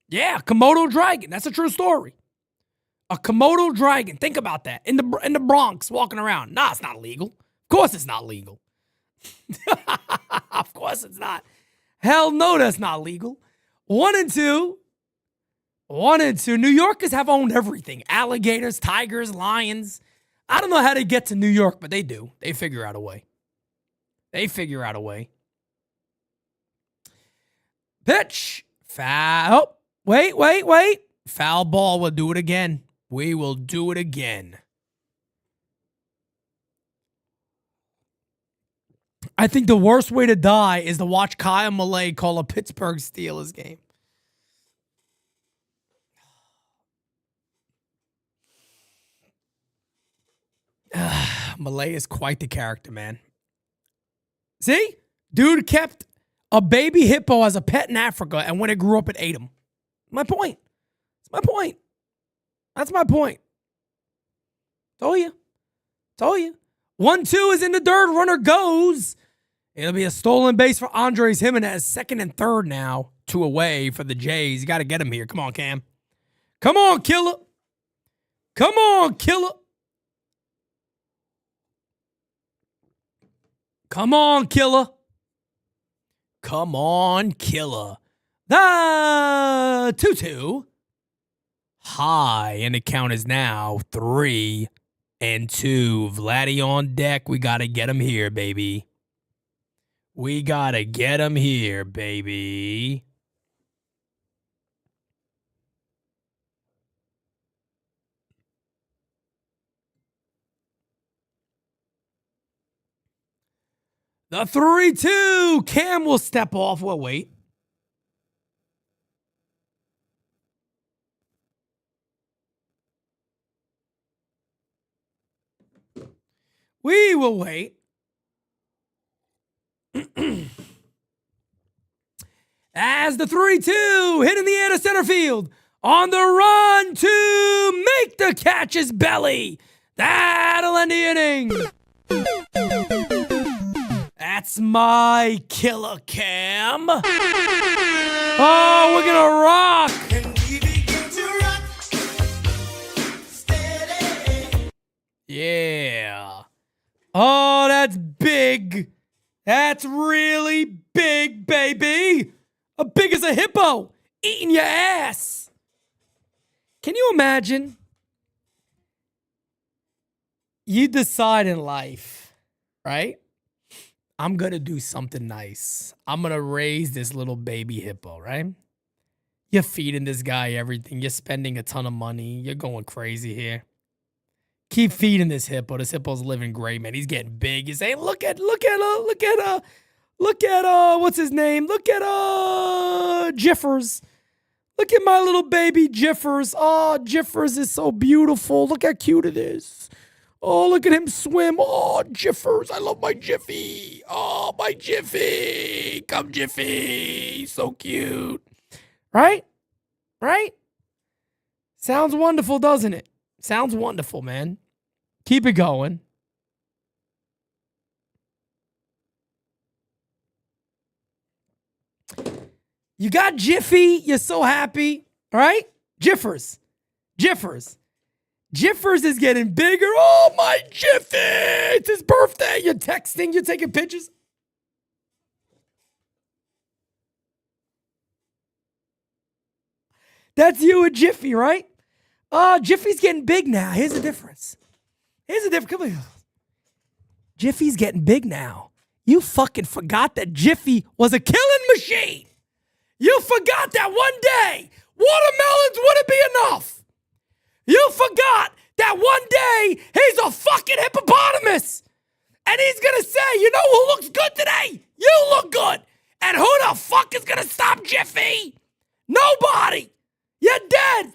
Yeah, Komodo dragon. That's a true story. A Komodo dragon. Think about that. In the Bronx, walking around. Nah, it's not legal. Of course it's not legal. Of course it's not. Hell no, that's not legal. 1-2. 1-2. New Yorkers have owned everything. Alligators, tigers, lions. I don't know how they get to New York, but they do. They figure out a way. Pitch. Foul. Wait. Foul ball. We'll do it again. We will do it again. I think the worst way to die is to watch Kyle Malay call a Pittsburgh Steelers game. Malay is quite the character, man. See? Dude kept a baby hippo as a pet in Africa, and when it grew up, it ate him. My point. That's my point. That's my point. Told you. 1-2 is in the dirt. Runner goes. It'll be a stolen base for Andres Jimenez. Second and third now. 2 away for the Jays. You got to get him here. Come on, Cam. Come on, killer. Come on, killer. Come on, killer. Come on, killer. The 2-2. High, and the count is now 3-2. Vladdy on deck. We got to get him here, baby. We got to get him here, baby. The 3-2. Cam will step off. We'll wait. We will wait. As the 3-2 hit in the air to center field. On the run to make the catch is Belly. That'll end the inning. That's my killer, Cam. Oh, we're going to rock. Yeah. Oh, that's big. That's really big, baby. As big as a hippo eating your ass. Can you imagine? You decide in life, right? I'm going to do something nice. I'm going to raise this little baby hippo, right? You're feeding this guy everything. You're spending a ton of money. You're going crazy here. Keep feeding this hippo. This hippo's living great, man. He's getting big. You say, look at, what's his name? Look at, Jiffers. Look at my little baby Jiffers. Oh, Jiffers is so beautiful. Look how cute it is. Oh, look at him swim. Oh, Jiffers. I love my Jiffy. Oh, my Jiffy. Come, Jiffy. So cute. Right? Sounds wonderful, doesn't it? Sounds wonderful, man. Keep it going. You got Jiffy. You're so happy. All right? Jiffers is getting bigger. Oh, my Jiffy. It's his birthday. You're texting. You're taking pictures. That's you and Jiffy, right? Jiffy's getting big now. Here's the difference. Come here. Jiffy's getting big now. You fucking forgot that Jiffy was a killing machine. You forgot that one day watermelons wouldn't be enough. You forgot that one day he's a fucking hippopotamus. And he's going to say, you know who looks good today? You look good. And who the fuck is going to stop Jiffy? Nobody. You're dead.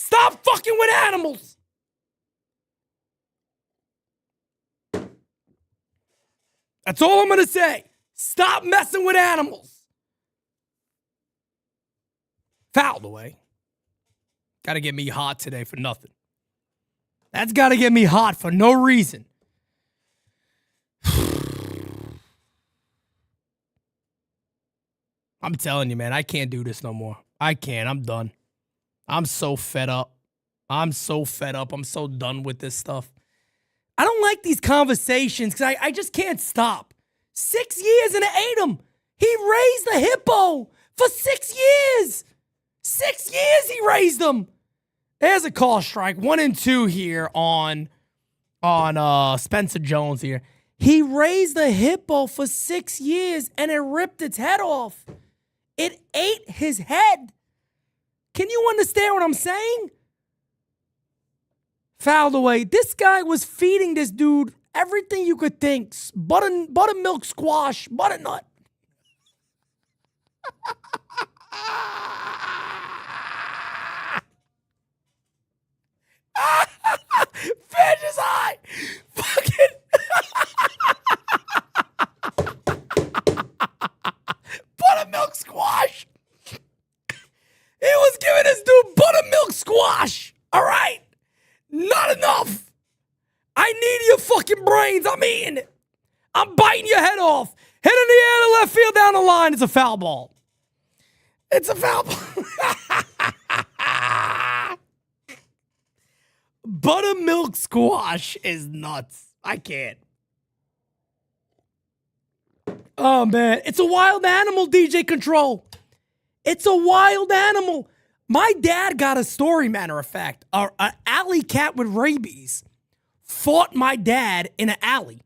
Stop fucking with animals. That's all I'm going to say. Stop messing with animals. Fouled away. Got to get me hot today for nothing. That's got to get me hot for no reason. I'm telling you, man, I can't do this no more. I can't. I'm done. I'm so fed up. I'm so fed up. I'm so done with this stuff. I don't like these conversations because I just can't stop. 6 years and I ate him. He raised the hippo for 6 years. 6 years he raised them. There's a call strike. 1-2 here on Spencer Jones here. He raised the hippo for 6 years and it ripped its head off. It ate his head. Can you understand what I'm saying? Fouled away. This guy was feeding this dude everything you could think. Buttermilk squash, butternut. Fish is high. Fucking. Buttermilk squash. He was giving this dude buttermilk squash. All right? Not enough. I need your fucking brains. I'm eating it. I'm biting your head off. Hit in the air to left field down the line. It's a foul ball. It's a foul ball. Buttermilk squash is nuts. I can't. Oh, man. It's a wild animal, DJ Control. It's a wild animal. My dad got a story, matter of fact. An alley cat with rabies fought my dad in an alley.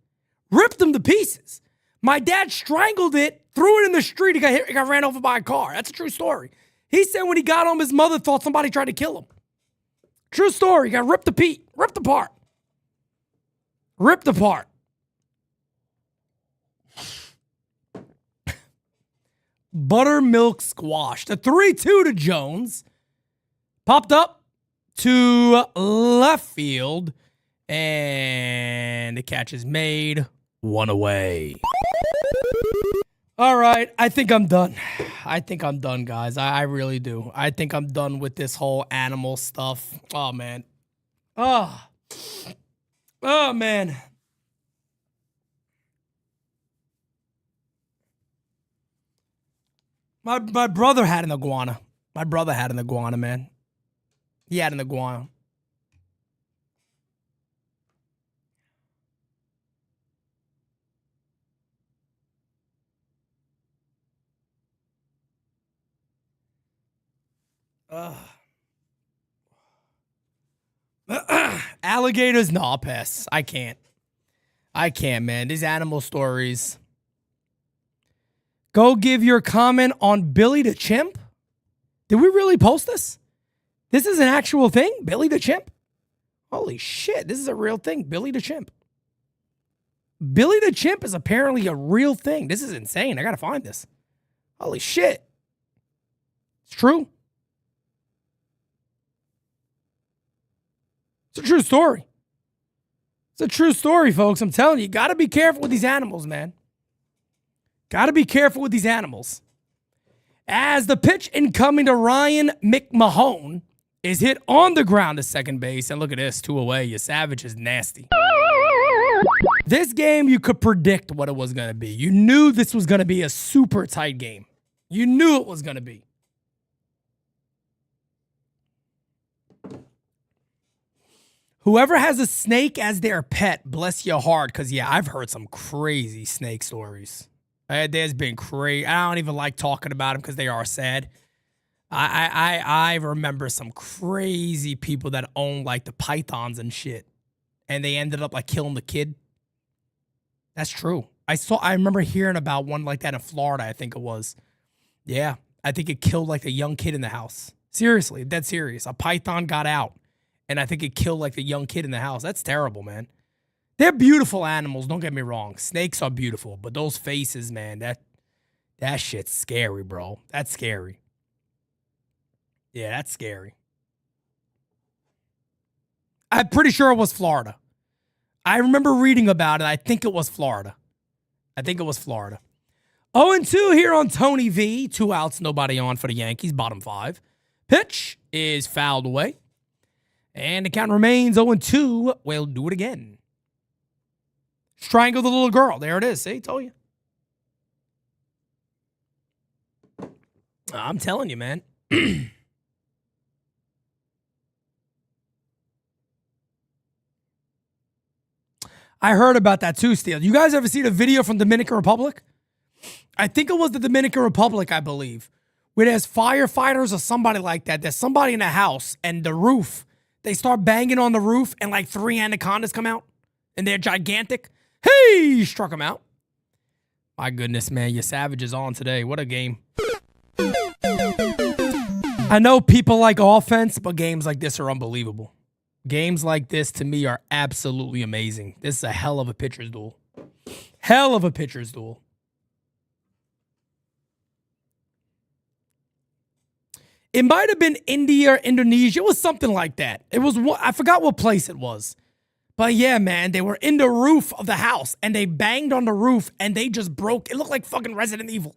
Ripped him to pieces. My dad strangled it, threw it in the street. He got ran over by a car. That's a true story. He said when he got home, his mother thought somebody tried to kill him. True story. He got ripped apart. Ripped apart. Buttermilk squash. The 3-2 to Jones. Popped up to left field. And the catch is made. 1 away. All right. I think I'm done. I think I'm done, guys. I really do. I think I'm done with this whole animal stuff. Oh, man. Oh, man. My brother had an iguana. My brother had an iguana, man. He had an iguana. Alligators? No, I'll pass. I can't, man. These animal stories. Go give your comment on Billy the Chimp. Did we really post this? This is an actual thing? Billy the Chimp? Holy shit, this is a real thing. Billy the Chimp. Billy the Chimp is apparently a real thing. This is insane. I gotta find this. Holy shit. It's true. It's a true story. It's a true story, folks. I'm telling you, you gotta be careful with these animals, man. Gotta be careful with these animals. As the pitch incoming to Ryan McMahon is hit on the ground to second base. And look at this, 2 away. Yesavage is nasty. This game, you could predict what it was going to be. You knew this was going to be a super tight game. You knew it was going to be. Whoever has a snake as their pet, bless your heart. Because, yeah, I've heard some crazy snake stories. There's been crazy. I don't even like talking about them because they are sad. I remember some crazy people that own like the pythons and shit, and they ended up like killing the kid. That's true. I remember hearing about one like that in Florida. I think it was. Yeah, I think it killed like a young kid in the house. Seriously, dead serious. A python got out, and I think it killed like the young kid in the house. That's terrible, man. They're beautiful animals, don't get me wrong. Snakes are beautiful, but those faces, man, that shit's scary, bro. That's scary. Yeah, that's scary. I'm pretty sure it was Florida. I remember reading about it. I think it was Florida. 0-2 here on Tony V. 2 outs, nobody on for the Yankees, bottom 5. Pitch is fouled away. And the count remains 0-2. We'll do it again. Strangle the little girl. There it is. See, told you. I'm telling you, man. I heard about that too, Steele. You guys ever see the video from Dominican Republic? I think it was the Dominican Republic, I believe, where there's firefighters or somebody like that. There's somebody in a house and the roof, they start banging on the roof and like 3 anacondas come out and they're gigantic. Hey, struck them out. My goodness, man. Yesavage is on today. What a game. I know people like offense, but games like this are unbelievable. Games like this, to me, are absolutely amazing. This is a hell of a pitcher's duel. Hell of a pitcher's duel. It might have been India or Indonesia. It was something like that. It was, I forgot what place it was. But yeah, man, they were in the roof of the house, and they banged on the roof, and they just broke. It looked like fucking Resident Evil.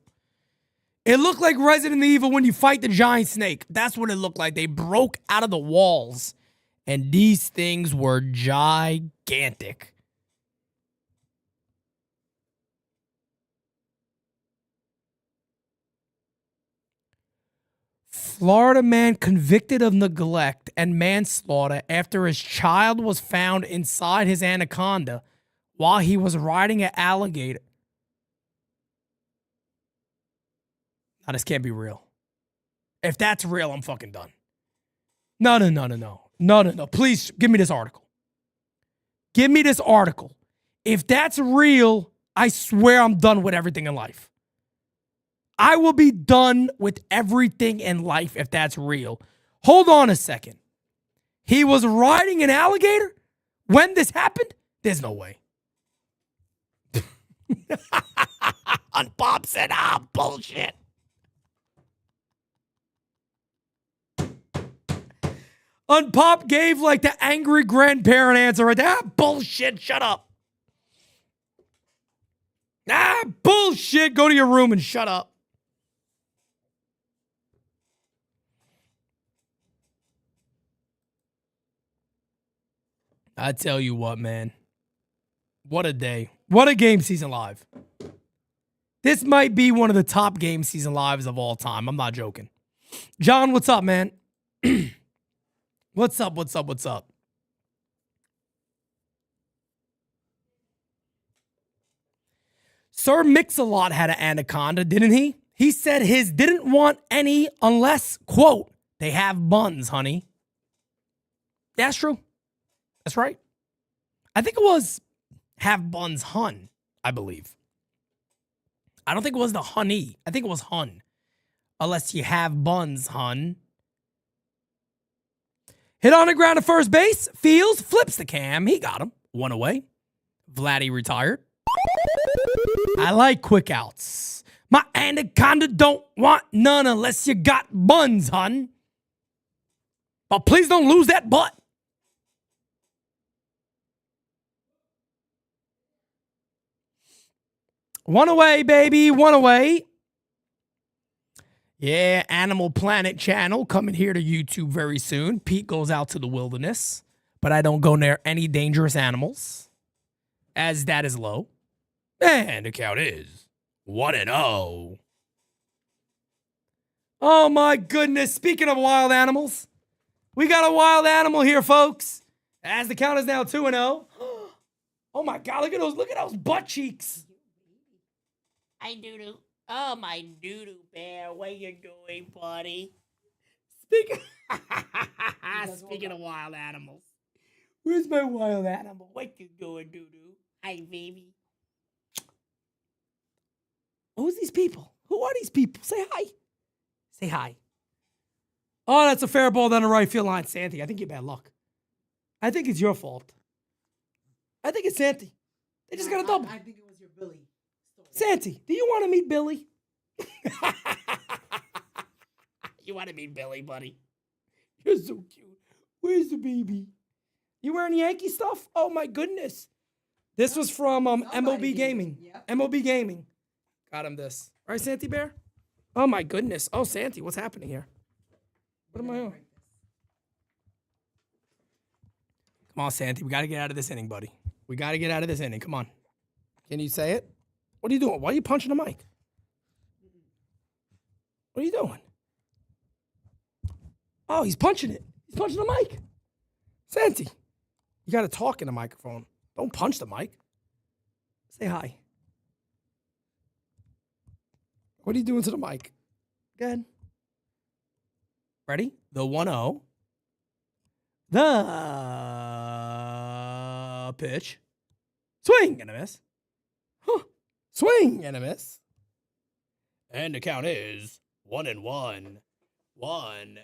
It looked like Resident Evil when you fight the giant snake. That's what it looked like. They broke out of the walls, and these things were gigantic. Florida man convicted of neglect and manslaughter after his child was found inside his anaconda while he was riding an alligator. Now, this can't be real. If that's real, I'm fucking done. No. Please, give me this article. Give me this article. If that's real, I swear I'm done with everything in life. I will be done with everything in life if that's real. Hold on a second. He was riding an alligator when this happened? There's no way. And Bob said, bullshit. Unpop gave like the angry grandparent answer right there. Bullshit, shut up. Bullshit, go to your room and shut up. I tell you what, man. What a day. What a game season live. This might be one of the top game season lives of all time. I'm not joking. John, what's up, man? What's up? Sir Mix-a-Lot had an anaconda, didn't he? He said his didn't want any unless, quote, they have buns, honey. That's true. That's right. I think it was have buns, hun, I believe. I don't think it was the honey. I think it was hun. Unless you have buns, hun. Hit on the ground at first base. Fields flips the cam. He got him. 1 away. Vladdy retired. I like quick outs. My anaconda don't want none unless you got buns, hun. But please don't lose that butt. One away, baby. 1 away. Yeah, Animal Planet channel coming here to YouTube very soon. Pete goes out to the wilderness, but I don't go near any dangerous animals, as that is low. And the count is 1-0. Oh, my goodness. Speaking of wild animals, we got a wild animal here, folks. As the count is now 2-0. Oh, my God. Look at those butt cheeks. Hi, Doodoo. Oh, my doodoo bear. What you doing, buddy? Speaking of wild animals. Where's my wild animal? What you doing, doodoo? Hi, baby. Who's these people? Who are these people? Say hi. Say hi. Oh, that's a fair ball down the right field line. Santy, I think you had bad luck. I think it's your fault. I think it's Santy. They just got a double. I think it was your Billy. Santy, do you want to meet Billy? You want to meet Billy, buddy? You're so cute. Where's the baby? You wearing Yankee stuff? Oh my goodness. This was from MLB Gaming. MLB Gaming. Got him this. Right, Santy Bear? Oh my goodness. Oh, Santy, what's happening here? What am I on? Come on, Santy. We got to get out of this inning, buddy. We got to get out of this inning. Come on. Can you say it? What are you doing? Why are you punching the mic? What are you doing? Oh, he's punching it. He's punching the mic. Santy, you got to talk in the microphone. Don't punch the mic. Say hi. What are you doing to the mic? Go ahead. Ready? The 1-0. The pitch. Swing and a miss. Huh. Swing and a miss. And the count is 1-1. 1-1.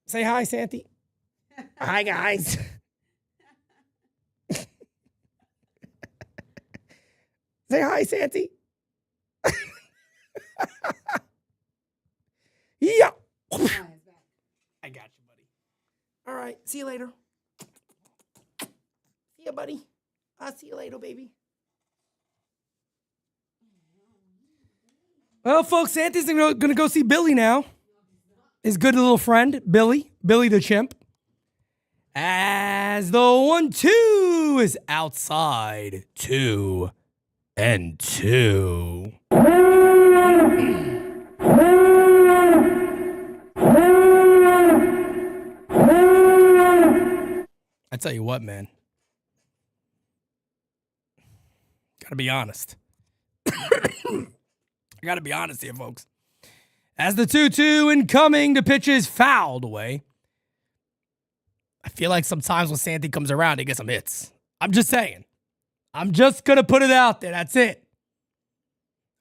Say hi, Santy. Hi, guys. Say hi, Santy. Yeah. I got you, buddy. All right. See you later. See you, buddy. I'll see you later, baby. Well, folks, Santy's going to go see Billy now. His good little friend, Billy the chimp. As the 1-2 is outside 2-2. I tell you what, man. Gotta be honest. I gotta be honest here, folks. As the 2-2 incoming, the pitch is fouled away. I feel like sometimes when Santy comes around, he gets some hits. I'm just saying. I'm just gonna put it out there. That's it.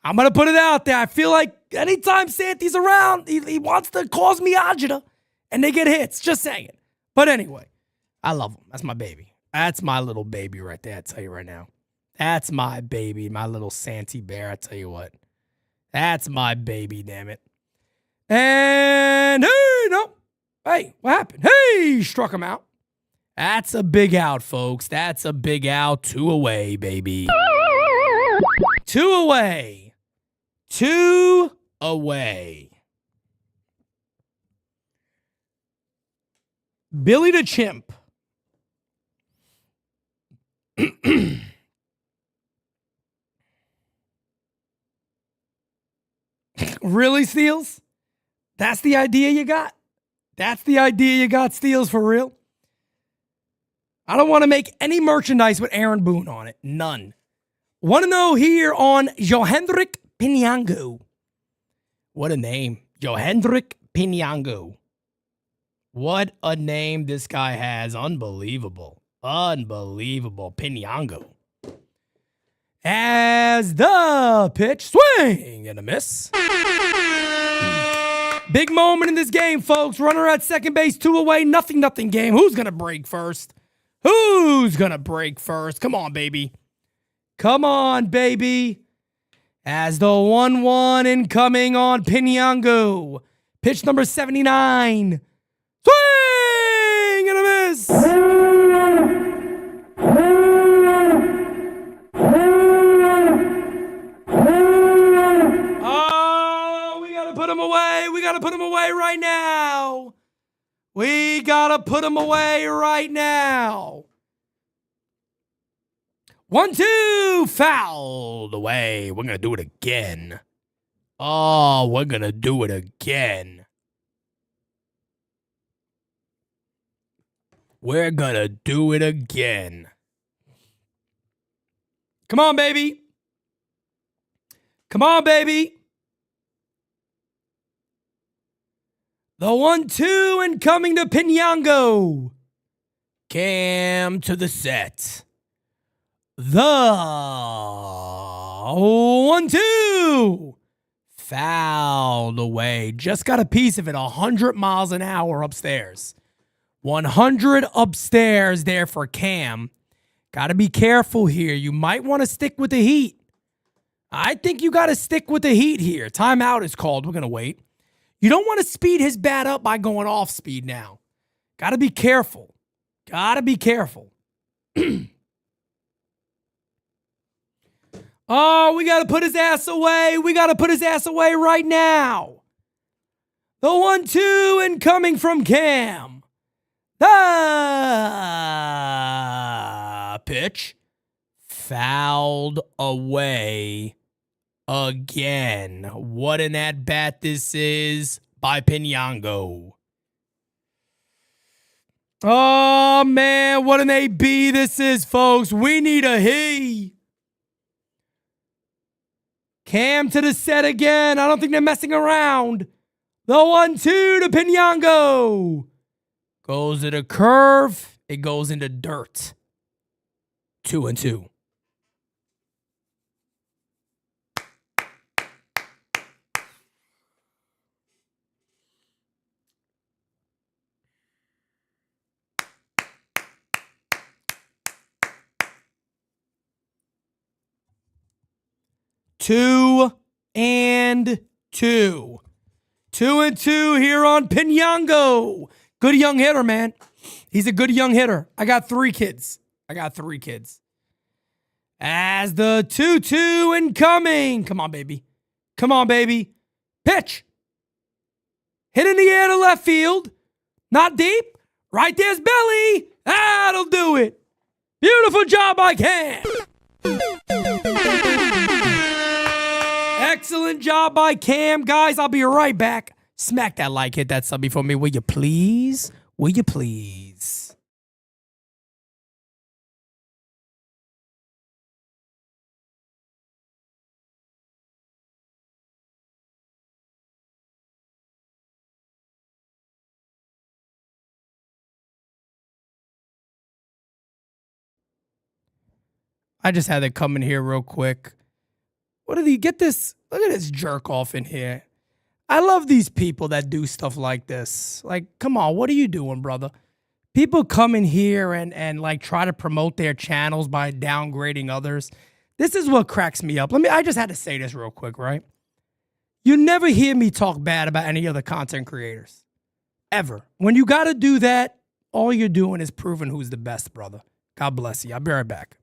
I'm gonna put it out there. I feel like anytime Santy's around, he wants to cause me agita, and they get hits. Just saying. But anyway, I love him. That's my baby. That's my little baby right there. I tell you right now. That's my baby, my little Santy Bear. I tell you what. That's my baby, damn it. And hey, no. Hey, what happened? Hey, struck him out. That's a big out, folks. That's a big out. 2 away, baby. 2 away. 2 away. Billy the Chimp. Really, Steels? That's the idea you got? That's the idea you got, Steels, for real? I don't want to make any merchandise with Aaron Boone on it. None. Want to know here on Johendrick Pinyango. What a name. Johendrick Pinyango. What a name this guy has. Unbelievable. Unbelievable. Pinyango. As the pitch, swing and a miss. Big moment in this game, folks. Runner at second base, 2 away, nothing game. Who's going to break first? Who's going to break first? Come on, baby. Come on, baby. As the 1-1 incoming on Pinyango. Pitch number 79. Swing and a miss. Oh, we got to put him away. We got to put him away right now. We got to put him away right now. 1-2, fouled away. We're going to do it again. Oh, we're going to do it again. We're going to do it again. Come on, baby. Come on, baby. The 1-2 and coming to Pinyango. Cam to the set. The 1-2. Fouled away. Just got a piece of it. 100 miles an hour upstairs. 100 upstairs there for Cam. Got to be careful here. You might want to stick with the heat. I think you got to stick with the heat here. Timeout is called. We're going to wait. You don't want to speed his bat up by going off speed now. Got to be careful. Got to be careful. Oh, we got to put his ass away. We got to put his ass away right now. The 1-2 incoming from Cam. Pitch. Fouled away again. What an at-bat this is by Pinyango. Oh, man, what an AB this is, folks. We need a he. Cam to the set again. I don't think they're messing around. The 1-2 to Pinyango. Goes to the curve. It goes into dirt. 2-2. Two and two. 2-2 here on Pinyango. Good young hitter, man. He's a good young hitter. I got three kids. As the 2-2 incoming. Come on, baby. Come on, baby. Pitch. Hit in the air to left field. Not deep. Right there's Belly. That'll do it. Beautiful job by Cam. Excellent job by Cam. Guys, I'll be right back. Smack that like, hit that subby for me, will you please? Will you please? I just had to come in here real quick. What did he get this? Look at this jerk off in here. I love these people that do stuff like this. Like, come on, what are you doing, brother? People come in here and like try to promote their channels by downgrading others. This is what cracks me up. I just had to say this real quick, right? You never hear me talk bad about any other content creators. Ever. When you got to do that, all you're doing is proving who's the best, brother. God bless you. I'll be right back.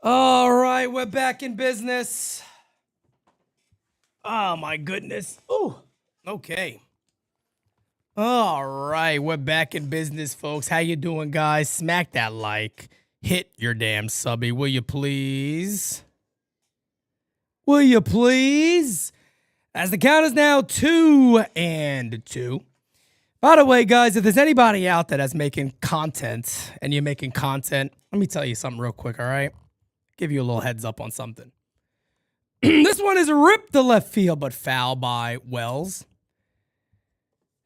All right, we're back in business. Oh, my goodness. Oh, Okay. All right, we're back in business, folks. How you doing, guys? Smack that like. Hit your damn subby, will you please? Will you please? As the count is now 2-2. By the way, guys, if there's anybody out there that's making content and you're making content, let me tell you something real quick, all right? Give you a little heads up on something. This one is ripped to left field, but foul by Wells.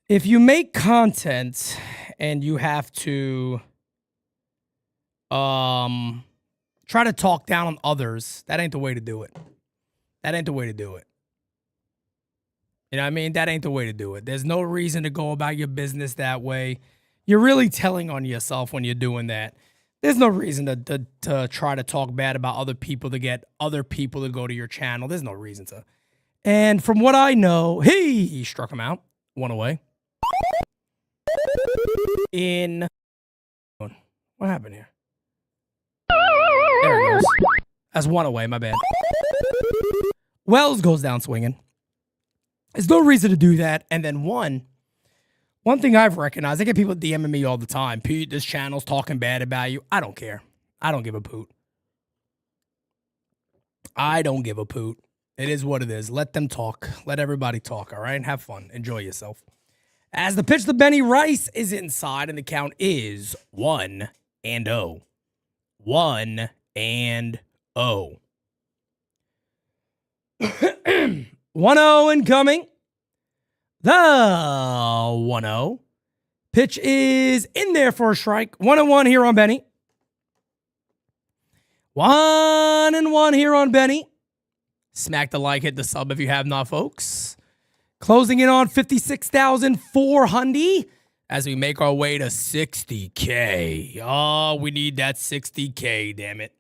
If you make content and you have to try to talk down on others, that ain't the way to do it. That ain't the way to do it. You know what I mean? That ain't the way to do it. There's no reason to go about your business that way. You're really telling on yourself when you're doing that. There's no reason to try to talk bad about other people to get other people to go to your channel. There's no reason to. And from what I know, he struck him out. One away. What happened here? There it goes. That's one away, my bad. Wells goes down swinging. There's no reason to do that. And then one thing I've recognized, I get people DMing me all the time. Pete, this channel's talking bad about you. I don't care. I don't give a poot. I don't give a poot. It is what it is. Let them talk. Let everybody talk, all right? Have fun. Enjoy yourself. As the pitch to Benny Rice is inside, and the count is 1-0. 1-0. 1-0 incoming. The 1-0. Pitch is in there for a strike. 1-1 here on Benny. 1-1 here on Benny. Smack the like, hit the sub if you have not, folks. Closing in on 56,400 as we make our way to 60K. Oh, we need that 60K, damn it.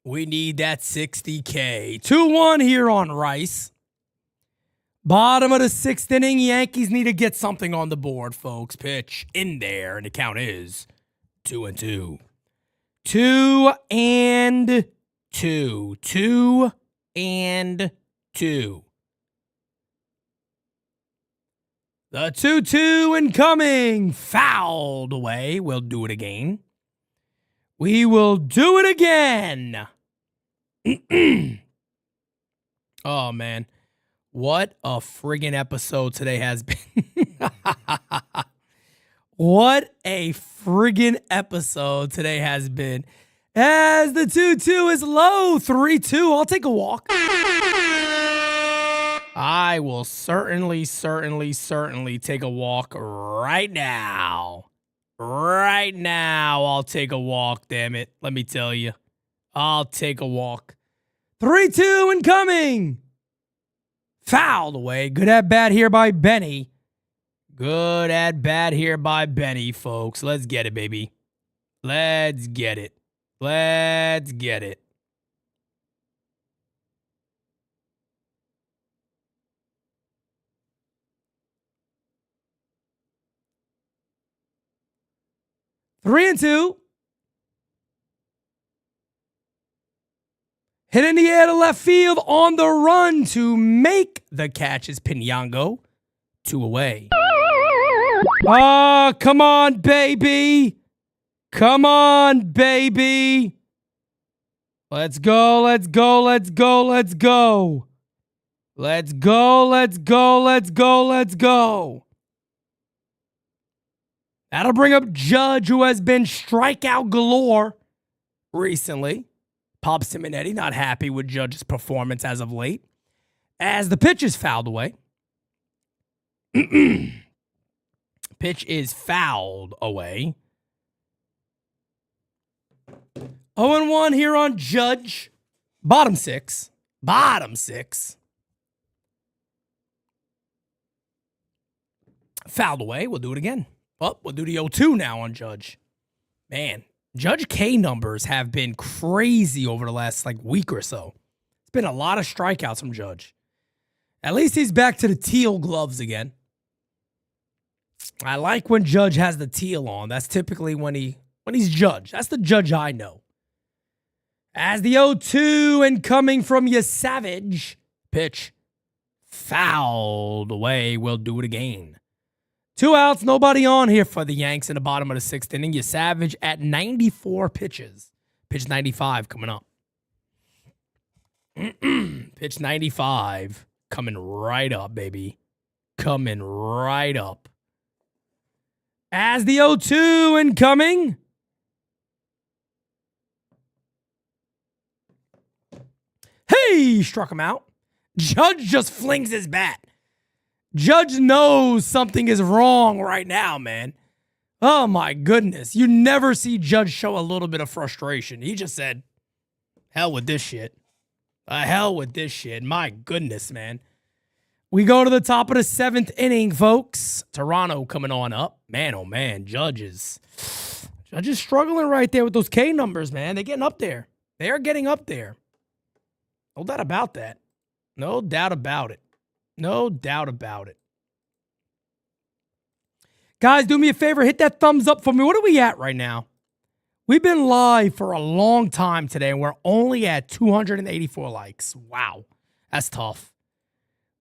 We need that 60K. 2-1 here on Rice. Bottom of the 6th inning. Yankees need to get something on the board, folks. Pitch in there, and the count is 2-2. 2-2. 2-2. The 2-2 incoming. Fouled away. We'll do it again. We will do it again. Oh, man. What a friggin' episode today has been. What a friggin' episode today has been. As the 2-2 is low. 3-2. I'll take a walk. I will certainly take a walk right now. Right now, I'll take a walk, damn it. Let me tell you. I'll take a walk. 3-2 incoming. Fouled away. Good at bat here by Benny. Good at bat here by Benny, folks. Let's get it, baby. Let's get it. Let's get it. Three and two. Hit in the air to left field on the run to make the catch is Pinyango. 2 away. Oh, come on, baby. Come on, baby. Let's go, let's go, let's go, let's go. Let's go, let's go, let's go, let's go. That'll bring up Judge, who has been strikeout galore recently. PeteSimonetti not happy with Judge's performance as of late. As the pitch is fouled away. Pitch is fouled away. 0-1 here on Judge. Bottom six. Bottom six. Fouled away. We'll do it again. Well, we'll do the 0-2 now on Judge. Man, Judge K numbers have been crazy over the last week or so. It's been a lot of strikeouts from Judge. At least he's back to the teal gloves again. I like when Judge has the teal on. That's typically when he's Judge. That's the Judge I know. As the 0-2 incoming from Yesavage. Pitch. Fouled away. We'll do it again. 2 outs, nobody on here for the Yanks in the bottom of the 6th inning. Yesavage at 94 pitches. Pitch 95 coming up. Pitch 95 coming right up, baby. Coming right up. As the 0-2 incoming. Hey, struck him out. Judge just flings his bat. Judge knows something is wrong right now, man. Oh, my goodness. You never see Judge show a little bit of frustration. He just said, hell with this shit. Hell with this shit. My goodness, man. We go to the top of the 7th inning, folks. Toronto coming on up. Man, oh, man. Judge is struggling right there with those K numbers, man. They're getting up there. They're getting up there. No doubt about that. No doubt about it. No doubt about it. Guys, do me a favor. Hit that thumbs up for me. What are we at right now? We've been live for a long time today, and we're only at 284 likes. Wow. That's tough.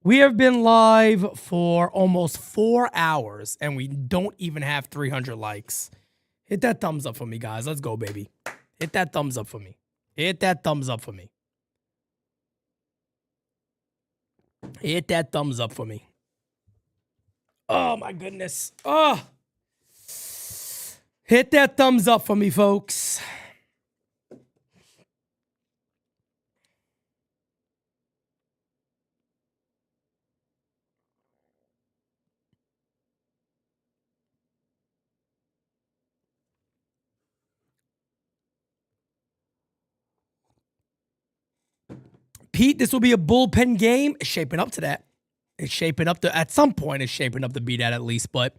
We have been live for almost 4 hours, and we don't even have 300 likes. Hit that thumbs up for me, guys. Let's go, baby. Hit that thumbs up for me. Hit that thumbs up for me. Hit that thumbs up for me. Oh, my goodness. Oh. Hit that thumbs up for me, folks. Pete, this will be a bullpen game. It's shaping up to that. It's shaping up to, at some point, it's shaping up to be that at least. But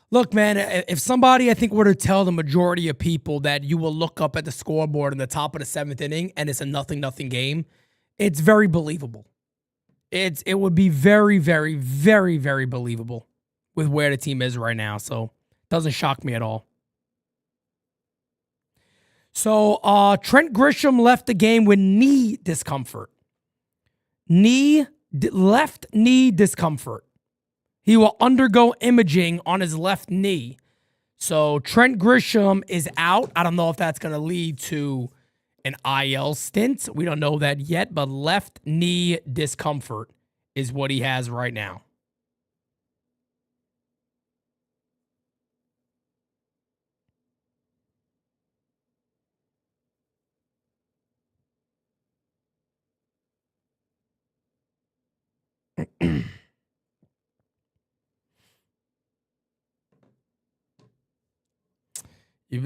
look, man, if somebody, I think, were to tell the majority of people that you will look up at the scoreboard in the top of the 7th inning and it's a 0-0 game, it's very believable. It would be very, very, very, very believable with where the team is right now. So it doesn't shock me at all. So Trent Grisham left the game with knee discomfort. Left knee discomfort. He will undergo imaging on his left knee. So Trent Grisham is out. I don't know if that's going to lead to an IL stint. We don't know that yet, but left knee discomfort is what he has right now.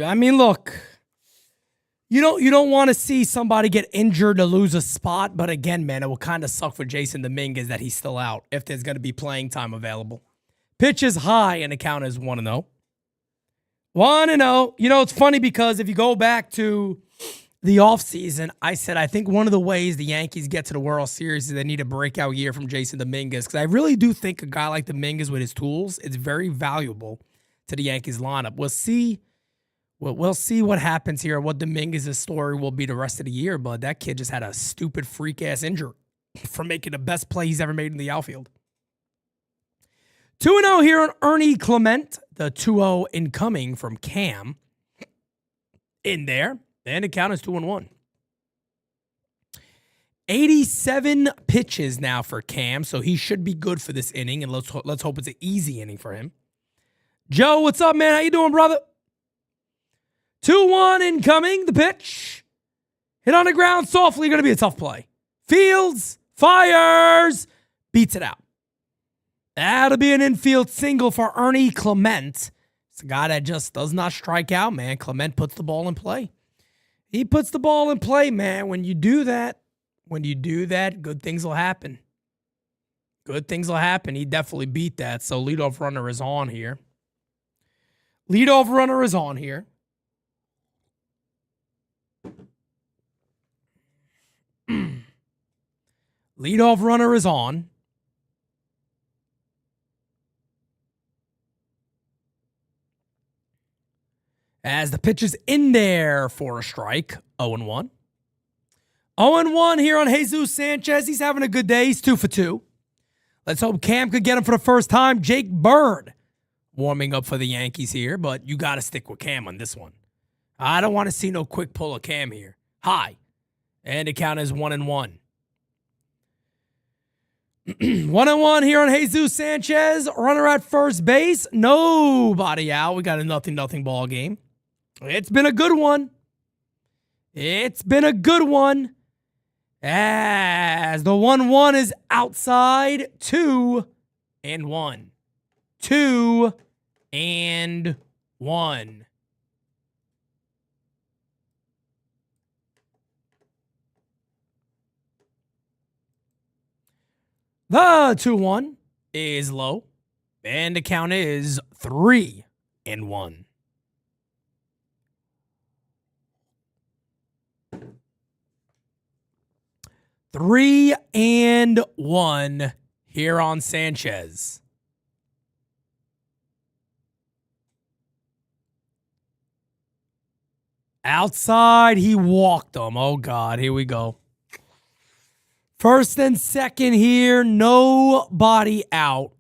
I mean, look, you don't want to see somebody get injured to lose a spot, but again, man, it will kind of suck for Jason Dominguez that he's still out if there's going to be playing time available. Pitch is high and the count is 1-0. 1-0. You know, it's funny because if you go back to the offseason, I said I think one of the ways the Yankees get to the World Series is they need a breakout year from Jason Dominguez, because I really do think a guy like Dominguez with his tools is very valuable to the Yankees lineup. We'll see what happens here, what Dominguez's story will be the rest of the year, but that kid just had a stupid freak-ass injury from making the best play he's ever made in the outfield. 2-0 here on Ernie Clement, the 2-0 incoming from Cam in there, and the count is 2-1. 87 pitches now for Cam, so he should be good for this inning, and let's hope it's an easy inning for him. Joe, what's up, man? How you doing, brother? 2-1 incoming, the pitch. Hit on the ground softly, going to be a tough play. Fields, fires, beats it out. That'll be an infield single for Ernie Clement. It's a guy that just does not strike out, man. Clement puts the ball in play. He puts the ball in play, man. When you do that, good things will happen. Good things will happen. He definitely beat that, so leadoff runner is on here. Leadoff runner is on here. Leadoff runner is on. As the pitch is in there for a strike, 0-1. 0-1 here on Jesus Sanchez. He's having a good day. He's 2 for 2. Let's hope Cam could get him for the first time. Jake Bird warming up for the Yankees here, but you got to stick with Cam on this one. I don't want to see no quick pull of Cam here. High. And the count is 1-1. 1-1 here on Jesus Sanchez. Runner at first base. Nobody out. We got a 0-0 ball game. It's been a good one. It's been a good one. As the 1-1 is outside. 2-1. 2-1. The 2-1 is low, and the count is 3-1. 3-1 here on Sanchez. Outside, he walked him. Oh, God, here we go. First and second here, nobody out.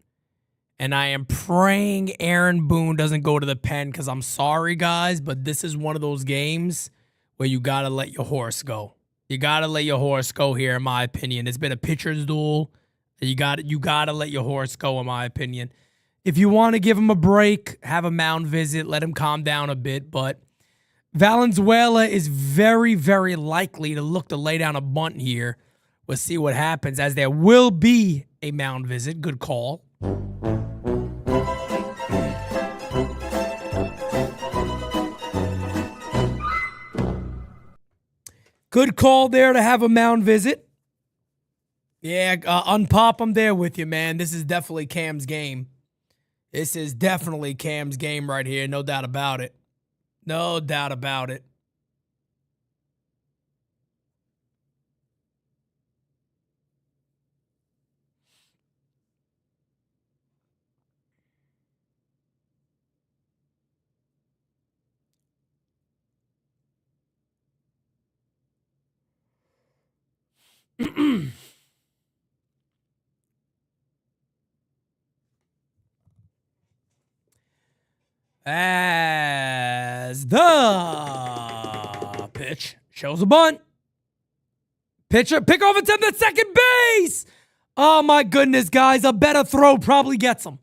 And I am praying Aaron Boone doesn't go to the pen because I'm sorry, guys, but this is one of those games where you got to let your horse go. You got to let your horse go here, in my opinion. It's been a pitcher's duel. You got to let your horse go, in my opinion. If you want to give him a break, have a mound visit, let him calm down a bit. But Valenzuela is very, very likely to look to lay down a bunt here. We'll see what happens, as there will be a mound visit. Good call. Good call there to have a mound visit. Yeah, unpop, I'm there with you, man. This is definitely Cam's game. This is definitely Cam's game right here. No doubt about it. No doubt about it. As the pitch shows a bunt. Pitcher, pick off attempt at second base. Oh, my goodness, guys. A better throw probably gets him.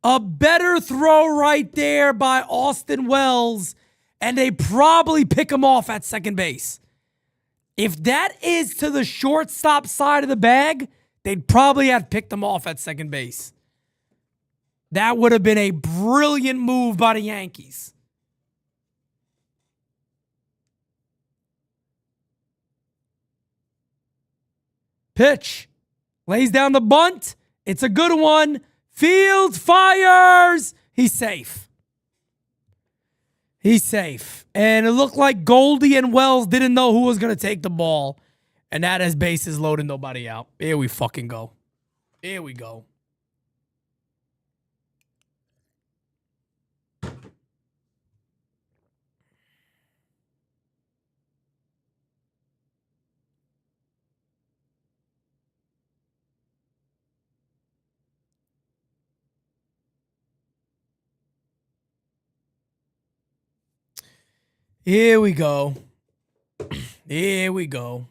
A better throw right there by Austin Wells, and they probably pick him off at second base. If that is to the shortstop side of the bag, they'd probably have picked him off at second base. That would have been a brilliant move by the Yankees. Pitch. Lays down the bunt. It's a good one. Fields fires. He's safe. He's safe. And it looked like Goldie and Wells didn't know who was going to take the ball. And that has bases loaded, nobody out. Here we fucking go. Here we go. Here we go. Here we go.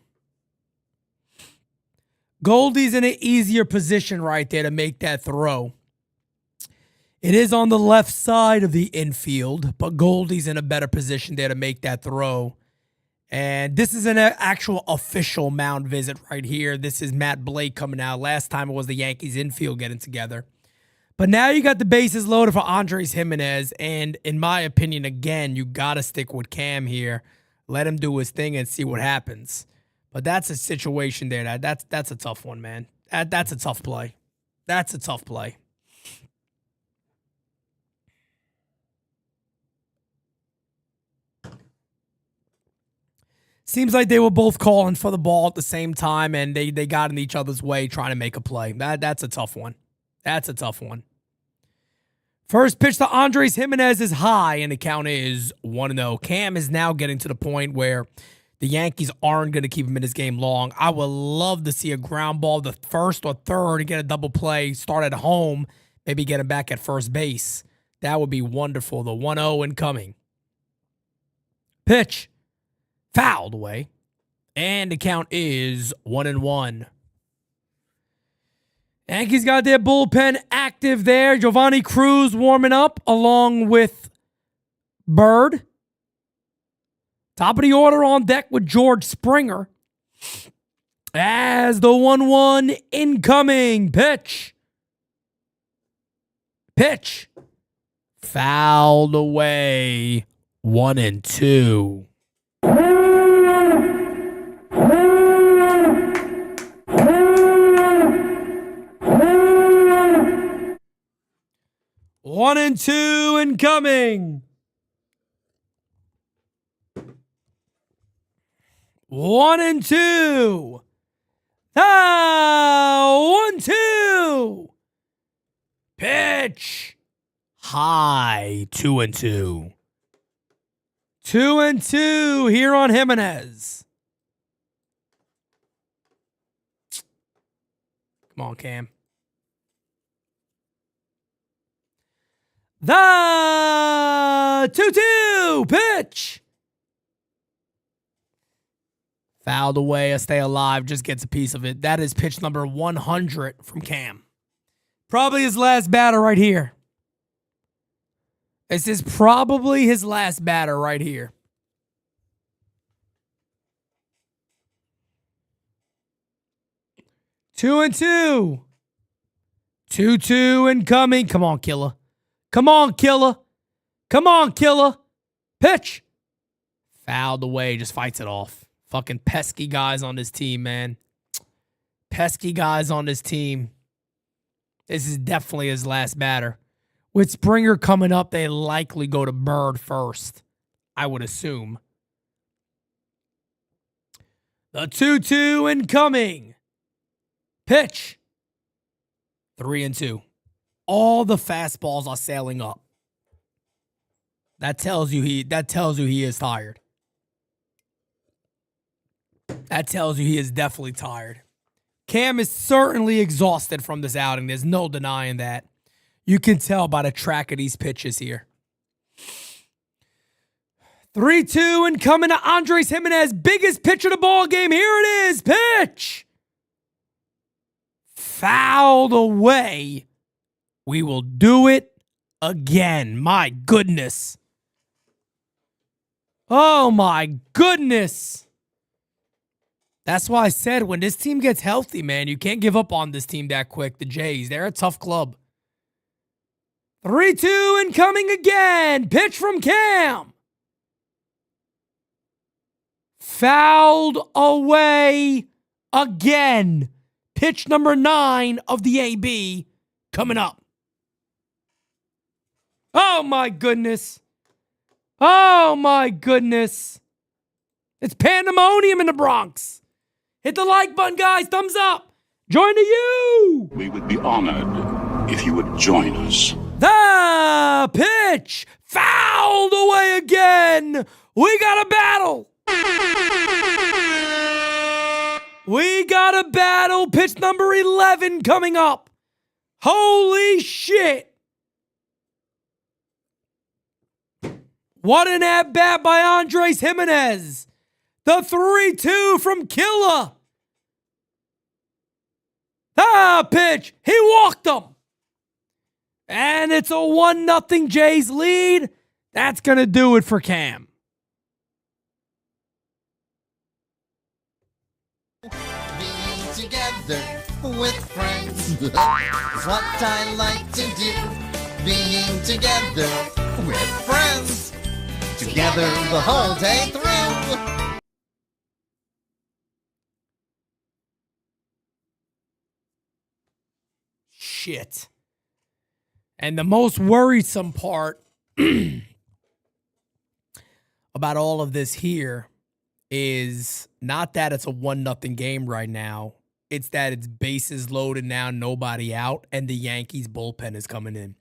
Goldie's in an easier position right there to make that throw. It is on the left side of the infield, but Goldie's in a better position there to make that throw. And this is an actual official mound visit right here. This is Matt Blake coming out. Last time it was the Yankees infield getting together. But now you got the bases loaded for Andres Jimenez. And in my opinion, again, you got to stick with Cam here. Let him do his thing and see what happens. But that's a situation there. That's a tough one, man. That's a tough play. That's a tough play. Seems like they were both calling for the ball at the same time, and they got in each other's way trying to make a play. That's a tough one. That's a tough one. First pitch to Andres Jimenez is high, and the count is 1-0. Cam is now getting to the point where The Yankees aren't going to keep him in this game long. I would love to see a ground ball the first or third and get a double play, start at home, maybe get him back at first base. That would be wonderful. The 1-0 incoming. Pitch. Fouled away. And the count is 1-1. Yankees got their bullpen active there. Giovanni Cruz warming up along with Bird. Top of the order on deck with George Springer. As the 1-1 incoming. Pitch. Pitch. Fouled away. 1-2. One and two incoming. 1-2. 1-2. Pitch. High. 2-2. 2-2 here on Jimenez. Come on, Cam. The 2-2 pitch. Fouled away. A stay alive. Just gets a piece of it. That is pitch number 100 from Cam. Probably his last batter right here. This is probably his last batter right here. Two and two. 2-2 incoming. Come on, killer. Come on, killer. Come on, killer. Pitch. Fouled away. Just fights it off. Fucking pesky guys on this team, man. Pesky guys on this team. This is definitely his last batter. With Springer coming up, they likely go to Bird first, I would assume. The 2-2 incoming. Pitch. 3-2. All the fastballs are sailing up. That tells you he is tired. That tells you he is definitely tired. Cam is certainly exhausted from this outing. There's no denying that. You can tell by the track of these pitches here. 3-2 and coming to Andres Jimenez. Biggest pitch of the ball game. Here it is. Pitch. Fouled away. We will do it again. My goodness. Oh my goodness. That's why I said when this team gets healthy, man, you can't give up on this team that quick. The Jays, they're a tough club. 3-2 and coming again. Pitch from Cam. Fouled away again. Pitch number 9 of the AB coming up. Oh my goodness. Oh my goodness. It's pandemonium in the Bronx. Hit the like button, guys. Thumbs up. Join the U. We would be honored if you would join us. The pitch. Fouled away again. We got a battle. We got a battle. Pitch number 11 coming up. Holy shit. What an at-bat by Andres Jimenez. The 3-2 from Killa. The pitch. He walked him. And it's a 1-0 Jays lead. That's going to do it for Cam. Being together with friends is what I like to do. Being together with friends. Together the whole day through. Shit. And the most worrisome part about all of this here is not that it's a 1-0 game right now. It's that it's bases loaded now, nobody out, and the Yankees bullpen is coming in.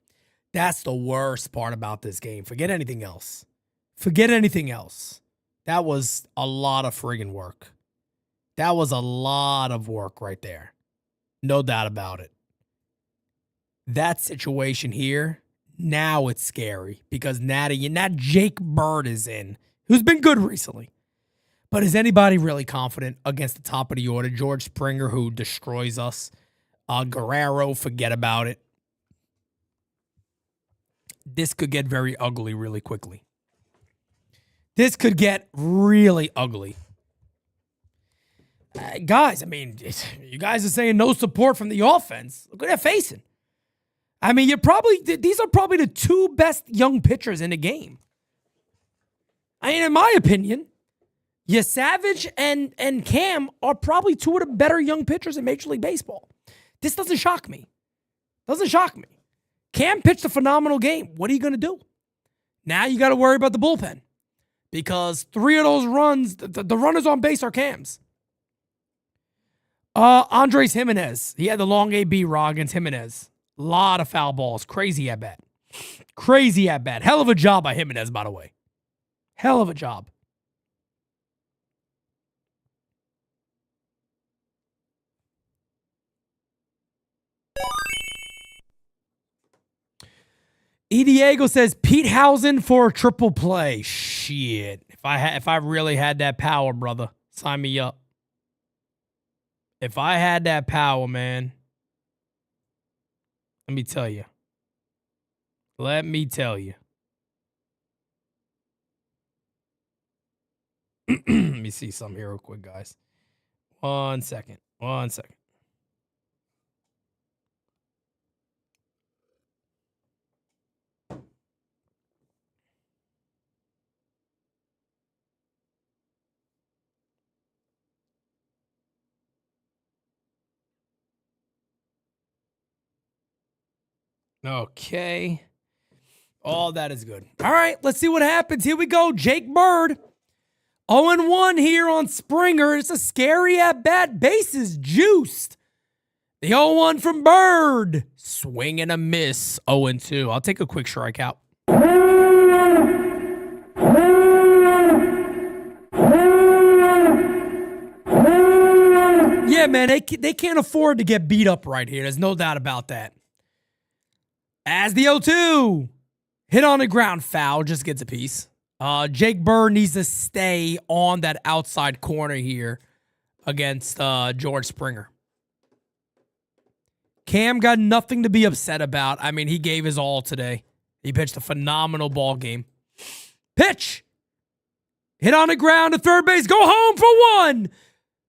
That's the worst part about this game. Forget anything else. Forget anything else. That was a lot of friggin' work. That was a lot of work right there. No doubt about it. That situation here, now it's scary because now Jake Bird is in, who's been good recently. But is anybody really confident against the top of the order? George Springer, who destroys us. Guerrero, forget about it. This could get very ugly really quickly. This could get really ugly. Guys, I mean, you guys are saying no support from the offense. Look at that facing. I mean, these are probably the two best young pitchers in the game. I mean, in my opinion, Yesavage and Cam are probably two of the better young pitchers in Major League Baseball. This doesn't shock me. Doesn't shock me. Cam pitched a phenomenal game. What are you going to do? Now you got to worry about the bullpen because 3 of those runs, the runners on base are Cam's. Andres Jimenez. He had the long AB raw against Jimenez. A lot of foul balls. Crazy at bat. Crazy at bat. Hell of a job by Jimenez, by the way. Hell of a job. E. Diego says Pete Housen for a triple play. Shit. If I really had that power, brother, sign me up. If I had that power, man, let me tell you. Let me tell you. Let me see something here real quick, guys. 1 second. 1 second. Okay. All that is good. All right, let's see what happens. Here we go. Jake Bird. 0-1 here on Springer. It's a scary at-bat. Bases juiced. The 0-1 from Bird. Swing and a miss. 0-2. I'll take a quick strikeout. Yeah, man, they can't afford to get beat up right here. There's no doubt about that. As the 0-2, hit on the ground, foul, just gets a piece. Jake Bird needs to stay on that outside corner here against George Springer. Cam got nothing to be upset about. I mean, he gave his all today. He pitched a phenomenal ball game. Pitch! Hit on the ground to third base. Go home for 1.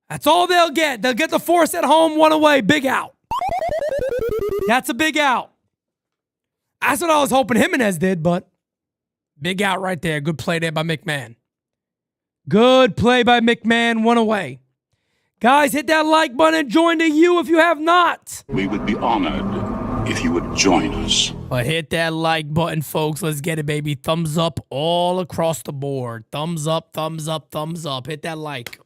That's all they'll get. They'll get the force at home, 1 away. Big out. That's a big out. That's what I was hoping Jimenez did, but big out right there. Good play there by McMahon. Good play by McMahon, 1 away. Guys, hit that like button and join the U if you have not. We would be honored if you would join us. But hit that like button, folks. Let's get it, baby. Thumbs up all across the board. Thumbs up, thumbs up, thumbs up. Hit that like.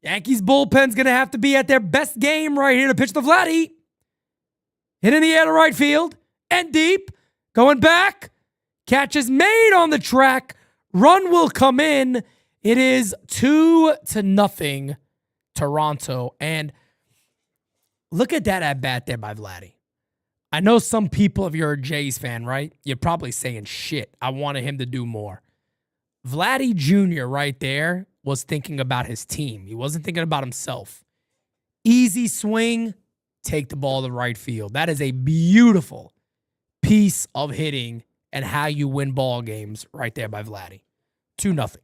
Yankees bullpen's going to have to be at their best game right here to pitch the Vladdy. Hit in the air to right field and deep. Going back. Catch is made on the track. Run will come in. It is 2-0 Toronto. And look at that at bat there by Vladdy. I know some people, if you're a Jays fan, right? You're probably saying, shit, I wanted him to do more. Vladdy Jr. right there was thinking about his team. He wasn't thinking about himself. Easy swing. Take the ball to right field. That is a beautiful piece of hitting and how you win ball games right there by Vladdy. 2-0.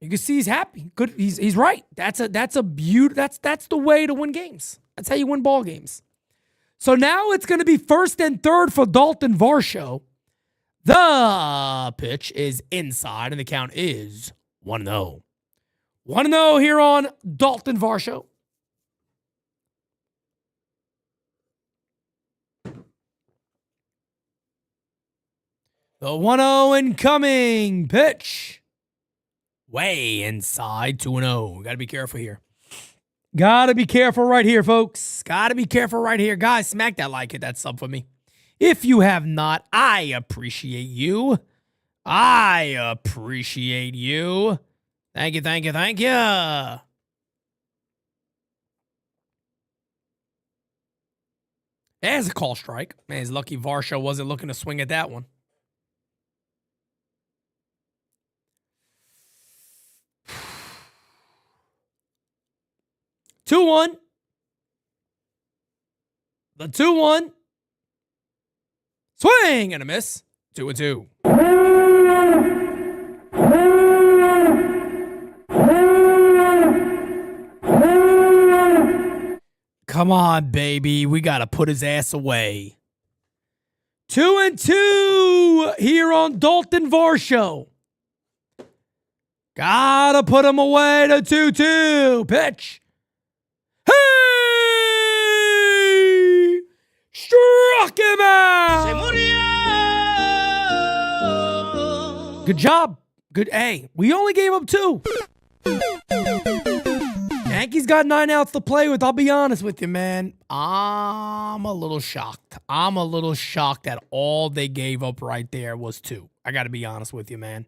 You can see he's happy. Good. He's right. That's the way to win games. That's how you win ball games. So now it's going to be 1st and 3rd for Dalton Varsho. The pitch is inside and the count is 1-0. 1-0 here on Dalton Varsho. The 1-0 incoming pitch. Way inside 2-0. Got to be careful here. Got to be careful right here, folks. Got to be careful right here. Guys, smack that like, hit that sub for me. If you have not, I appreciate you. I appreciate you. Thank you, thank you, thank you. There's a call strike. Man, he's lucky Varsho wasn't looking to swing at that one. Two one. The 2-1. Swing and a miss. 2-2. Come on, baby. We got to put his ass away. 2-2 here on Dalton Varsho. Gotta put him away to 2-2. Pitch. Hey! Struck him out. Good job. Good. Hey, we only gave up 2. Yankees got 9 outs to play with. I'll be honest with you, man. I'm a little shocked. I'm a little shocked that all they gave up right there was 2. I got to be honest with you, man.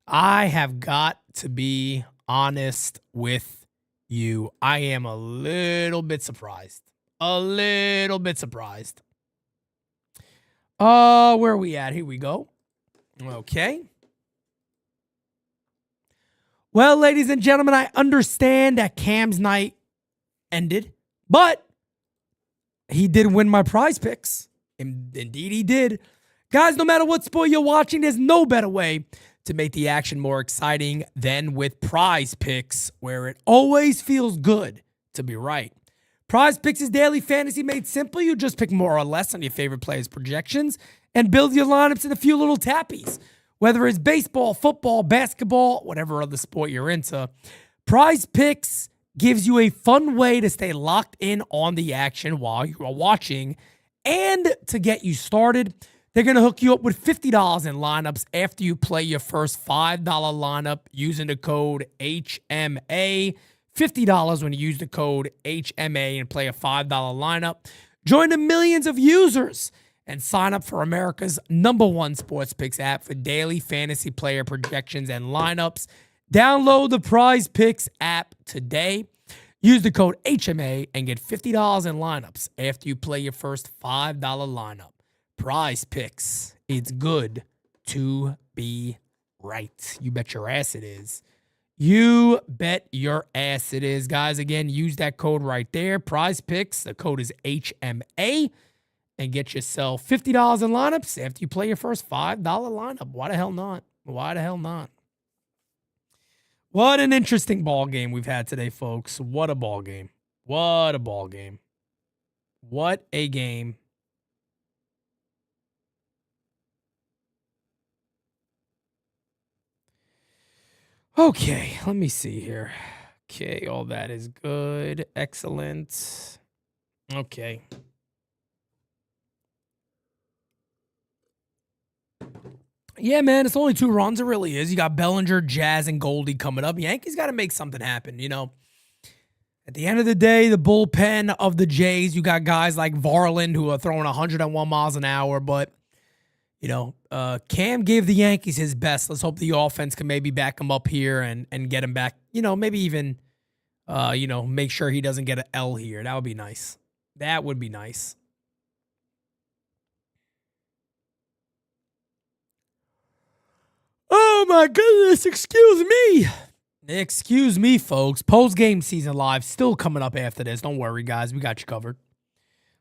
I have got to be honest with you. I am a little bit surprised. A little bit surprised. Where are we at? Here we go. Okay. Well, ladies and gentlemen, I understand that Cam's night ended, but he did win my prize picks. Indeed, he did. Guys, no matter what sport you're watching, there's no better way to make the action more exciting than with prize picks, where it always feels good to be right. Prize Picks is daily fantasy made simple. You just pick more or less on your favorite players' projections and build your lineups in a few little tappies. Whether it's baseball, football, basketball, whatever other sport you're into, Prize Picks gives you a fun way to stay locked in on the action while you are watching. And to get you started, they're going to hook you up with $50 in lineups after you play your first $5 lineup using the code HMA. $50 when you use the code HMA and play a $5 lineup. Join the millions of users and sign up for America's #1 sports picks app for daily fantasy player projections and lineups. Download the Prize Picks app today. Use the code HMA and get $50 in lineups after you play your first $5 lineup. Prize Picks. It's good to be right. You bet your ass it is. You bet your ass it is. Guys, again, use that code right there. Prize Picks. The code is HMA. And get yourself $50 in lineups after you play your first $5 lineup. Why the hell not? Why the hell not? What an interesting ball game we've had today, folks. What a ball game. What a ball game. What a game. Okay, let me see here. Okay, all that is good. Excellent. Okay. Yeah, man, it's only 2 runs. It really is. You got Bellinger, Jazz, and Goldie coming up. Yankees got to make something happen, you know. At the end of the day, the bullpen of the Jays, you got guys like Varland who are throwing 101 miles an hour, but, you know, Cam gave the Yankees his best. Let's hope the offense can maybe back him up here and get him back, you know, maybe even, you know, make sure he doesn't get an L here. That would be nice. That would be nice. Oh my goodness, excuse me. Excuse me, folks. Post-game season live still coming up after this. Don't worry, guys. We got you covered.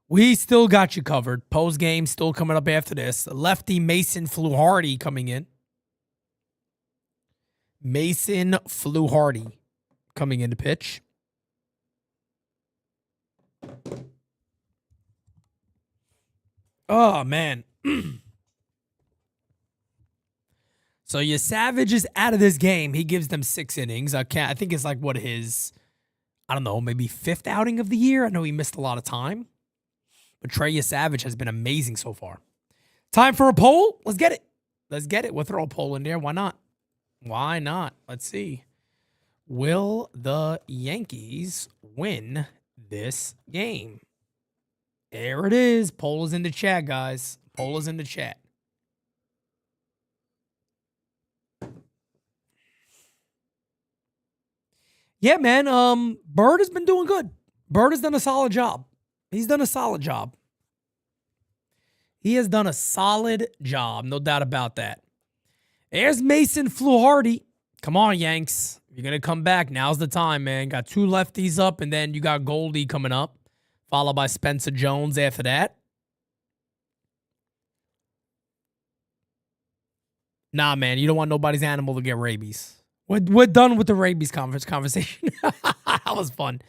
We still got you covered. Post-game still coming up after this. Lefty Mason Fluharty coming in. Mason Fluharty coming in to pitch. Oh, man. So Yesavage is out of this game. He gives them 6 innings. I think it's like what his, I don't know, maybe 5th outing of the year. I know he missed a lot of time. But Trey Yesavage has been amazing so far. Time for a poll? Let's get it. Let's get it. We'll throw a poll in there. Why not? Why not? Let's see. Will the Yankees win this game? There it is. Poll is in the chat, guys. Poll is in the chat. Yeah, man. Bird has been doing good. Bird has done a solid job. He's done a solid job. He has done a solid job. No doubt about that. There's Mason Fluharty. Come on, Yanks. You're going to come back. Now's the time, man. Got 2 lefties up, and then you got Goldie coming up, followed by Spencer Jones after that. Nah, man. You don't want nobody's animal to get rabies. We're done with the rabies conversation. That was fun.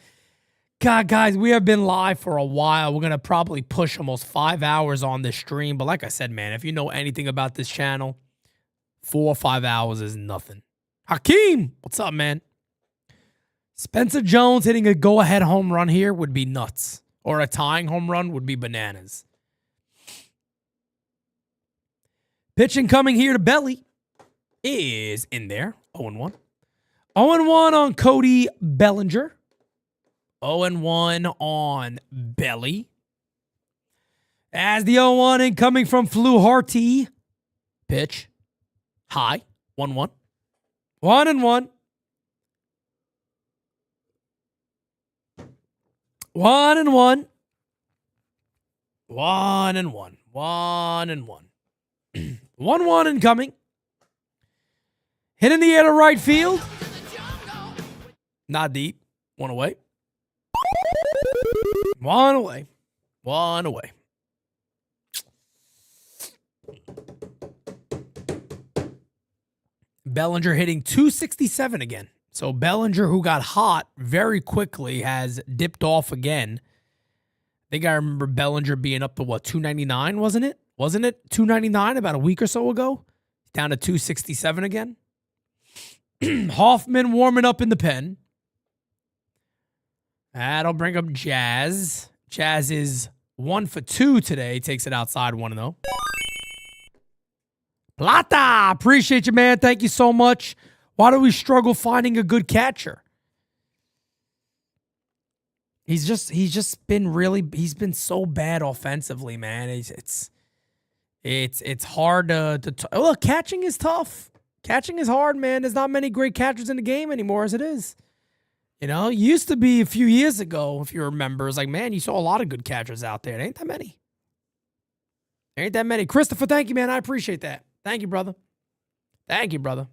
God, guys, we have been live for a while. We're going to probably push almost 5 hours on this stream. But like I said, man, if you know anything about this channel, 4 or 5 hours is nothing. Hakeem, what's up, man? Spencer Jones hitting a go-ahead home run here would be nuts. Or a tying home run would be bananas. Pitching coming here to Belly is in there. 0-1. 0-1 on Cody Bellinger. 0-1 on Belly. As the 0-1 incoming from Fluharty. Pitch. High. 1-1. 1-1. 1-1. 1-1. 1-1. 1-1 incoming. Hit in the air to right field. Not deep. 1 away. 1 away. 1 away. Bellinger hitting 267 again. So Bellinger, who got hot very quickly, has dipped off again. I think I remember Bellinger being up to, what, 299, wasn't it? Wasn't it 299 about a week or so ago? Down to 267 again. Hoffman warming up in the pen. That'll bring up Jazz. Jazz is 1 for 2 today. Takes it outside 1-0. Plata, appreciate you, man. Thank you so much. Why do we struggle finding a good catcher? He's been so bad offensively, man. It's hard to look, catching is tough. Catching is hard, man. There's not many great catchers in the game anymore as it is. You know, it used to be a few years ago, if you remember. It's like, man, you saw a lot of good catchers out there. There ain't that many. There ain't that many. Christopher, thank you, man. I appreciate that. Thank you, brother. Thank you, brother.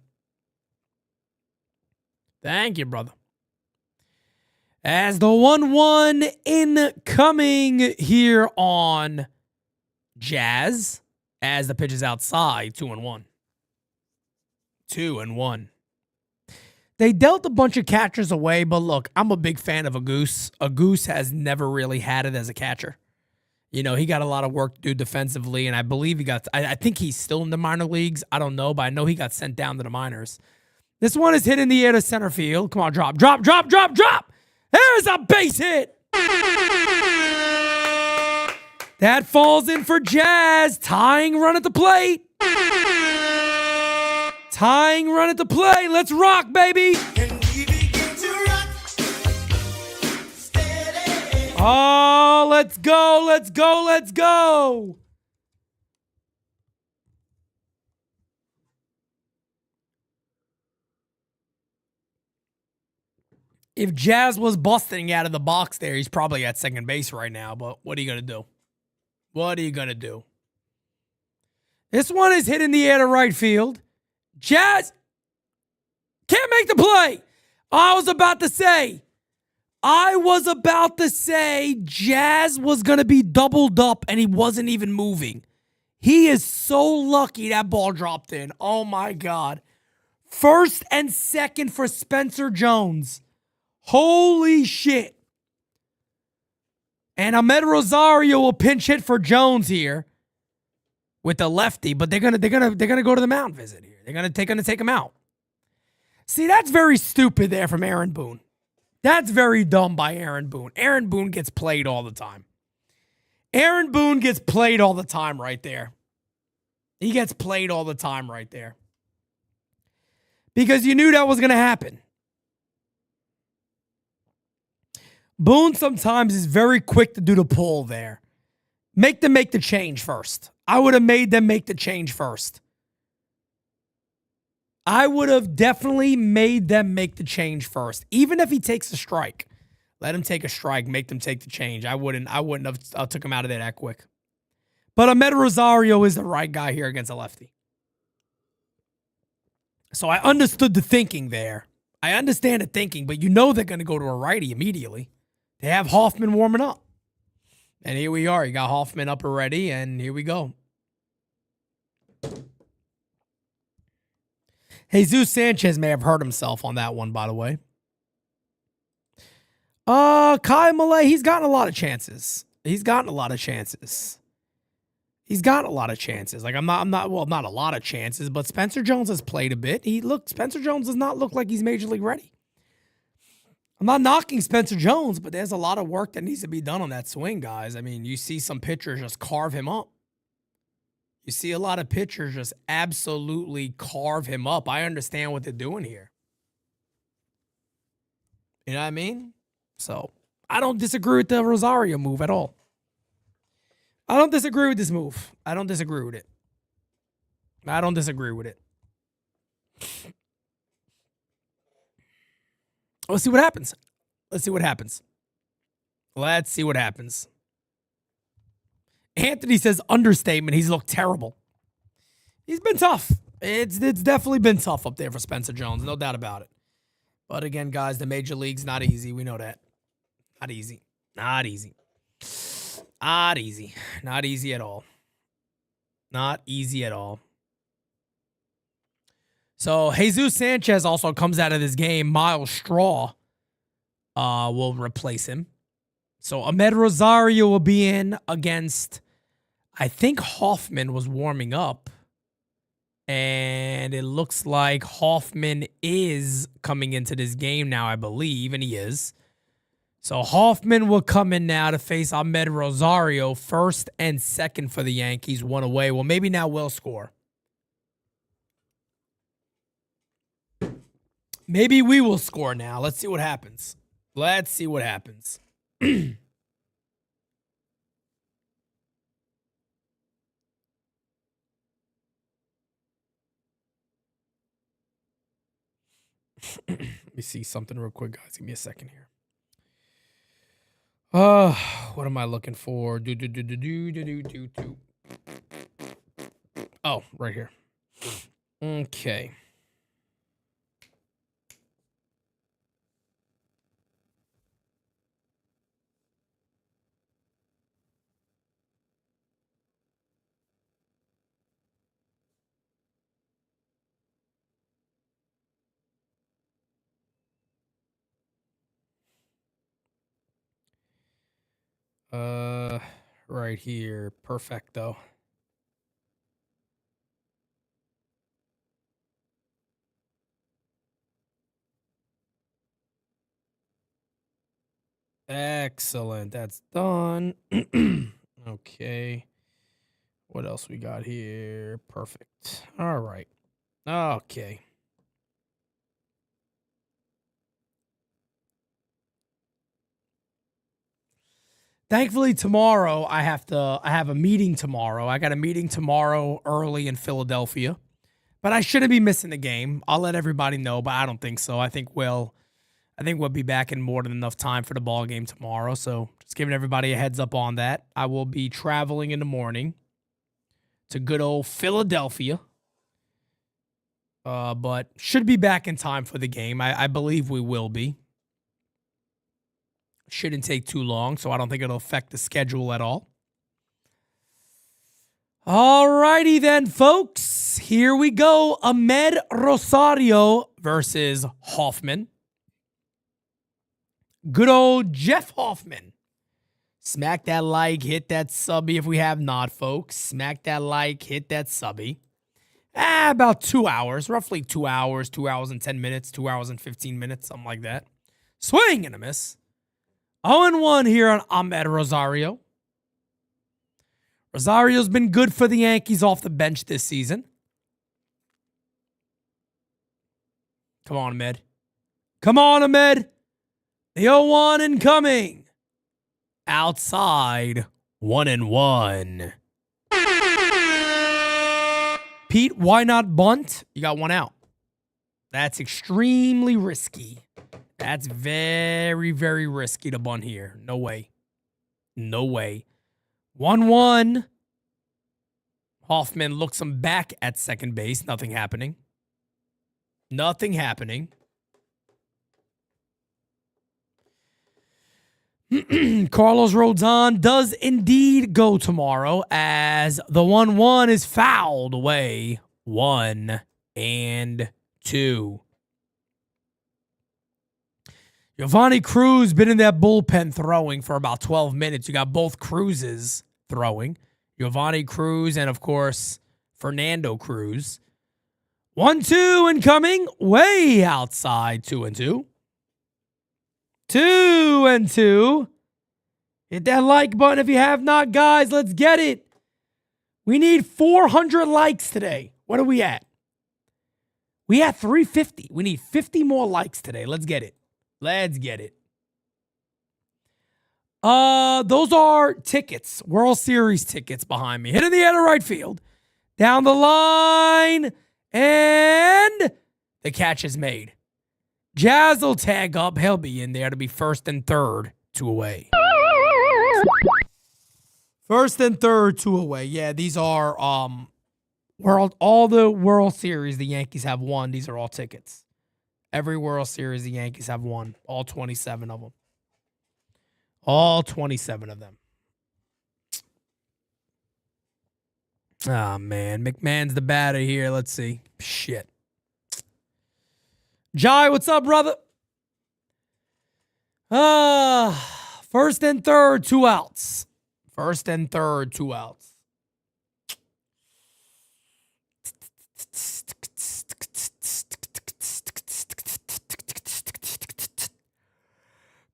Thank you, brother. As the 1-1 incoming here on Jazz, as the pitch is outside, 2-1. 2-1. They dealt a bunch of catchers away, but look, I'm a big fan of a Goose. A Goose has never really had it as a catcher. You know, he got a lot of work to do defensively, and I believe I think he's still in the minor leagues. I don't know, but I know he got sent down to the minors. This one is hit in the air to center field. Come on, drop, drop, drop, drop, drop. There's a base hit. That falls in for Jazz. Tying run at the plate. Tying run at the plate. Let's rock, baby. Oh, let's go, let's go, let's go. If Jazz was busting out of the box there, he's probably at second base right now, but what are you going to do? What are you going to do? This one is hit in the air to right field. Jazz can't make the play. I was about to say Jazz was going to be doubled up and he wasn't even moving. He is so lucky that ball dropped in. Oh, my God. First and second for Spencer Jones. Holy shit. And Ahmed Rosario will pinch hit for Jones here with the lefty, but they're gonna go to the mound visit here. They're gonna take him out. See, that's very stupid there from Aaron Boone. That's very dumb by Aaron Boone. Aaron Boone gets played all the time. Aaron Boone gets played all the time right there. He gets played all the time right there. Because you knew that was gonna happen. Boone sometimes is very quick to do the pull there. make them make the change first. I would have made them make the change first. I would have definitely made them make the change first. Even if he takes a strike. Let him take a strike. Make them take the change. I wouldn't have took him out of there that quick. But Ahmed Rosario is the right guy here against a lefty. So I understood the thinking there. I understand the thinking, but you know they're going to go to a righty immediately. They have Hoffman warming up. And here we are. You got Hoffman up already, and here we go. Jesus Sanchez may have hurt himself on that one, by the way. Kyle Malay, he's gotten a lot of chances. Like, not a lot of chances, but Spencer Jones has played a bit. Spencer Jones does not look like he's major league ready. I'm not knocking Spencer Jones, but there's a lot of work that needs to be done on that swing, guys. I mean, you see some pitchers just carve him up. You see a lot of pitchers just absolutely carve him up. I understand what they're doing here. You know what I mean? So, I don't disagree with the Rosario move at all. I don't disagree with this move. I don't disagree with it. Let's see what happens. Anthony says understatement. He's looked terrible. He's been tough. It's definitely been tough up there for Spencer Jones. No doubt about it. But again, guys, the major league's not easy. We know that. Not easy at all. So Jesus Sanchez also comes out of this game. Miles Straw will replace him. So Ahmed Rosario will be in against, I think Hoffman was warming up. And it looks like Hoffman is coming into this game now, I believe, and he is. So Hoffman will come in now to face Ahmed Rosario, first and second for the Yankees, one away. Well, maybe now we'll score. Maybe we will score now. Let's see what happens. Let me see something real quick, guys. Give me a second here. What am I looking for? Oh, right here. Okay. Right here. Perfecto. Excellent. That's done. Okay. What else we got here? Perfect. All right. Okay. Thankfully, tomorrow I have a meeting tomorrow. I got a meeting tomorrow early in Philadelphia. But I shouldn't be missing the game. I'll let everybody know, but I don't think so. I think we'll be back in more than enough time for the ball game tomorrow. So just giving everybody a heads up on that. I will be traveling in the morning to good old Philadelphia. But should be back in time for the game. I believe we will be. Shouldn't take too long, so I don't think it'll affect the schedule at all. All righty then, folks. Here we go. Ahmed Rosario versus Hoffman. Good old Jeff Hoffman. Smack that like, hit that subby if we have not, folks. Smack that like, hit that subby. About 2 hours, roughly 2 hours, 2 hours and 10 minutes, 2 hours and 15 minutes, something like that. Swing and a miss. 0-1 here on Ahmed Rosario. Rosario's been good for the Yankees off the bench this season. Come on, Ahmed. Come on, Ahmed. The 0-1 incoming. Outside. 1-1. Pete, why not bunt? You got one out. That's extremely risky. That's very, very risky to bunt here. No way. No way. 1-1. Hoffman looks him back at second base. Nothing happening. Nothing happening. Carlos Rodon does indeed go tomorrow as the 1-1 is fouled away. 1-2. Giovanni Cruz been in that bullpen throwing for about 12 minutes. You got both Cruzes throwing. Giovanni Cruz and, of course, Fernando Cruz. 1-2 incoming. Way outside. 2-2. 2-2. Hit that like button if you have not, guys. Let's get it. We need 400 likes today. What are we at? We at 350. We need 50 more likes today. Let's get it. Let's get it. Those are tickets. World Series tickets behind me. Hit in the air to right field. Down the line. And the catch is made. Jazz will tag up. He'll be in there to be first and third, 2 away. First and third, 2 away. Yeah, these are all the World Series the Yankees have won. These are all tickets. Every World Series the Yankees have won. All 27 of them. All 27 of them. Ah, man. McMahon's the batter here. Let's see. Shit. Jai, what's up, brother? First and third, 2 outs. First and third, 2 outs.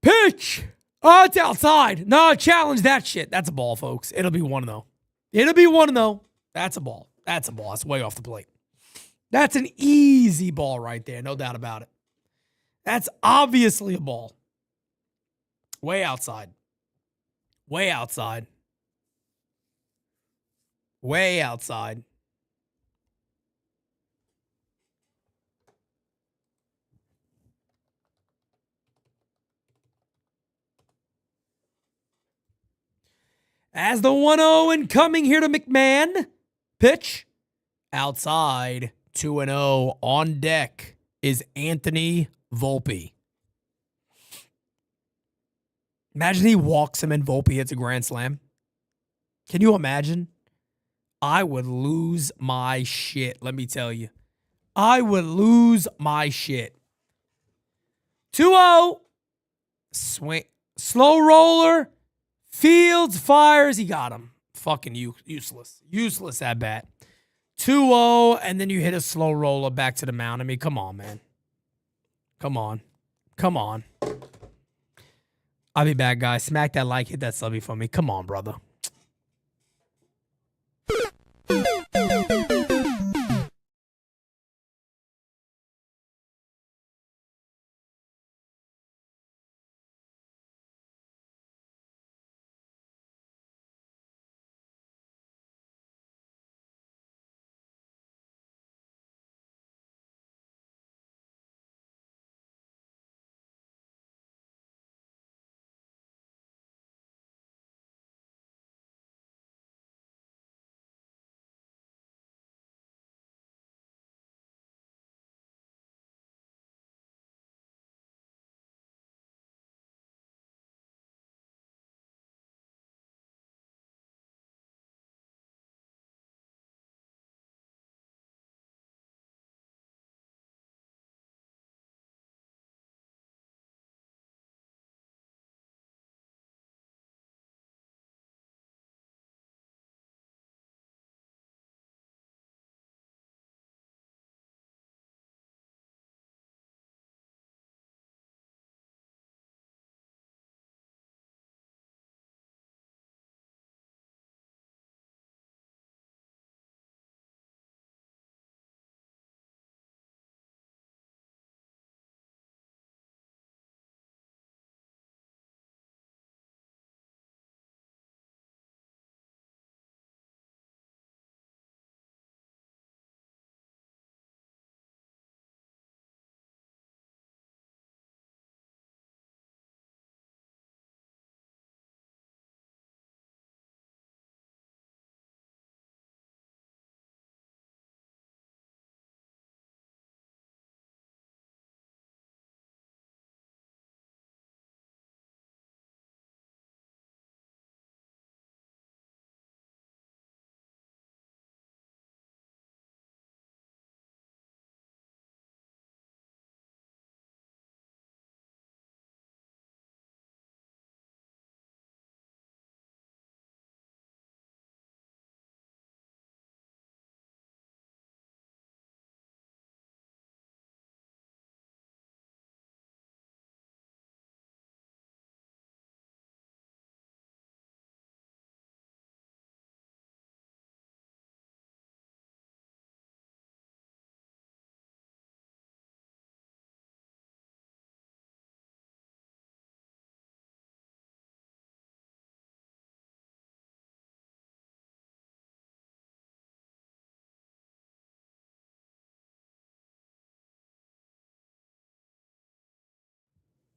Pitch! Oh, it's outside. No, challenge that shit. That's a ball, folks. It'll be 1-0. It'll be 1-0. That's a ball. That's a ball. That's way off the plate. That's an easy ball right there. No doubt about it. That's obviously a ball. Way outside. Way outside. Way outside. As the 1-0 incoming here to McMahon. Pitch. Outside. 2-0 on deck is Anthony Volpe. Imagine he walks him and Volpe hits a grand slam. Can you imagine? I would lose my shit, let me tell you. I would lose my shit. 2-0. Swing. Slow roller. Fields fires. He got him. Fucking useless. Useless at bat. 2-0, and then you hit a slow roller back to the mound. I mean, come on, man. Come on. Come on. I'll be back, guys. Smack that like, hit that subby for me. Come on, brother.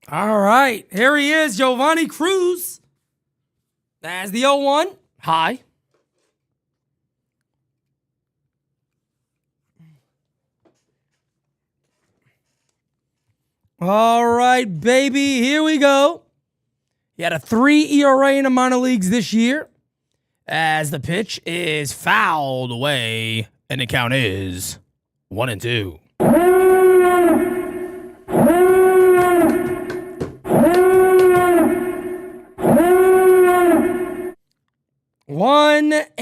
All right. Here he is, Giovanni Cruz. That's the 0-1. High. All right, baby. Here we go. He had a 3 ERA in the minor leagues this year. As the pitch is fouled away, and the count is 1-2. 1-2.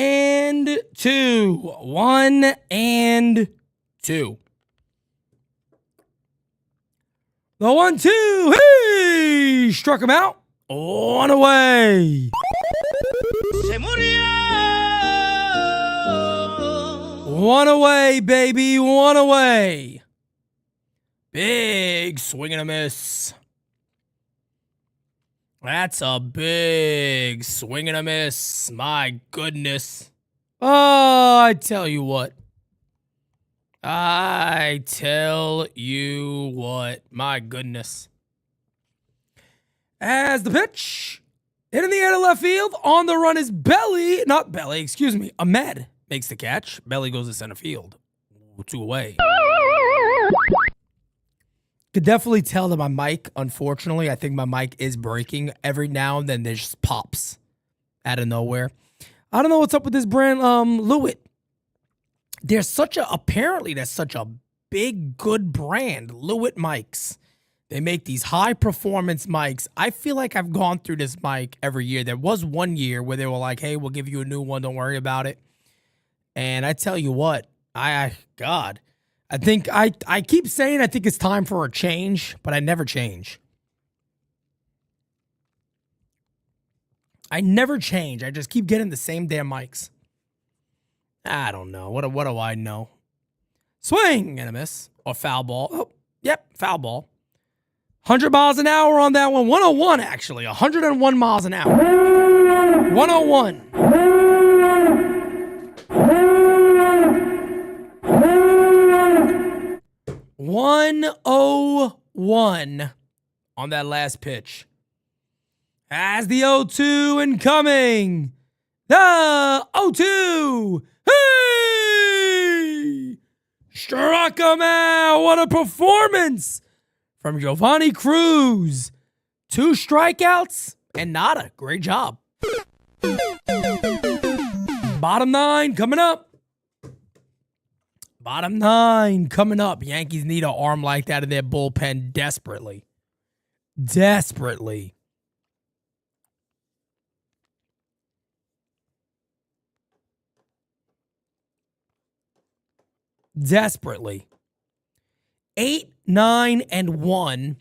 1-2. The 1-2. Hey! Struck him out. 1 away. Se murió. 1 away, baby. 1 away. Big swing and a miss. That's a big swing and a miss. My goodness. Oh, I tell you what. My goodness. As the pitch, hitting the air to left field, on the run is Ahmed makes the catch. Belly goes to center field. 2 away. Could definitely tell that my mic, unfortunately, I think my mic is breaking. Every now and then there just pops out of nowhere. I don't know what's up with this brand, Lewitt. There's such a big, good brand, Lewitt mics. They make these high-performance mics. I feel like I've gone through this mic every year. There was one year where they were like, hey, we'll give you a new one. Don't worry about it. And I tell you what, I think I keep saying I think it's time for a change, but I never change. I never change. I just keep getting the same damn mics. I don't know. What do I know? Swing and a miss. Or foul ball. Oh, yep, foul ball. 100 miles an hour on that one. 101, actually. 101 miles an hour. 101. 101 on that last pitch. As the 0-2 incoming. The 0-2. Hey! Struck him out. What a performance from Giovanni Cruz. 2 strikeouts and nada. Great job. Bottom 9 coming up. Bottom 9 coming up. Yankees need an arm like that in their bullpen desperately. Desperately. Desperately. 8, 9, and 1.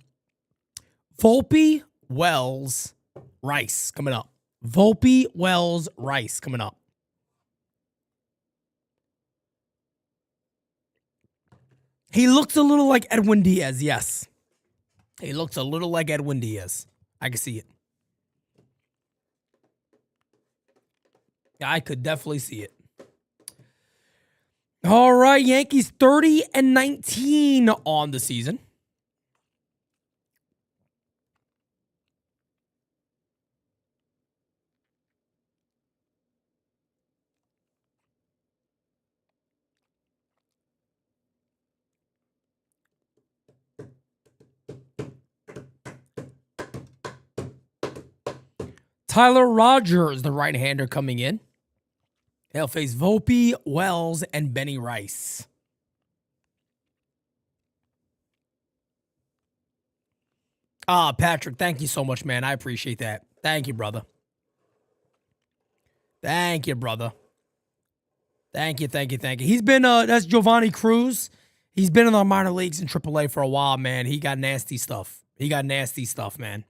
Volpe, Wells, Rice coming up. Volpe, Wells, Rice coming up. He looks a little like Edwin Diaz, yes. He looks a little like Edwin Diaz. I can see it. I could definitely see it. All right, Yankees 30-19 on the season. Tyler Rogers, the right-hander, coming in. They'll face Volpe, Wells, and Benny Rice. Patrick, thank you so much, man. I appreciate that. Thank you, brother. Thank you, brother. Thank you. He's been, that's Giovanni Cruz. He's been in the minor leagues in AAA for a while, man. He got nasty stuff. Man.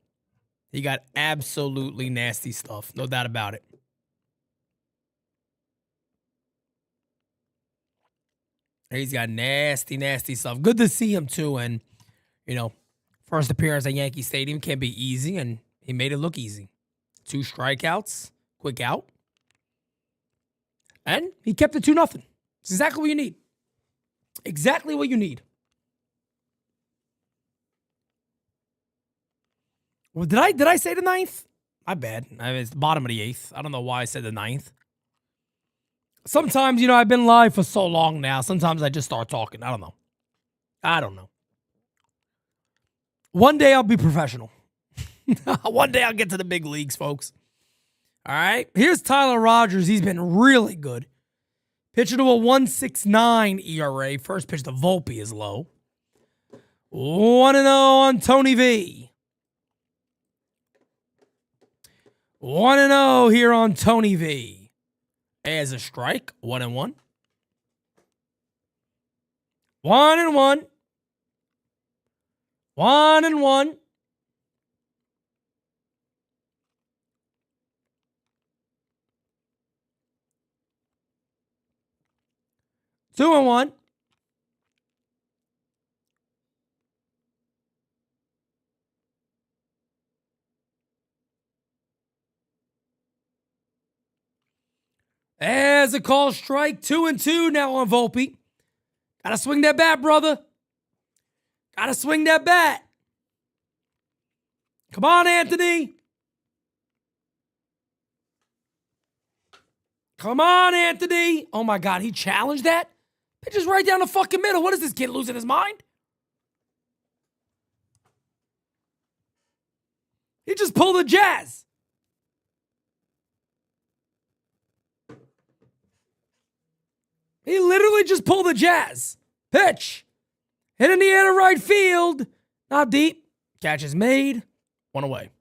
He got absolutely nasty stuff. No doubt about it. He's got nasty stuff. Good to see him, too. And, first appearance at Yankee Stadium can be easy, and he made it look easy. 2 strikeouts, quick out. And he kept it 2-0. It's exactly what you need. Exactly what you need. Well, did I say the ninth? My bad. It's the bottom of the eighth. I don't know why I said the ninth. Sometimes, I've been live for so long now. Sometimes I just start talking. I don't know. One day I'll be professional. One day I'll get to the big leagues, folks. All right. Here's Tyler Rogers. He's been really good. Pitching to a 1.69 ERA. First pitch to Volpe is low. 1-0 on Tony V. 1-0 here on Tony V. As a strike. 1-1. 1-1. 1-1. Two and one. As a call strike, 2-2 now on Volpe. Gotta swing that bat, brother. Gotta swing that bat. Come on, Anthony. Come on, Anthony. Oh, my God. He challenged that? Pitches right down the fucking middle. What is this kid losing his mind? He just pulled a Jazz. He literally just pulled a Jazz. Pitch. Hit in the air to right field. Not deep. Catch is made. One away.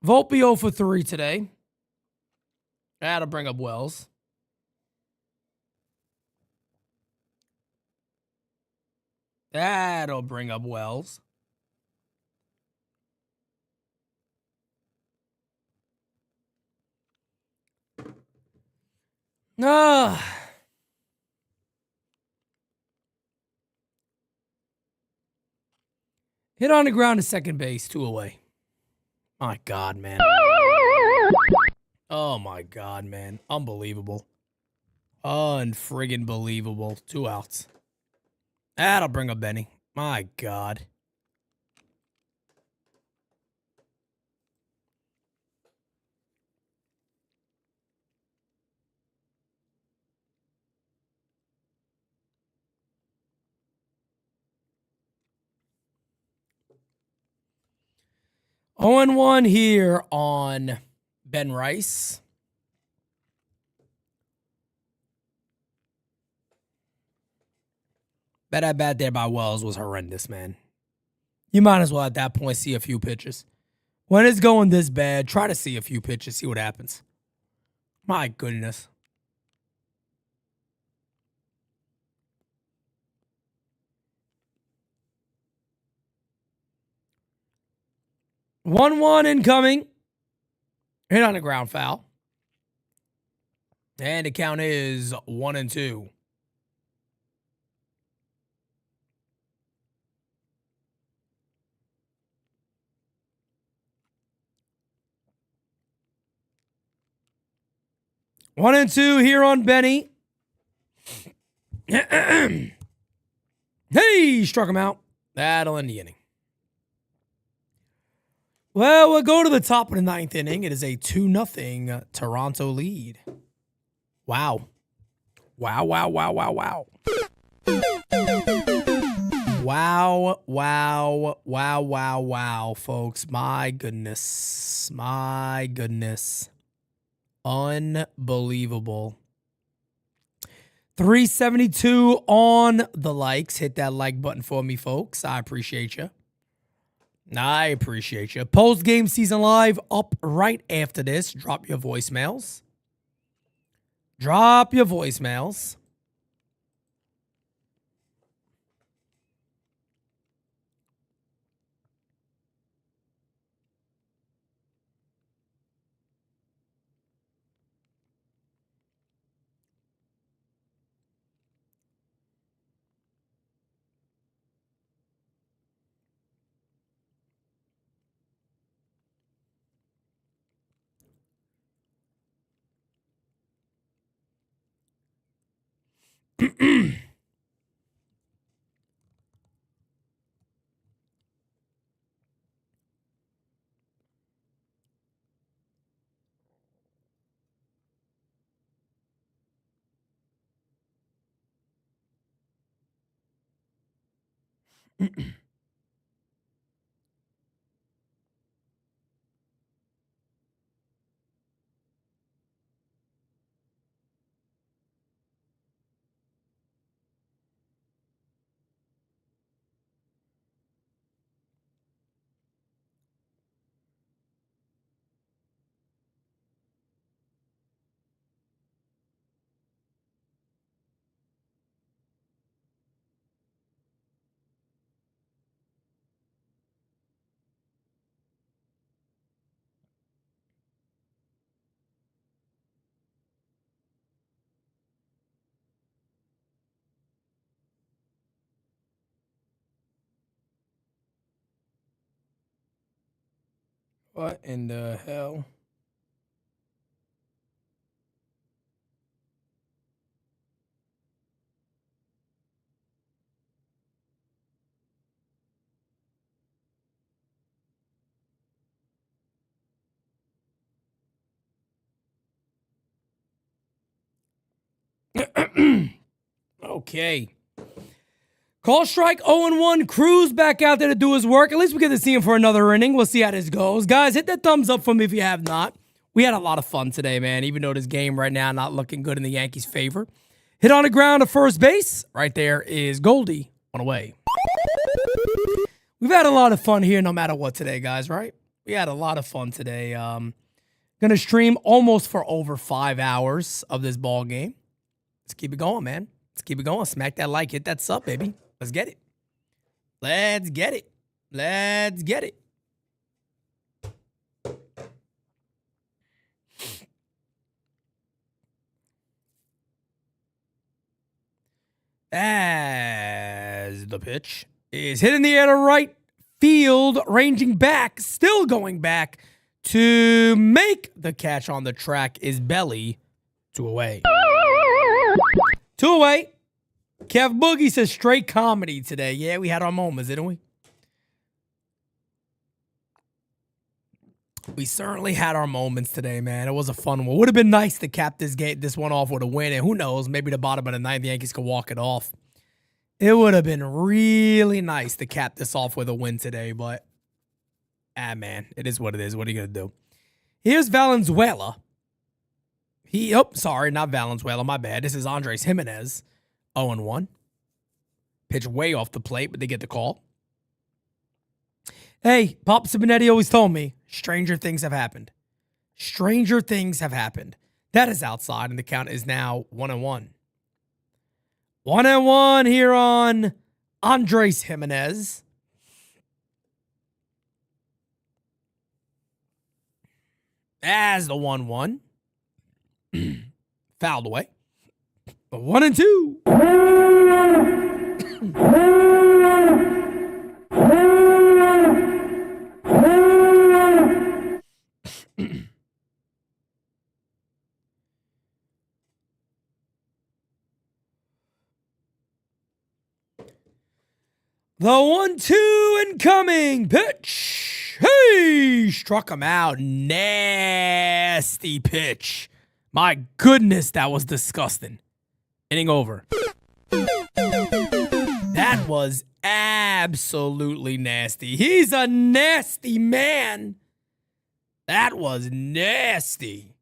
Volpe 0 for 3 today. That'll bring up Wells. That'll bring up Wells. Hit on the ground to second base, 2 away. My God, man. Oh, my God, man. Unbelievable. Unfriggin' believable. 2 outs. That'll bring up Benny. My God. Oh and 1 here on Ben Rice. That bat there by Wells was horrendous, man. You might as well at that point see a few pitches. When it's going this bad, try to see a few pitches, see what happens. My goodness. One incoming. Hit on the ground foul. And the count is 1-2. One and two here on Benny. Hey, struck him out. That'll end the inning. Well, we'll go to the top of the 9th inning. It is a 2-0 Toronto lead. Wow. Wow. Wow, folks. My goodness. Unbelievable. 372 on the likes. Hit that like button for me, folks. I appreciate you. Post game season live up right after this. Drop your voicemails. What in the hell? Okay. Call strike 0-1. Cruz back out there to do his work. At least we get to see him for another inning. We'll see how this goes. Guys, hit that thumbs up for me if you have not. We had a lot of fun today, man, even though this game right now not looking good in the Yankees' favor. Hit on the ground to first base. Right there is Goldie on the way. We've had a lot of fun here no matter what today, guys, right? We had a lot of fun today. Going to stream almost for over 5 hours of this ball game. Let's keep it going, man. Let's keep it going. Smack that like. Hit that sub, baby. Let's get it. Let's get it. Let's get it. As the pitch is hit in the air to right field, ranging back, still going back to make the catch on the track is Belly. 2 away. 2 away. Kev Boogie says straight comedy today. Yeah, we had our moments, didn't we? We certainly had our moments today, man. It was a fun one. Would have been nice to cap this one off with a win, and who knows, maybe the bottom of the ninth, the Yankees could walk it off. It would have been really nice to cap this off with a win today, but man, it is what it is. What are you gonna do? Here's Valenzuela. Sorry, not Valenzuela. My bad. This is Andres Jimenez. 0-1. Pitch way off the plate, but they get the call. Hey, PeteSimonetti always told me, stranger things have happened. Stranger things have happened. That is outside, and the count is now 1-1. 1-1 here on Andres Jimenez. As the 1-1. Fouled away. 1-2. The 1-2 incoming pitch. Hey, struck him out. Nasty pitch. My goodness, that was disgusting. Inning over. That was absolutely nasty. He's a nasty man. That was nasty.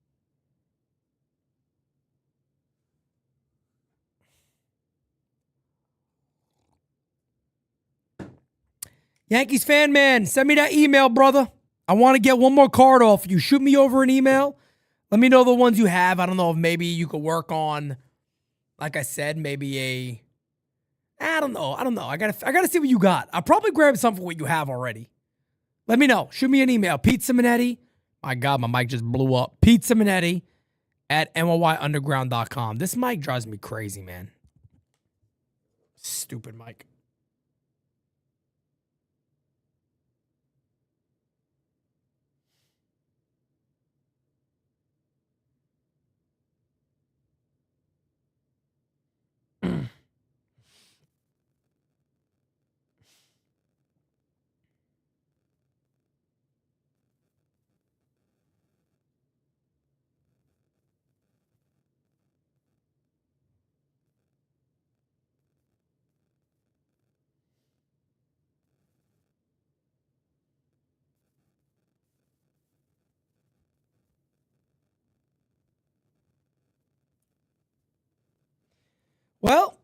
Yankees fan man, send me that email, brother. I want to get one more card off you. Shoot me over an email. Let me know the ones you have. I don't know if maybe you could work on, like I said, maybe I don't know. I gotta see what you got. I'll probably grab some for what you have already. Let me know. Shoot me an email. PeteSimonetti. My God, my mic just blew up. PeteSimonetti at NYYUnderground.com. This mic drives me crazy, man. Stupid mic.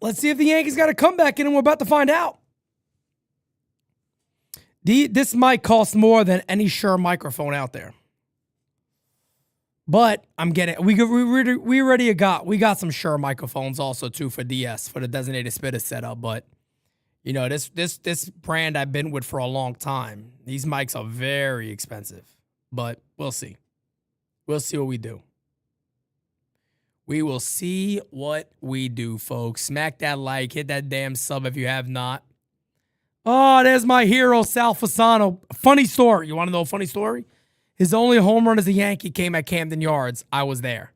let's see if the Yankees got a comeback in, and we're about to find out. This mic costs more than any Shure microphone out there. But I'm getting we already got some Shure microphones also too for DS for the designated spitter setup. But you know this brand I've been with for a long time. These mics are very expensive, but we'll see. We'll see what we do. We will see what we do, folks. Smack that like, hit that damn sub if you have not. Oh, there's my hero, Sal Fasano. Funny story. You want to know a funny story? His only home run as a Yankee came at Camden Yards. I was there.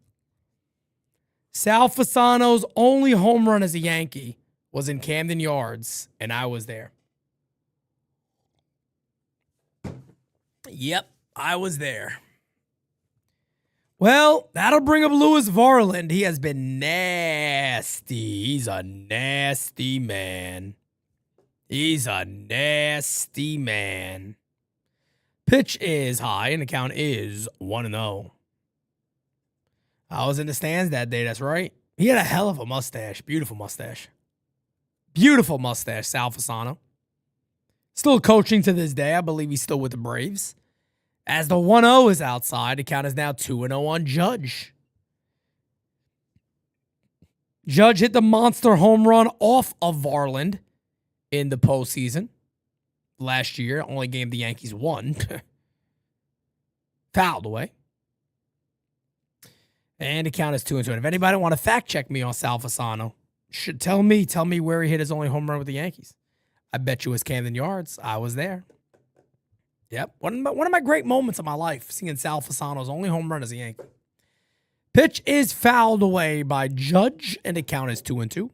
Sal Fasano's only home run as a Yankee was in Camden Yards, and I was there. Yep, I was there. Well, that'll bring up Lewis Varland. He has been nasty. He's a nasty man. He's a nasty man. Pitch is high, and the count is 1-0. I was in the stands that day, that's right. He had a hell of a mustache. Beautiful mustache. Beautiful mustache, Sal Fasano. Still coaching to this day. I believe he's still with the Braves. As the 1-0 is outside, the count is now 2-0 on Judge. Judge hit the monster home run off of Varland in the postseason. Last year, only game the Yankees won. Fouled away. And the count is 2-2. And if anybody want to fact check me on Sal Fasano, should tell me where he hit his only home run with the Yankees. I bet you it was Camden Yards. I was there. Yep. One of my great moments of my life, seeing Sal Fasano's only home run as a Yankee. Pitch is fouled away by Judge, and the count is 2-2.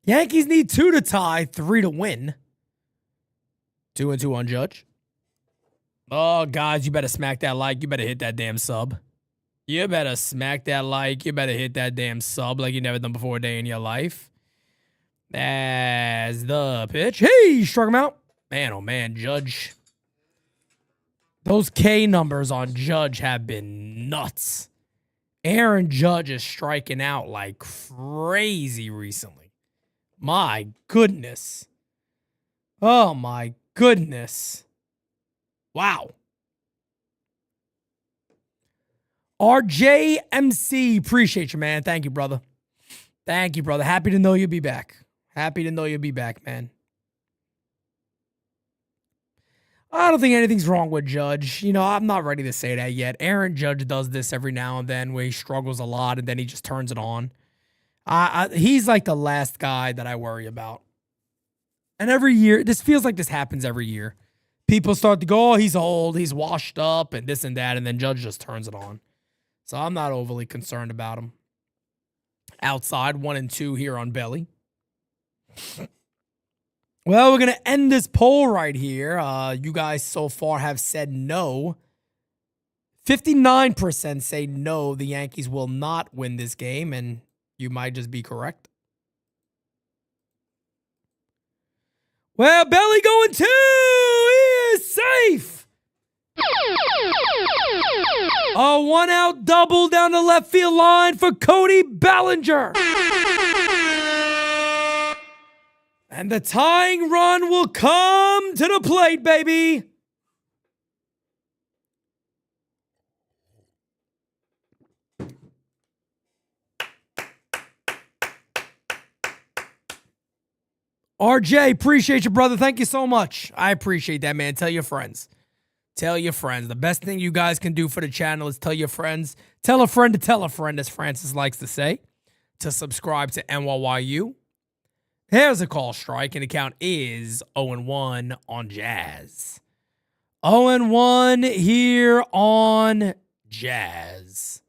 Yankees need 2 to tie, 3 to win. 2-2 on Judge. Oh, guys, you better smack that like. You better hit that damn sub. You better smack that like. You better hit that damn sub like you never done before a day in your life. As the pitch. Hey, struck him out. Man, oh man, Judge. Those K numbers on Judge have been nuts. Aaron Judge is striking out like crazy recently. My goodness. Oh, my goodness. Wow. RJMC, appreciate you, man. Thank you, brother. Thank you, brother. Happy to know you'll be back. Happy to know you'll be back, man. I don't think anything's wrong with Judge. You know, I'm not ready to say that yet. Aaron Judge does this every now and then where he struggles a lot and then he just turns it on. He's like the last guy that I worry about. And every year, this feels like this happens every year. People start to go, oh, he's old, he's washed up, and this and that, and then Judge just turns it on. So I'm not overly concerned about him. Outside, 1-2 here on Belly. Well, we're going to end this poll right here. You guys so far have said no. 59% say no, the Yankees will not win this game, and you might just be correct. Well, Belly going 2. He is safe. A 1-out double down the left field line for Cody Bellinger. And the tying run will come to the plate, baby. RJ, appreciate you, brother. Thank you so much. I appreciate that, man. Tell your friends. Tell your friends. The best thing you guys can do for the channel is tell your friends. Tell a friend to tell a friend, as Francis likes to say, to subscribe to NYYU. Here's a call strike, and the count is 0-1 on Jazz. 0-1 here on Jazz.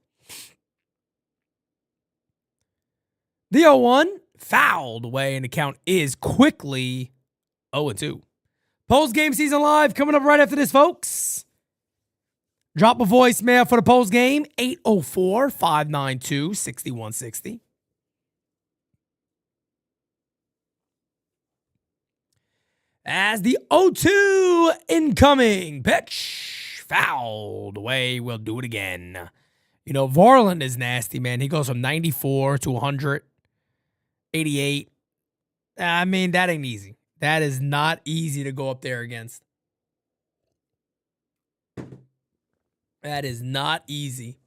The 0-1 fouled away, and the count is quickly 0-2. Post-game season live coming up right after this, folks. Drop a voicemail for the post-game, 804-592-6160. As the 0-2 incoming pitch fouled away. We'll do it again. You know, Varland is nasty, man. He goes from 94 to 100. 88. I mean, that ain't easy. That is not easy to go up there against. That is not easy.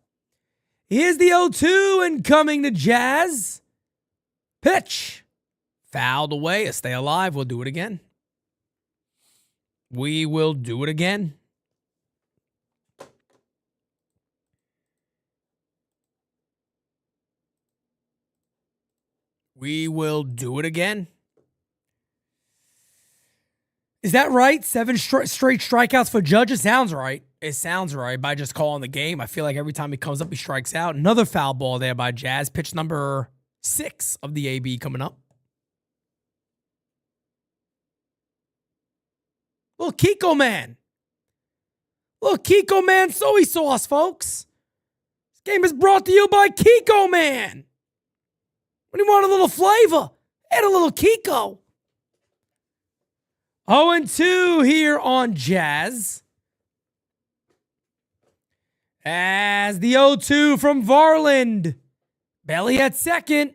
Here's the 0-2 and coming to Jazz. Pitch. Fouled away. A stay alive. We'll do it again. We will do it again. We will do it again. Is that right? 7 straight strikeouts for Judge? It sounds right. It sounds right by just calling the game. I feel like every time he comes up, he strikes out. Another foul ball there by Jazz. Pitch number 6 of the AB coming up. Little Kiko Man. Little Kiko Man soy sauce, folks. This game is brought to you by Kiko Man. When you want a little flavor, add a little Kiko. 0-2 here on Jazz. As the 0-2 from Varland. Belly at second.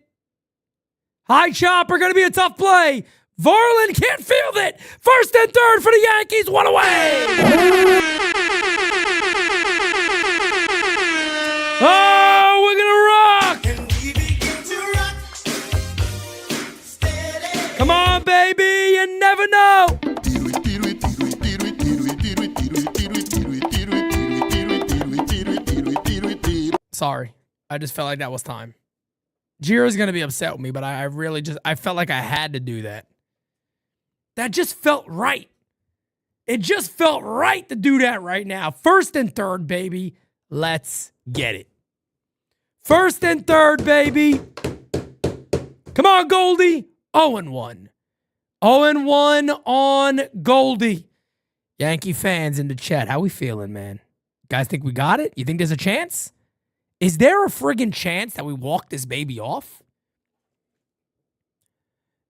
High chopper, going to be a tough play. Varland can't field it. First and third for the Yankees. One away. Oh, we're going to rock. Come on, baby. You never know. Sorry. I just felt like that was time. Jiro's going to be upset with me, but I felt like I had to do that. That just felt right. It just felt right to do that right now. First and third, baby. Let's get it. First and third, baby. Come on, Goldie. 0-1. 0-1 on Goldie. Yankee fans in the chat, how we feeling, man? Guys think we got it? You think there's a chance? Is there a friggin' chance that we walk this baby off?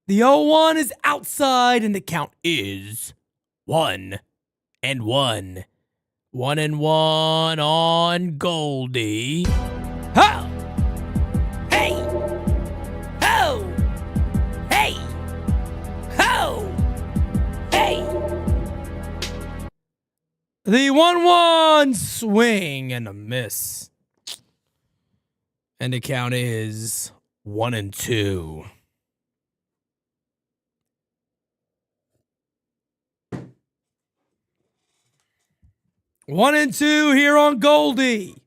The 0-1 is outside, and the count is 1-1. 1-1 on Goldie. Ho! Hey! Ho! Hey! Ho! Hey! The 1-1 swing and a miss. And the count is 1-2. One and two here on Goldie.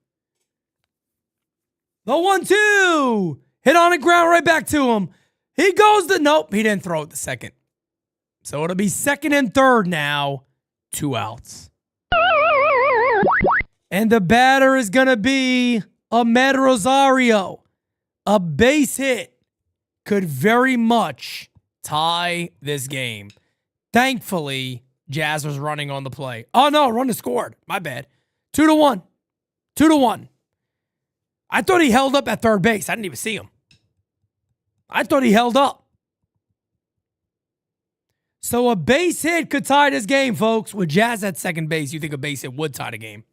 The 1-2. Hit on the ground right back to him. He goes to, nope, he didn't throw it the second. So it'll be second and third now. 2 outs. And the batter is going to be Ahmed Rosario. A base hit could very much tie this game. Thankfully, Jazz was running on the play. Oh, no, runner scored. My bad. 2-1. 2-1. I thought he held up at third base. I didn't even see him. I thought he held up. So a base hit could tie this game, folks. With Jazz at second base, you think a base hit would tie the game.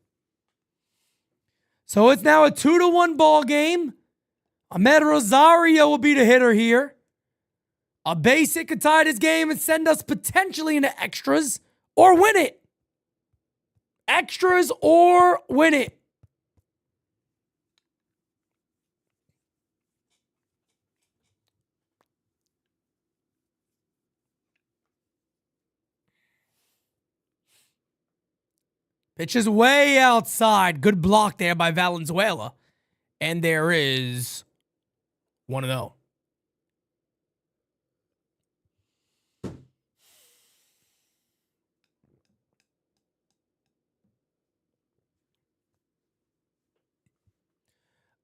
So it's now a 2-1 ball game. Ahmed Rosario will be the hitter here. A base hit could tie this game and send us potentially into extras or win it. Extras or win it. Pitch is way outside. Good block there by Valenzuela. And there is 1-0.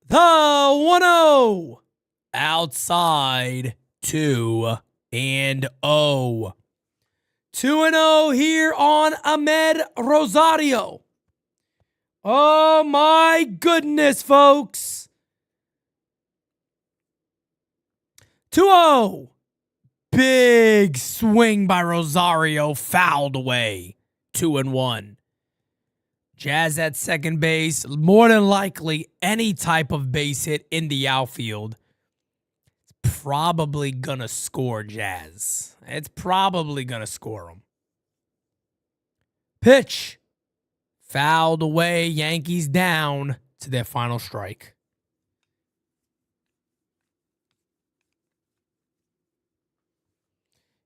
The 1-0. Outside 2-0. 2-0 here on Ahmed Rosario. Oh my goodness, folks. 2-0. Big swing by Rosario, fouled away. 2-1. Jazz at second base. More than likely any type of base hit in the outfield. probably going to score Jazz. It's probably going to score them. Pitch. Fouled away. Yankees down to their final strike.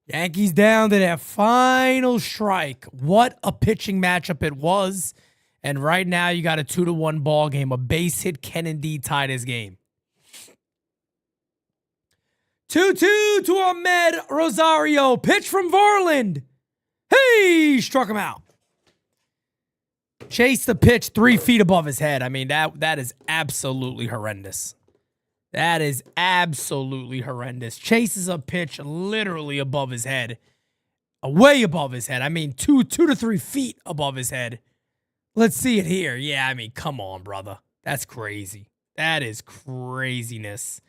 Yankees down to their final strike. What a pitching matchup it was. And right now you got a 2-1 ball game. A base hit Kennedy tied his game. 2-2 to Ahmed Rosario. Pitch from Varland. Hey, struck him out. Chased the pitch 3 feet above his head. I mean, that is absolutely horrendous. That is absolutely horrendous. Chases a pitch literally above his head. Way above his head. I mean, 2 to 3 feet above his head. Let's see it here. Yeah, I mean, come on, brother. That's crazy. That is craziness.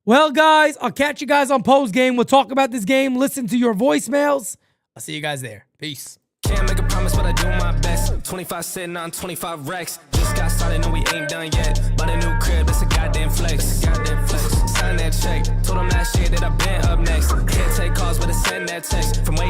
Well, guys, I'll catch you guys on post game. We'll talk about this game. Listen to your voicemails. I'll see you guys there. Peace. Can't make a promise, but I do my best. 25 sitting on 25 racks. Just got started, no, we ain't done yet. Bought a new crib, that's a goddamn flex. Sign that check. Told them last year that I've been up next. Can't take calls, but I send that text. From way